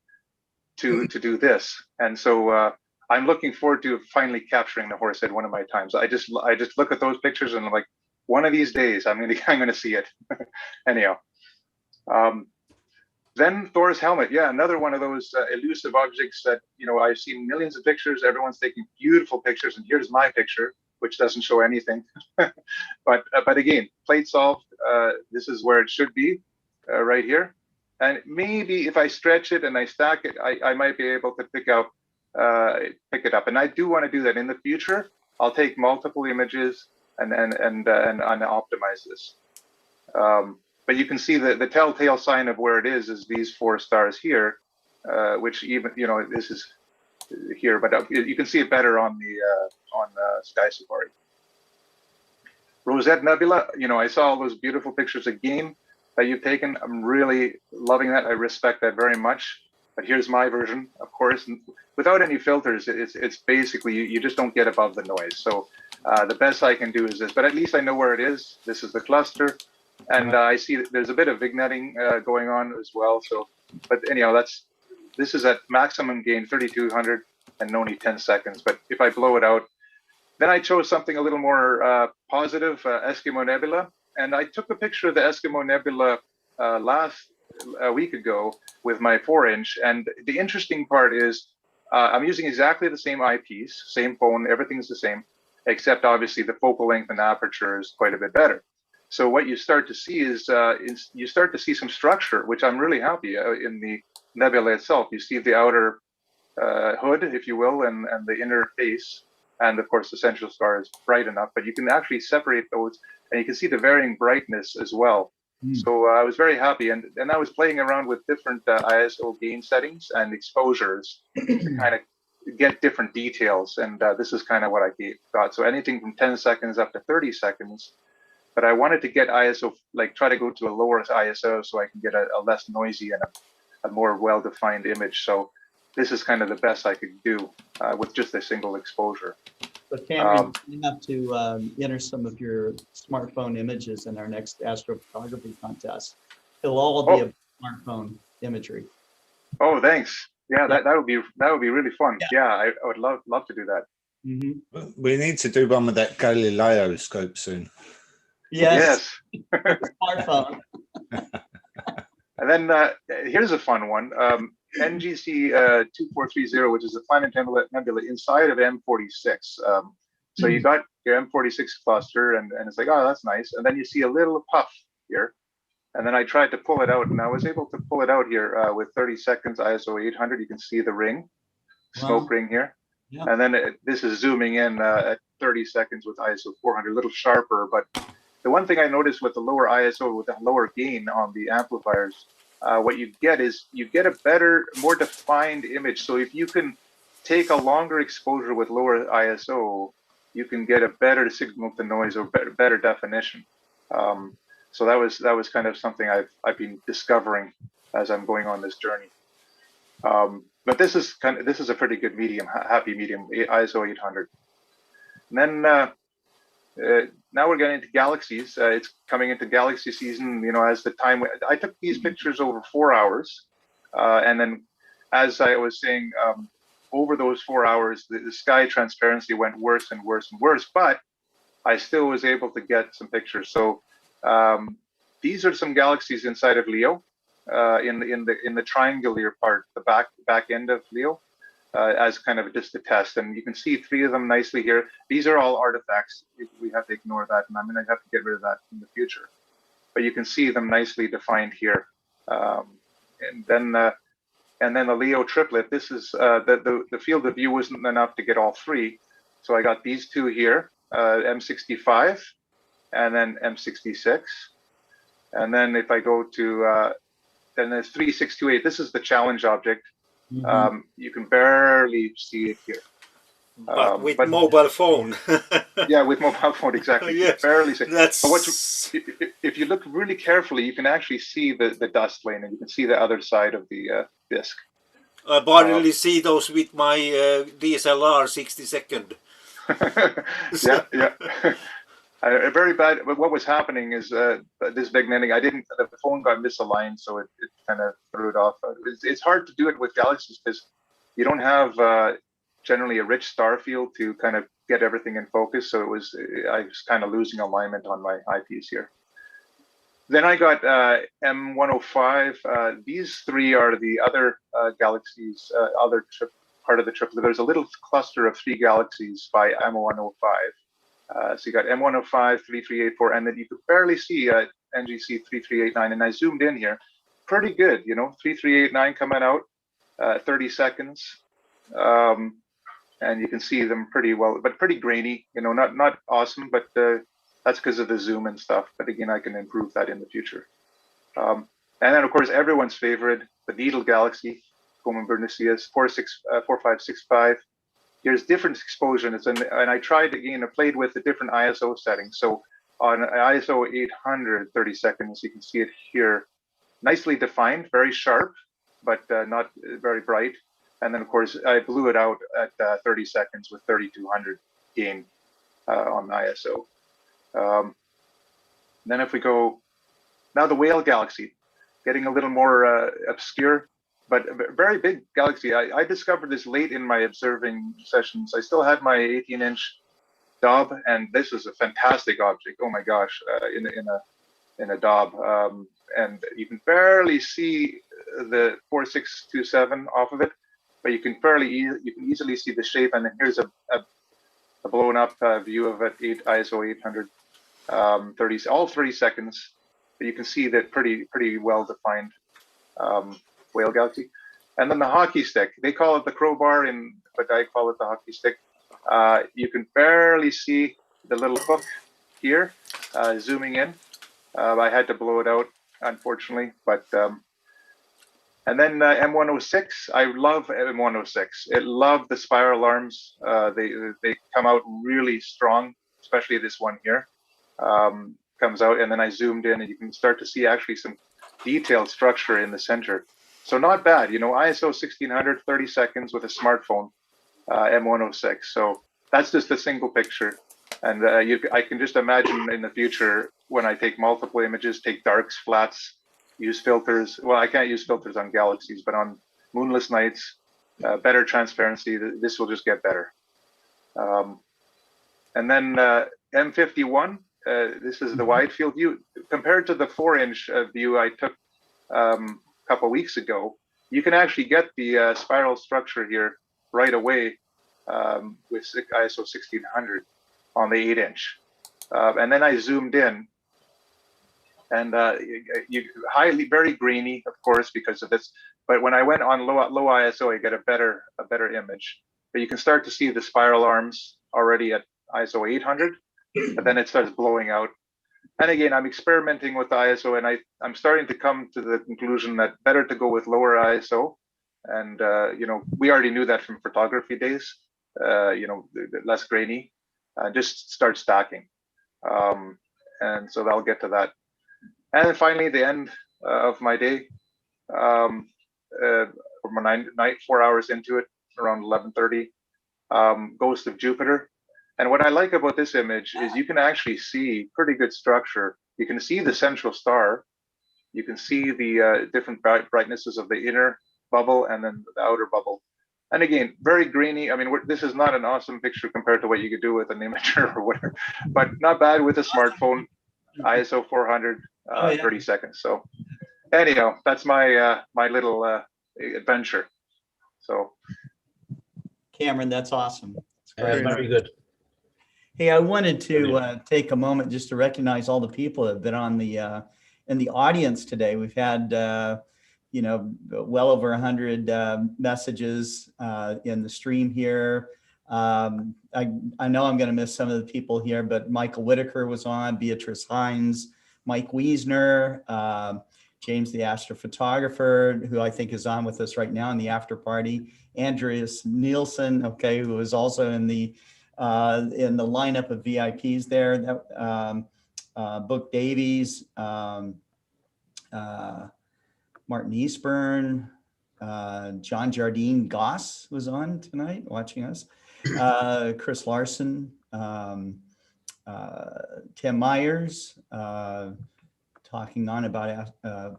to do this. And so I'm looking forward to finally capturing the Horsehead one of my times. I just look at those pictures and I'm like, one of these days I'm gonna see it. Anyhow. Then Thor's helmet, yeah, another one of those elusive objects that, you know, I've seen millions of pictures. Everyone's taking beautiful pictures, and here's my picture, which doesn't show anything. but again, plate solved. This is where it should be, right here. And maybe if I stretch it and I stack it, I might be able to pick it up. And I do want to do that in the future. I'll take multiple images and optimize this. But you can see the telltale sign of where it is these 4 stars here, which even, you know, this is here, but you can see it better on the Sky Safari. Rosette Nebula, you know, I saw all those beautiful pictures again that you've taken. I'm really loving that. I respect that very much. But here's my version, of course, and without any filters. It's basically you just don't get above the noise. So the best I can do is this, but at least I know where it is. This is the cluster. And I see that there's a bit of vignetting going on as well. So, but anyhow, this is at maximum gain, 3200, and only 10 seconds. But if I blow it out, then I chose something a little more positive, Eskimo Nebula. And I took a picture of the Eskimo Nebula a week ago with my 4-inch. And the interesting part is I'm using exactly the same eyepiece, same phone, everything's the same, except obviously the focal length and aperture is quite a bit better. So what you start to see is you start to see some structure, which I'm really happy in the nebula itself. You see the outer hood, if you will, and the inner face. And of course, the central star is bright enough, but you can actually separate those, and you can see the varying brightness as well. So I was very happy, and I was playing around with different ISO gain settings and exposures to kind of get different details. And this is kind of what I got. So anything from 10 seconds up to 30 seconds. But I wanted to get ISO, like try to go to a lower ISO so I can get a less noisy and a more well-defined image. So this is kind of the best I could do with just a single exposure. But Cameron, you have to enter some of your smartphone images in our next astrophotography contest. It'll all be a smartphone imagery. Oh, thanks. Yeah, that would be really fun. Yeah, I would love to do that. We need to do one with that Galileo scope soon. Yes. Smartphone. And then here's a fun one. NGC 2430, which is a planet nebula inside of M46. So you got your M46 cluster, and it's like, oh, that's nice. And then you see a little puff here. And then I tried to pull it out, and I was able to pull it out here with 30 seconds ISO 800. You can see the ring, smoke ring here. Yeah. And then this is zooming in at 30 seconds with ISO 400, a little sharper. But the one thing I noticed with the lower ISO, with the lower gain on the amplifiers, what you get is you get a better, more defined image. So if you can take a longer exposure with lower ISO, you can get a better signal to noise or better definition. So that was kind of something I've been discovering as I'm going on this journey. But this is a pretty good medium, happy medium, ISO 800. And then now we're getting into galaxies. It's coming into galaxy season. You know, as the time I took these pictures over 4 hours, and then as I was saying, over those 4 hours, the sky transparency went worse and worse and worse. But I still was able to get some pictures. So these are some galaxies inside of Leo, in the triangular part, the back end of Leo, as kind of just a test. And you can see 3 of them nicely here. These are all artifacts. We have to ignore that, and I'm going to have to get rid of that in the future. But you can see them nicely defined here. And then the Leo triplet. This is the field of view wasn't enough to get all 3, so I got these 2 here, M65, and then M66. And then if I go to then there's 3628. This is the challenge object. You can barely see it here. But with mobile phone. Yeah, with mobile phone, exactly. You Yes, can barely see. that's. But if you look really carefully, you can actually see the dust lane, and you can see the other side of the disk. I barely see those with my DSLR 60-second. Yeah, yeah. Very bad. But what was happening is this magnetic. The phone got misaligned, so it kind of threw it off. It's hard to do it with galaxies because you don't have generally a rich star field to kind of get everything in focus. So I was kind of losing alignment on my eyepiece here. Then I got M105. These three are the other galaxies, part of the triplet. There's a little cluster of 3 galaxies by M105. So you got M105, 3384, and then you could barely see NGC 3389. And I zoomed in here, pretty good, 3389 coming out, 30 seconds. And you can see them pretty well, but pretty grainy, not awesome, but that's because of the zoom and stuff. But again, I can improve that in the future. And then, of course, everyone's favorite, the Beetle Galaxy, Coma Berniceus, 4565. Here's different exposure, and I tried again. I played with the different ISO settings. So on ISO 800, 30 seconds, you can see it here, nicely defined, very sharp, but not very bright. And then, of course, I blew it out at 30 seconds with 3200 gain on the ISO. Then if we go, now the Whale Galaxy, getting a little more obscure, but a very big galaxy. I discovered this late in my observing sessions. I still had my 18-inch Dob, and this is a fantastic object. Oh my gosh, in a Dob, and you can barely see the 4627 off of it, but you can easily see the shape. And then here's a blown up view of it, ISO 800, 30 seconds. But you can see that pretty well defined Whale Galaxy. And then the hockey stick, they call it the crowbar, but I call it the hockey stick. You can barely see the little hook here, zooming in. I had to blow it out, unfortunately, but and then M106, I love M106. It loved the spiral arms. They come out really strong, especially this one here comes out. And then I zoomed in, and you can start to see actually some detailed structure in the center. So not bad, ISO 1600, 30 seconds with a smartphone, M106. So that's just a single picture. And I can just imagine in the future when I take multiple images, take darks, flats, use filters. Well, I can't use filters on galaxies, but on moonless nights, better transparency, this will just get better. And then M51, this is the wide field view. Compared to the 4-inch view I took a couple of weeks ago, you can actually get the spiral structure here right away with ISO 1600 on the 8-inch. And then I zoomed in, and very grainy, of course, because of this. But when I went on low ISO, I get a better image. But you can start to see the spiral arms already at ISO 800, but then it starts blowing out. And again, I'm experimenting with the ISO, and I'm starting to come to the conclusion that better to go with lower ISO. And we already knew that from photography days. Less grainy. Just start stacking, and so I'll get to that. And then finally, the end of my day, from my night, 4 hours into it, around 11:30, Ghost of Jupiter. And what I like about this image is you can actually see pretty good structure. You can see the central star. You can see the different brightnesses of the inner bubble and then the outer bubble. And again, very grainy. I mean, this is not an awesome picture compared to what you could do with an imager or whatever, but not bad with a smartphone, ISO 400, 30 seconds. So anyhow, that's my my little adventure. So Cameron, that's awesome. That's very good. Hey, I wanted to take a moment just to recognize all the people that have been on the in the audience today. We've had well over 100 messages in the stream here. I know I'm going to miss some of the people here, but Michael Whitaker was on, Beatrice Hines, Mike Wiesner, James, the astrophotographer, who I think is on with us right now in the after party. Andreas Nielsen, okay, who is also in the lineup of VIPs there. Book Davies, Martin Eastburn, John Jardine Goss was on tonight watching us. Chris Larson, Tim Myers, talking on about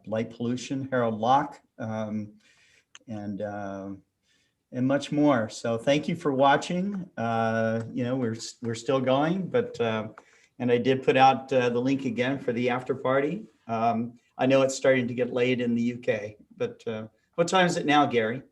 light pollution, Harold Locke, and much more. So thank you for watching. We're still going, but and I did put out the link again for the after party. I know it's starting to get late in the UK, but what time is it now, Gary?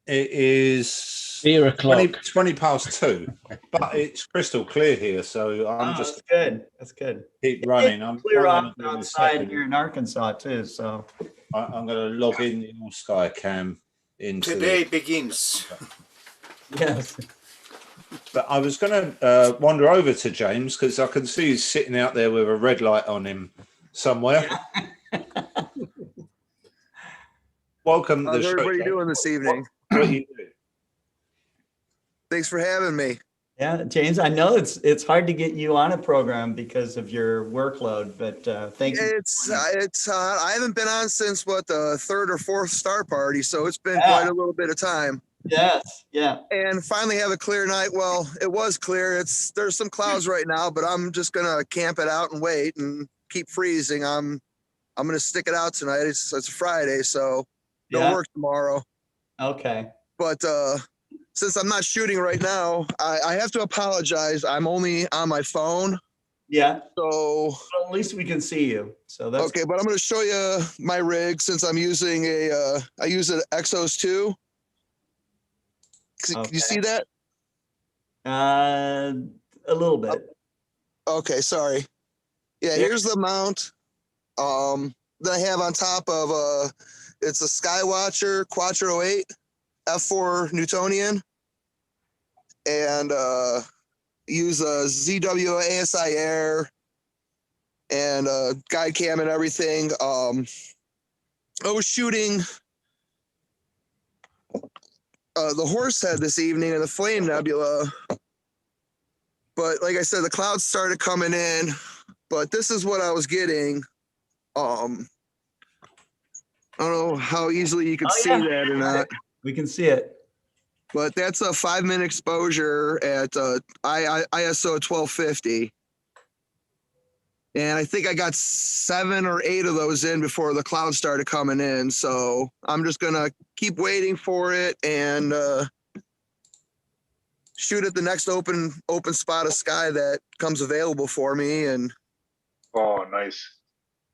It is 20 past 2, but it's crystal clear here, so I'm just that's good. That's good. Keep running. I'm clear off outside here in Arkansas too. So I'm going to log in your Skycam into today begins. Yes. But I was going to wander over to James because I can see he's sitting out there with a red light on him somewhere. Welcome to the How's show. everybody doing this evening? What do you do? Thanks for having me. Yeah, James, I know it's hard to get you on a program because of your workload, but thank you. I haven't been on since the third or fourth star party, so it's been quite a little bit of time. Yes, yeah. And finally have a clear night. Well, it was clear. There's some clouds right now, but I'm just gonna camp it out and wait and keep freezing. I'm gonna stick it out tonight. It's a Friday, so no work tomorrow. Okay. But since I'm not shooting right now, I have to apologize. I'm only on my phone. Yeah. So well, at least we can see you. So that's okay. But I'm going to show you my rig since I'm using I use an XXXV. Can you see that? A little bit. Okay. Sorry. Yeah. Here's the mount. That I have on top of it's a Skywatcher Quattro 8 F4 Newtonian, and use a ZW ASI Air and guide cam and everything. I was shooting the Horsehead this evening in the Flame Nebula, but like I said, the clouds started coming in. But this is what I was getting. I don't know how easily you can see that or not. We can see it. But that's a 5-minute exposure at ISO 1250. And I think I got 7 or 8 of those in before the clouds started coming in. So I'm just going to keep waiting for it and shoot at the next open spot of sky that comes available for me. And oh, nice.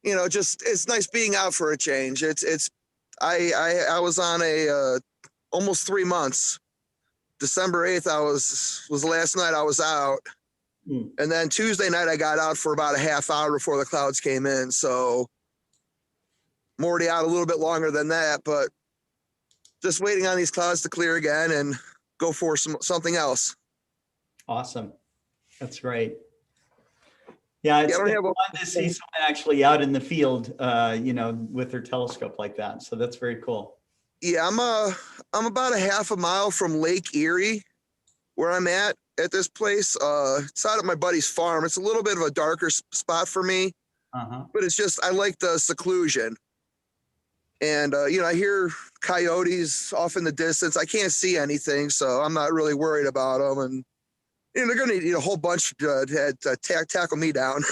You know, just it's nice being out for a change. I was on a almost 3 months. December 8th, was the last night I was out. And then Tuesday night, I got out for about a half hour before the clouds came in. So I'm already out a little bit longer than that, but just waiting on these clouds to clear again and go for something else. Awesome. That's great. Yeah, it's fun to see someone actually out in the field, with their telescope like that. So that's very cool. Yeah, I'm about a half a mile from Lake Erie, where I'm at this place. It's out at my buddy's farm. It's a little bit of a darker spot for me, but it's just I like the seclusion. And I hear coyotes off in the distance. I can't see anything, so I'm not really worried about them. And they're going to need a whole bunch to tackle me down.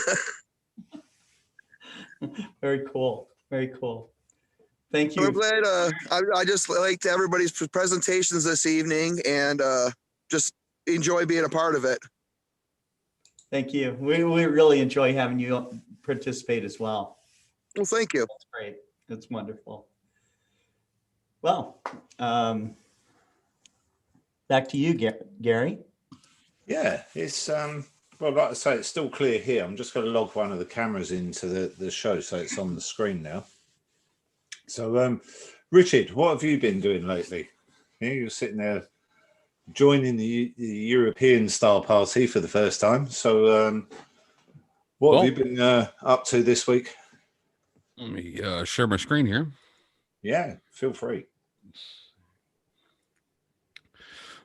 Very cool. Very cool. Thank you. I'm glad. I just liked everybody's presentations this evening and just enjoy being a part of it. Thank you. We really enjoy having you participate as well. Well, thank you. That's great. That's wonderful. Well, back to you, Gary. Yeah, it's well, like I say, it's still clear here. I'm just going to log one of the cameras into the show so it's on the screen now. So, Richard, what have you been doing lately? You're sitting there joining the European Star Party for the first time. So, what have you been up to this week? Let me share my screen here. Yeah, feel free.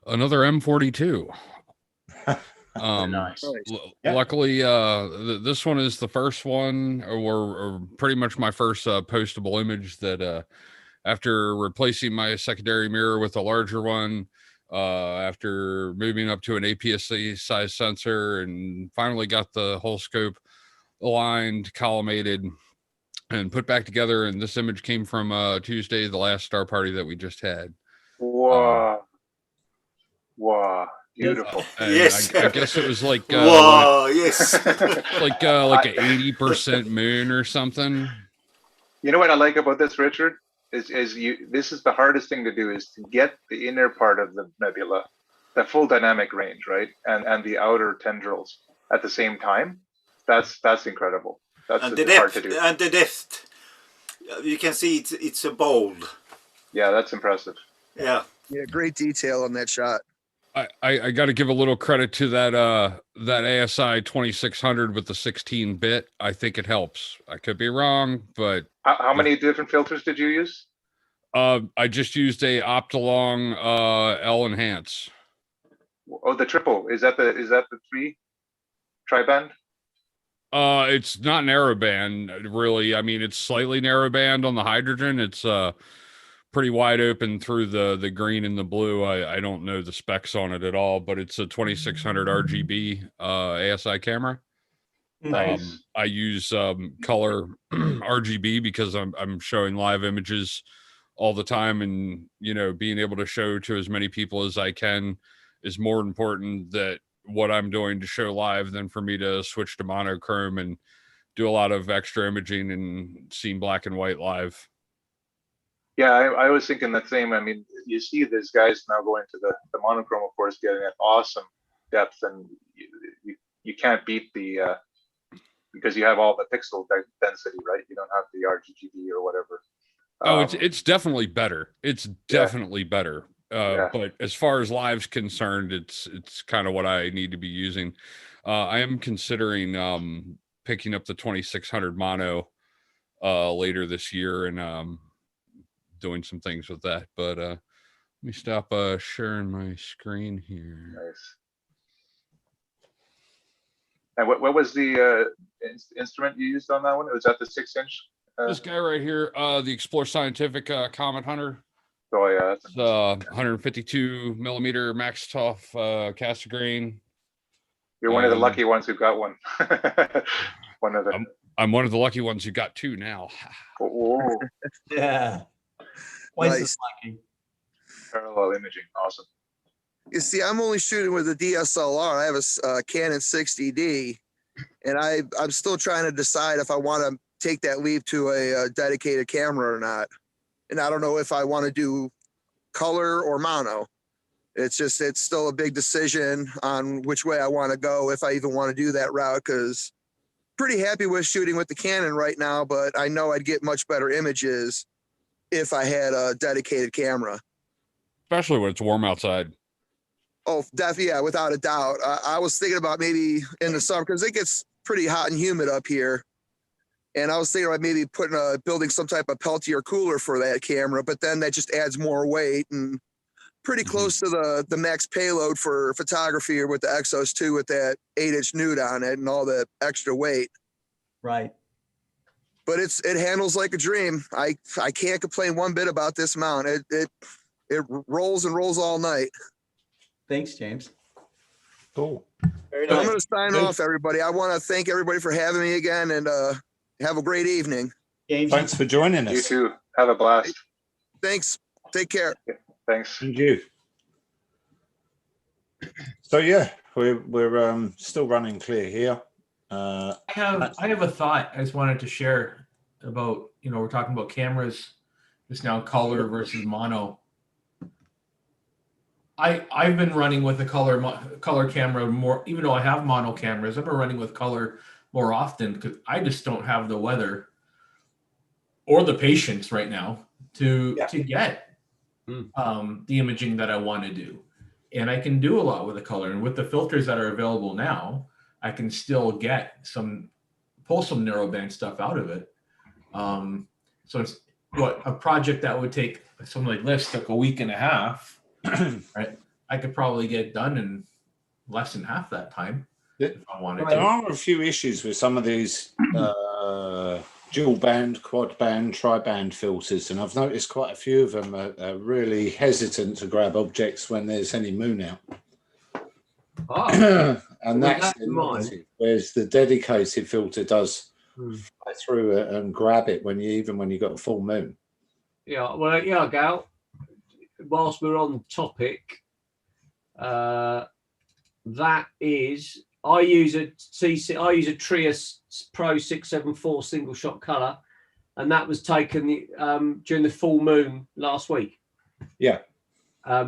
Another M42. Nice. Luckily, this one is the first one, or pretty much my first postable image that after replacing my secondary mirror with a larger one, after moving up to an APS-C size sensor, and finally got the whole scope aligned, collimated, and put back together. And this image came from Tuesday, the last star party that we just had. Wow. Wow. Beautiful. Yes. I guess it was like wow, yes. like an 80% moon or something. You know what I like about this, Richard? Is you this is the hardest thing to do, is to get the inner part of the nebula, the full dynamic range, right? And the outer tendrils at the same time. That's incredible. That's and the hard depth, to do. and the depth. You can see it's a bold. Yeah, that's impressive. Yeah. Yeah, great detail on that shot. I got to give a little credit to that ASI 2600 with the 16-bit. I think it helps. I could be wrong, but How many different filters did you use? I just used a Optolong L Enhance. Oh, the triple. Is that the 3 tri-band? It's not narrowband, really. I mean, it's slightly narrowband on the hydrogen. It's pretty wide open through the green and the blue. I don't know the specs on it at all, but it's a 2600 RGB ASI camera. Nice. I use color RGB because I'm showing live images all the time, and being able to show to as many people as I can is more important that what I'm doing to show live than for me to switch to monochrome and do a lot of extra imaging and seeing black and white live. Yeah, I was thinking the same. I mean, you see these guys now going to the monochrome, of course, getting an awesome depth, and you can't beat the because you have all the pixel density, right? You don't have the RGB or whatever. Oh, it's definitely better. It's definitely better. But as far as live's concerned, it's kind of what I need to be using. I am considering picking up the 2600 mono later this year and doing some things with that. But let me stop sharing my screen here. Nice. And what was the instrument you used on that one? Was that the 6-inch? This guy right here, the Explore Scientific Comet Hunter. Oh yeah, that's it's 152 millimeter max tough caster grain. You're one of the lucky ones who got one. One of the. I'm one of the lucky ones who got two now. Oh. Yeah. Twice as lucky. Parallel imaging, awesome. You see, I'm only shooting with a DSLR. I have a Canon 60D, and I'm still trying to decide if I want to take that leap to a dedicated camera or not. And I don't know if I want to do color or mono. It's still a big decision on which way I want to go, if I even want to do that route, because pretty happy with shooting with the Canon right now, but I know I'd get much better images if I had a dedicated camera. Especially when it's warm outside. Oh, definitely, yeah, without a doubt. I was thinking about maybe in the summer, because it gets pretty hot and humid up here. And I was thinking about maybe building some type of Peltier cooler for that camera, but then that just adds more weight, and pretty close to the max payload for photography or with the Exos 2 with that 8-inch nude on it and all the extra weight. Right. But it handles like a dream. I can't complain one bit about this mount. It rolls and rolls all night. Thanks, James. Cool. Very nice. I'm going to sign off, everybody. I want to thank everybody for having me again, and have a great evening. James, thanks for joining us. You too. Have a blast. Thanks. Take care. Yeah, thanks. Thank you. So yeah, we're still running clear here. I have a thought I just wanted to share about, we're talking about cameras just now, color versus mono. I've been running with a color camera more, even though I have mono cameras. I've been running with color more often because I just don't have the weather or the patience right now to get the imaging that I want to do. And I can do a lot with the color, and with the filters that are available now, I can still pull some narrowband stuff out of it. So it's what a project that would take something like this took a week and a half, right? I could probably get it done in less than half that time if I wanted There to. are a few issues with some of these dual band, quad band, tri-band filters, and I've noticed quite a few of them are really hesitant to grab objects when there's any moon out. And that's the negative, whereas the dedicated filter does fly through it and grab it even when you've got a full moon. Yeah, well, yeah, Gal. Whilst we're on topic, that is, I use a Trias Pro 674 single shot color, and that was taken during the full moon last week. Yeah.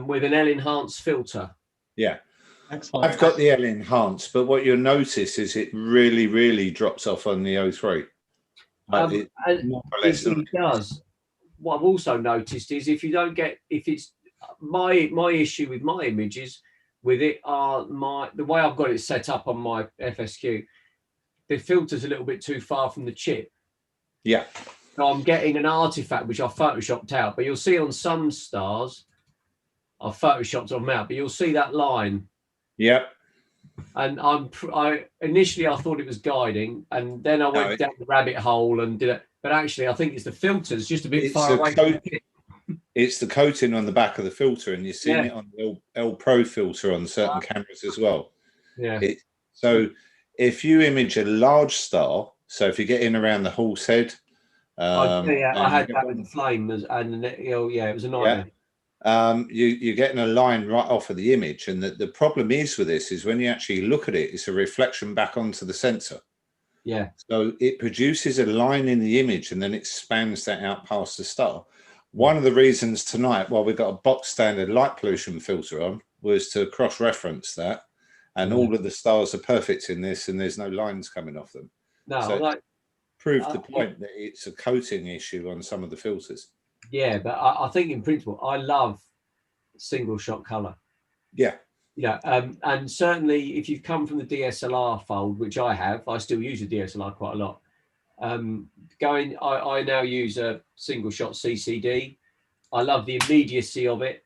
With an L enhanced filter. Yeah. Excellent. I've got the L enhanced, but what you'll notice is it really, really drops off on the O3. It does. What I've also noticed is if it's my issue with my images with it are the way I've got it set up on my FSQ, the filter's a little bit too far from the chip. Yeah. So I'm getting an artifact which I've photoshopped out, but you'll see on some stars I've photoshopped them out, but you'll see that line. Yep. And I initially thought it was guiding, and then I went down the rabbit hole and did it. But actually, I think it's the filters just a bit far away. It's the coating on the back of the filter, and you've seen it on the L Pro filter on certain cameras as well. Yeah. So if you image a large star, so if you get in around the horse head, I had that with the flame, and it was a nightmare. You're getting a line right off of the image, and the problem is with this is when you actually look at it, it's a reflection back onto the sensor. Yeah. So it produces a line in the image, and then it spans that out past the star. One of the reasons tonight, while we've got a box standard light pollution filter on, was to cross-reference that, and all of the stars are perfect in this, and there's no lines coming off them. No, so proved the point that it's a coating issue on some of the filters. Yeah, but I think in principle, I love single shot color. Yeah. Yeah, and certainly if you've come from the DSLR fold, which I have, I still use a DSLR quite a lot. I now use a single shot CCD. I love the immediacy of it.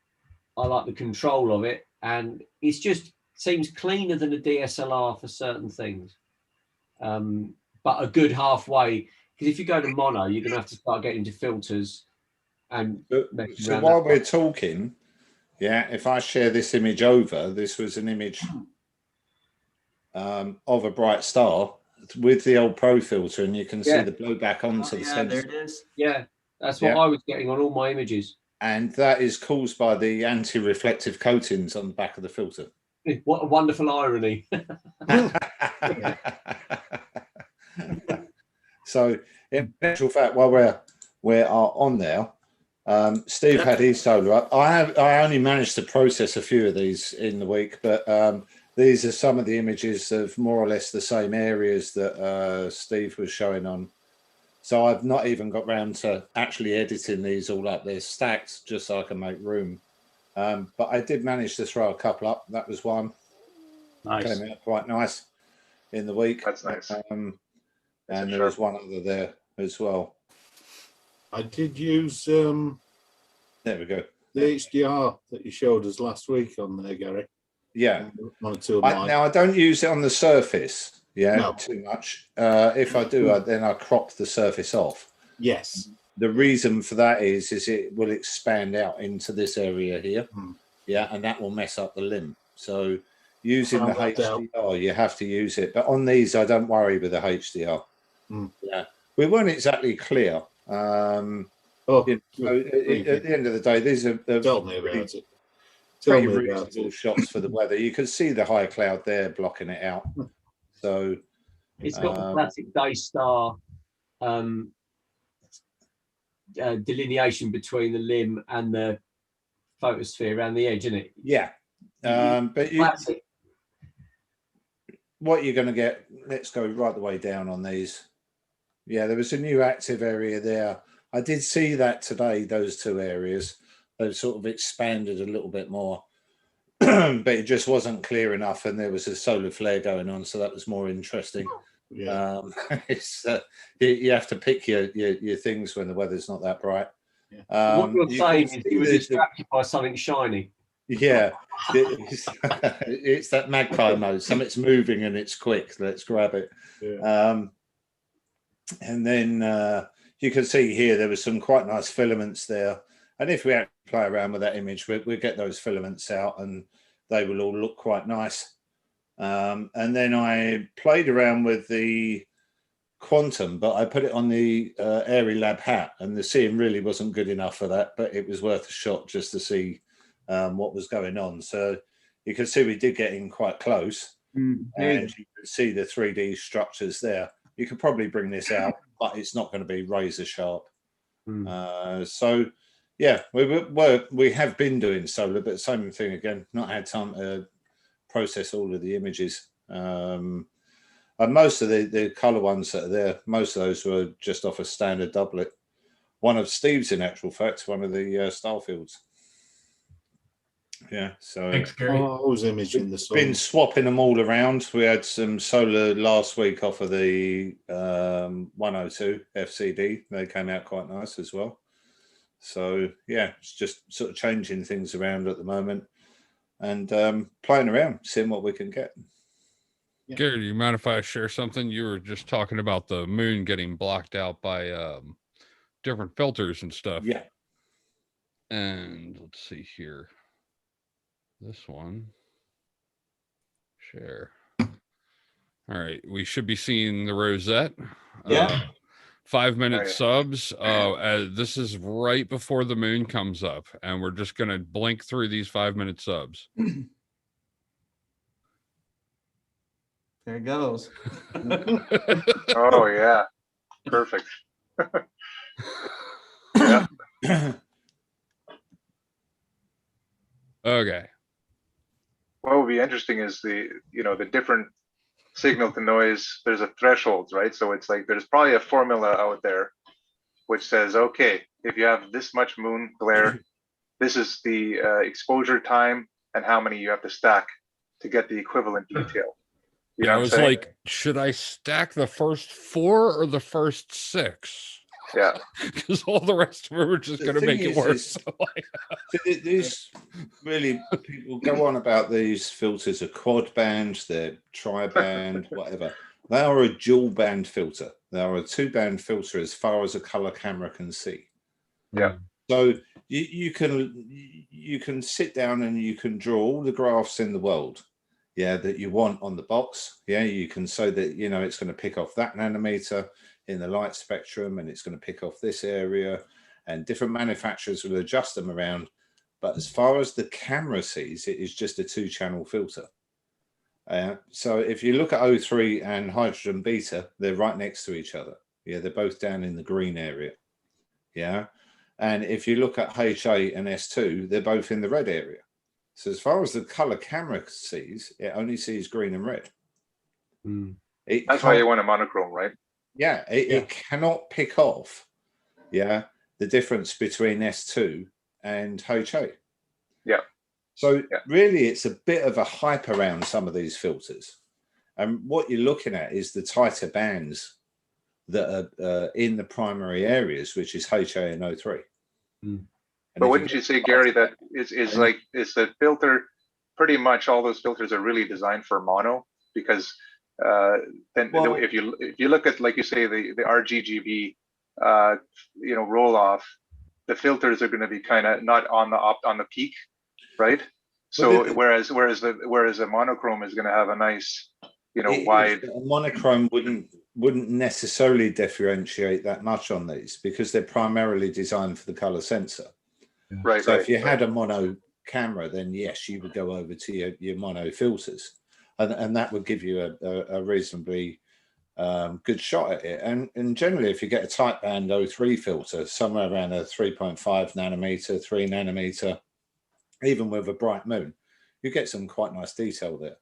I like the control of it, and it's just seems cleaner than a DSLR for certain things. But a good halfway, because if you go to mono, you're going to have to start getting into filters. And so while we're talking, if I share this image over, this was an image of a bright star with the old Pro filter, and you can see the blowback onto the sensor. There it is. Yeah, that's what I was getting on all my images. And that is caused by the anti-reflective coatings on the back of the filter. What a wonderful irony. So in actual fact, while we're on there, Steve had his solar up. I only managed to process a few of these in the week, but these are some of the images of more or less the same areas that Steve was showing on. So I've not even got round to actually editing these all up. They're stacked just so I can make room. But I did manage to throw a couple up. That was one. Nice. Came out quite nice in the week. That's nice. And there was one other there as well. I did use there we go. The HDR that you showed us last week on there, Gary. Yeah. One or two of mine. Now I don't use it on the surface, too much. If I do, then I crop the surface off. Yes. The reason for that is it will expand out into this area here. And that will mess up the limb. So using the HDR, you have to use it. But on these, I don't worry with the HDR. Yeah, we weren't exactly clear. At the end of the day, these are tell me about it. Pretty reasonable shots for the weather. You can see the high cloud there blocking it out. So it's got the classic day star delineation between the limb and the photosphere around the edge, isn't it? Yeah. But what you're going to get, let's go right the way down on these. Yeah, there was a new active area there. I did see that today, those two areas. They've sort of expanded a little bit more, but it just wasn't clear enough, and there was a solar flare going on, so that was more interesting. Yeah. It's you have to pick your things when the weather's not that bright. What you're You saying can is see you were the- distracted by something shiny. yeah, it's that magpie mode. Something's moving and it's quick. Let's grab it. And then you can see here there was some quite nice filaments there. And if we actually play around with that image, we'll get those filaments out and they will all look quite nice. And then I played around with the quantum, but I put it on the Airy Lab hat, and the seeing really wasn't good enough for that, but it was worth a shot just to see what was going on. So you can see we did get in quite close, and you can see the 3D structures there. You could probably bring this out, but it's not going to be razor sharp. So yeah, we have been doing solar, but same thing again, not had time to process all of the images. And most of the color ones that are there, most of those were just off a standard doublet. One of Steve's, in actual fact, one of the Starfields. Yeah, so Thanks, Gary. I was imaging the sun. been swapping them all around. We had some solar last week off of the 102 FCD. They came out quite nice as well. So yeah, it's just sort of changing things around at the moment and playing around, seeing what we can get. Gary, do you mind if I share something? You were just talking about the moon getting blocked out by different filters and stuff. Yeah. And let's see here. This one. Share. All right. We should be seeing the rosette. Yeah. 5-minute subs. This is right before the moon comes up, and we're just going to blink through these 5-minute subs. There it goes. Oh yeah, perfect. Yeah. Okay. What would be interesting is the different signal to noise. There's a threshold, right? So it's like there's probably a formula out there which says, okay, if you have this much moon glare, this is the exposure time and how many you have to stack to get the equivalent detail. You know I what I'm was saying? like, should I stack the first 4 or the first 6? Yeah, because all the rest of them are just going to make it worse. These really, people go on about these filters are quad band, they're tri-band, whatever. They are a dual band filter. They are a 2-band filter as far as a color camera can see. Yeah. So you can sit down and you can draw all the graphs in the world, that you want on the box. You can say that it's going to pick off that nanometer in the light spectrum, and it's going to pick off this area, and different manufacturers will adjust them around. But as far as the camera sees, it is just a 2-channel filter. So if you look at O3 and hydrogen beta, they're right next to each other. They're both down in the green area. And if you look at HA and S2, they're both in the red area. So as far as the color camera sees, it only sees green and red. That's why you want a monochrome, right? It cannot pick off the difference between S2 and HA. So really it's a bit of a hype around some of these filters, and what you're looking at is the tighter bands that are in the primary areas, which is HA and O3. But wouldn't you say, Gary, that is the filter, pretty much all those filters are really designed for mono? Because if you look at, like you say, the RGGB roll off, the filters are going to be kind of not on the peak, right? So whereas a monochrome is going to have a nice wide. A monochrome wouldn't necessarily differentiate that much on these because they're primarily designed for the color sensor. Right. So if you had a mono camera, then yes, you would go over to your mono filters, and that would give you a reasonably good shot at it. And generally, if you get a tight band O3 filter, somewhere around a 3.5 nanometer, 3 nanometer, even with a bright moon, you get some quite nice detail there.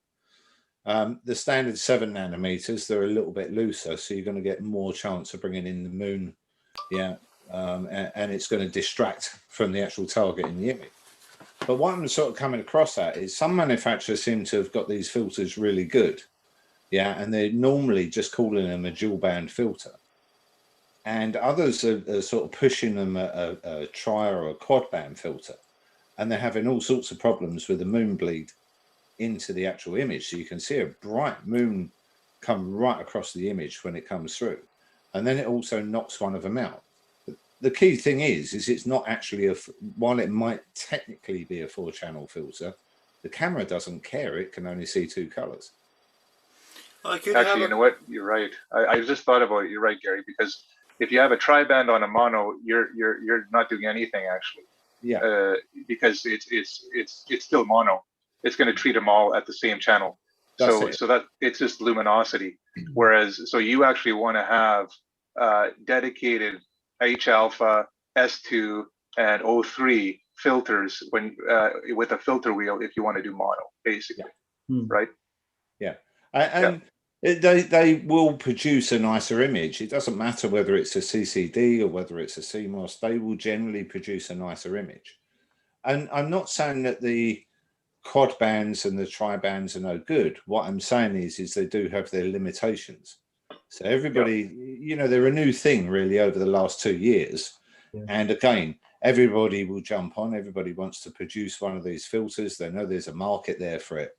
The standard 7 nanometers, they're a little bit looser, so you're going to get more chance of bringing in the moon, and it's going to distract from the actual target in the image. But what I'm sort of coming across at is some manufacturers seem to have got these filters really good, Yeah, and they're normally just calling them a dual band filter. And others are sort of pushing them a tri or a quad band filter. And they're having all sorts of problems with the moon bleed into the actual image. So you can see a bright moon come right across the image when it comes through. And then it also knocks one of them out. The key thing is it's not actually while it might technically be a 4-channel filter, the camera doesn't care. It can only see 2 colors. Actually, you know what? You're right. I just thought about it. You're right, Gary, because if you have a tri-band on a mono, you're not doing anything actually. Yeah. Because it's still mono. It's going to treat them all at the same channel. So that it's just luminosity. Whereas, so you actually want to have dedicated H alpha, S2, and O3 filters when with a filter wheel if you want to do mono, basically, right? Yeah, and they will produce a nicer image. It doesn't matter whether it's a CCD or whether it's a CMOS. They will generally produce a nicer image. And I'm not saying that the quad bands and the tri bands are no good. What I'm saying is they do have their limitations. So everybody, you know, they're a new thing really over the last 2 years. Yeah. And again, everybody will jump on. Everybody wants to produce one of these filters. They know there's a market there for it.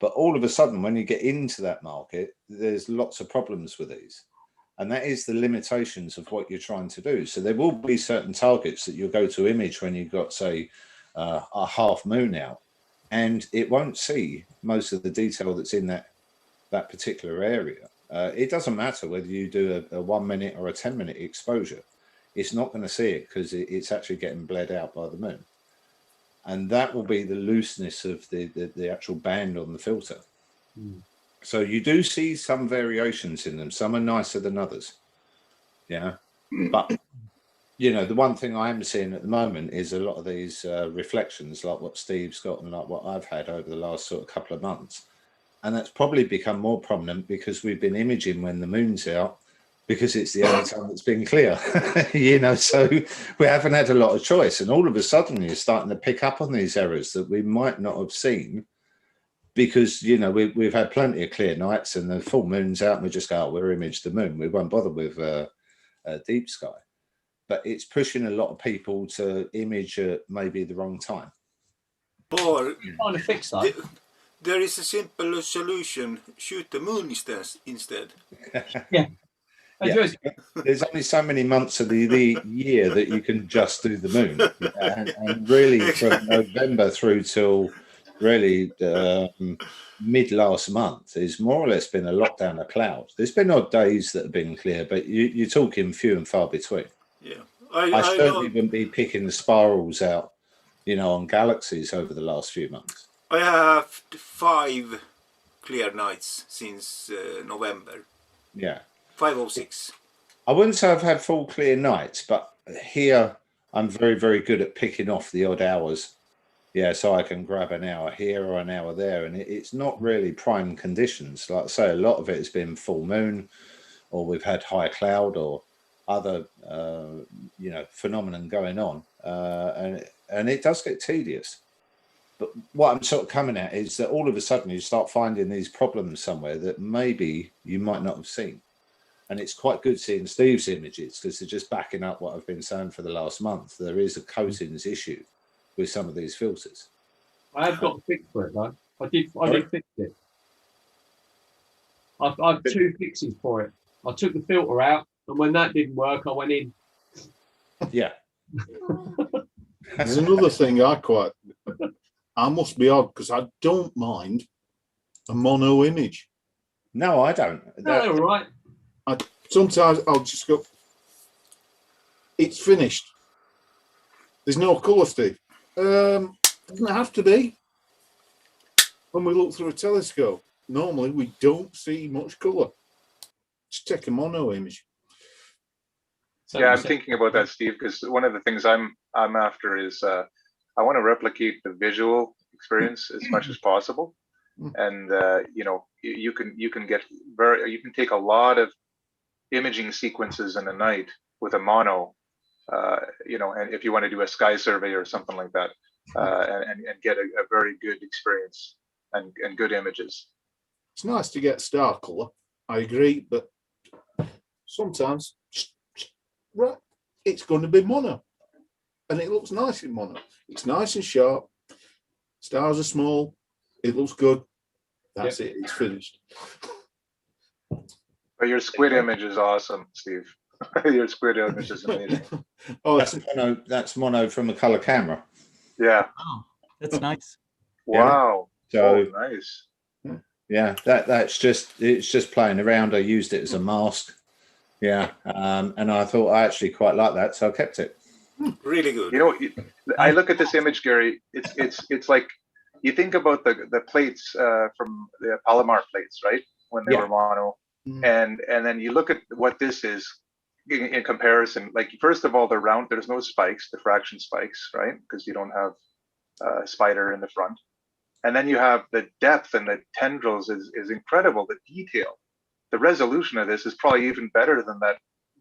But all of a sudden, when you get into that market, there's lots of problems with these. And that is the limitations of what you're trying to do. So there will be certain targets that you'll go to image when you've got, say, a half moon out, and it won't see most of the detail that's in that particular area. It doesn't matter whether you do a 1 minute or a 10-minute exposure. It's not going to see it because it's actually getting bled out by the moon. And that will be the looseness of the actual band on the filter. So you do see some variations in them. Some are nicer than others. Yeah. But, you know, the one thing I am seeing at the moment is a lot of these reflections, like what Steve's got and like what I've had over the last sort of couple of months. And that's probably become more prominent because we've been imaging when the moon's out, because it's the only time it's been clear, you know, so we haven't had a lot of choice. And all of a sudden you're starting to pick up on these errors that we might not have seen because, you know, we've had plenty of clear nights and the full moon's out and we just go, oh, we're imaged the moon. We won't bother with deep sky. But it's pushing a lot of people to image at maybe the wrong time. Or trying to fix that. There is a simple solution: shoot the moon instead. Yeah. Yeah. There's only so many months of the year that you can just do the moon, and really from November through till really mid last month is more or less been a lockdown of clouds. There's been odd days that have been clear, but you're talking few and far between. Yeah, I certainly wouldn't be picking the spirals out, you know, on galaxies over the last few months. I have 5 clear nights since November. Yeah. 5 or 6. I wouldn't say I've had full clear nights, but here I'm very, very good at picking off the odd hours. Yeah, so I can grab an hour here or an hour there, and it's not really prime conditions. Like I say, a lot of it has been full moon, or we've had high cloud, or other, you know, phenomenon going on, and it does get tedious. But what I'm sort of coming at is that all of a sudden you start finding these problems somewhere that maybe you might not have seen. And it's quite good seeing Steve's images because they're just backing up what I've been saying for the last month. There is a coatings issue with some of these filters. I have got a fix for it though. I did fix it. I've 2 fixes for it. I took the filter out, and when that didn't work, I went in. Yeah. There's another thing I must be odd because I don't mind a mono image. No, I don't. No, all right. Sometimes I'll just go, it's finished. There's no colour, Steve. Doesn't it have to be? When we look through a telescope, normally we don't see much colour. Just take a mono image. Yeah, I'm thinking about that, Steve, because one of the things I'm after is I want to replicate the visual experience as much as possible. And you know, you can take a lot of imaging sequences in a night with a mono, you know, and if you want to do a sky survey or something like that, and get a very good experience and good images. It's nice to get star color. I agree, but sometimes, right, it's going to be mono, and it looks nice in mono. It's nice and sharp. Stars are small. It looks good. That's it. It's finished. But your squid image is awesome, Steve. Your squid image is amazing. Oh, that's mono from a color camera. Yeah. Oh, that's nice. Wow. So nice. Yeah, it's just playing around. I used it as a mask. Yeah, and I thought I actually quite like that, so I kept it. Really good. You know, I look at this image, Gary. It's like you think about the plates from the Palomar plates, right? When they were mono, and then you look at what this is in comparison. Like, first of all, they're round. There's no spikes, diffraction spikes, right? Because you don't have a spider in the front. And then you have the depth and the tendrils is incredible. The detail, the resolution of this is probably even better than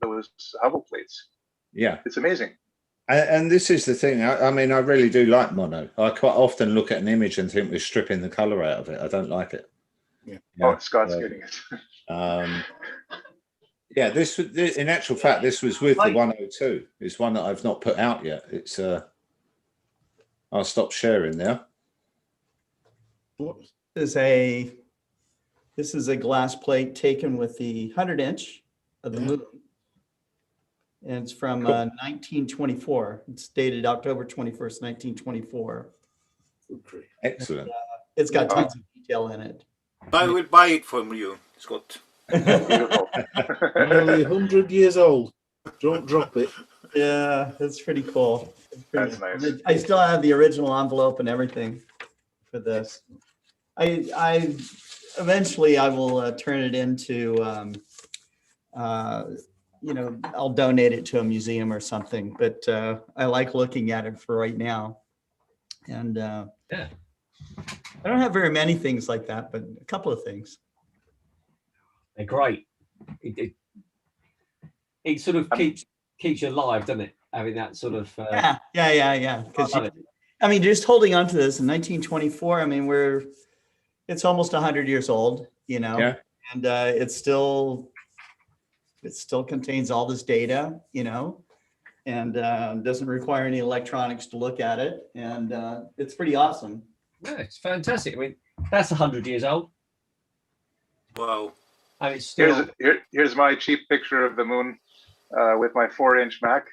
those Hubble plates. Yeah, it's amazing. And this is the thing. I mean, I really do like mono. I quite often look at an image and think we're stripping the color out of it. I don't like it. Yeah. Oh, Scott's getting it. Yeah, this in actual fact, this was with the 102. It's one that I've not put out yet. It's I'll stop sharing now. This is a glass plate taken with the 100-inch of the moon. And it's from 1924. It's dated October 21st, 1924. Excellent. And, it's got tons of detail in it. I will buy it from you, Scott. Nearly 100 years old. Don't drop it. Yeah, that's pretty cool. That's nice. I still have the original envelope and everything for this. I eventually I will turn it into I'll donate it to a museum or something, but I like looking at it for right now. And yeah, I don't have very many things like that, but a couple of things. They're great. It sort of keeps you alive, doesn't it? Having that sort of yeah. Because I mean, just holding on to this in 1924. I mean, it's almost 100 years old, and it still contains all this data, and doesn't require any electronics to look at it, and it's pretty awesome. Yeah, it's fantastic. I mean, that's 100 years old. Wow. And it's still... Here's my cheap picture of the moon with my 4-inch Mac.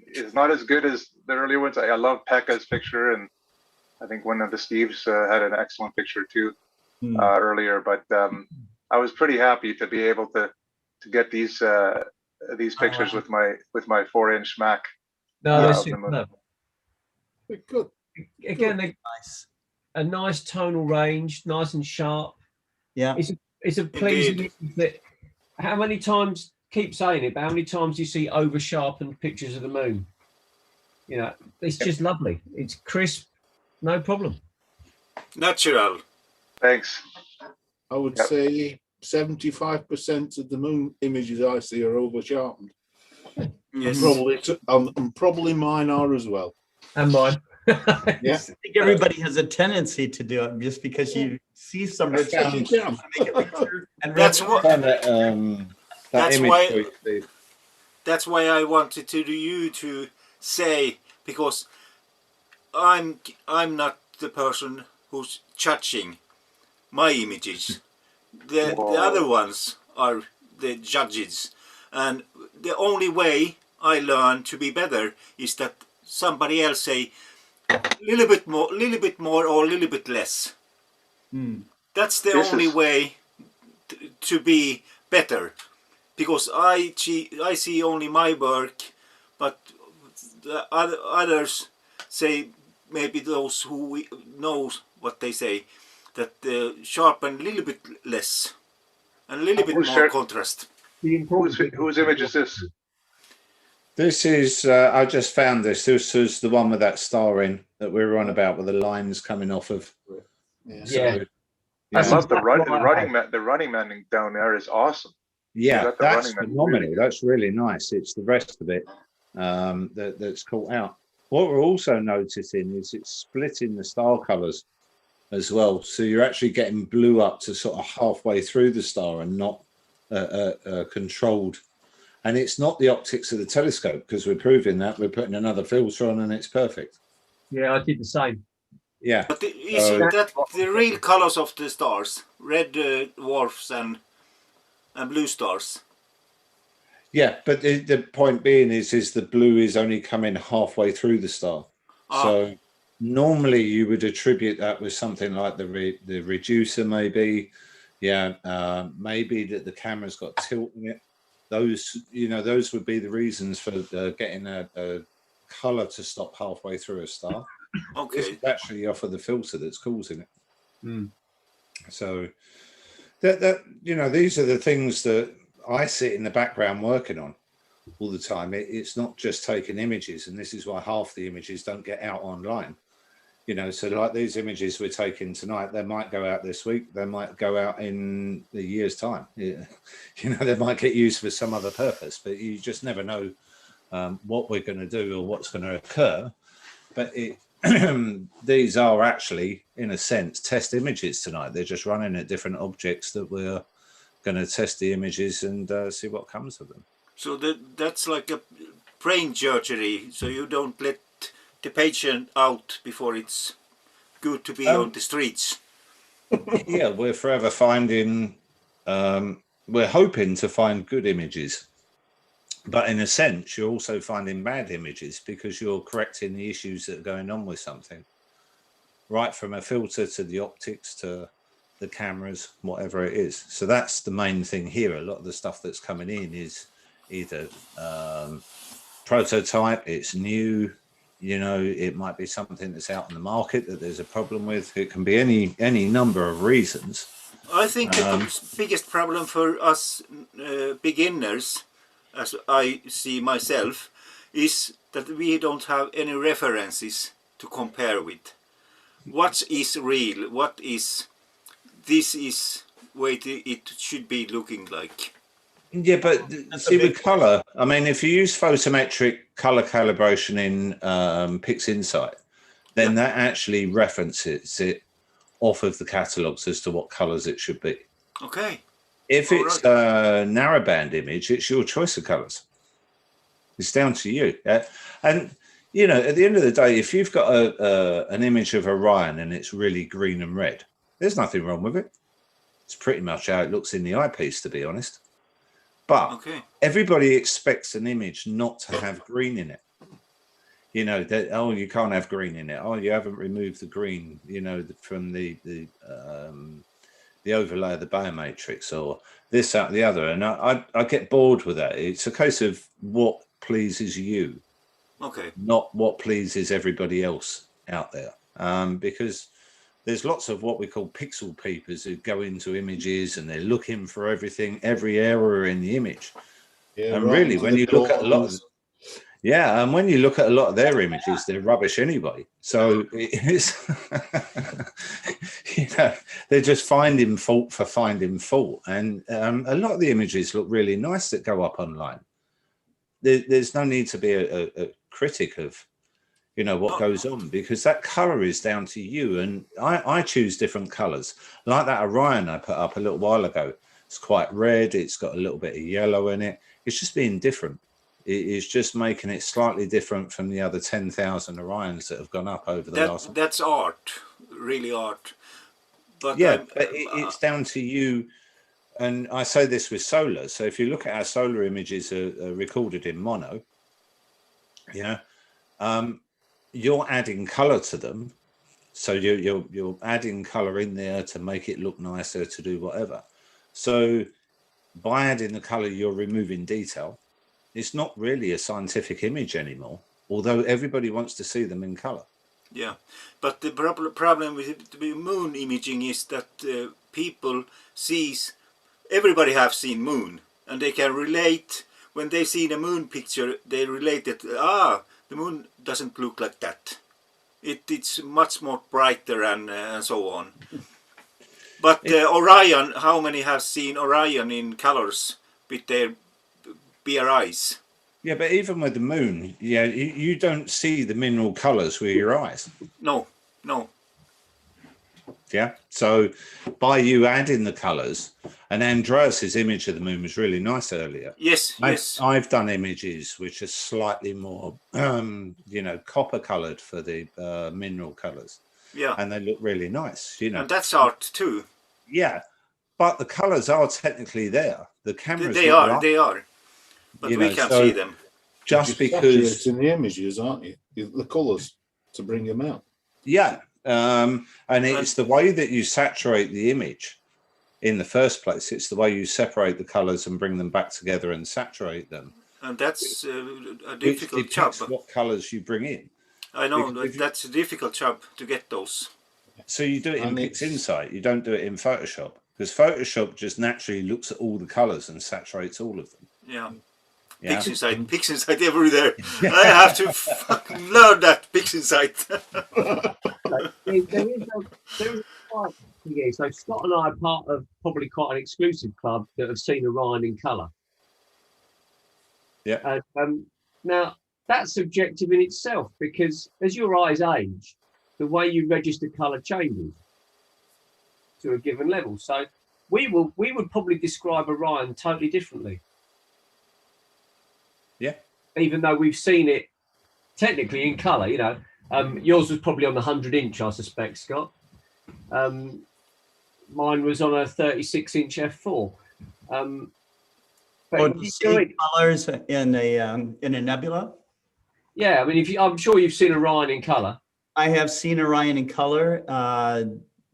It's not as good as the earlier ones. I love Pekka's picture, and I think one of the Steves had an excellent picture too earlier. But I was pretty happy to be able to get these pictures with my 4-inch Mac. No, they're superb. Good. Again, they're nice. A nice tonal range, nice and sharp. Yeah, it's a pleasing. That how many times, keep saying it, but how many times do you see over sharpened pictures of the moon? It's just lovely. It's crisp, no problem. Natural. Thanks. I would say 75% of the moon images I see are over sharpened. Yes. And probably mine are as well. And mine. Yeah. I think everybody has a tendency to do it just because you see some rich make it richer and that's what that's why I wanted you to say, because I'm not the person who's judging my images. The other ones are the judges, and the only way I learn to be better is that somebody else say a little bit more, or a little bit less. That's the only way to be better, because I see only my work, but the others say, maybe those who know what they say, that sharpen a little bit less and a little bit more contrast. Whose image is this? This is, I just found this. This was the one with that star in that we were on about, with the lines coming off of. I love the running man down there is awesome. Yeah, that's phenomenal. That's really nice. It's the rest of it that's caught out. What we're also noticing is it's splitting the star colours. as well. So you're actually getting blue up to sort of halfway through the star and not controlled. And it's not the optics of the telescope, because we're proving that. We're putting another filter on and it's perfect. Yeah, I did the same. Yeah. But isn't that the real colors of the stars? Red dwarfs and blue stars. Yeah, but the point being is the blue is only coming halfway through the star. So normally you would attribute that with something like the reducer, maybe. Yeah, maybe that the camera's got tilt in it. Those, those would be the reasons for getting a color to stop halfway through a star. Okay. This is actually off of the filter that's causing it. Mm. So that these are the things that I sit in the background working on all the time. It's not just taking images, and this is why half the images don't get out online. So like these images we're taking tonight, they might go out this week, they might go out in a year's time. Yeah. They might get used for some other purpose, but you just never know what we're going to do or what's going to occur. But these are actually, in a sense, test images tonight. They're just running at different objects that we're going to test the images and see what comes of them. So that's like a brain surgery. So you don't let the patient out before it's good to be on the streets. Yeah, we're forever finding, we're hoping to find good images. But in a sense, you're also finding bad images because you're correcting the issues that are going on with something. Right from a filter to the optics to the cameras, whatever it is. So that's the main thing here. A lot of the stuff that's coming in is either prototype, it's new, it might be something that's out in the market that there's a problem with. It can be any number of reasons. I think the biggest problem for us beginners, as I see myself, is that we don't have any references to compare with. What is real? What is this is way it should be looking like? Yeah, but see with color, I mean, if you use photometric color calibration in PixInsight, then that actually references it off of the catalogs as to what colors it should be. Okay. If it's a narrowband image, it's your choice of colors. It's down to you. And at the end of the day, if you've got an image of Orion and it's really green and red, there's nothing wrong with it. It's pretty much how it looks in the eyepiece, to be honest. But everybody expects an image not to have green in it. That, oh, you can't have green in it. Oh, you haven't removed the green, from the overlay of the biomatrix, or this, that, the other. And I get bored with that. It's a case of what pleases you, not what pleases everybody else out there. Because there's lots of what we call pixel peepers who go into images and they're looking for everything, every error in the image. Yeah, and really, when you look at a lot of and when you look at a lot of their images, they're rubbish anyway. So it's they're just finding fault for finding fault. And a lot of the images look really nice that go up online. There's no need to be a critic of what goes on, because that color is down to you. And I choose different colors, like that Orion I put up a little while ago. It's quite red, it's got a little bit of yellow in it. It's just being different. It is just making it slightly different from the other 10,000 Orions that have gone up over the last. That's art, really art. But but it's down to you. And I say this with solar. So if you look at our solar images are recorded in mono, you're adding color to them. So you're adding color in there to make it look nicer, to do whatever. So by adding the color, you're removing detail. It's not really a scientific image anymore, although everybody wants to see them in color. Yeah, but the problem with the moon imaging is that people everybody have seen moon, and they can relate. When they see the moon picture, they relate that, the moon doesn't look like that. It's much more brighter and so on. But Orion, how many have seen Orion in colors with their bare eyes? Yeah, but even with the moon, you don't see the mineral colors with your eyes. No. Yeah. So by you adding the colours, and Andreas's image of the moon was really nice earlier. Yes, yes. I've done images which are slightly more, copper coloured for the mineral colours. Yeah. And they look really nice, And that's art too. Yeah. But the colours are technically there. The cameras. They are. But we can't see them. Just You're because saturating the images, aren't you? The colours to bring them out. Yeah. And it's the way that you saturate the image in the first place. It's the way you separate the colors and bring them back together and saturate them. And that's a difficult job. What colors you bring in. I know, that's a difficult job to get those. So you do it in PixInsight. You don't do it in Photoshop, because Photoshop just naturally looks at all the colors and saturates all of them. Yeah. Yeah. PixInsight everywhere. I have to fucking learn that PixInsight. there is a yeah, so Scott and I are part of probably quite an exclusive club that have seen Orion in colour. Yeah. Now that's subjective in itself, because as your eyes age, the way you register colour changes to a given level. So we would probably describe Orion totally differently. Yeah. Even though we've seen it technically in colour, you know. Yours was probably on the 100-inch, I suspect, Scott. Mine was on a 36-inch f4. Or do you see colors in a nebula? Yeah, I mean, I'm sure you've seen Orion in color. I have seen Orion in color.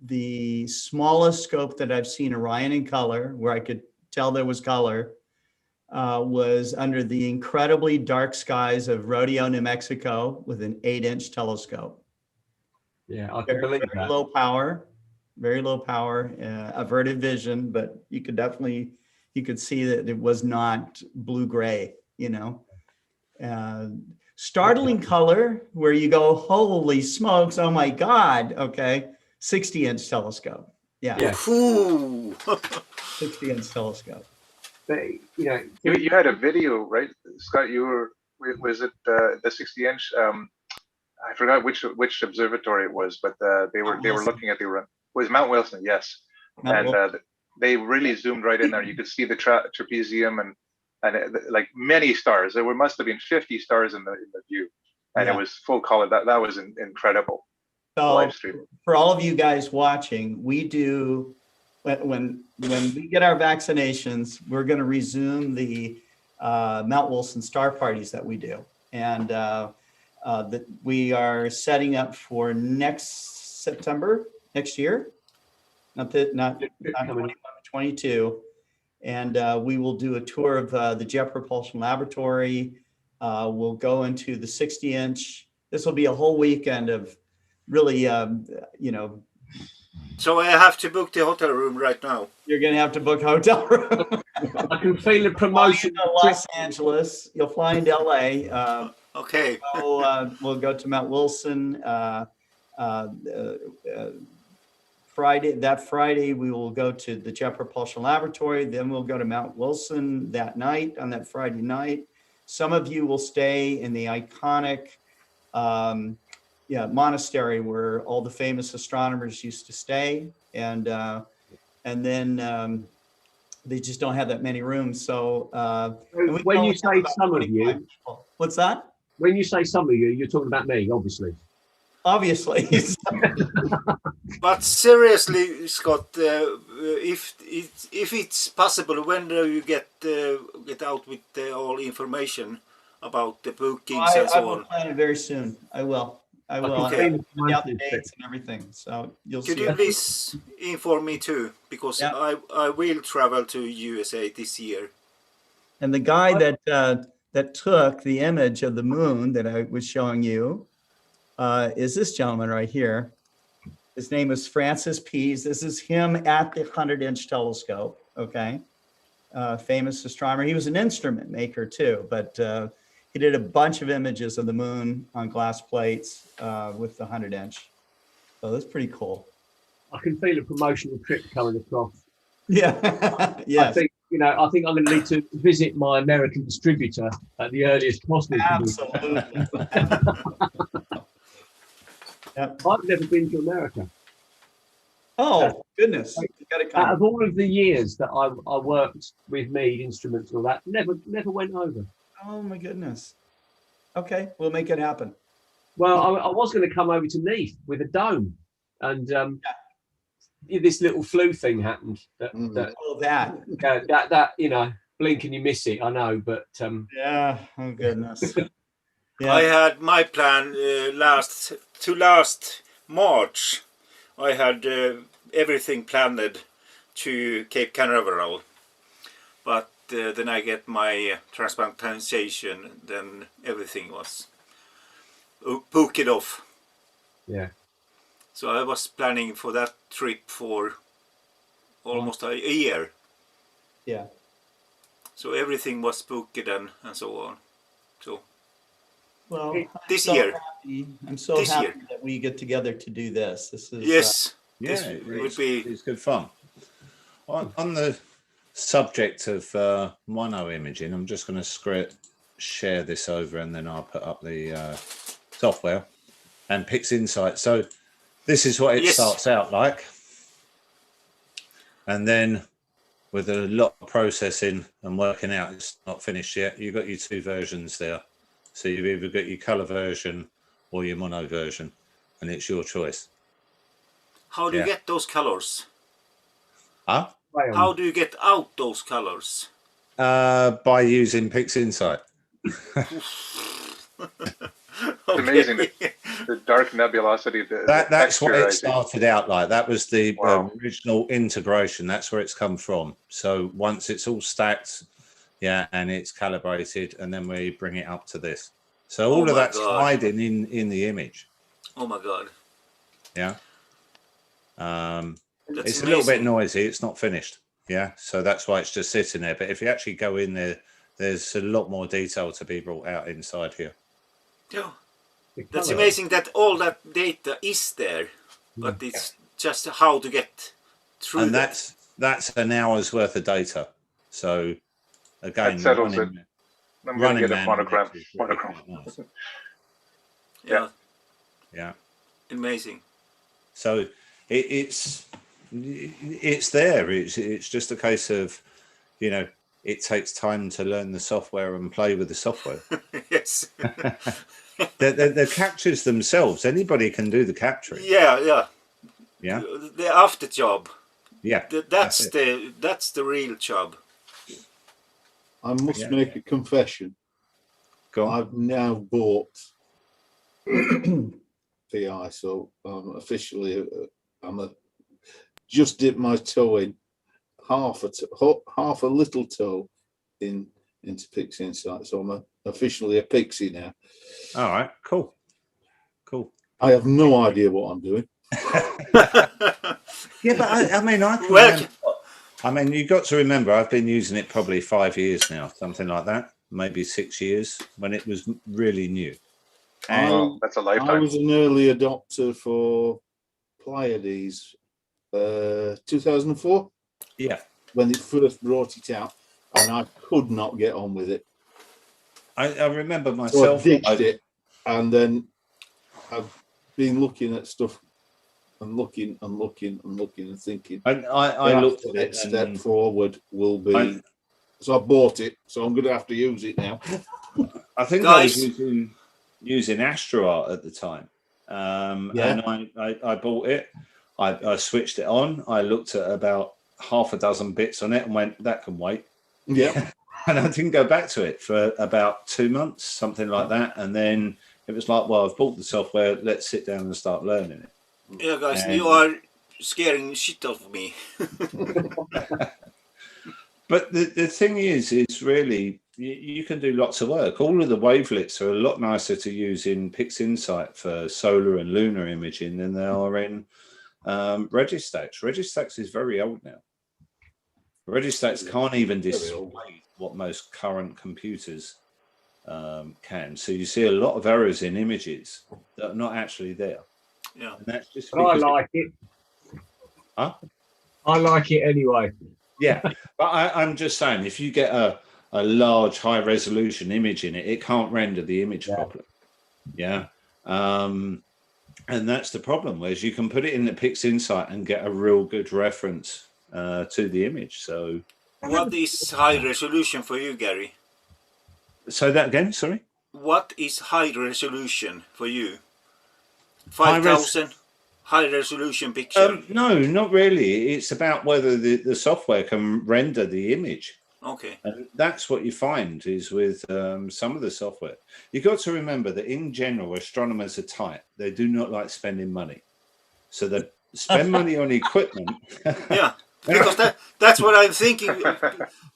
The smallest scope that I've seen Orion in color, where I could tell there was color, was under the incredibly dark skies of Rodeo, New Mexico, with an 8-inch telescope. Yeah, I can believe that. Very low power, averted vision, but you could see that it was not blue-gray, you know. Startling color, where you go, holy smokes, oh my God, okay, 60-inch telescope. Yeah. 60-inch telescope. But, you know, you had a video, right, Scott? Was it the 60-inch? I forgot which observatory it was, but they were looking at it was Mount Wilson, yes, they really zoomed right in there. You could see the trapezium and like many stars. There must have been 50 stars in the view, and it was full color. That was incredible. So live stream. For all of you guys watching, we do. When we get our vaccinations, we're going to resume the Mount Wilson star parties that we do, and that we are setting up for next September next year, not 2022, and we will do a tour of the Jet Propulsion Laboratory. We'll go into the 60-inch. This will be a whole weekend of really, So I have to book the hotel room right now. You're going to have to book a hotel room. I can feel the promotion. Los Angeles. You'll fly into LA. Okay. We'll go to Mount Wilson. Friday, we will go to the Jet Propulsion Laboratory. Then we'll go to Mount Wilson that night, on that Friday night. Some of you will stay in the iconic monastery where all the famous astronomers used to stay, and then they just don't have that many rooms. So when you say some of you, what's that? When you say some of you, you're talking about me, obviously. Obviously. But seriously, Scott, if it's possible, when do you get out with all information about the bookings and so on? I will plan it very soon. I will. Okay. I'll out the dates and everything. So you'll see. Could you please inform me too? Because I will travel to USA this year. And the guy that took the image of the moon that I was showing you is this gentleman right here. His name is Francis Pease. This is him at the 100-inch telescope. Okay, famous astronomer. He was an instrument maker too, but he did a bunch of images of the moon on glass plates with the 100-inch. So that's pretty cool. I can feel a promotional trip coming across. Yeah. Yes. I think I'm going to need to visit my American distributor at the earliest possible. Absolutely. I've never been to America. Oh, goodness. You got to Out come. of all of the years that I worked with Mead instruments and all that, never went over. Oh, my goodness. Okay, we'll make it happen. Well, I was going to come over to Neath with a dome, and this little flu thing happened. That you know, blink and you miss it. I know, but yeah. Oh goodness. I had my plan last March. I had everything planned to Cape Canaveral, but then I get my transplantation. Then everything was booked off. Yeah. So I was planning for that trip for almost a year. Yeah. So everything was booked and so on. So. Well, this year. I'm so happy that we get together to do this. This is yes. Yeah, it's good fun. On the subject of mono imaging, I'm just going to share this over, and then I'll put up the software and PixInsight. So this is what it starts out like, and then with a lot of processing and working out, it's not finished yet. You've got your two versions there. So you've either got your color version or your mono version, and it's your choice. How do you get those colors? Huh? How do you get out those colors? By using PixInsight. It's amazing the dark nebulosity. That's what it started out like. That was the original integration. That's where it's come from. So once it's all stacked, and it's calibrated, and then we bring it up to this. So all of that's hiding in the image. Oh my God. Yeah. It's amazing. a little bit noisy. It's not finished. Yeah. So that's why it's just sitting there. But if you actually go in there, there's a lot more detail to be brought out inside here. Yeah. That's amazing that all that data is there, but it's just how to get through. And that's an hour's worth of data. So again, that settles it. I'm going to get a monochrome. Yeah. Yeah. Amazing. So it's there. It's just a case of, it takes time to learn the software and play with the software. Yes. the captures themselves, anybody can do the capturing. Yeah. The after job. Yeah. That's the real job. I must make a confession. Go on. I've now bought PI, so I'm officially just dipped my toe in, half a little toe into PixInsight, so I'm officially a pixie now. All right, cool. I have no idea what I'm doing. Yeah, but I mean, you've got to remember, I've been using it probably 5 years now, something like that, maybe 6 years, when it was really new. And that's a lifetime. I was an early adopter for Pleiades, 2004. Yeah, when they first brought it out, and I could not get on with it. I remember myself. So I ditched it, and then I've been looking at stuff and looking and thinking. And I looked at it. Step forward will be. So I bought it. So I'm going to have to use it now. I think I was using AstroArt at the time, and I bought it. I switched it on. I looked at about half a dozen bits on it and went, that can wait. Yeah. And I didn't go back to it for about 2 months, something like that. And then it was like, well, I've bought the software. Let's sit down and start learning it. Yeah, guys, you are scaring shit out of me. But the thing is really, you can do lots of work. All of the wavelets are a lot nicer to use in PixInsight for solar and lunar imaging than they are in Registax. Registax is very old now. Registax can't even display what most current computers can. So you see a lot of errors in images that are not actually there. Yeah, and that's just. I like it. Huh? I like it anyway. Yeah, but I'm just saying, if you get a large, high-resolution image in it, it can't render the image properly. Yeah. And that's the problem, whereas you can put it in the PixInsight and get a real good reference to the image. So what is high resolution for you, Gary? say that again, sorry. What is high resolution for you? 5,000 high resolution picture? No, not really. It's about whether the software can render the image. Okay. And that's what you find is with some of the software. You've got to remember that in general, astronomers are tight. They do not like spending money. So they spend money on equipment. Yeah, because that's what I'm thinking.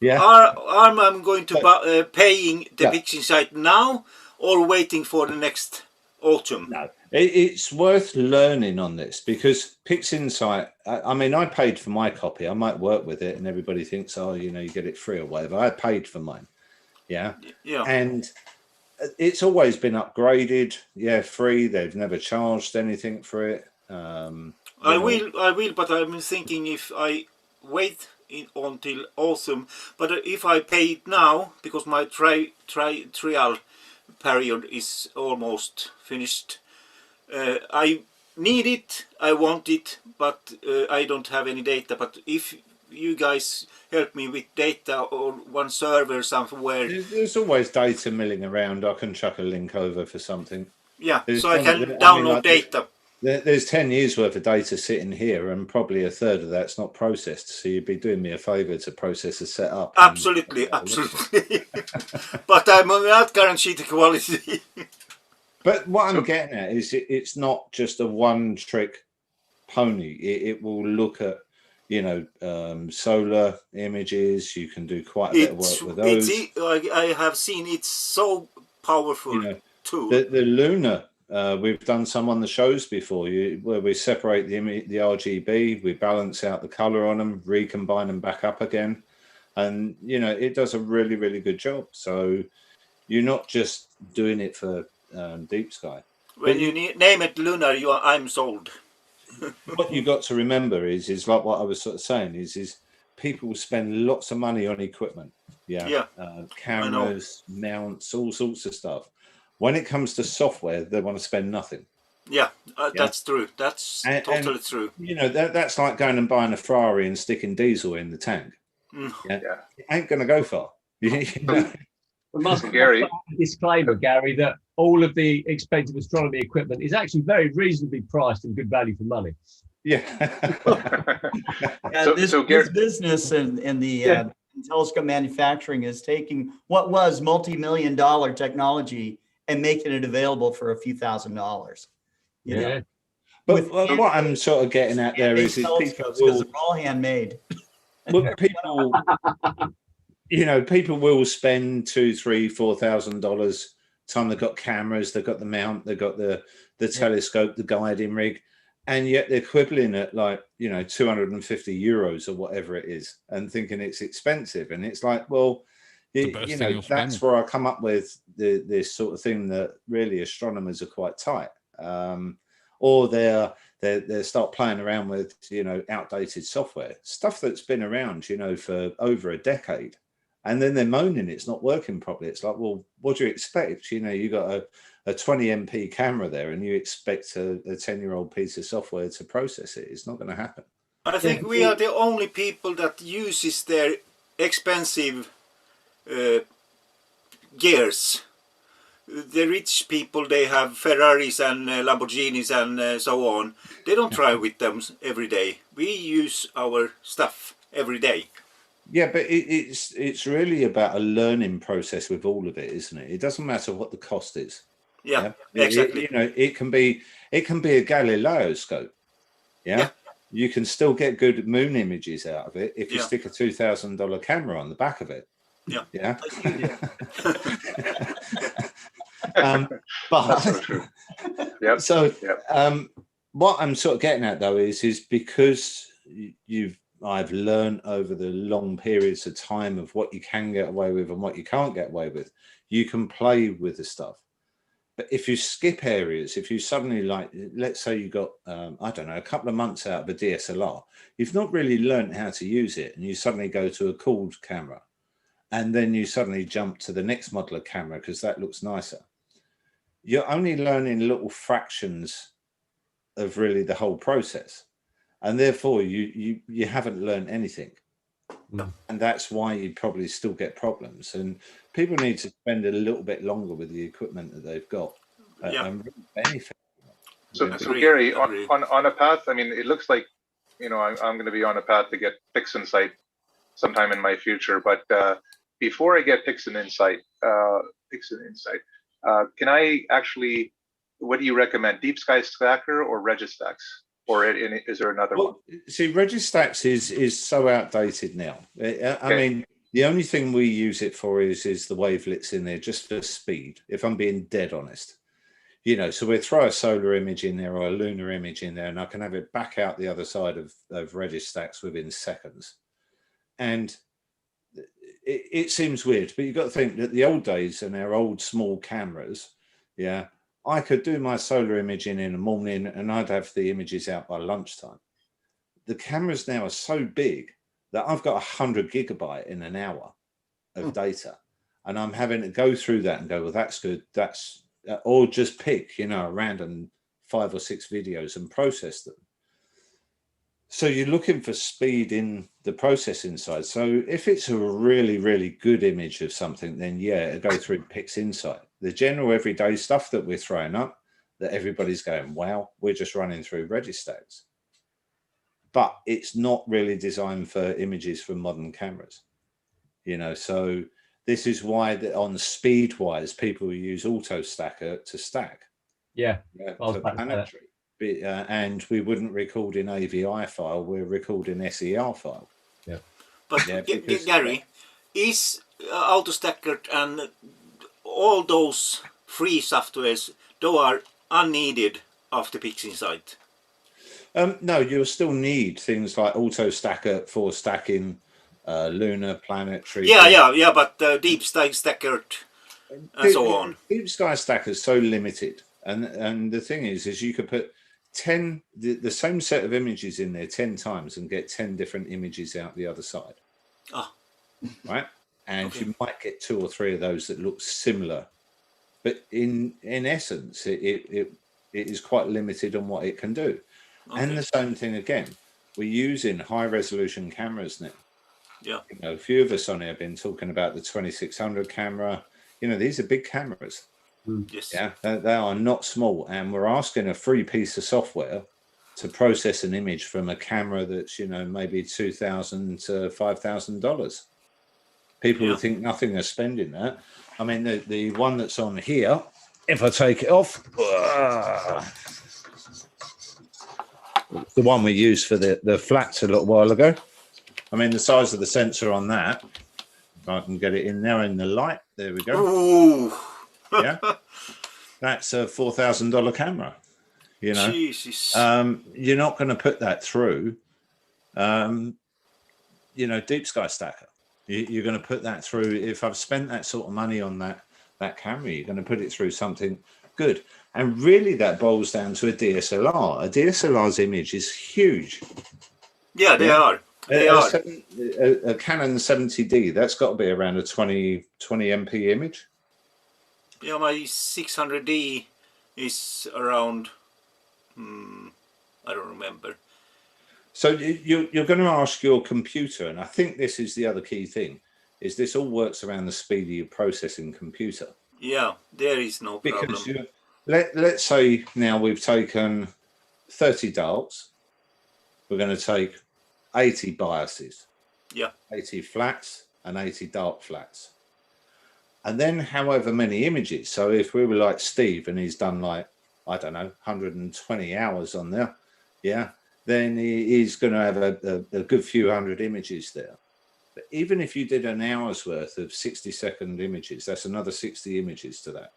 Yeah. Am I going to paying the PixInsight now or waiting for the next autumn? No, it's worth learning on this because PixInsight, I mean, I paid for my copy. I might work with it and everybody thinks, oh, you know, you get it free or whatever. I paid for mine. Yeah. Yeah. And it's always been upgraded. Yeah, free. They've never charged anything for it. I will, but I'm thinking if I wait until autumn, but if I pay it now, because my trial period is almost finished, I need it, I want it, but I don't have any data. But if you guys help me with data or one server somewhere, there's always data milling around. I can chuck a link over for something. Yeah, so I can download data. There's 10 years worth of data sitting here and probably a third of that's not processed. So you'd be doing me a favor to process a setup. Absolutely, absolutely. But I'm not guaranteed the quality. But what I'm getting at is it's not just a one trick pony. It will look at, you know, solar images. You can do quite a bit of work with those. I have seen it's so powerful, you know, too. The lunar. We've done some on the shows before, where we separate the RGB, we balance out the color on them, recombine them back up again, and you know it does a really, really good job. So you're not just doing it for deep sky. When you name it lunar, I'm sold. What you got to remember is like what I was sort of saying is people spend lots of money on equipment, cameras, mounts, all sorts of stuff. When it comes to software, they want to spend nothing. Yeah, that's true. That's totally true. You know, that's like going and buying a Ferrari and sticking diesel in the tank. Yeah. It ain't going to go far. You know? We must Gary. Disclaimer, Gary, that all of the expensive astronomy equipment is actually very reasonably priced and good value for money. Yeah. This business in the telescope manufacturing is taking what was multi-million-dollar technology and making it available for a few $1,000s. You know? But what I'm sort of getting at there is people because they're all handmade. Well, people, you know, people will spend $2,000, $3,000, $4,000 time they've got cameras, they've got the mount, they've got the telescope, the guiding rig, and yet they're quibbling at like, you know, 250 euros or whatever it is, and thinking it's expensive. And it's like, well, you know, that's where I come up with this sort of thing that really astronomers are quite tight, or they start playing around with, you know, outdated software, stuff that's been around, you know, for over a decade, and then they're moaning it's not working properly. It's like, well, what do you expect? You know, you got a 20 MP camera there, and you expect a 10-year-old piece of software to process it. It's not going to happen. I think we are the only people that uses their expensive gears. The rich people, they have Ferraris and Lamborghinis and so on. They don't try with them every day. We use our stuff every day. Yeah, but it's really about a learning process with all of it, isn't it? It doesn't matter what the cost is. Yeah, exactly. You know, it can be a Galileo scope. Yeah. You can still get good moon images out of it if you stick a $2,000 camera on the back of it. Yeah. Yeah. That's so true. Yep. So what I'm sort of getting at though is because I've learned over the long periods of time of what you can get away with and what you can't get away with. You can play with the stuff. But if you skip areas, if you suddenly, like, let's say you got, I don't know, a couple of months out of a DSLR, you've not really learned how to use it, and you suddenly go to a cooled camera, and then you suddenly jump to the next model of camera because that looks nicer. You're only learning little fractions of really the whole process, and therefore you haven't learned anything. And that's why you probably still get problems. And people need to spend a little bit longer with the equipment that they've got and really benefit. So Gary, on a path, I mean, it looks like, I'm going to be on a path to get Pixin Insight sometime in my future. But before I get Pixin Insight, can I actually, what do you recommend, Deep Sky Stacker or Registax? Or is there another one? See, Registax is so outdated now. I mean, the only thing we use it for is the wavelets in there, just for speed, if I'm being dead honest. So we throw a solar image in there or a lunar image in there, and I can have it back out the other side of Registax within seconds. And it seems weird, but you've got to think that the old days and our old small cameras, I could do my solar imaging in the morning and I'd have the images out by lunchtime. The cameras now are so big that I've got 100 gigabyte in an hour of data, and I'm having to go through that and go, well, that's good. Or just pick, a random 5 or 6 videos and process them. So you're looking for speed in the processing side. So if it's a really, really good image of something, then it'll go through Pix Insight. The general everyday stuff that we're throwing up, that everybody's going, wow, we're just running through Registax. But it's not really designed for images from modern cameras. So this is why on speed-wise, people use Auto Stacker to stack. For planetary. And we wouldn't record in AVI file, we're recording SER file. But Gary, is AutoStacker and all those free softwares, they are unneeded after Pix Insight? No, you'll still need things like AutoStacker for stacking lunar, planetary. But Deep Sky Stacker and so on. Deep Sky Stacker is so limited, and the thing is you could put 10 the same set of images in there 10 times and get 10 different images out the other side. Right, and you might get 2 or 3 of those that look similar, but in essence it is quite limited on what it can do. And the same thing again, we're using high resolution cameras now. A few of us on here have been talking about the 2600 camera. These are big cameras. They are not small, and we're asking a free piece of software to process an image from a camera that's maybe $2,000 to $5,000. People would think nothing of spending that. I mean, the one that's on here, if I take it off, the one we used for the flats a little while ago. I mean, the size of the sensor on that, if I can get it in there in the light, there we go. Ooh. That's a $4,000 camera. Jesus. You're not going to put that through, Deep Sky Stacker. You're going to put that through. If I've spent that sort of money on that camera, you're going to put it through something good. And really, that boils down to a DSLR. A DSLR's image is huge. They are. A Canon 70D, that's got to be around a 20 MP image. My 600D is around, I don't remember. So you're going to ask your computer, and I think this is the other key thing, is this all works around the speed of your processing computer. There is no problem. Because let's say now we've taken 30 darks, we're going to take 80 biases, 80 flats and 80 dark flats, and then however many images. So if we were like Steve and he's done like, I don't know, 120 hours on there, then he's going to have a good few hundred images there. But even if you did an hour's worth of 60-second images, that's another 60 images to that.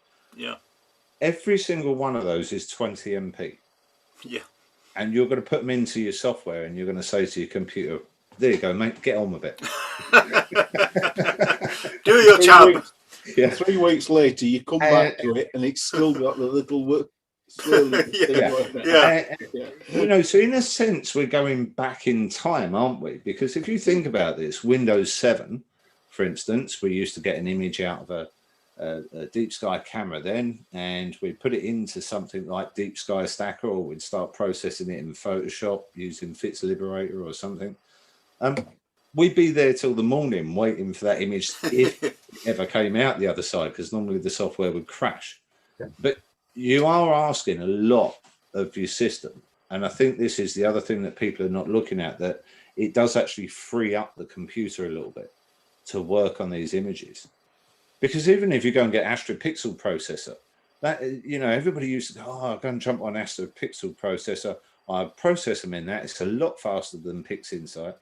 Every single one of those is 20 MP. And you're going to put them into your software, and you're going to say to your computer, there you go, mate, get on with it. Do your job. 3 weeks later, you come back to it, and it's still got the little work. So in a sense, we're going back in time, aren't we? Because if you think about this, Windows 7, for instance, we used to get an image out of a deep sky camera then, and we put it into something like Deep Sky Stacker, or we'd start processing it in Photoshop using Fitz Liberator or something. We'd be there till the morning waiting for that image if it ever came out the other side, because normally the software would crash. But you are asking a lot of your system. And I think this is the other thing that people are not looking at, that it does actually free up the computer a little bit to work on these images. Because even if you go and get AstroPixel processor, that, you know, everybody used to go, oh, I'll go and jump on AstroPixel processor. I process them in that. It's a lot faster than PixInsight.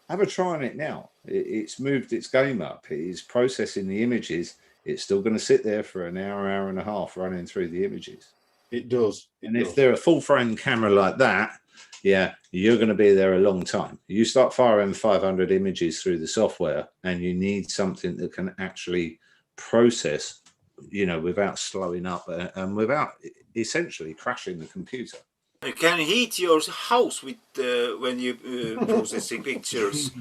Have a try on it now. It's moved its game up. It is processing the images. It's still going to sit there for an hour, hour and a half running through the images. It does. If they're a full frame camera like that, yeah, you're going to be there a long time. You start firing 500 images through the software, and you need something that can actually process, you know, without slowing up and without essentially crashing the computer. You can heat your house with when you processing pictures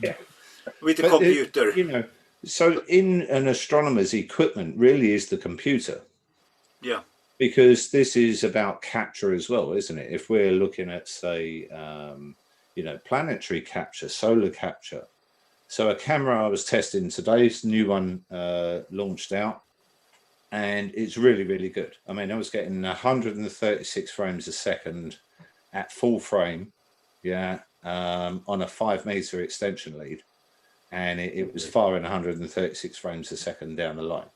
with the computer. You know, so in an astronomer's equipment really is the computer. Yeah. Because this is about capture as well, isn't it? If we're looking at, say, you know, planetary capture, solar capture. So a camera I was testing today's new one launched out, and it's really, really good. I mean, I was getting 136 frames a second at full frame, yeah, on a 5-meter extension lead, and it was firing 136 frames a second down the line.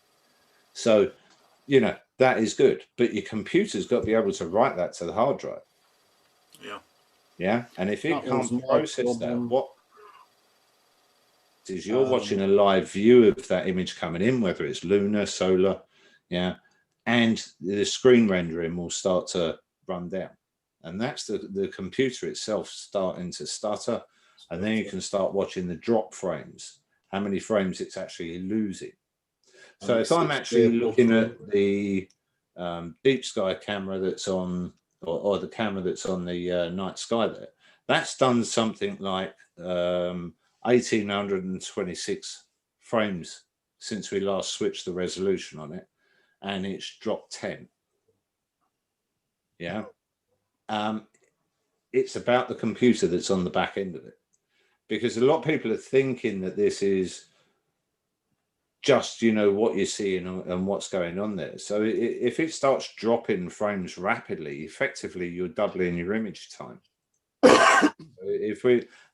So, you know, that is good, but your computer's got to be able to write that to the hard drive. Yeah. Yeah, and if it That was can't my process that, problem. what is you're watching a live view of that image coming in, whether it's lunar, solar, yeah, and the screen rendering will start to run down. And that's the computer itself starting to stutter. And then you can start watching the drop frames, how many frames it's actually losing. So if I'm actually looking at the deep sky camera that's on, or the camera that's on the night sky there, that's done something like 1826 frames since we last switched the resolution on it, and it's dropped 10. Yeah. It's about the computer that's on the back end of it, because a lot of people are thinking that this is just, you know, what you're seeing and what's going on there. So if it starts dropping frames rapidly, effectively you're doubling your image time. If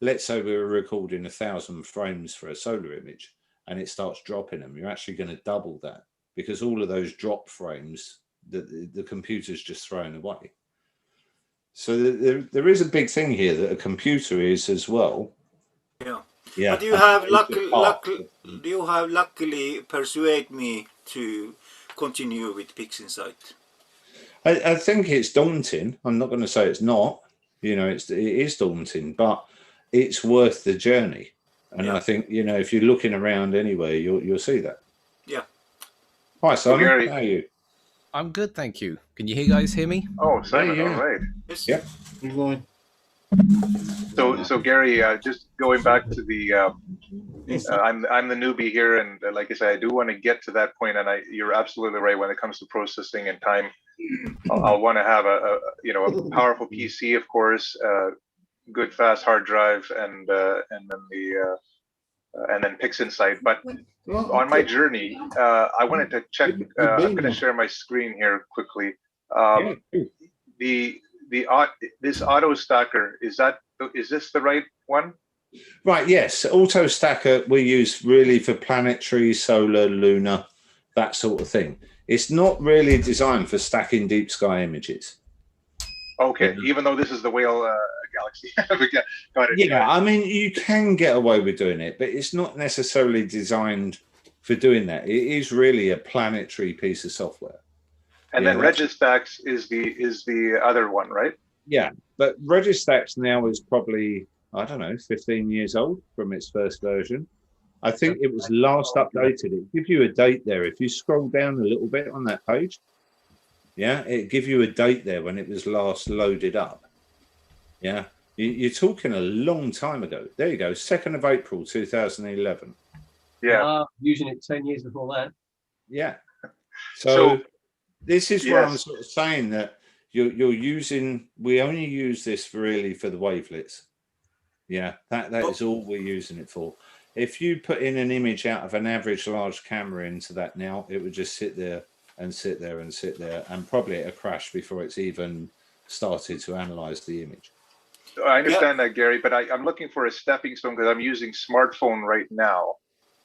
let's say we were recording 1,000 frames for a solar image and it starts dropping them, you're actually going to double that, because all of those drop frames the computer's just thrown away. So there is a big thing here that a computer is as well. Yeah. Yeah. But you have luckily persuaded me to continue with PixInsight. I think it's daunting. I'm not going to say it's not. You know, it is daunting, but it's worth the journey. And yeah. I think, you know, if you're looking around anywhere, you'll see that. Yeah. Hi, Simon. Gary, how are you? I'm good, thank you. Can you guys hear me? Oh, Simon, yeah. all right. Yes. Yeah. You're going. So Gary, just going back to the, I'm the newbie here, and like I said, I do want to get to that point, and you're absolutely right when it comes to processing and time. I'll want to have a powerful PC, of course, good fast hard drive, and then PixInsight. But on my journey, I wanted to check. I'm going to share my screen here quickly. This auto stacker, is this the right one? Right. Yes. Auto stacker we use really for planetary, solar, lunar, that sort of thing. It's not really designed for stacking deep sky images. Okay. Even though this is the whale galaxy. Got it. Yeah. I mean, you can get away with doing it, but it's not necessarily designed for doing that. It is really a planetary piece of software. And then Registax is the other one, right? Yeah, but Registax now is probably, I don't know, 15 years old from its first version. I think it was last updated. It gives you a date there. If you scroll down a little bit on that page, yeah, it gives you a date there when it was last loaded up. Yeah, you're talking a long time ago. There you go, 2nd of April, 2011. Yeah. Using it 10 years before that. Yeah. So this is where I'm yes. sort of saying that you're using. We only use this really for the wavelets. Yeah, that is all we're using it for. If you put in an image out of an average large camera into that now, it would just sit there and sit there and sit there, and probably it'll crash before it's even started to analyze the image. I understand that, Gary, but I'm looking for a stepping stone because I'm using smartphone right now.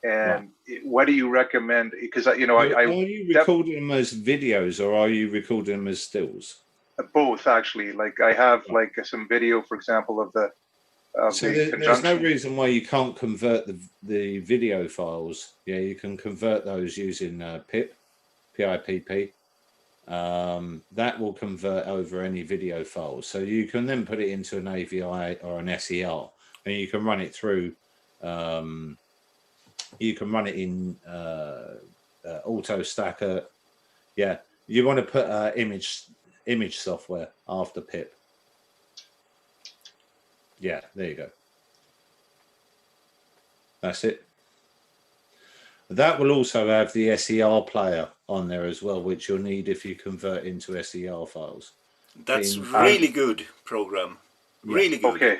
And what do you recommend? Because are you recording them as videos or are you recording them as stills? Both, actually. Like I have like some video, for example, of the there's conjunction. no reason why you can't convert the video files. Yeah, you can convert those using PIP. That will convert over any video files. So you can then put it into an AVI or an SER, and you can run it through. You can run it in AutoStacker. Yeah, you want to put image software after PIP. Yeah, there you go. That's it. That will also have the SER player on there as well, which you'll need if you convert into SER files. That's really good program. Really good. Okay.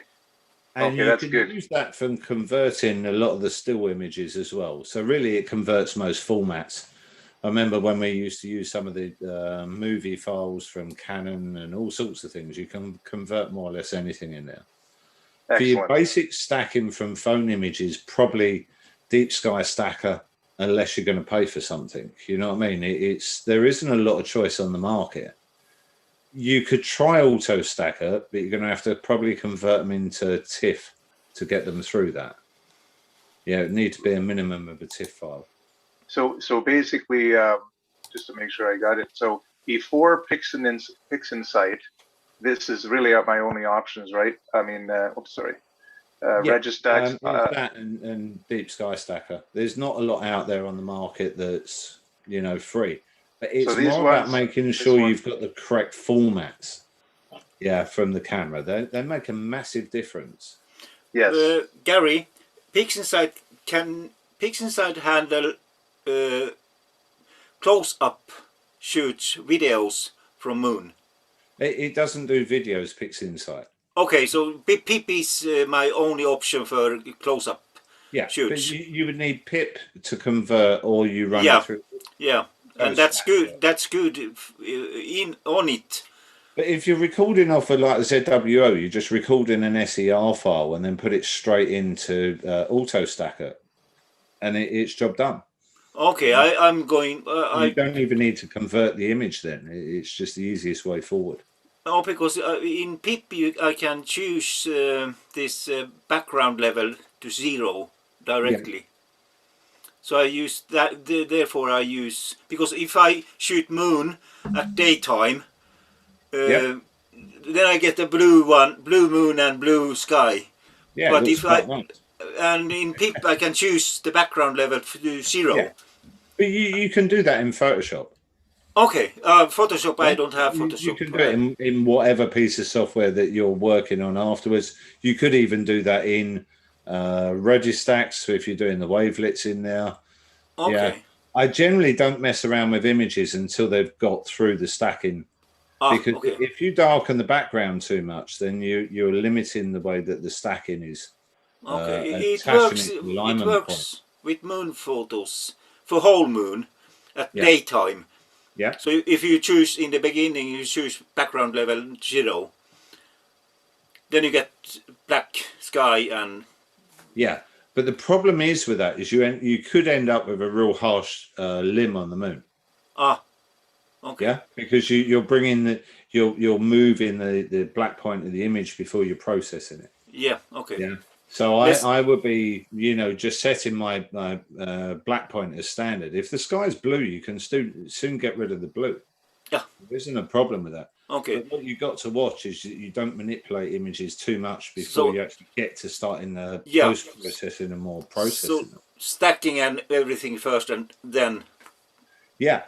And you that's can good. use that for converting a lot of the still images as well. So really it converts most formats. I remember when we used to use some of the movie files from Canon and all sorts of things, you can convert more or less anything in there. Excellent. For your basic stacking from phone images, probably Deep Sky Stacker, unless you're going to pay for something. You know what I mean? There isn't a lot of choice on the market. You could try AutoStacker, but you're going to have to probably convert them into TIFF to get them through that. Yeah, it needs to be a minimum of a TIFF file. So basically, just to make sure I got it. So before PixInsight, this is really my only options, right? I mean, Registax. That and Deep Sky Stacker. There's not a lot out there on the market that's free. But it's more about making sure you've got the correct formats. Yeah, from the camera. They make a massive difference. Yes. Gary, PixInsight handle close-up shoots videos from moon? It doesn't do videos, PixInsight. Okay, so PIP is my only option for close-up shoots. But you would need PIP to convert, or you run it through. Yeah, and that's good. That's good on it. But if you're recording off of like a ZWO, you just record in an SER file and then put it straight into AutoStacker, and it's job done. Okay, I'm going. You don't even need to convert the image then. It's just the easiest way forward. Oh, because in PIP I can choose this background level to 0 directly. Yeah. So I use that. Therefore, I use, because if I shoot moon at daytime, then I get a blue moon and blue sky. Yeah, but if and in PIP I can choose the background level to 0. Yeah. But you can do that in Photoshop. Okay, Photoshop, I don't have Photoshop. You can do it in whatever piece of software that you're working on afterwards. You could even do that in Registax, so if you're doing the wavelets in there. Okay. Yeah. I generally don't mess around with images until they've got through the stacking. Because if you darken the background too much, then you're limiting the way that the stacking is. Okay, it works with moon photos for whole moon at daytime. Yeah. So if you choose in the beginning, you choose background level 0, then you get black sky and. Yeah, but the problem is with that is you could end up with a real harsh limb on the moon. Okay. Yeah, because you're bringing you're moving the black point of the image before you're processing it. Yeah. Okay. Yeah. So I would be, just setting my black point as standard. If the sky's blue, you can soon get rid of the blue. Yeah. There isn't a problem with that. Okay. But what you've got to watch is you don't manipulate images too much before you actually get to starting the post-processing and more processing. So stacking and everything first and then. Yeah.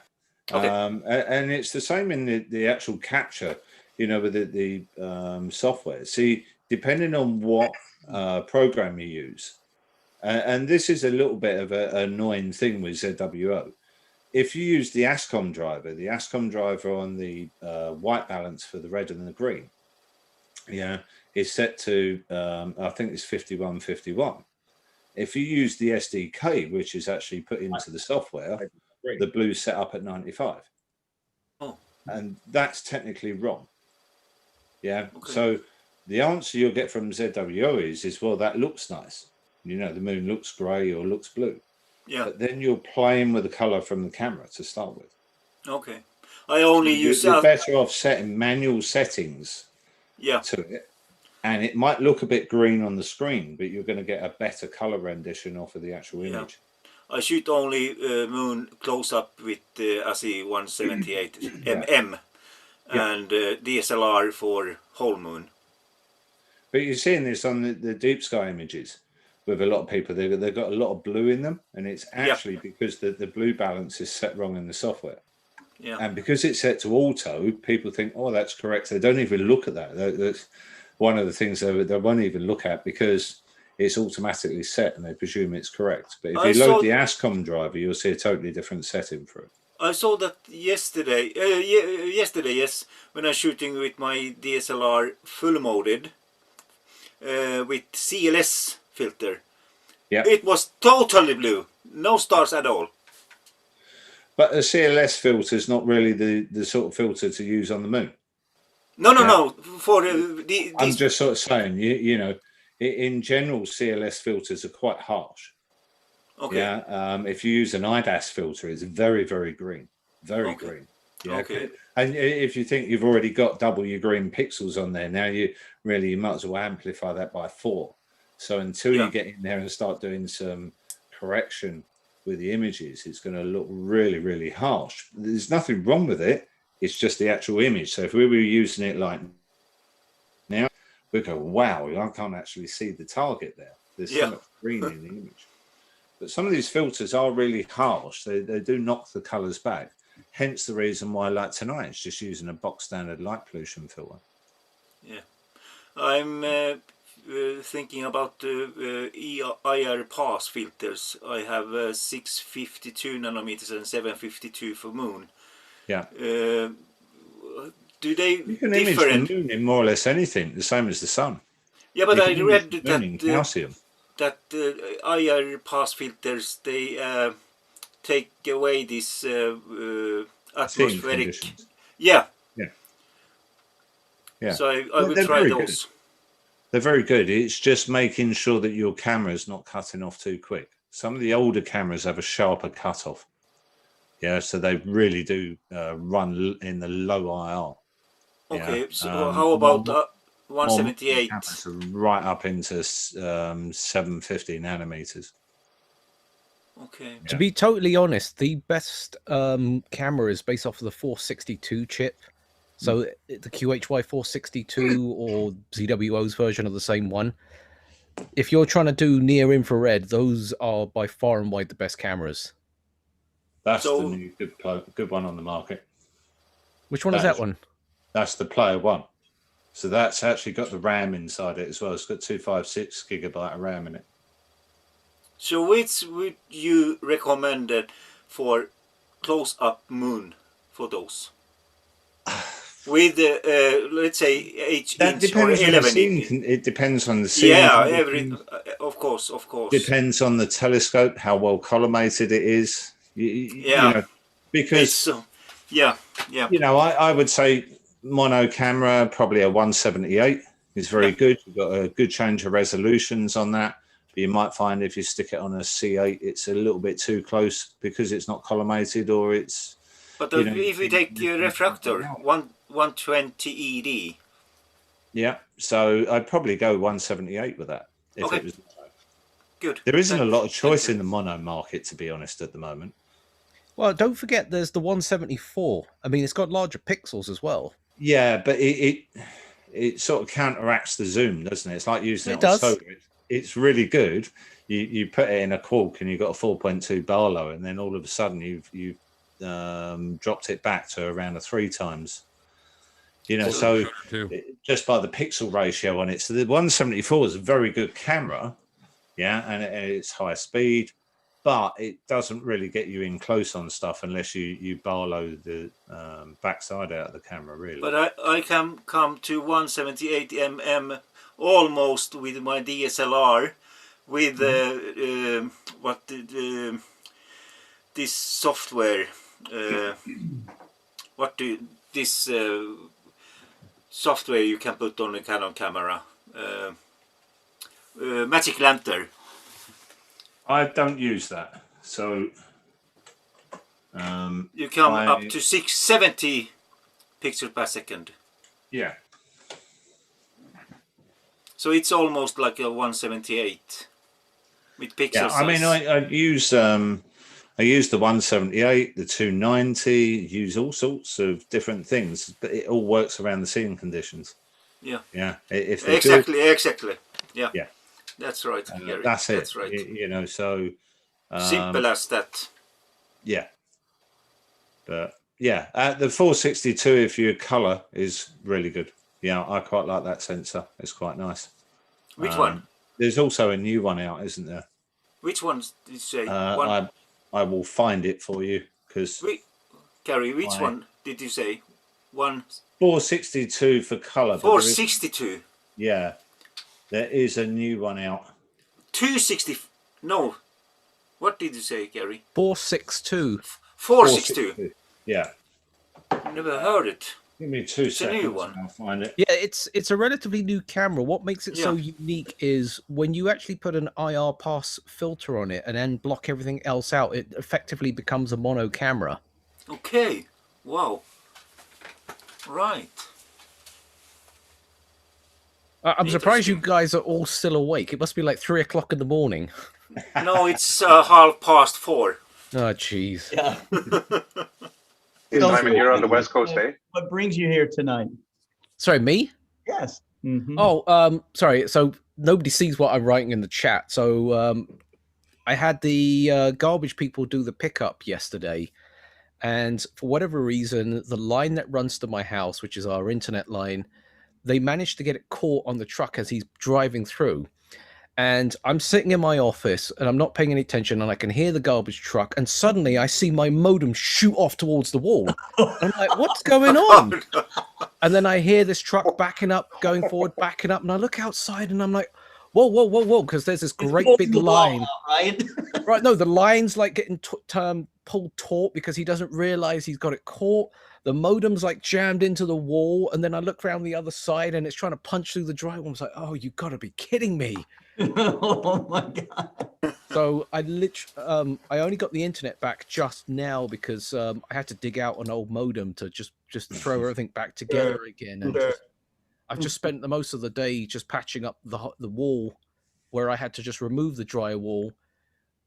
Okay. And it's the same in the actual capture, with the software. See, depending on what program you use, and this is a little bit of an annoying thing with ZWO, if you use the ASCOM driver on the white balance for the red and the green, is set to, I think it's 5151. If you use the SDK, which is actually put into the software, the blue's set up at 95. Oh. And that's technically wrong. Yeah. Okay. So the answer you'll get from ZWO is, well, that looks nice. The moon looks grey or looks blue. Yeah. But then you're playing with the colour from the camera to start with. Okay. I only use. You're better off setting manual settings to it. And it might look a bit green on the screen, but you're going to get a better colour rendition off of the actual image. I shoot only moon close up with ASI 178 mm and DSLR for whole moon. But you're seeing this on the deep sky images with a lot of people. They've got a lot of blue in them, and it's actually because the blue balance is set wrong in the software. Yeah. And because it's set to auto, people think, oh, that's correct. They don't even look at that. That's one of the things they won't even look at because it's automatically set and they presume it's correct. But if you load the ASCOM driver, you'll see a totally different setting for it. I saw that yesterday. Yes, when I was shooting with my DSLR full moded with CLS filter. Yeah. It was totally blue, no stars at all. But a CLS filter is not really the sort of filter to use on the moon. No. For I'm just sort of saying, in general, CLS filters are quite harsh. Okay. Yeah. If you use an IDAS filter, it's very, very green. Very green. Yeah. Okay. And if you think you've already got double your green pixels on there, now you might as well amplify that by 4. So until you get in there and start doing some correction with the images, it's going to look really, really harsh. There's nothing wrong with it. It's just the actual image. So if we were using it like now, we go, wow, I can't actually see the target there. There's so much green in the image. But some of these filters are really harsh. They do knock the colors back. Hence the reason why, like tonight, it's just using a box standard light pollution filter. Yeah. I'm thinking about IR pass filters. I have 652 nanometers and 752 for moon. Yeah. Do they You can image the moon in more or less anything, the same as the sun. Yeah, but I read that IR pass filters, they take away this atmospheric. Yeah. So I will try those. Good. They're very good. It's just making sure that your camera's not cutting off too quick. Some of the older cameras have a sharper cutoff. Yeah, so they really do run in the low IR. Okay, so how about 178? Right up into 750 nanometers. Okay. To be totally honest, the best camera is based off of the 462 chip. So the QHY 462 or ZWO's version of the same one. If you're trying to do near infrared, those are by far and wide the best cameras. That's the new good one on the market. Which one is that one? That's the Player One. So that's actually got the RAM inside it as well. It's got 256 gigabyte of RAM in it. So which would you recommend for close-up moon photos? With let's say 8-inch or 11-inch. It depends on the scene. Yeah, of course. Depends on the telescope, how well collimated it is. Because I would say mono camera, probably a 178 is very good. You've got a good change of resolutions on that. But you might find if you stick it on a C8, it's a little bit too close because it's not collimated or it's. But if we take the refractor, 120 ED. Yeah, so I'd probably go 178 with that. If it was good. There isn't a lot of choice in the mono market, to be honest, at the moment. Well, don't forget there's the 174. I mean, it's got larger pixels as well. Yeah, but it sort of counteracts the zoom, doesn't it? It's like using it on solar. It's really good. You put it in a quark and you've got a 4.2 Barlow, and then all of a sudden you've dropped it back to around a 3 times. So just by the pixel ratio on it. So the 174 is a very good camera, and it's high speed. but it doesn't really get you in close on stuff unless you barlow the backside out of the camera, really. But I can come to 178 mm almost with my DSLR with this software. This software you can put on a Canon camera? Magic Lantern. I don't use that, so you come up to 670 pixels per second. Yeah. So it's almost like a 178 with pixels. Yeah, I mean, I use the 178, the 290, use all sorts of different things, but it all works around the scene conditions. Yeah. Yeah. Exactly. Yeah. Yeah. That's right. Gary. That's it. That's right. You know, so simple as that. Yeah. But yeah, the 462, if you color, is really good. Yeah, I quite like that sensor. It's quite nice. Which one? There's also a new one out, isn't there? Which one did you say? I will find it for you because. Gary, which one did you say? 462 for color. 462. Yeah, there is a new one out. 260. No, what did you say, Gary? 462. 462. Yeah. Never heard it. Give me 2 seconds. A new one. I'll find it. Yeah, it's a relatively new camera. What makes it so unique is when you actually put an IR pass filter on it and then block everything else out, it effectively becomes a mono camera. Okay. Wow. Right. I'm surprised you guys are all still awake. It must be like 3 o'clock in the morning. No, it's 4:30. Oh, jeez. Yeah. Simon, you're on the West Coast, eh? What brings you here tonight? Sorry, me? Yes. Oh, sorry. So nobody sees what I'm writing in the chat. So I had the garbage people do the pickup yesterday. And for whatever reason, the line that runs to my house, which is our internet line, they managed to get it caught on the truck as he's driving through. And I'm sitting in my office and I'm not paying any attention and I can hear the garbage truck. And suddenly I see my modem shoot off towards the wall. I'm like, what's going on? And then I hear this truck backing up, going forward, backing up. And I look outside and I'm like, whoa, whoa, whoa, whoa. Because there's this great big line. Out, right? Right. No, the line's like getting pulled taut because he doesn't realize he's got it caught. The modem's like jammed into the wall. And then I look around the other side and it's trying to punch through the drywall. I was like, oh, you got to be kidding me. Oh my god! So I I only got the internet back just now because I had to dig out an old modem to just throw everything back together again. And I've just spent the most of the day just patching up the wall where I had to just remove the drywall.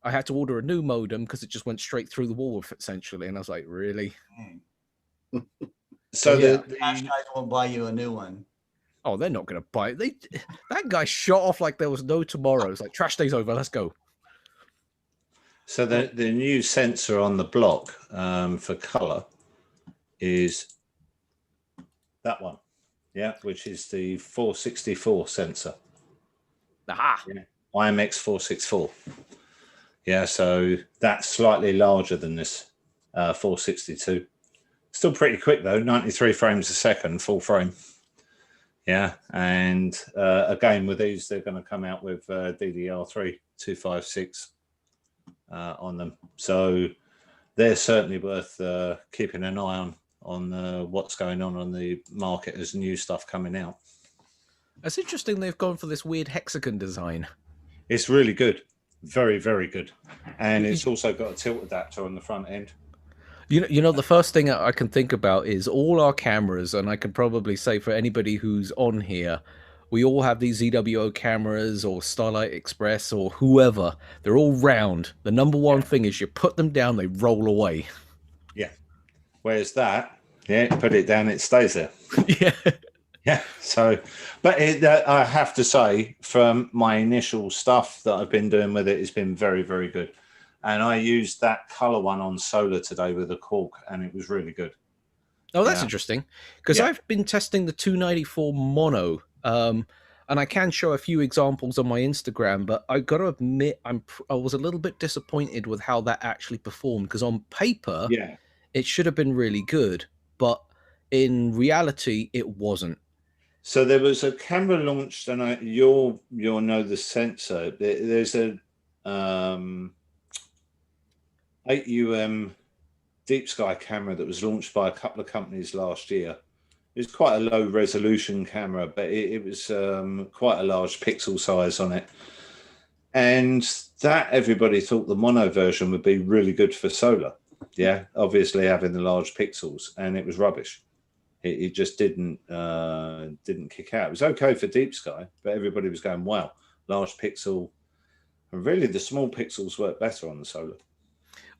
I had to order a new modem because it just went straight through the wall essentially, and I was like, really? So the cash guys won't buy you a new one. Oh, they're not going to buy it. That guy shot off like there was no tomorrow. It's like, trash day's over. Let's go. So the new sensor on the block for color is that one. Yeah, which is the 464 sensor. Aha. Yeah. IMX 464. Yeah, so that's slightly larger than this 462. Still pretty quick though, 93 frames a second, full frame. Yeah, and again with these, they're going to come out with DDR3 256 on them. So they're certainly worth keeping an eye on what's going on the market as new stuff coming out. It's interesting they've gone for this weird hexagon design. It's really good. Very, very good. And it's also got a tilt adapter on the front end. You know, the first thing I can think about is all our cameras, and I can probably say for anybody who's on here, we all have these ZWO cameras or Starlight Express or whoever. They're all round. The number one thing is you put them down, they roll away. Yeah. Whereas that, put it down, it stays there. Yeah. Yeah. So, but I have to say, from my initial stuff that I've been doing with it, it's been very, very good. And I used that color one on solar today with a cork, and it was really good. Oh, that's interesting. Because I've been testing the 294 mono. And I can show a few examples on my Instagram, but I got to admit, I was a little bit disappointed with how that actually performed, because on paper, Yeah. it should have been really good, but in reality, it wasn't. So there was a camera launched, and you'll know the sensor. There's a 8UM deep sky camera that was launched by a couple of companies last year. It's quite a low resolution camera, but it was quite a large pixel size on it. And that everybody thought the mono version would be really good for solar. Yeah, obviously having the large pixels, and it was rubbish. It just didn't kick out. It was okay for deep sky, but everybody was going, wow, large pixel. And really the small pixels work better on the solar.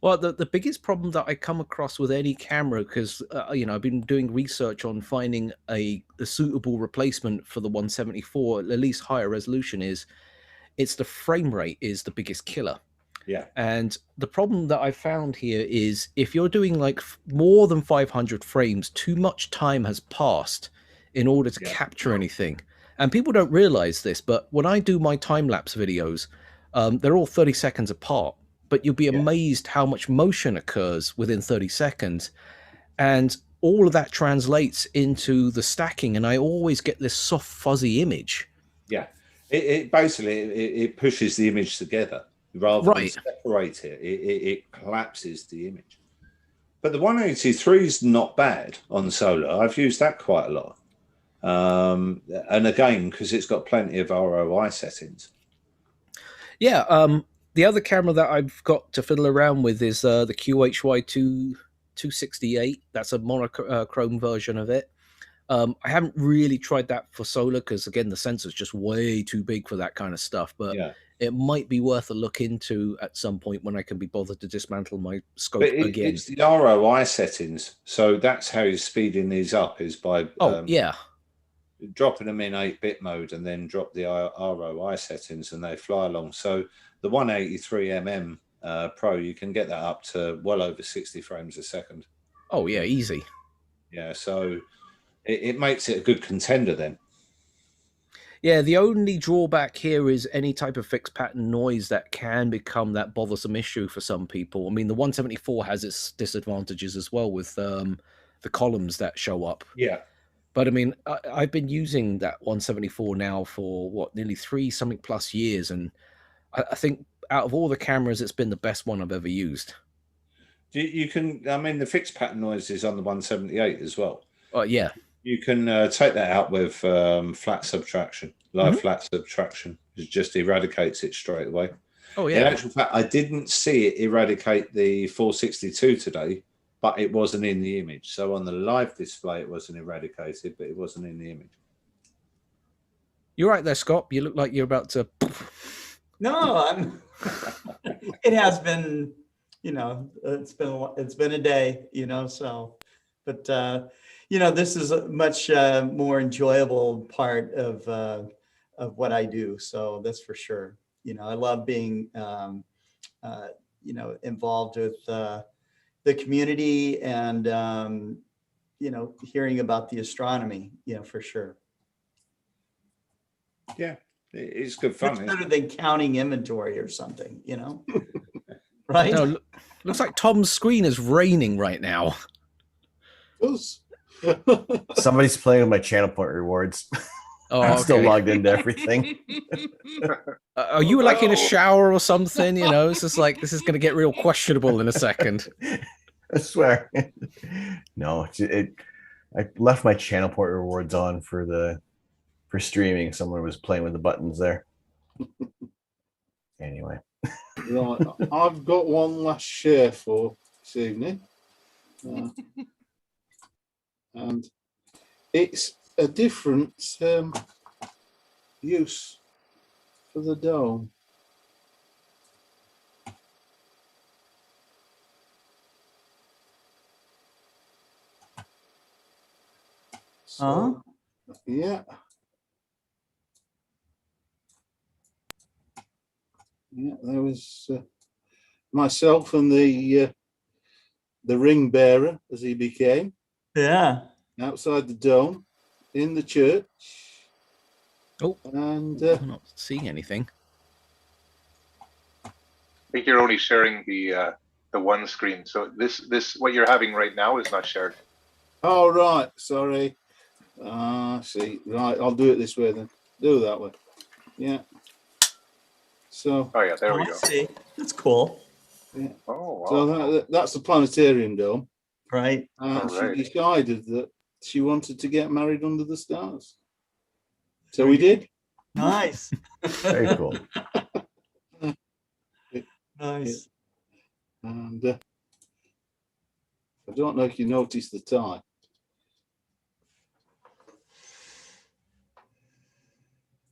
Well, the biggest problem that I come across with any camera, because I've been doing research on finding a suitable replacement for the 174, at least higher resolution, it's the frame rate is the biggest killer. Yeah. And the problem that I found here is if you're doing like more than 500 frames, too much time has passed in order to capture anything. And people don't realize this, but when I do my time-lapse videos, they're all 30 seconds apart. But you'll be amazed how much motion occurs within 30 seconds. And all of that translates into the stacking. And I always get this soft, fuzzy image. Yeah. It basically pushes the image together rather than separate it. It collapses the image. But the 183 is not bad on solar. I've used that quite a lot. And again, because it's got plenty of ROI settings. Yeah. The other camera that I've got to fiddle around with is the QHY 268. That's a monochrome version of it. I haven't really tried that for solar because, again, the sensor's just way too big for that kind of stuff. But it might be worth a look into at some point when I can be bothered to dismantle my scope again. It's the ROI settings. So that's how you're speeding these up, is by dropping them in 8-bit mode and then drop the ROI settings and they fly along. So the 183mm Pro, you can get that up to well over 60 frames a second. Oh, yeah, easy. Yeah, so it makes it a good contender then. Yeah, the only drawback here is any type of fixed pattern noise that can become that bothersome issue for some people. I mean, the 174 has its disadvantages as well with the columns that show up. Yeah. But I mean, I've been using that 174 now for nearly 3-something plus years. And I think out of all the cameras, it's been the best one I've ever used. You can, I mean, the fixed pattern noise is on the 178 as well. Oh, yeah. You can take that out with flat subtraction, live flat subtraction. It just eradicates it straight away. Oh, yeah. In actual fact, I didn't see it eradicate the 462 today, but it wasn't in the image. So on the live display, it wasn't eradicated, but it wasn't in the image. You're right there, Scott. You look like you're about to... No, it has been, it's been a day, so, but, this is a much more enjoyable part of what I do. So that's for sure. I love being, involved with the community and, hearing about the astronomy, for sure. Yeah. It's good fun. It's better than counting inventory or something, right? No, looks like Tom's screen is raining right now. Somebody's playing with my channel point rewards. Oh, I'm still okay. logged into everything. Are you like in a shower or something? It's just like, this is going to get real questionable in a second. I swear. No, I left my channel point rewards on for streaming. Someone was playing with the buttons there. Anyway. Right, I've got one last share for this evening. And it's a different use for the dome. So, yeah. Yeah, there was myself and the ring bearer, as he became. Yeah. Outside the dome, in the church. Oh, and I'm not seeing anything. I think you're only sharing the one screen. So this what you're having right now is not shared. oh right, sorry. See, right, I'll do it this way then. Do it that way. Yeah. So. Oh yeah, there we go. See, that's cool. Yeah. Oh wow. So that's the planetarium dome. Right. All She right. decided that she wanted to get married under the stars. So we did. Nice. Very cool. Nice. And I don't know if you noticed the tie.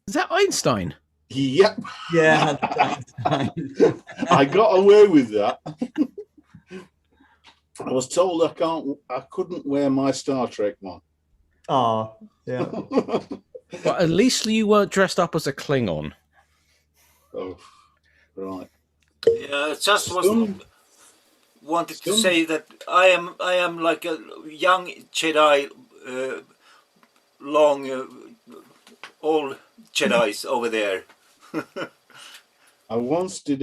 Is that Einstein? Yep. Yeah. I got away with that. I was told I couldn't wear my Star Trek one. Oh, yeah. Well, at least you weren't dressed up as a Klingon. Oh, right. Yeah, just wanted to say that I am like a young Jedi, old Jedi's over there. I once did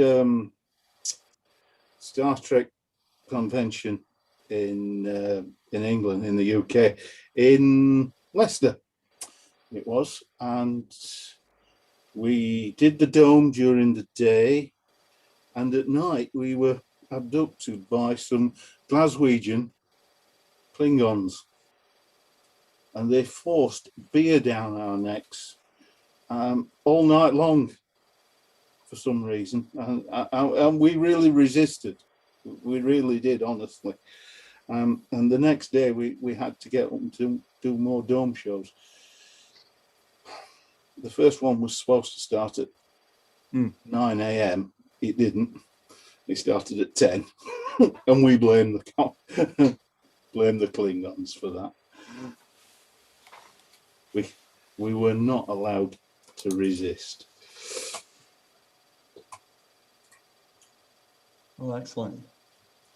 Star Trek convention in England, in the UK, in Leicester it was, and we did the dome during the day, and at night we were abducted by some Glaswegian Klingons, and they forced beer down our necks all night long for some reason, and we really resisted. We really did, honestly. And the next day we had to get up to do more dome shows. The first one was supposed to start at 9 a.m. It didn't. It started at 10, and we blame the Klingons for that. We were not allowed to resist. Oh, excellent.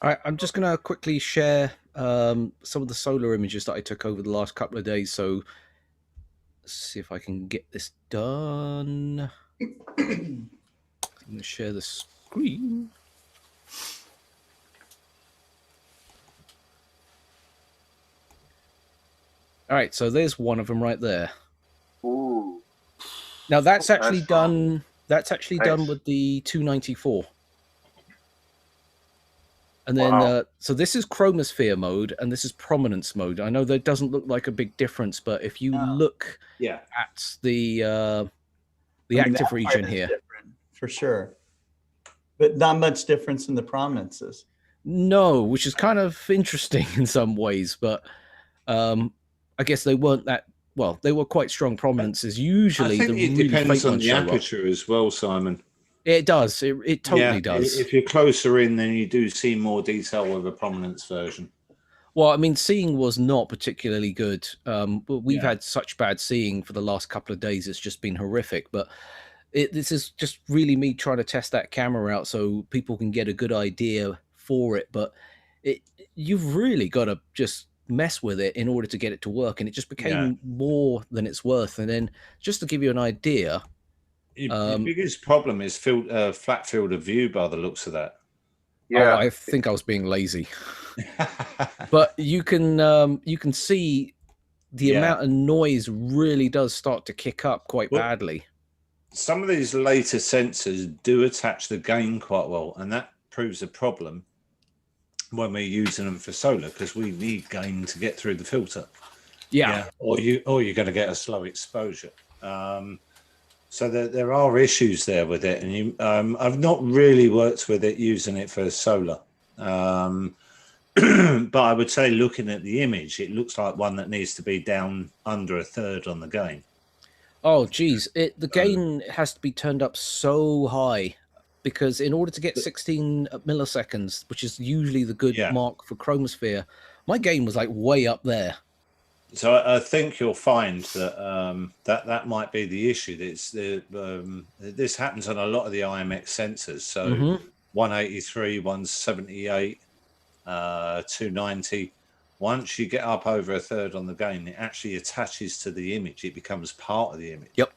All right, I'm just going to quickly share some of the solar images that I took over the last couple of days. So let's see if I can get this done. I'm going to share the screen. All right, so there's one of them right there. Ooh. Now that's actually That's done. That's actually done nice. with the 294. And then, Wow. so this is chromosphere mode, and this is prominence mode. I know that doesn't look like a big difference, but if you look at the active region here, for sure, but not much difference in the prominences. no, which is kind of interesting in some ways, but I guess they weren't that well. They were quite strong prominences. Usually, I think the it really depends faint on ones the show up. aperture as well, Simon. It does. It totally Yeah, does. If you're closer in, then you do see more detail with a prominence version. Well, I mean, seeing was not particularly good. But we've had such bad seeing for the last couple of days. It's just been horrific. But this is just really me trying to test that camera out so people can get a good idea for it. But you've really got to just mess with it in order to get it to work. And it just became more than it's worth. And then just to give you an idea... Your biggest problem is flat field of view by the looks of that. Yeah, I think I was being lazy. But you can see the amount of noise really does start to kick up quite badly. Some of these later sensors do attach the gain quite well, and that proves a problem when we're using them for solar, because we need gain to get through the filter. Or you're going to get a slow exposure. So there are issues there with it, and I've not really worked with it using it for solar, but I would say looking at the image, it looks like one that needs to be down under a third on the gain. Oh, geez, the gain has to be turned up so high, because in order to get 16 milliseconds, which is usually the good mark for chromosphere, my gain was like way up there. So I think you'll find that that might be the issue. This happens on a lot of the IMX sensors. So 183, 178, 290. Once you get up over a third on the gain, it actually attaches to the image. It becomes part of the image. Yep.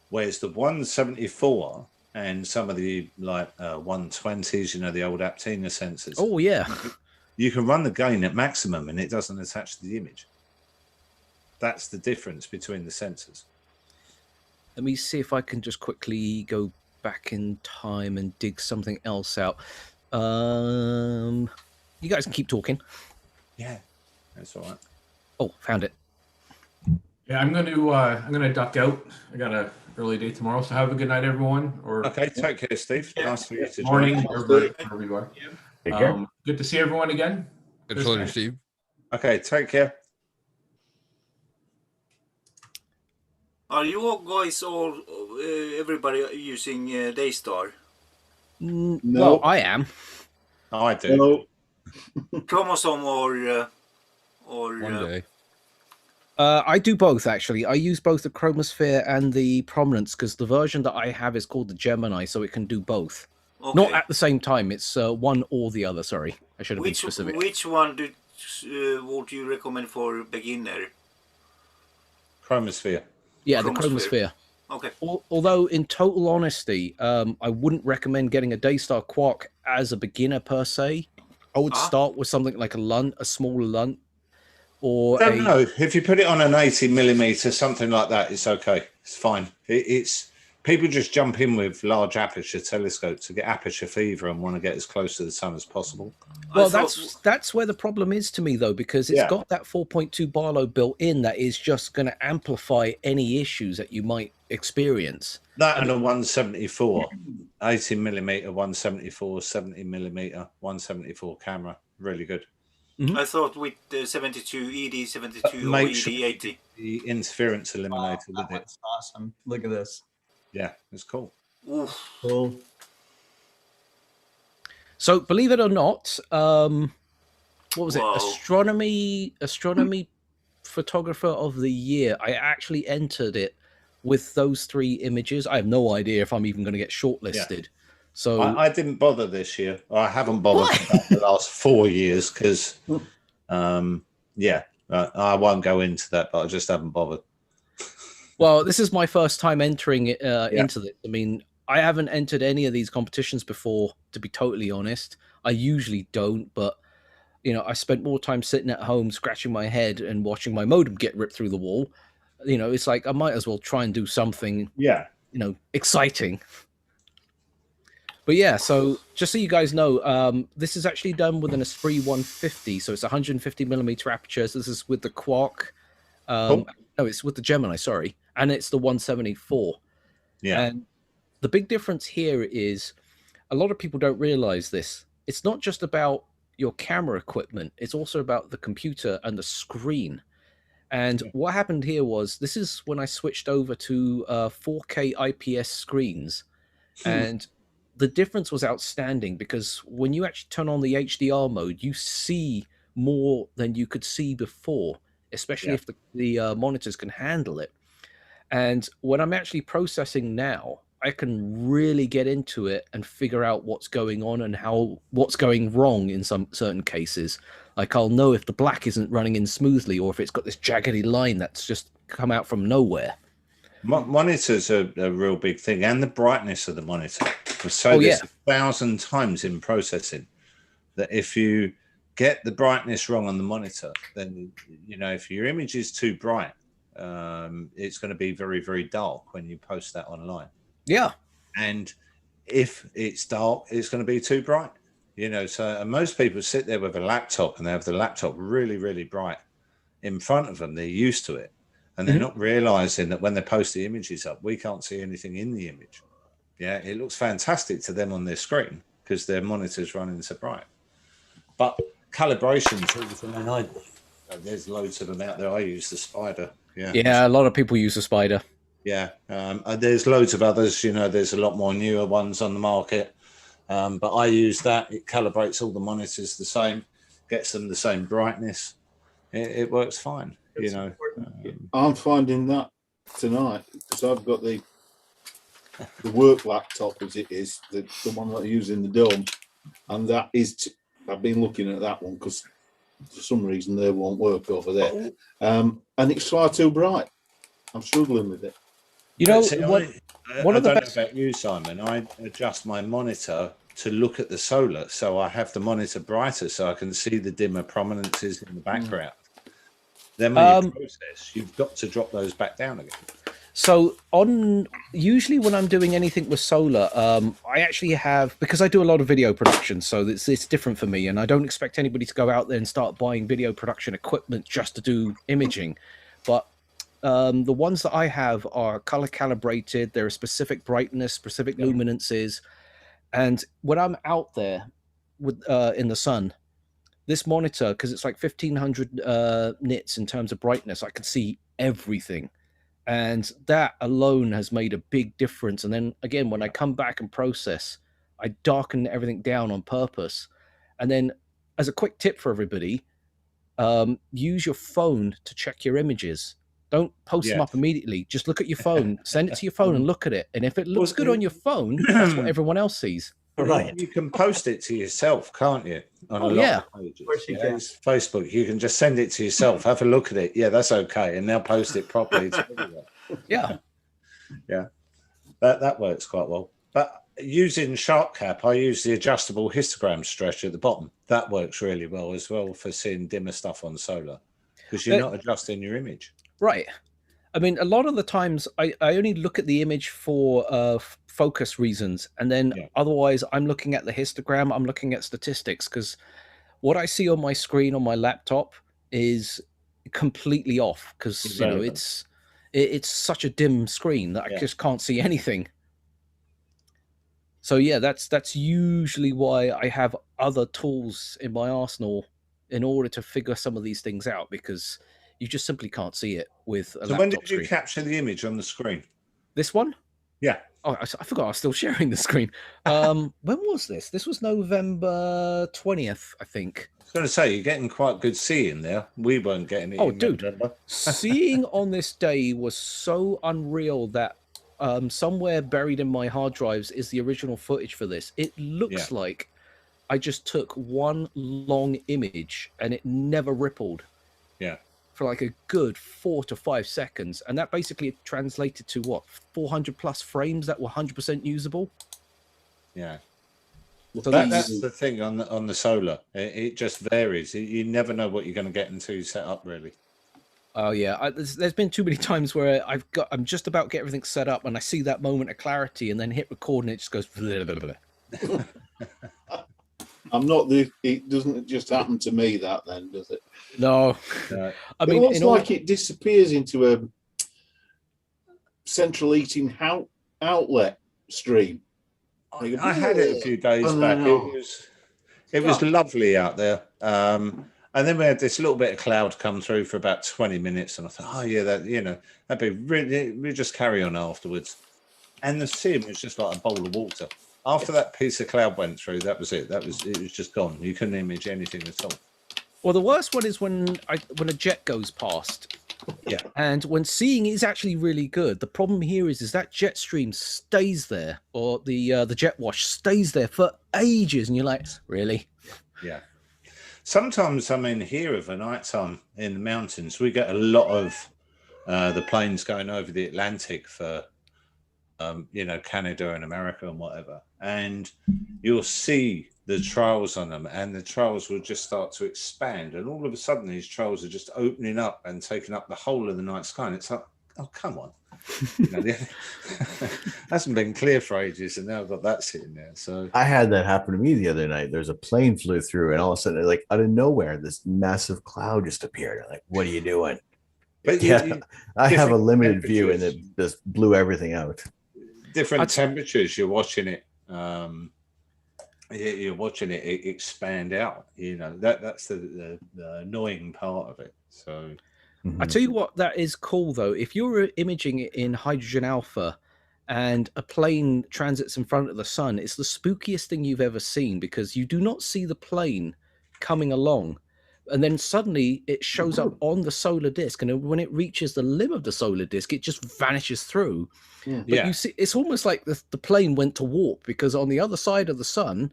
Whereas the 174 and some of the like 120s, you know, the old Aptina sensors. Oh yeah. You can run the gain at maximum and it doesn't attach to the image. That's the difference between the sensors. Let me see if I can just quickly go back in time and dig something else out. You guys can keep talking. Yeah, that's all right. Oh, found it. Yeah, I'm gonna duck out. I got a early day tomorrow, so have a good night, everyone. Or Okay, take care, Steve. Nice for you to morning, join. wherever you are. Take care. Good to see everyone again. Catch you later, Steve. Okay, take care. Are you all guys everybody using Daystar? Well, I am. I do. No. Chromosome or One day. I do both, actually. I use both the Chromosphere and the Prominence because the version that I have is called the Gemini, so it can do both. Okay. Not at the same time. It's one or the other. Sorry, I should have been Which specific. which one would you recommend for beginner? Chromosphere. Yeah, the Chromosphere. Chromosphere. Okay. Although, in total honesty, I wouldn't recommend getting a Daystar Quark as a beginner per se. I would start with something like a lunt, a smaller lunt, or I don't know. If you put it on an 80mm, something like that, it's okay. It's fine. It's people just jump in with large aperture telescopes to get aperture fever and want to get as close to the sun as possible. Well, that's where the problem is to me, though, because it's got that 4.2 Barlow built in that is just going to amplify any issues that you might experience. That and a 174, 80mm, 174, 70mm, 174 camera, really good. I thought with the 72 ED 72 or Make ED sure 80. the interference eliminator with it. That's awesome. Look at this. Yeah, it's cool. Oof. Cool. So, believe it or not, what was it? Whoa. Astronomy Photographer of the Year. I actually entered it with those 3 images. I have no idea if I'm even going to get shortlisted. Yeah. So I didn't bother this year. I haven't bothered for the last 4 years because, I won't go into that, but I just haven't bothered. Well, this is my first time entering into this. I mean, I haven't entered any of these competitions before, to be totally honest. I usually don't, but you know, I spent more time sitting at home scratching my head and watching my modem get ripped through the wall. You know, it's like I might as well try and do something, exciting. But yeah, so just so you guys know, this is actually done with an Esprit 150, so it's 150mm aperture. So this is with the Quark. No, it's with the Gemini, sorry, and it's the 174. Yeah. And the big difference here is a lot of people don't realize this. It's not just about your camera equipment, it's also about the computer and the screen. And what happened here was, this is when I switched over to 4K IPS screens, and the difference was outstanding because when you actually turn on the HDR mode, you see more than you could see before, especially if the monitors can handle it. And when I'm actually processing now, I can really get into it and figure out what's going on and what's going wrong in some certain cases. Like I'll know if the black isn't running in smoothly or if it's got this jaggedy line that's just come out from nowhere. Monitors are a real big thing, and the brightness of the monitor. So there's 1,000 times in processing that if you get the brightness wrong on the monitor, then if your image is too bright, it's going to be very, very dark when you post that online. Yeah. And if it's dark, it's going to be too bright. So most people sit there with a laptop and they have the laptop really, really bright in front of them. They're used to it. And they're not realizing that when they post the images up, we can't see anything in the image. Yeah, it looks fantastic to them on their screen because their monitor's running so bright. But calibration tools, there's loads of them out there. I use the Spider. Yeah, a lot of people use the Spider. Yeah, there's loads of others. There's a lot more newer ones on the market. But I use that. It calibrates all the monitors the same, gets them the same brightness. It works fine. I'm finding that tonight because I've got the work laptop as it is, the one that I use in the dome, and that is I've been looking at that one because for some reason they won't work over there, and it's far too bright. I'm struggling with it. You know, See, what? I One of the don't know best. about you, Simon. I adjust my monitor to look at the solar, so I have the monitor brighter so I can see the dimmer prominences in the background. Then when you process, you've got to drop those back down again. So usually when I'm doing anything with solar, I actually have, because I do a lot of video production, so it's different for me, and I don't expect anybody to go out there and start buying video production equipment just to do imaging. But the ones that I have are color calibrated. They're a specific brightness, specific luminances, and when I'm out there with in the sun, this monitor, because it's like 1500 nits in terms of brightness, I can see everything. And that alone has made a big difference. And then again, when I come back and process, I darken everything down on purpose. And then, as a quick tip for everybody, use your phone to check your images. Don't post them up immediately. Just look at your phone, send it to your phone and look at it. And if it looks good on your phone, that's what everyone else sees. Right. You can post it to yourself, can't you? On a lot of pages. Of course you can. It's Facebook. You can just send it to yourself. Have a look at it. Yeah, that's okay. And they'll post it properly to everyone. Yeah. Yeah. That works quite well. But using SharpCap, I use the adjustable histogram stretch at the bottom. That works really well as well for seeing dimmer stuff on solar, because you're not adjusting your image. Right. I mean, a lot of the times I only look at the image for focus reasons. And then otherwise I'm looking at the histogram, I'm looking at statistics, because what I see on my screen on my laptop is completely off, because, you know, it's such a dim screen that I just can't see anything. So yeah, that's usually why I have other tools in my arsenal in order to figure some of these things out, because you just simply can't see it with a laptop. So when did you screen. capture the image on the screen? This one? Yeah. Oh, I forgot I was still sharing the screen. When was this? This was November 20th, I think. I was going to say, you're getting quite good seeing there. We weren't getting it. Oh, in dude. November. Seeing on this day was so unreal that somewhere buried in my hard drives is the original footage for this. It looks like I just took one long image and it never rippled. Yeah. For like a good 4 to 5 seconds, and that basically translated to what, 400 plus frames that were 100% usable. Yeah, so that's the thing on the solar. It just varies. You never know what you're going to get until you set up, really. Oh yeah, there's been too many times where I'm just about to get everything set up, and I see that moment of clarity, and then hit record, and it just goes. Blah, blah, blah. It doesn't just happen to me that then, does it? No. I mean, it's like it disappears into a central heating outlet stream. I had it a few days back. It was lovely out there. And then we had this little bit of cloud come through for about 20 minutes, and I thought, oh yeah, that'd be really. We just carry on afterwards. And the sim was just like a bowl of water. After that piece of cloud went through, that was it. It was just gone. You couldn't image anything at all. Well, the worst one is when a jet goes past. Yeah. And when seeing is actually really good. The problem here is that jet stream stays there, or the jet wash stays there for ages, and you're like, really? Yeah. Sometimes I'm in here of a night time in the mountains. We get a lot of the planes going over the Atlantic for Canada and America and whatever, and you'll see the trails on them, and the trails will just start to expand, and all of a sudden these trails are just opening up and taking up the whole of the night sky, and it's like, oh come on. Hasn't been clear for ages, and now I've got that sitting there. So I had that happen to me the other night. There's a plane flew through, and all of a sudden, like out of nowhere, this massive cloud just appeared. I'm like, what are you doing? But I have a limited view, and it just blew everything out. Different temperatures, you're watching it. You're watching it expand out. That's the annoying part of it. So I tell you what, that is cool though. If you're imaging it in hydrogen alpha, and a plane transits in front of the sun, it's the spookiest thing you've ever seen, because you do not see the plane coming along. And then suddenly it shows up on the solar disk, and when it reaches the limb of the solar disk, it just vanishes through. But you see, it's almost like the plane went to warp, because on the other side of the sun,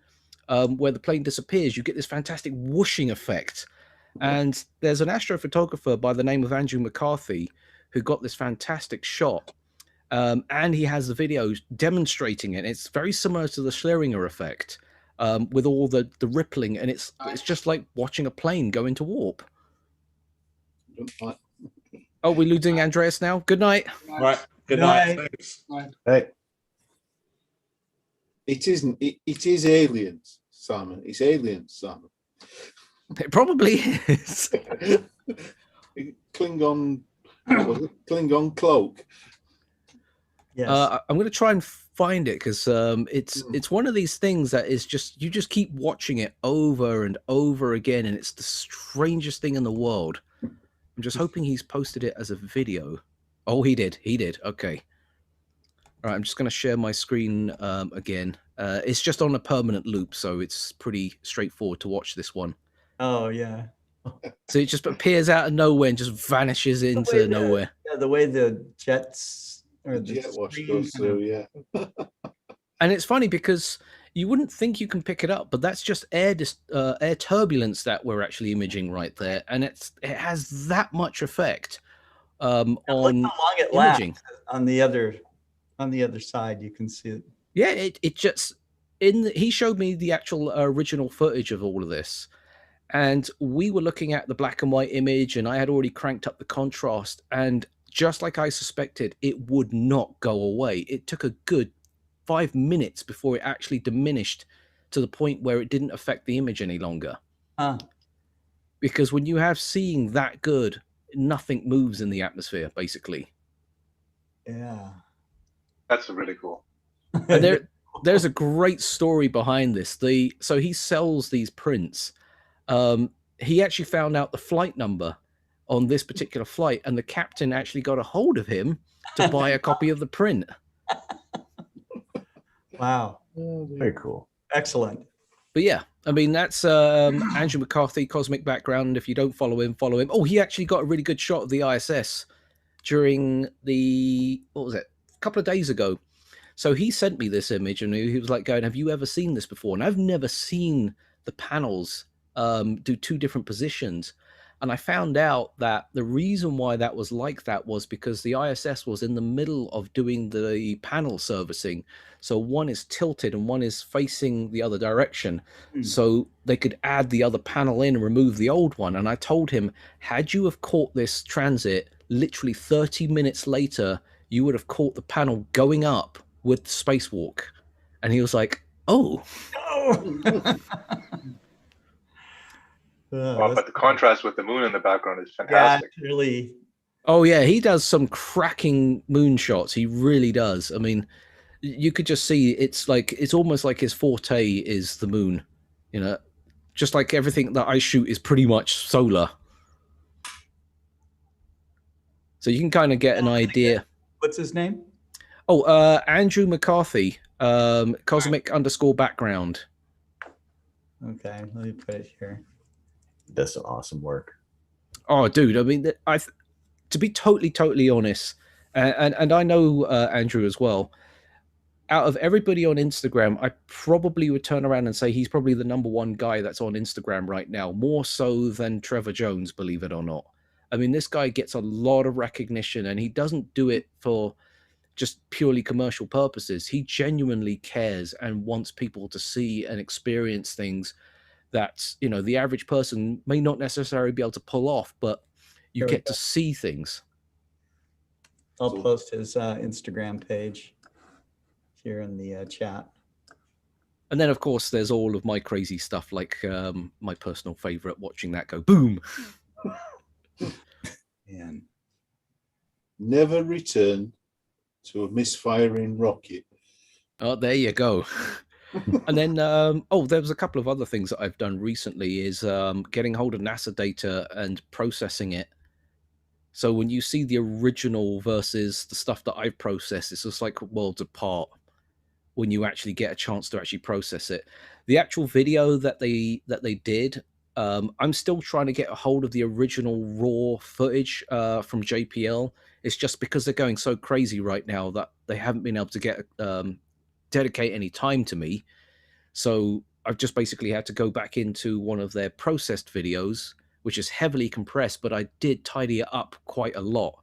where the plane disappears, you get this fantastic whooshing effect. And there's an astrophotographer by the name of Andrew McCarthy who got this fantastic shot. And he has the videos demonstrating it. It's very similar to the Schlesinger effect, with all the rippling, and it's just like watching a plane go into warp. Oh, we're losing Andreas now. Good night. Right. Good night. Thanks. Hey. It isn't. It is aliens, Simon. It's aliens, Simon. It probably is. Klingon. What was it? Klingon cloak. Yes. I'm going to try and find it because it's one of these things that is just you just keep watching it over and over again, and it's the strangest thing in the world. I'm just hoping he's posted it as a video. Oh, he did. He did. Okay. All right. I'm just going to share my screen again. It's just on a permanent loop, so it's pretty straightforward to watch this one. Oh, yeah. So it just appears out of nowhere and just vanishes into nowhere. Yeah, the way the jets or the jet wash screen goes kind of- through, yeah. And it's funny because you wouldn't think you can pick it up, but that's just air turbulence that we're actually imaging right there, and it has that much effect on Look how long it imaging. lasts on the other side. You can see it. Yeah, it just he showed me the actual original footage of all of this, and we were looking at the black and white image, and I had already cranked up the contrast, and just like I suspected, it would not go away. It took a good 5 minutes before it actually diminished to the point where it didn't affect the image any longer. Because when you have seeing that good, nothing moves in the atmosphere, basically. Yeah. That's really cool. And there's a great story behind this. So he sells these prints. He actually found out the flight number on this particular flight, and the captain actually got a hold of him to buy a copy of the print. Wow. Very cool. Excellent. But yeah, I mean, that's Andrew McCarthy, Cosmic Background. If you don't follow him, follow him. Oh, he actually got a really good shot of the ISS during what was it? A couple of days ago. So he sent me this image and he was like going, have you ever seen this before? And I've never seen the panels do two different positions. And I found out that the reason why that was like that was because the ISS was in the middle of doing the panel servicing. So one is tilted and one is facing the other direction. So they could add the other panel in and remove the old one. And I told him, had you have caught this transit, literally 30 minutes later, you would have caught the panel going up with the spacewalk. And he was like, oh. Well, but the contrast with the moon in the background is fantastic. Yeah, really. Oh yeah, he does some cracking moon shots. He really does. I mean, you could just see it's almost like his forte is the moon, you know, just like everything that I shoot is pretty much solar. So you can kind of get an idea. What's his name? Oh, Andrew McCarthy, Cosmic_Background. Okay, let me put it here. Does some awesome work. Oh, dude! I mean, to be totally honest, and I know Andrew as well. Out of everybody on Instagram, I probably would turn around and say he's probably the #1 guy that's on Instagram right now, more so than Trevor Jones, believe it or not. I mean, this guy gets a lot of recognition, and he doesn't do it for just purely commercial purposes. He genuinely cares and wants people to see and experience things that, you know, the average person may not necessarily be able to pull off, but you get to see things. I'll post his Instagram page here in the chat. And then, of course, there's all of my crazy stuff, like my personal favorite, watching that go boom. And never return to a misfiring rocket. Oh, there you go. And then, there was a couple of other things that I've done recently is getting hold of NASA data and processing it. So when you see the original versus the stuff that I've processed, it's just like worlds apart when you actually get a chance to actually process it. The actual video that they did, I'm still trying to get a hold of the original raw footage from JPL. It's just because they're going so crazy right now that they haven't been able to get dedicate any time to me. So I've just basically had to go back into one of their processed videos, which is heavily compressed, but I did tidy it up quite a lot.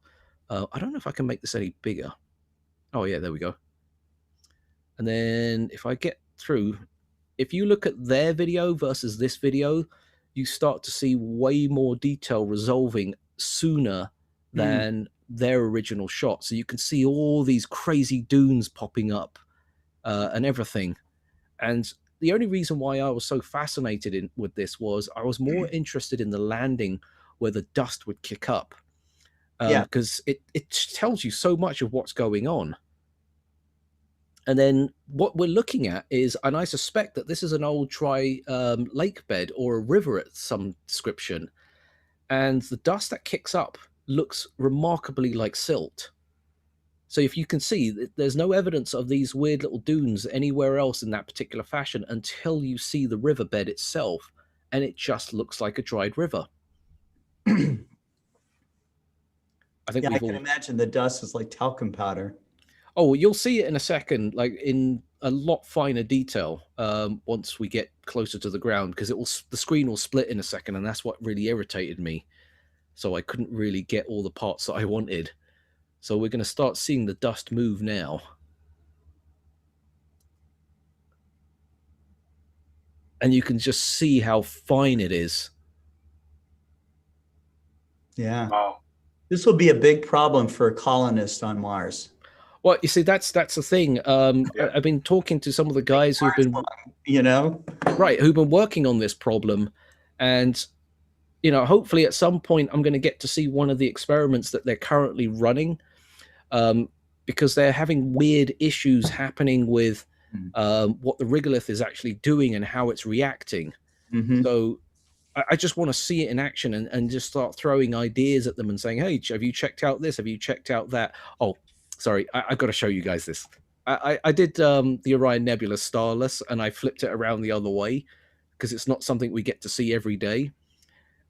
I don't know if I can make this any bigger. Oh yeah, there we go. And then if I get through, if you look at their video versus this video, you start to see way more detail resolving sooner than their original shot. So you can see all these crazy dunes popping up and everything. And the only reason why I was so fascinated with this was I was more interested in the landing where the dust would kick up. Because it tells you so much of what's going on. And then what we're looking at is, and I suspect that this is an old dry lake bed or a river at some description. And the dust that kicks up looks remarkably like silt. So if you can see, there's no evidence of these weird little dunes anywhere else in that particular fashion until you see the riverbed itself, and it just looks like a dried river. I think I can imagine the dust is like talcum powder. Oh, you'll see it in a second, like in a lot finer detail once we get closer to the ground, because the screen will split in a second, and that's what really irritated me. So I couldn't really get all the parts that I wanted. So we're going to start seeing the dust move now. And you can just see how fine it is. Yeah. Wow. This will be a big problem for a colonist on Mars. Well, you see, that's the thing. I've been talking to some of the guys who've been, who've been working on this problem, and hopefully at some point I'm going to get to see one of the experiments that they're currently running, because they're having weird issues happening with what the regolith is actually doing and how it's reacting. So I just want to see it in action and just start throwing ideas at them and saying, hey, have you checked out this? Have you checked out that? Oh, sorry, I've got to show you guys this. I did the Orion Nebula starless, and I flipped it around the other way because it's not something we get to see every day.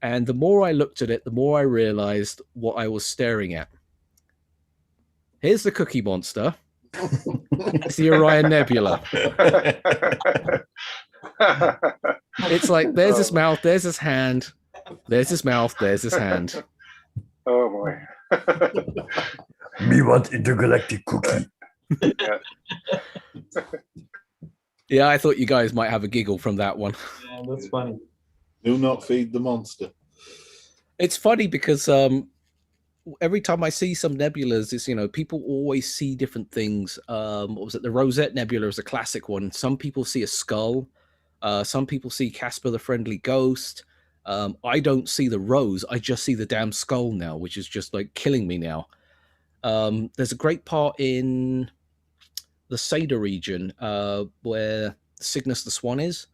And the more I looked at it, the more I realized what I was staring at. Here's the Cookie Monster. It's the Orion Nebula. It's like, there's his mouth, there's his hand, there's his mouth, there's his hand. Oh boy. Me want intergalactic cookie. Yeah, I thought you guys might have a giggle from that one. Yeah, that's funny. Do not feed the monster. It's funny because every time I see some nebulas, it's, people always see different things. What was it? The Rosette Nebula is a classic one. Some people see a skull. Some people see Casper the Friendly Ghost. I don't see the rose. I just see the damn skull now, which is just like killing me now. There's a great part in the Seda region where Cygnus the Swan is.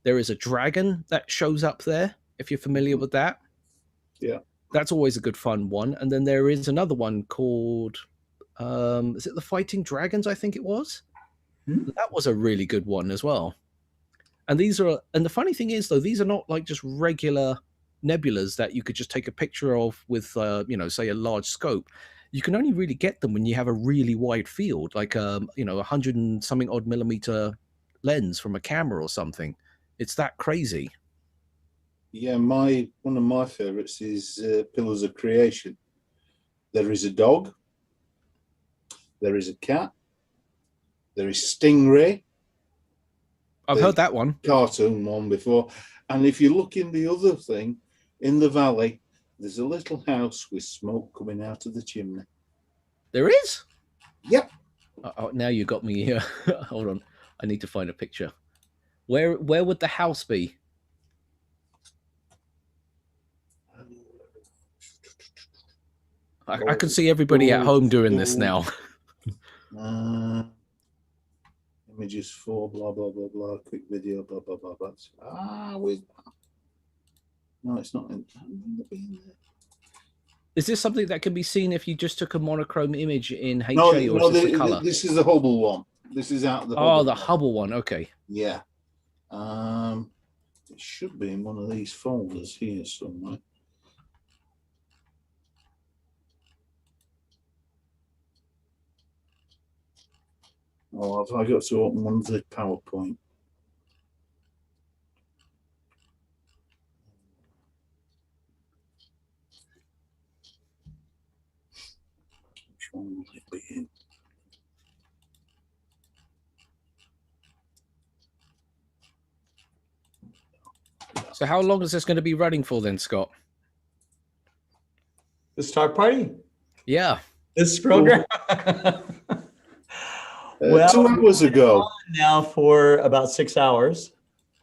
There is a dragon that shows up there, if you're familiar with that. Yeah. That's always a good fun one. And then there is another one called, is it the Fighting Dragons, I think it was? That was a really good one as well. And the funny thing is, though, these are not like just regular nebulas that you could just take a picture of with, say a large scope. You can only really get them when you have a really wide field, like, 100 and something odd millimeter lens from a camera or something. It's that crazy. Yeah, one of my favorites is Pillars of Creation. There is a dog. There is a cat. There is Stingray. I've heard that one. Cartoon one before. And if you look in the other thing, in the valley, there's a little house with smoke coming out of the chimney. There is? Yep. Oh, now you got me here. Hold on. I need to find a picture. Where would the house be? I can see everybody at home doing this now. Images for blah blah blah blah. Quick video blah blah blah blah. No, it's not in there. Is this something that can be seen if you just took a monochrome image in HA, No, or is this a color? This is the Hubble one. This is out of the Hubble. Oh, the Hubble one. Okay. Yeah. It should be in one of these folders here somewhere. Oh, I got to open one of the PowerPoint. Which one will it be in? So how long is this going to be running for then, Scott? The Star Party? Yeah. This program? 2 hours ago. Now for about 6 hours.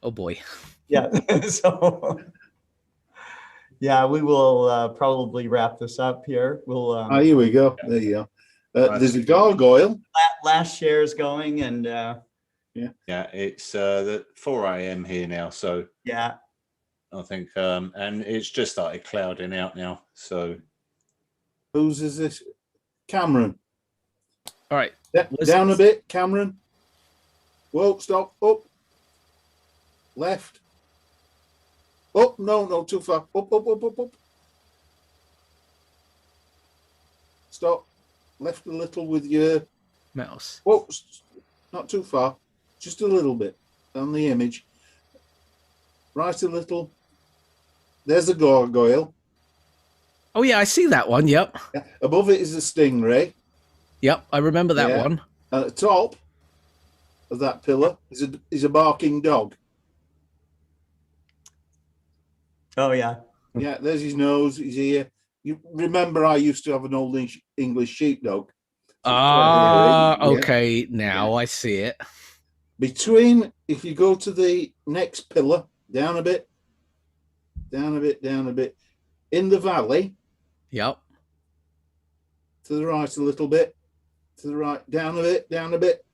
Oh boy. Yeah. So yeah, we will probably wrap this up here. We'll Here we go. There you go. There's a gargoyle. Last share is going, and yeah, it's the 4 a.m. here now, so yeah, I think and it's just started clouding out now. So whose is this? Cameron. All right. Down a bit, Cameron. Whoa, stop. Up. Left. Up. No, too far. Up. Stop. Left a little with your mouse. Whoa, not too far. Just a little bit on the image. Right a little. There's a gargoyle. Oh yeah, I see that one. Yep. Yeah. Above it is a stingray. Yep, I remember that one. At the top of that pillar is a barking dog. Oh yeah. Yeah, there's his nose, his ear. You remember I used to have an old English sheepdog. Okay, now I see it. Between, if you go to the next pillar, down a bit, in the valley. Yep. To the right a little bit, to the right, down a bit.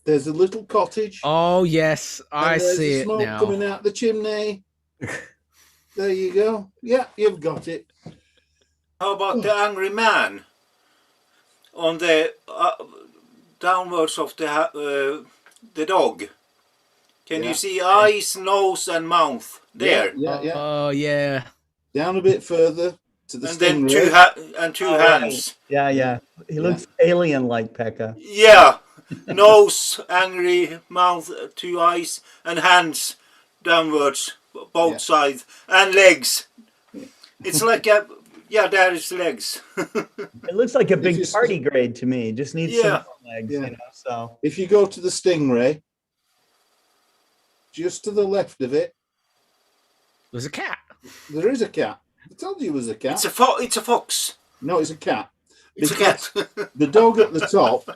There's a little cottage. Oh yes, I see it smoke now. Coming out the chimney. There you go. Yeah, you've got it. How about the angry man on the downwards of the dog? Can you see eyes, nose, and mouth there? Yeah. Oh yeah. Down a bit further to the and then two Oh, hands. Yeah. He looks alien-like, Pekka. Yeah, nose, angry, mouth, 2 eyes, and hands downwards, both sides, and legs. It's like there is legs. It looks like a big party grade to me. Just needs some legs, Yeah. you know. So If you go to the stingray, just to the left of it, there's a cat. There is a cat. I told you it was a cat. It's a fox. No, it's a cat. It's a cat. The dog at the top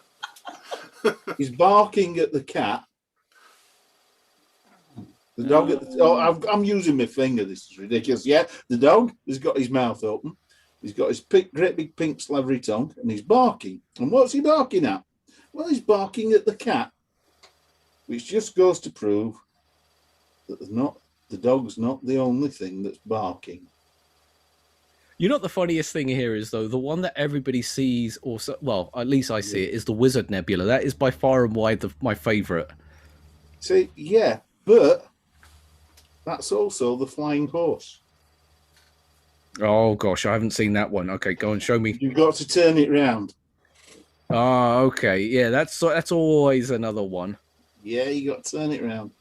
is barking at the cat. The dog at the I'm using my finger. This is ridiculous. Yeah, the dog has got his mouth open. He's got his great big pink slavery tongue, and he's barking. And what's he barking at? Well, he's barking at the cat, which just goes to prove that the dog's not the only thing that's barking. You know what the funniest thing here is, though? The one that everybody sees, also, well, at least I see it, is the Wizard Nebula. That is by far and wide my favorite. See, yeah, but that's also the flying horse. Oh, gosh, I haven't seen that one. Okay, go and show me. You've got to turn it round. Oh, okay. Yeah, that's always another one. Yeah, you got to turn it round.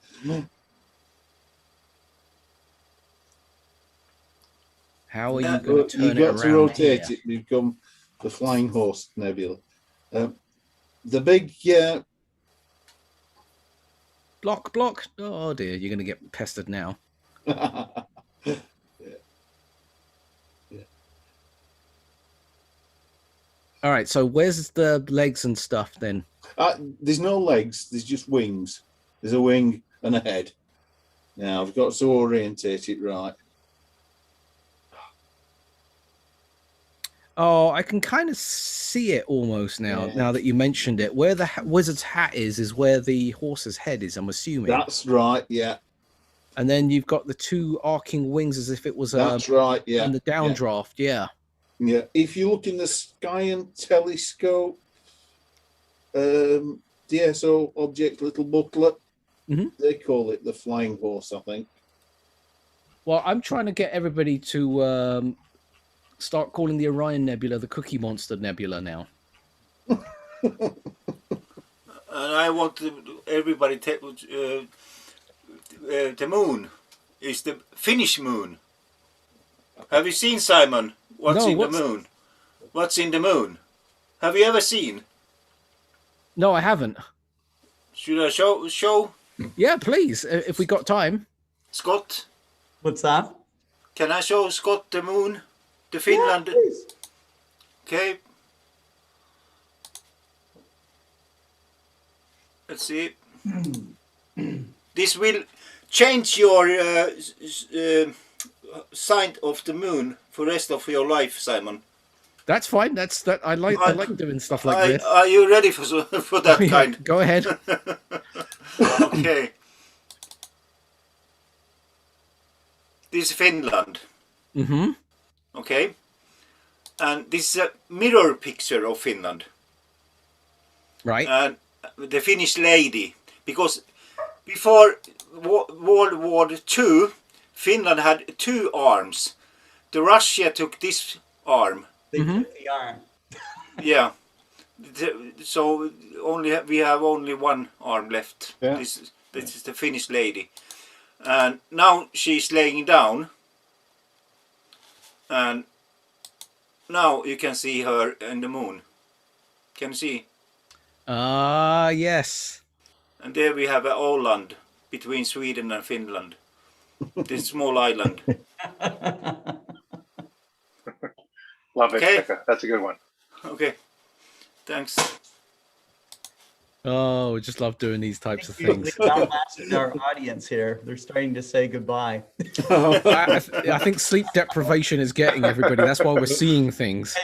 How are you going to turn it around? You've got to rotate here? it to become the flying horse nebula. The big block. Oh dear, you're going to get pestered now. All right, so where's the legs and stuff then? There's no legs. There's just wings. There's a wing and a head. Now I've got to orientate it right. Oh, I can kind of see it almost now. Yeah. Now that you mentioned it, where the wizard's hat is where the horse's head is. I'm assuming. That's right. Yeah. And then you've got the two arcing wings as if it was. That's right. Yeah. And the downdraft. Yeah. Yeah. If you look in the Sky and Telescope DSO object little booklet, they call it the flying horse, I think. Well, I'm trying to get everybody to start calling the Orion Nebula the Cookie Monster Nebula now. And I want everybody the moon is the Finnish moon. Have you seen, Simon? What's in the moon? What's in the moon? Have you ever seen? No, I haven't. Should I show? Yeah, please, if we got time. Scott? What's that? Can I show Scott the moon? The Finland? Yeah, please. Okay. Let's see. This will change your sign of the moon for the rest of your life, Simon. That's fine. I like doing stuff like this. Are you ready for that Yeah, kind? go ahead. Okay. This is Finland. Mm-hmm. Okay. And this is a mirror picture of Finland. Right. And the Finnish lady, because before World War II, Finland had 2 arms. The Russia took this arm. They took the arm. Yeah. So we have only 1 arm left. Yeah. This is the Finnish lady. And now she's laying down. And now you can see her in the moon. Can you see? Yes. And there we have Åland between Sweden and Finland. This small island. Love it, Okay. Pekka. That's a good one. Okay. Thanks. Oh, we just love doing these types of We've things. outlasted our audience here. They're starting to say goodbye. I think sleep deprivation is getting everybody. That's why we're seeing things.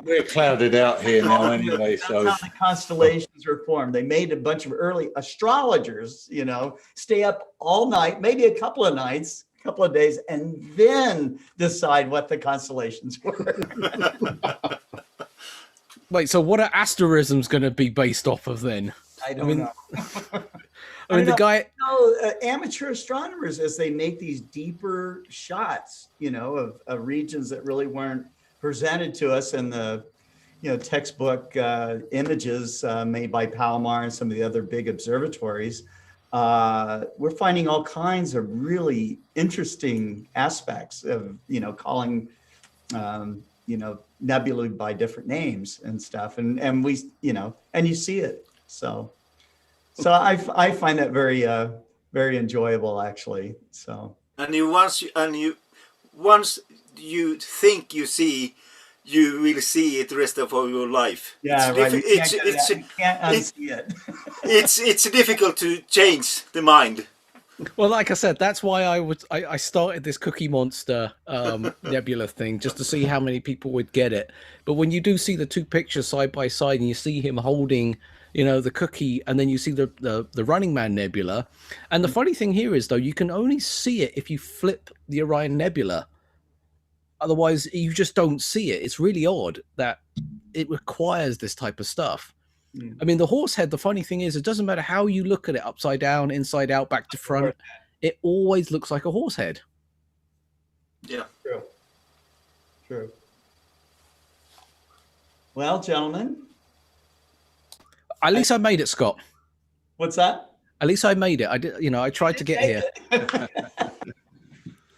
We're clouded out here now anyway, so That's how the constellations were formed. They made a bunch of early astrologers, stay up all night, maybe a couple of nights, a couple of days, and then decide what the constellations were. Wait, so what are asterisms going to be based off of then? I don't know. I mean, the guy. Amateur astronomers, as they make these deeper shots, of regions that really weren't presented to us in the, textbook images made by Palomar and some of the other big observatories. We're finding all kinds of really interesting aspects of, calling, nebulae by different names and stuff. And we, and you see it. So I find that very, very enjoyable actually. So. And once you think you see, you will see it the rest of your life. Yeah, right. You can't unsee it. It's difficult to change the mind. Well, like I said, that's why I started this Cookie Monster nebula thing, just to see how many people would get it. But when you do see the 2 pictures side by side, and you see him holding, the cookie, and then you see the Running Man Nebula, and the funny thing here is though, you can only see it if you flip the Orion Nebula. Otherwise, you just don't see it. It's really odd that it requires this type of stuff. I mean, the horse head, the funny thing is, it doesn't matter how you look at it, upside down, inside out, back to front, it always looks like a horse head. Yeah. True. Well, gentlemen. At least I made it, Scott. What's that? At least I made it. I did, I tried to get here. But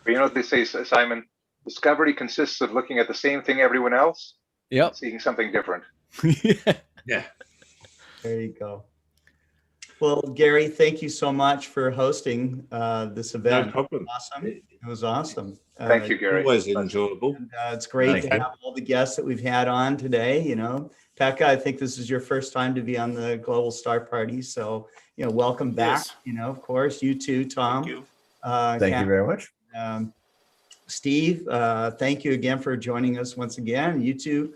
you know what they say, Simon? Discovery consists of looking at the same thing everyone else. Yep. And seeing something different. Yeah. There you go. Well, Gary, thank you so much for hosting this event. No problem. Awesome. It was awesome. Thank you, Gary. Always enjoyable. And, it's great to have all the guests that we've had on today. Pekka, I think this is your first time to be on the Global Star Party. So, welcome back. Yes. Of course, you too, Tom. Thank you. Thank you very much. Steve, thank you again for joining us once again. You too.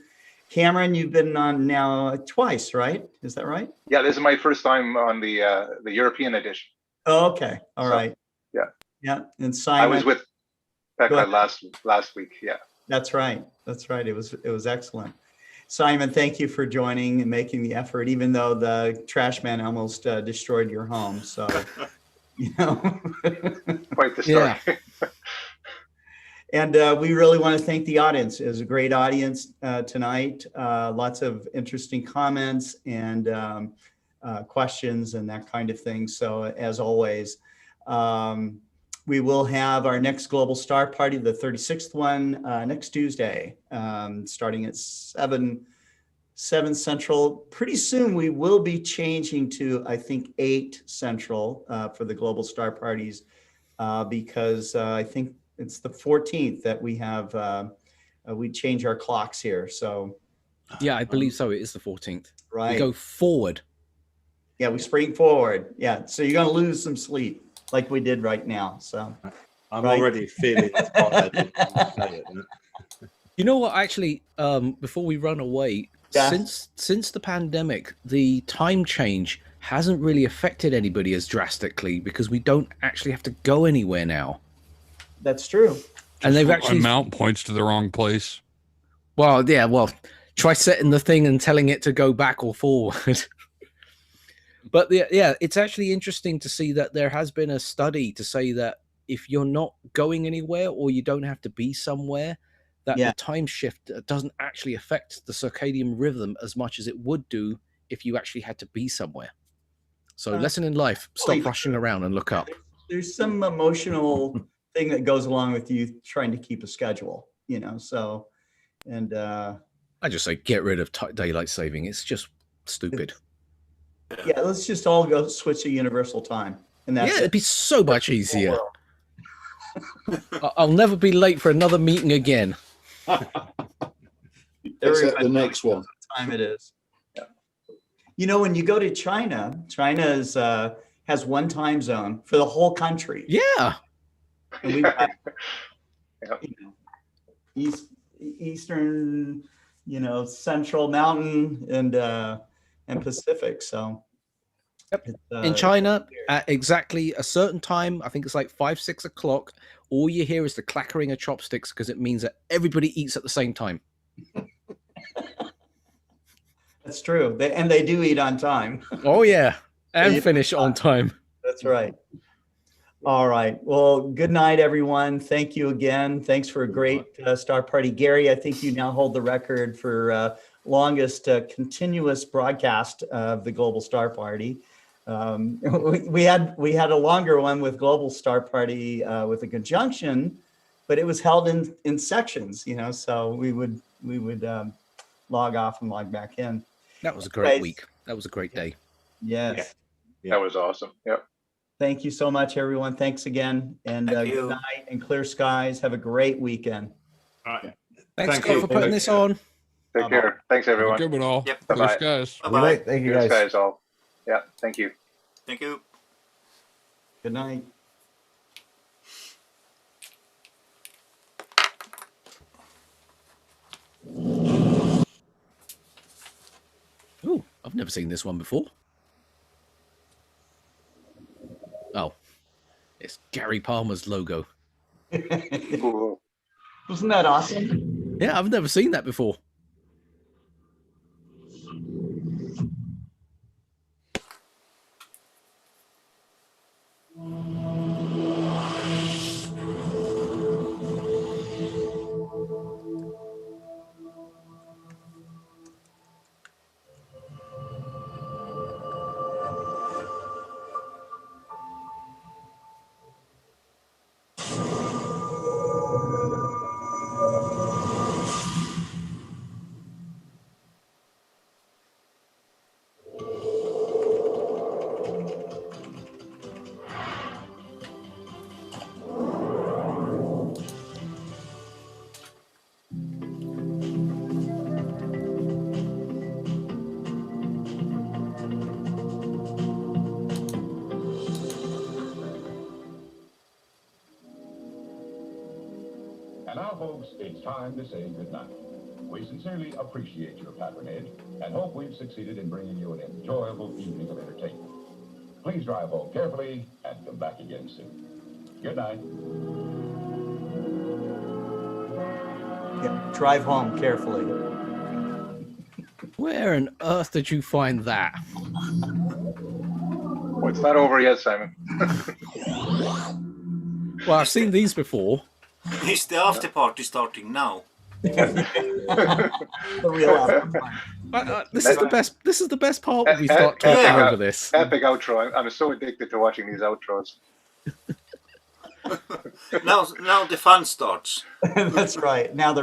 Cameron, you've been on now twice, right? Is that right? Yeah, this is my first time on the European edition. Oh, okay. All right. Yeah. Yeah. And Simon. I was with Pekka last week. Yeah. That's right. That's right. It was excellent. Simon, thank you for joining and making the effort, even though the trash man almost destroyed your home. So, Quite the story. Yeah. And we really want to thank the audience. It was a great audience tonight. Lots of interesting comments and questions and that kind of thing. So as always, we will have our next Global Star Party, the 36th one, next Tuesday, starting at 7 Central. Pretty soon we will be changing to, I think, 8 Central for the Global Star Parties because I think it's the 14th that we have, we change our clocks here. So Yeah, I believe so. It is the 14th. right. We go forward. Yeah, we spring forward. Yeah, so you're going to lose some sleep like we did right now. So I'm right? already feeling tired. You know what? Actually, before we run away, Yeah. since the pandemic, the time change hasn't really affected anybody as drastically because we don't actually have to go anywhere now. That's true. And they've My actually mount points to the wrong place. Well, yeah, well, try setting the thing and telling it to go back or forward. But yeah, it's actually interesting to see that there has been a study to say that if you're not going anywhere or you don't have to be somewhere, that Yeah. the time shift doesn't actually affect the circadian rhythm as much as it would do if you actually had to be somewhere. So lesson in life, stop rushing around and look up. There's some emotional thing that goes along with you trying to keep a schedule, you know, so, and I just say get rid of daylight saving. It's just stupid. Yeah, let's just all go switch to universal time. And that's It'd be so much easier. I'll never be late for another meeting again. Except the next one. Time it is. Yeah. You know, when you go to China, China's has one time zone for the whole country. Yeah. And we've got, you know, Eastern, you know, Central Mountain and Pacific. So in China, at exactly a certain time, I think it's like 5, 6 o'clock, all you hear is the clackering of chopsticks because it means that everybody eats at the same time. That's true. They do eat on time. Oh, yeah. And finish on time. That's right. All right. Well, good night, everyone. Thank you again. Thanks for a great Star Party. Gary, I think you now hold the record for longest continuous broadcast of the Global Star Party. We had a longer one with Global Star Party with a conjunction, but it was held in sections, you know, so we would log off and log back in. That was a great week. That was a great day. Yes. Yeah. That was awesome. Yep. Thank you so much, everyone. Thanks again. And good night and clear skies. Have a great weekend. All right. Thanks, Scott, for putting this on. Take care. Thanks, everyone. Good one all. Yep. Bye-bye. Clear skies. Bye-bye. Thank you, Clear guys. skies all. Yeah. Thank you. Thank you. Good night. Ooh, I've never seen this one before. Oh, it's Gary Palmer's logo. Wasn't that awesome? Yeah, I've never seen that before. And now, folks, it's time to say goodnight. We sincerely appreciate your patronage and hope we've succeeded in bringing you an enjoyable evening of entertainment. Please drive home carefully and come back again soon. Good night. Yeah, drive home carefully. Where on earth did you find that? Well, it's not over yet, Simon. Well, I've seen these before. Is the after party starting now? The real after party. This is the best. This is the best part when we start talking over this. Epic outro. I'm so addicted to watching these outros. Now the fun starts. That's right. Now the